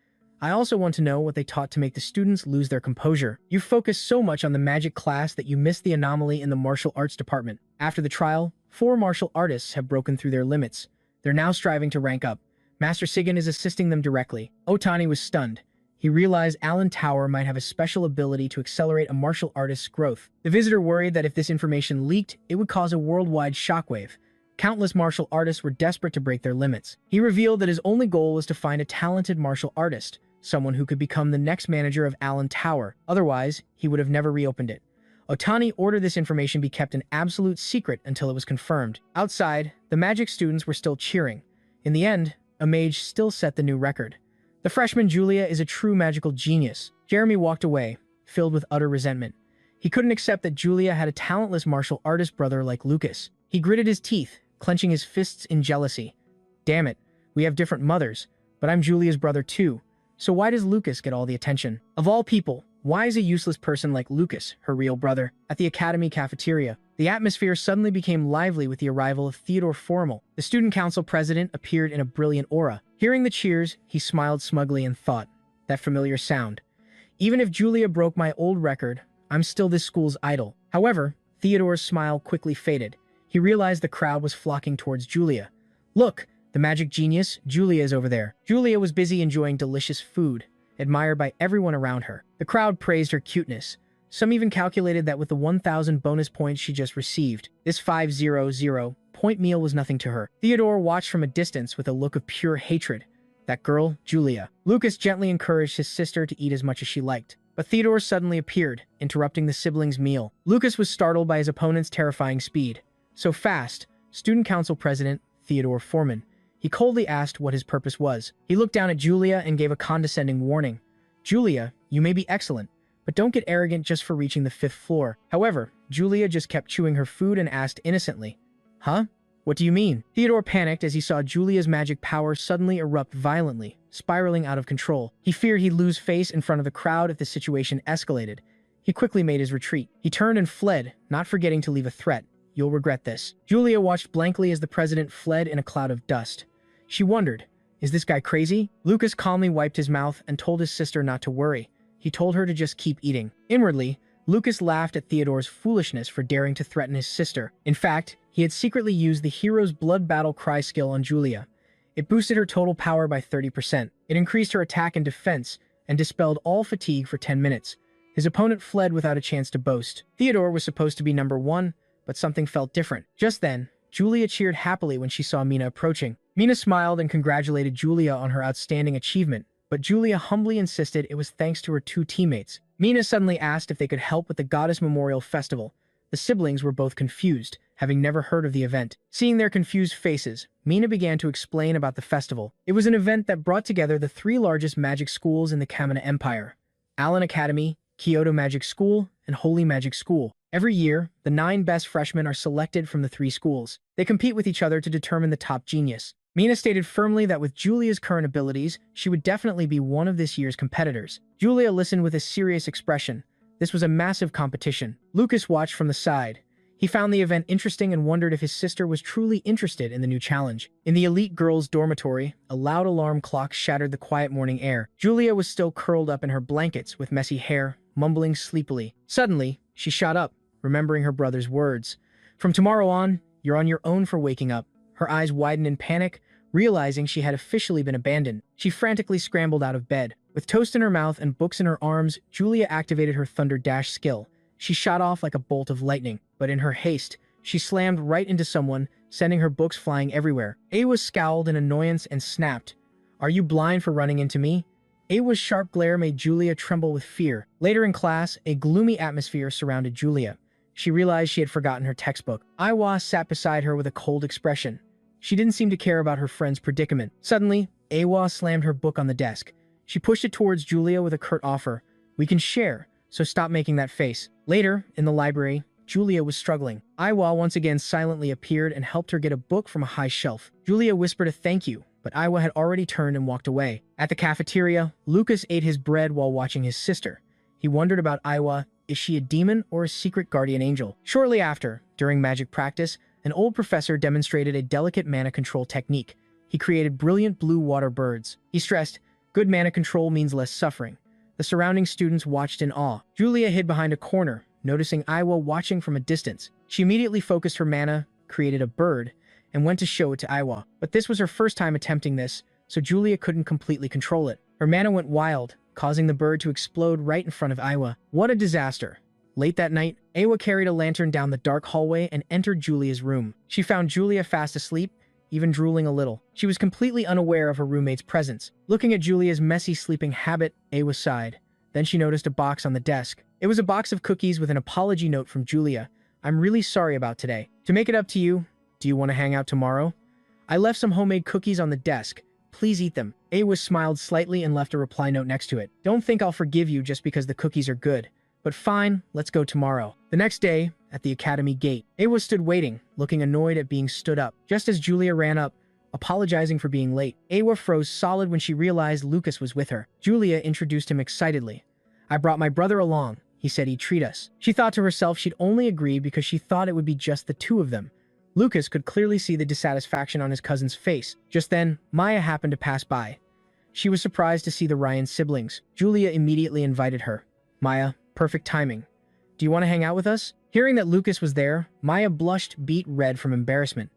I also want to know what they taught to make the students lose their composure. You focused so much on the magic class that you missed the anomaly in the martial arts department." After the trial, 4 martial artists have broken through their limits. They're now striving to rank up. Master Sigan is assisting them directly. Otani was stunned. He realized Allen Tower might have a special ability to accelerate a martial artist's growth. The visitor worried that if this information leaked, it would cause a worldwide shockwave. Countless martial artists were desperate to break their limits. He revealed that his only goal was to find a talented martial artist, someone who could become the next manager of Allen Tower. Otherwise, he would have never reopened it. Otani ordered this information be kept an absolute secret until it was confirmed. Outside, the magic students were still cheering. In the end, a mage still set the new record. The freshman Julia is a true magical genius. Jeremy walked away, filled with utter resentment. He couldn't accept that Julia had a talentless martial artist brother like Lucas. He gritted his teeth, clenching his fists in jealousy. Damn it, we have different mothers, but I'm Julia's brother too. So why does Lucas get all the attention? Of all people, why is a useless person like Lucas her real brother? At the academy cafeteria, the atmosphere suddenly became lively with the arrival of Theodore Formal. The student council president appeared in a brilliant aura. Hearing the cheers, he smiled smugly and thought, that familiar sound. Even if Julia broke my old record, I'm still this school's idol. However, Theodore's smile quickly faded. He realized the crowd was flocking towards Julia. Look, the magic genius, Julia, is over there. Julia was busy enjoying delicious food, admired by everyone around her. The crowd praised her cuteness. Some even calculated that with the 1,000 bonus points she just received, this 500-point meal was nothing to her. Theodore watched from a distance with a look of pure hatred. That girl, Julia. Lucas gently encouraged his sister to eat as much as she liked. But Theodore suddenly appeared, interrupting the siblings' meal. Lucas was startled by his opponent's terrifying speed. So fast, Student Council President Theodore Foreman. He coldly asked what his purpose was. He looked down at Julia and gave a condescending warning. Julia, you may be excellent, but don't get arrogant just for reaching the 5th floor. However, Julia just kept chewing her food and asked innocently, Huh? What do you mean? Theodore panicked as he saw Julia's magic power suddenly erupt violently, spiraling out of control. He feared he'd lose face in front of the crowd if the situation escalated. He quickly made his retreat. He turned and fled, not forgetting to leave a threat. You'll regret this. Julia watched blankly as the president fled in a cloud of dust. She wondered, is this guy crazy? Lucas calmly wiped his mouth and told his sister not to worry. He told her to just keep eating. Inwardly, Lucas laughed at Theodore's foolishness for daring to threaten his sister. In fact, he had secretly used the hero's blood battle cry skill on Julia. It boosted her total power by 30%. It increased her attack and defense, and dispelled all fatigue for 10 minutes. His opponent fled without a chance to boast. Theodore was supposed to be number 1, but something felt different. Just then, Julia cheered happily when she saw Mina approaching. Mina smiled and congratulated Julia on her outstanding achievement, but Julia humbly insisted it was thanks to her 2 teammates. Mina suddenly asked if they could help with the Goddess Memorial Festival. The siblings were both confused, having never heard of the event. Seeing their confused faces, Mina began to explain about the festival. It was an event that brought together the 3 largest magic schools in the Kamina Empire: Allen Academy, Kyoto Magic School, and Holy Magic School. Every year, the 9 best freshmen are selected from the 3 schools. They compete with each other to determine the top genius. Mina stated firmly that with Julia's current abilities, she would definitely be one of this year's competitors. Julia listened with a serious expression. This was a massive competition. Lucas watched from the side. He found the event interesting and wondered if his sister was truly interested in the new challenge. In the elite girls' dormitory, a loud alarm clock shattered the quiet morning air. Julia was still curled up in her blankets with messy hair, mumbling sleepily. Suddenly, she shot up, remembering her brother's words. From tomorrow on, you're on your own for waking up. Her eyes widened in panic, realizing she had officially been abandoned. She frantically scrambled out of bed. With toast in her mouth and books in her arms, Julia activated her Thunder Dash skill. She shot off like a bolt of lightning, but in her haste, she slammed right into someone, sending her books flying everywhere. Awa scowled in annoyance and snapped, "Are you blind for running into me?" Awa's sharp glare made Julia tremble with fear. Later in class, a gloomy atmosphere surrounded Julia. She realized she had forgotten her textbook. Awa sat beside her with a cold expression. She didn't seem to care about her friend's predicament. Suddenly, Awa slammed her book on the desk. She pushed it towards Julia with a curt offer. "We can share, so stop making that face." Later, in the library, Julia was struggling. Awa once again silently appeared and helped her get a book from a high shelf. Julia whispered a thank you, but Awa had already turned and walked away. At the cafeteria, Lucas ate his bread while watching his sister. He wondered about Awa. Is she a demon or a secret guardian angel? Shortly after, during magic practice, an old professor demonstrated a delicate mana control technique. He created brilliant blue water birds. He stressed, good mana control means less suffering. The surrounding students watched in awe. Julia hid behind a corner, noticing Awa watching from a distance. She immediately focused her mana, created a bird, and went to show it to Awa. But this was her first time attempting this, so Julia couldn't completely control it. Her mana went wild, causing the bird to explode right in front of Awa. What a disaster. Late that night, Awa carried a lantern down the dark hallway and entered Julia's room. She found Julia fast asleep, even drooling a little. She was completely unaware of her roommate's presence. Looking at Julia's messy sleeping habit, Awa sighed. Then she noticed a box on the desk. It was a box of cookies with an apology note from Julia. "I'm really sorry about today. To make it up to you, do you want to hang out tomorrow? I left some homemade cookies on the desk. Please eat them." Awa smiled slightly and left a reply note next to it. "Don't think I'll forgive you just because the cookies are good. But fine, let's go tomorrow." The next day, at the academy gate, Awa stood waiting, looking annoyed at being stood up. Just as Julia ran up, apologizing for being late, Awa froze solid when she realized Lucas was with her. Julia introduced him excitedly. "I brought my brother along. He said he'd treat us." She thought to herself she'd only agree because she thought it would be just the 2 of them. Lucas could clearly see the dissatisfaction on his cousin's face. Just then, Maya happened to pass by. She was surprised to see the Ryan siblings. Julia immediately invited her. "Maya, perfect timing. Do you want to hang out with us?" Hearing that Lucas was there, Maya blushed beet red from embarrassment.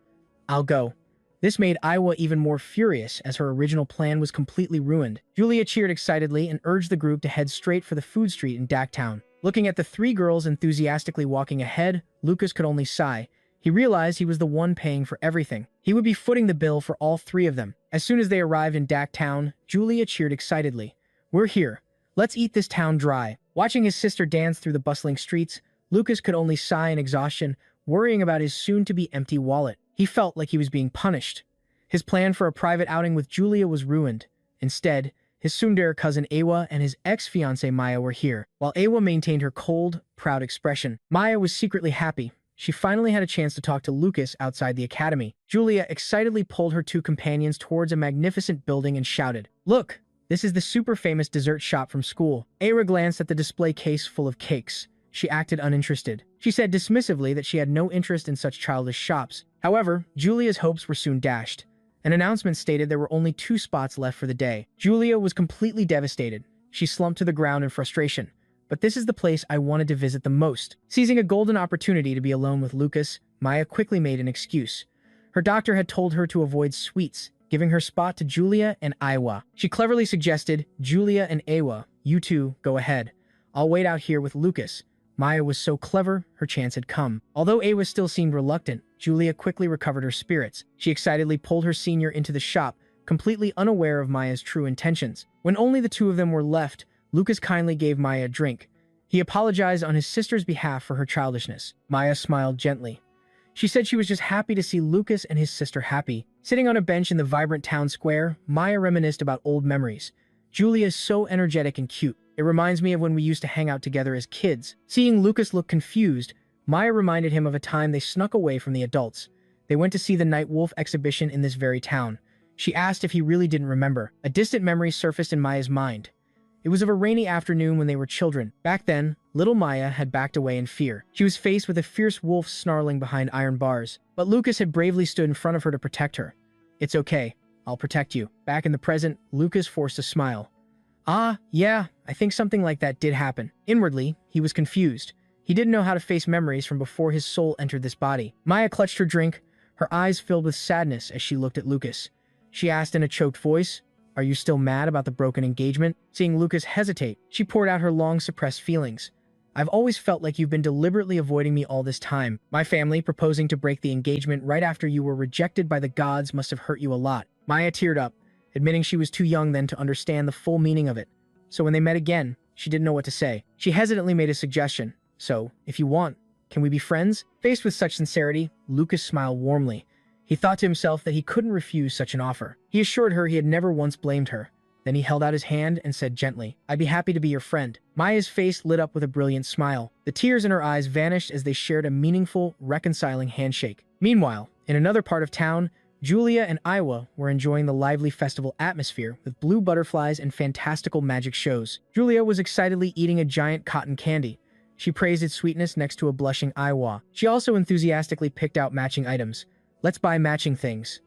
"I'll go. This made Iowa even more furious as her original plan was completely ruined. Julia cheered excitedly and urged the group to head straight for the food street in Town. Looking at the three girls enthusiastically walking ahead, Lucas could only sigh. He realized he was the one paying for everything. He would be footing the bill for all three of them. As soon as they arrived in Town, Julia cheered excitedly. "We're here. Let's eat this town dry." Watching his sister dance through the bustling streets, Lucas could only sigh in exhaustion, worrying about his soon-to-be empty wallet. He felt like he was being punished. His plan for a private outing with Julia was ruined. Instead, his tsundere cousin Awa and his ex-fiancée Maya were here. While Awa maintained her cold, proud expression, Maya was secretly happy. She finally had a chance to talk to Lucas outside the academy. Julia excitedly pulled her two companions towards a magnificent building and shouted, "Look! This is the super famous dessert shop from school." Awa glanced at the display case full of cakes. She acted uninterested. She said dismissively that she had no interest in such childish shops. However, Julia's hopes were soon dashed. An announcement stated there were only 2 spots left for the day. Julia was completely devastated. She slumped to the ground in frustration. "But this is the place I wanted to visit the most." Seizing a golden opportunity to be alone with Lucas, Maya quickly made an excuse. Her doctor had told her to avoid sweets, giving her spot to Julia and Iowa. She cleverly suggested, "Julia and Awa, you two, go ahead. I'll wait out here with Lucas." Maya was so clever, her chance had come. Although Awa still seemed reluctant, Julia quickly recovered her spirits. She excitedly pulled her senior into the shop, completely unaware of Maya's true intentions. When only the two of them were left, Lucas kindly gave Maya a drink. He apologized on his sister's behalf for her childishness. Maya smiled gently. She said she was just happy to see Lucas and his sister happy. Sitting on a bench in the vibrant town square, Maya reminisced about old memories. "Julia is so energetic and cute. It reminds me of when we used to hang out together as kids." Seeing Lucas look confused, Maya reminded him of a time they snuck away from the adults. They went to see the Night Wolf exhibition in this very town. She asked if he really didn't remember. A distant memory surfaced in Maya's mind. It was of a rainy afternoon when they were children. Back then, little Maya had backed away in fear. She was faced with a fierce wolf snarling behind iron bars. But Lucas had bravely stood in front of her to protect her. "It's okay. I'll protect you." Back in the present, Lucas forced a smile. "Ah, yeah, I think something like that did happen." Inwardly, he was confused. He didn't know how to face memories from before his soul entered this body. Maya clutched her drink, her eyes filled with sadness as she looked at Lucas. She asked in a choked voice, "Are you still mad about the broken engagement?" Seeing Lucas hesitate, she poured out her long-suppressed feelings. "I've always felt like you've been deliberately avoiding me all this time. My family proposing to break the engagement right after you were rejected by the gods must have hurt you a lot." Maya teared up, admitting she was too young then to understand the full meaning of it. So when they met again, she didn't know what to say. She hesitantly made a suggestion. "So, if you want, can we be friends?" Faced with such sincerity, Lucas smiled warmly. He thought to himself that he couldn't refuse such an offer. He assured her he had never once blamed her. Then he held out his hand and said gently, "I'd be happy to be your friend." Maya's face lit up with a brilliant smile. The tears in her eyes vanished as they shared a meaningful, reconciling handshake. Meanwhile, in another part of town, Julia and Iowa were enjoying the lively festival atmosphere with blue butterflies and fantastical magic shows. Julia was excitedly eating a giant cotton candy. She praised its sweetness next to a blushing Iowa. She also enthusiastically picked out matching items. "Let's buy matching things."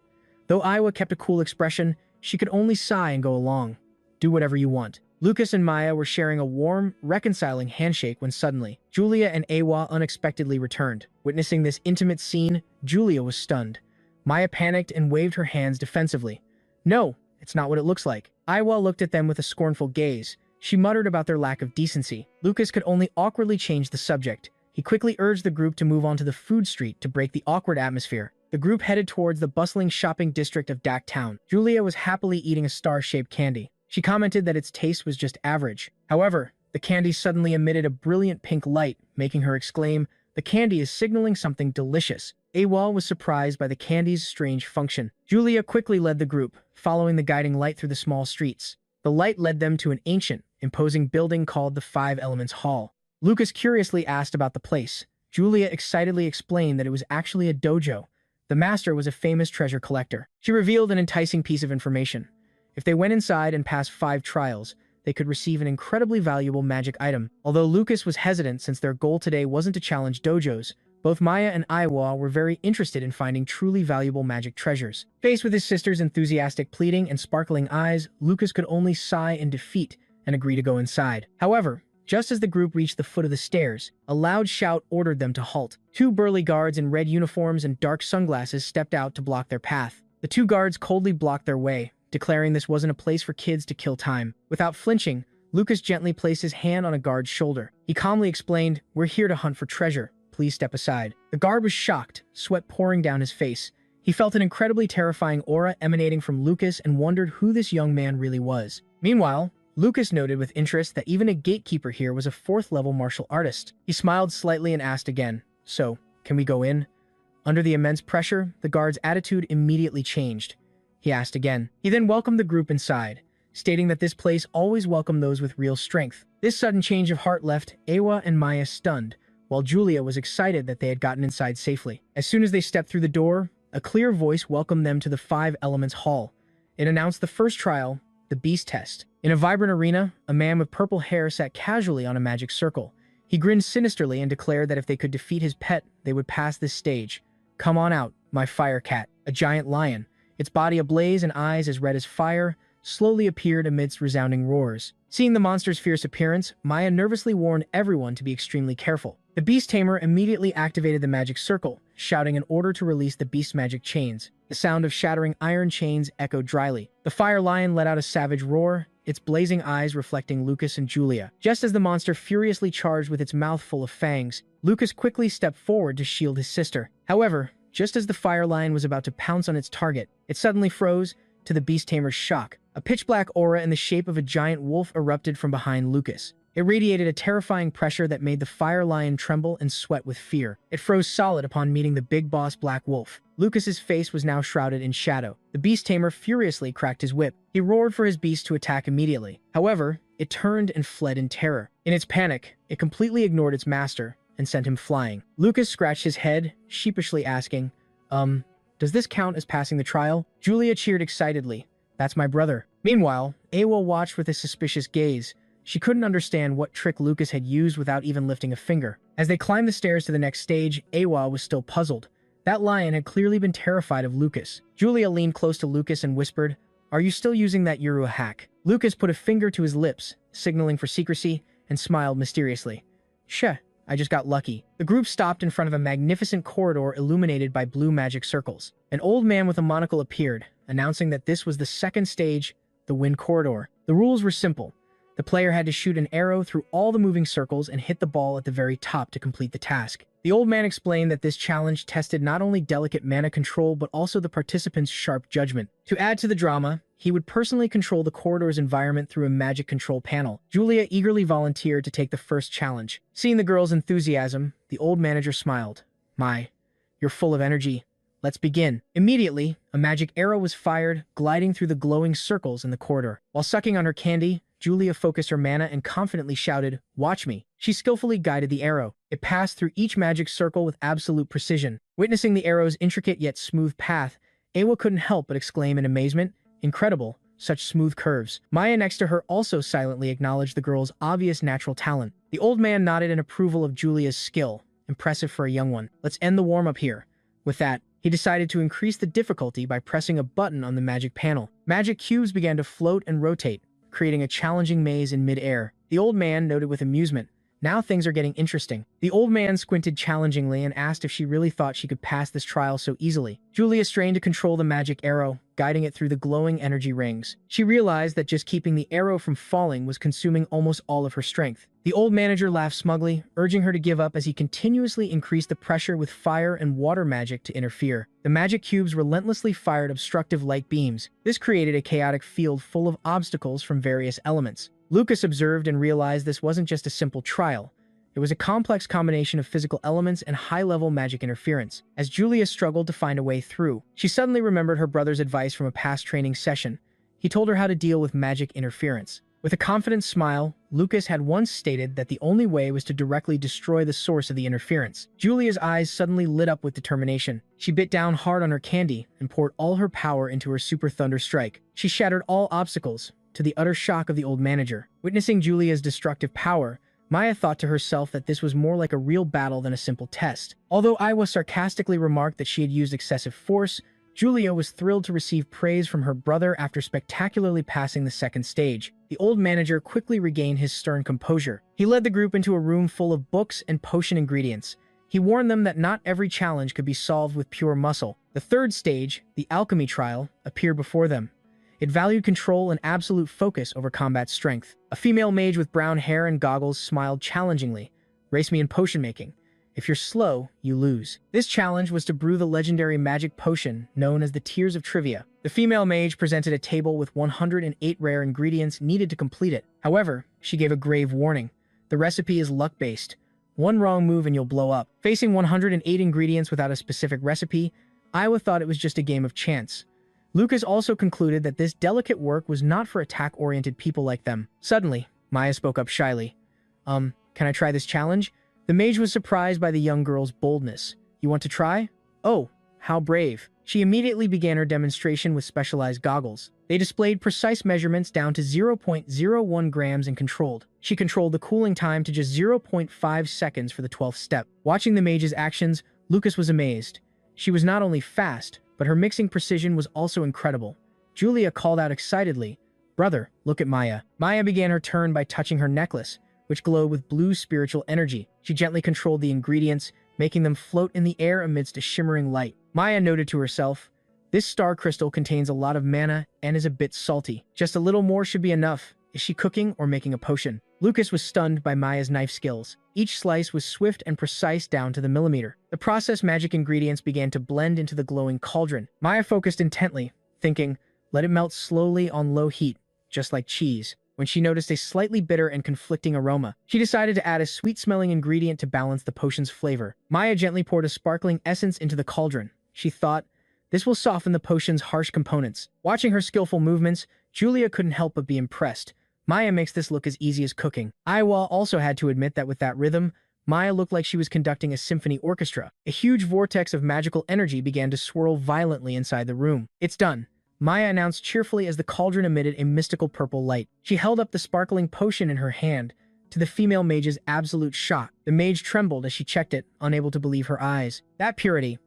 Though Iowa kept a cool expression, she could only sigh and go along. "Do whatever you want." Lucas and Maya were sharing a warm, reconciling handshake when suddenly, Julia and Awa unexpectedly returned. Witnessing this intimate scene, Julia was stunned. Maya panicked and waved her hands defensively. "No, it's not what it looks like." Iowa looked at them with a scornful gaze. She muttered about their lack of decency. Lucas could only awkwardly change the subject. He quickly urged the group to move on to the food street to break the awkward atmosphere. The group headed towards the bustling shopping district of Town. Julia was happily eating a star-shaped candy. She commented that its taste was just average. However, the candy suddenly emitted a brilliant pink light, making her exclaim, "The candy is signaling something delicious." Awa was surprised by the candy's strange function. Julia quickly led the group, following the guiding light through the small streets. The light led them to an ancient, imposing building called the Five Elements Hall. Lucas curiously asked about the place. Julia excitedly explained that it was actually a dojo. The master was a famous treasure collector. She revealed an enticing piece of information. If they went inside and passed 5 trials, they could receive an incredibly valuable magic item. Although Lucas was hesitant since their goal today wasn't to challenge dojos, both Maya and Iowa were very interested in finding truly valuable magic treasures. Faced with his sister's enthusiastic pleading and sparkling eyes, Lucas could only sigh in defeat and agree to go inside. However, just as the group reached the foot of the stairs, a loud shout ordered them to halt. 2 burly guards in red uniforms and dark sunglasses stepped out to block their path. The two guards coldly blocked their way, declaring this wasn't a place for kids to kill time. Without flinching, Lucas gently placed his hand on a guard's shoulder. He calmly explained, "We're here to hunt for treasure. Please step aside." The guard was shocked, sweat pouring down his face. He felt an incredibly terrifying aura emanating from Lucas and wondered who this young man really was. Meanwhile, Lucas noted with interest that even a gatekeeper here was a 4th-level martial artist. He smiled slightly and asked again, "So, can we go in?" Under the immense pressure, the guard's attitude immediately changed. He asked again. He then welcomed the group inside, stating that this place always welcomed those with real strength. This sudden change of heart left Awa and Maya stunned, while Julia was excited that they had gotten inside safely. As soon as they stepped through the door, a clear voice welcomed them to the 5 Elements Hall. It announced the first trial, the Beast Test. In a vibrant arena, a man with purple hair sat casually on a magic circle. He grinned sinisterly and declared that if they could defeat his pet, they would pass this stage. "Come on out, my fire cat." A giant lion, its body ablaze and eyes as red as fire, slowly appeared amidst resounding roars. Seeing the monster's fierce appearance, Maya nervously warned everyone to be extremely careful. The beast tamer immediately activated the magic circle, shouting an order to release the beast's magic chains. The sound of shattering iron chains echoed dryly. The fire lion let out a savage roar, its blazing eyes reflecting Lucas and Julia. Just as the monster furiously charged with its mouth full of fangs, Lucas quickly stepped forward to shield his sister. However, just as the fire lion was about to pounce on its target, it suddenly froze, to the beast tamer's shock. A pitch-black aura in the shape of a giant wolf erupted from behind Lucas. It radiated a terrifying pressure that made the fire lion tremble and sweat with fear. It froze solid upon meeting the big boss Black Wolf. Lucas's face was now shrouded in shadow. The beast tamer furiously cracked his whip. He roared for his beast to attack immediately. However, it turned and fled in terror. In its panic, it completely ignored its master and sent him flying. Lucas scratched his head, sheepishly asking, does this count as passing the trial?" Julia cheered excitedly. "That's my brother." Meanwhile, Awa watched with a suspicious gaze. She couldn't understand what trick Lucas had used without even lifting a finger. As they climbed the stairs to the next stage, Awa was still puzzled. That lion had clearly been terrified of Lucas. Julia leaned close to Lucas and whispered, "Are you still using that Yuru hack?" Lucas put a finger to his lips, signaling for secrecy, and smiled mysteriously. "Sheh, I just got lucky." The group stopped in front of a magnificent corridor illuminated by blue magic circles. An old man with a monocle appeared, announcing that this was the second stage, the Wind Corridor. The rules were simple. The player had to shoot an arrow through all the moving circles and hit the ball at the very top to complete the task. The old man explained that this challenge tested not only delicate mana control but also the participants' sharp judgment. To add to the drama, he would personally control the corridor's environment through a magic control panel. Julia eagerly volunteered to take the first challenge. Seeing the girl's enthusiasm, the old manager smiled. "My, you're full of energy. Let's begin." Immediately, a magic arrow was fired, gliding through the glowing circles in the corridor. While sucking on her candy, Julia focused her mana and confidently shouted, "Watch me." She skillfully guided the arrow. It passed through each magic circle with absolute precision. Witnessing the arrow's intricate yet smooth path, Awa couldn't help but exclaim in amazement, "Incredible, such smooth curves." Maya next to her also silently acknowledged the girl's obvious natural talent. The old man nodded in approval of Julia's skill, impressive for a young one. "Let's end the warm-up here." With that, he decided to increase the difficulty by pressing a button on the magic panel. Magic cubes began to float and rotate, creating a challenging maze in mid-air. The old man noted with amusement, "Now things are getting interesting." The old man squinted challengingly and asked if she really thought she could pass this trial so easily. Julia strained to control the magic arrow, guiding it through the glowing energy rings. She realized that just keeping the arrow from falling was consuming almost all of her strength. The old manager laughed smugly, urging her to give up as he continuously increased the pressure with fire and water magic to interfere. The magic cubes relentlessly fired obstructive light beams. This created a chaotic field full of obstacles from various elements. Lucas observed and realized this wasn't just a simple trial. It was a complex combination of physical elements and high-level magic interference. As Julia struggled to find a way through, she suddenly remembered her brother's advice from a past training session. He told her how to deal with magic interference. With a confident smile, Lucas had once stated that the only way was to directly destroy the source of the interference. Julia's eyes suddenly lit up with determination. She bit down hard on her candy and poured all her power into her Super Thunder Strike. She shattered all obstacles, to the utter shock of the old manager. Witnessing Julia's destructive power, Maya thought to herself that this was more like a real battle than a simple test. Although Iwa sarcastically remarked that she had used excessive force, Julia was thrilled to receive praise from her brother after spectacularly passing the second stage. The old manager quickly regained his stern composure. He led the group into a room full of books and potion ingredients, He warned them that not every challenge could be solved with pure muscle. The third stage, the alchemy trial, appeared before them. It valued control and absolute focus over combat strength. A female mage with brown hair and goggles smiled challengingly. Race me in potion making. If you're slow, you lose. This challenge was to brew the legendary magic potion known as the Tears of Trivia. The female mage presented a table with 108 rare ingredients needed to complete it. However, she gave a grave warning. The recipe is luck-based. One wrong move and you'll blow up. Facing 108 ingredients without a specific recipe, Iowa thought it was just a game of chance. Lucas also concluded that this delicate work was not for attack-oriented people like them. Suddenly, Maya spoke up shyly. Can I try this challenge? The mage was surprised by the young girl's boldness. You want to try? Oh, how brave. She immediately began her demonstration with specialized goggles. They displayed precise measurements down to 0.01 grams and controlled. She controlled the cooling time to just 0.5 seconds for the 12th step. Watching the mage's actions, Lucas was amazed. She was not only fast, but her mixing precision was also incredible. Julia called out excitedly, "Brother, look at Maya." Maya began her turn by touching her necklace, which glowed with blue spiritual energy. She gently controlled the ingredients, making them float in the air amidst a shimmering light. Maya noted to herself, "This star crystal contains a lot of mana and is a bit salty. Just a little more should be enough. Is she cooking or making a potion?" Lucas was stunned by Maya's knife skills. Each slice was swift and precise down to the millimeter. The processed magic ingredients began to blend into the glowing cauldron. Maya focused intently, thinking, "Let it melt slowly on low heat, just like cheese." When she noticed a slightly bitter and conflicting aroma, she decided to add a sweet-smelling ingredient to balance the potion's flavor. Maya gently poured a sparkling essence into the cauldron. She thought, "This will soften the potion's harsh components." Watching her skillful movements, Julia couldn't help but be impressed. Maya makes this look as easy as cooking. Iwa also had to admit that with that rhythm, Maya looked like she was conducting a symphony orchestra. A huge vortex of magical energy began to swirl violently inside the room. "It's done," Maya announced cheerfully as the cauldron emitted a mystical purple light. She held up the sparkling potion in her hand. To the female mage's absolute shock, the mage trembled as she checked it, unable to believe her eyes. That purity.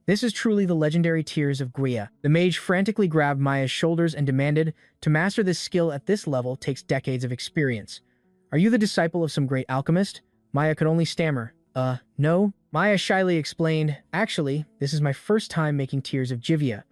This is truly the legendary Tears of Guia. The mage frantically grabbed Maya's shoulders and demanded, "To master this skill at this level takes decades of experience. Are you the disciple of some great alchemist?" Maya could only stammer, No." Maya shyly explained, "Actually, this is my first time making Tears of Jivia.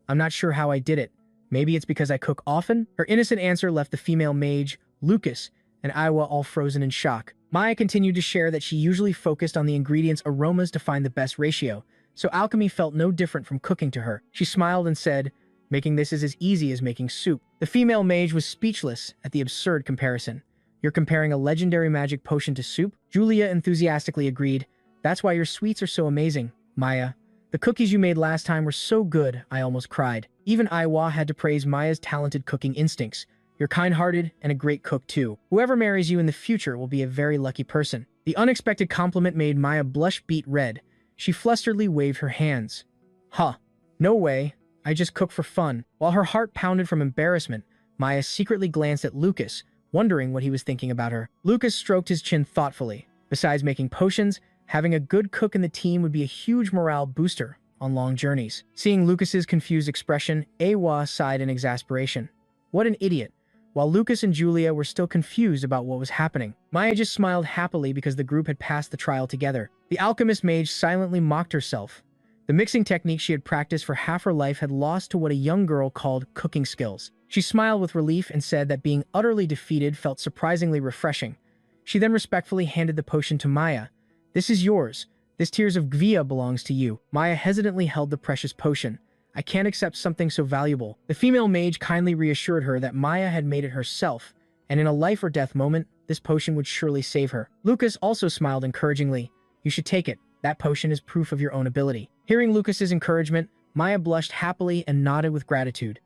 I'm not sure how I did it. Maybe it's because I cook often?" Her innocent answer left the female mage, Lucas, and Iwa all frozen in shock. Maya continued to share that she usually focused on the ingredients' aromas to find the best ratio, so alchemy felt no different from cooking to her. She smiled and said, "Making this is as easy as making soup." The female mage was speechless at the absurd comparison. "You're comparing a legendary magic potion to soup?" Julia enthusiastically agreed. "That's why your sweets are so amazing, Maya. The cookies you made last time were so good, I almost cried." Even Iwa had to praise Maya's talented cooking instincts. "You're kind-hearted and a great cook too. Whoever marries you in the future will be a very lucky person." The unexpected compliment made Maya blush beet red. She flusteredly waved her hands. "Huh. No way. I just cook for fun." While her heart pounded from embarrassment, Maya secretly glanced at Lucas, wondering what he was thinking about her. Lucas stroked his chin thoughtfully. Besides making potions, having a good cook in the team would be a huge morale booster on long journeys. Seeing Lucas's confused expression, Awa sighed in exasperation. What an idiot. While Lucas and Julia were still confused about what was happening, Maya just smiled happily because the group had passed the trial together. The alchemist mage silently mocked herself. The mixing technique she had practiced for half her life had lost to what a young girl called cooking skills. She smiled with relief and said that being utterly defeated felt surprisingly refreshing. She then respectfully handed the potion to Maya. "This is yours. This Tears of Gvia belongs to you." Maya hesitantly held the precious potion. "I can't accept something so valuable." The female mage kindly reassured her that Maya had made it herself, and in a life or death moment, this potion would surely save her. Lucas also smiled encouragingly. "You should take it. That potion is proof of your own ability." Hearing Lucas's encouragement, Maya blushed happily and nodded with gratitude.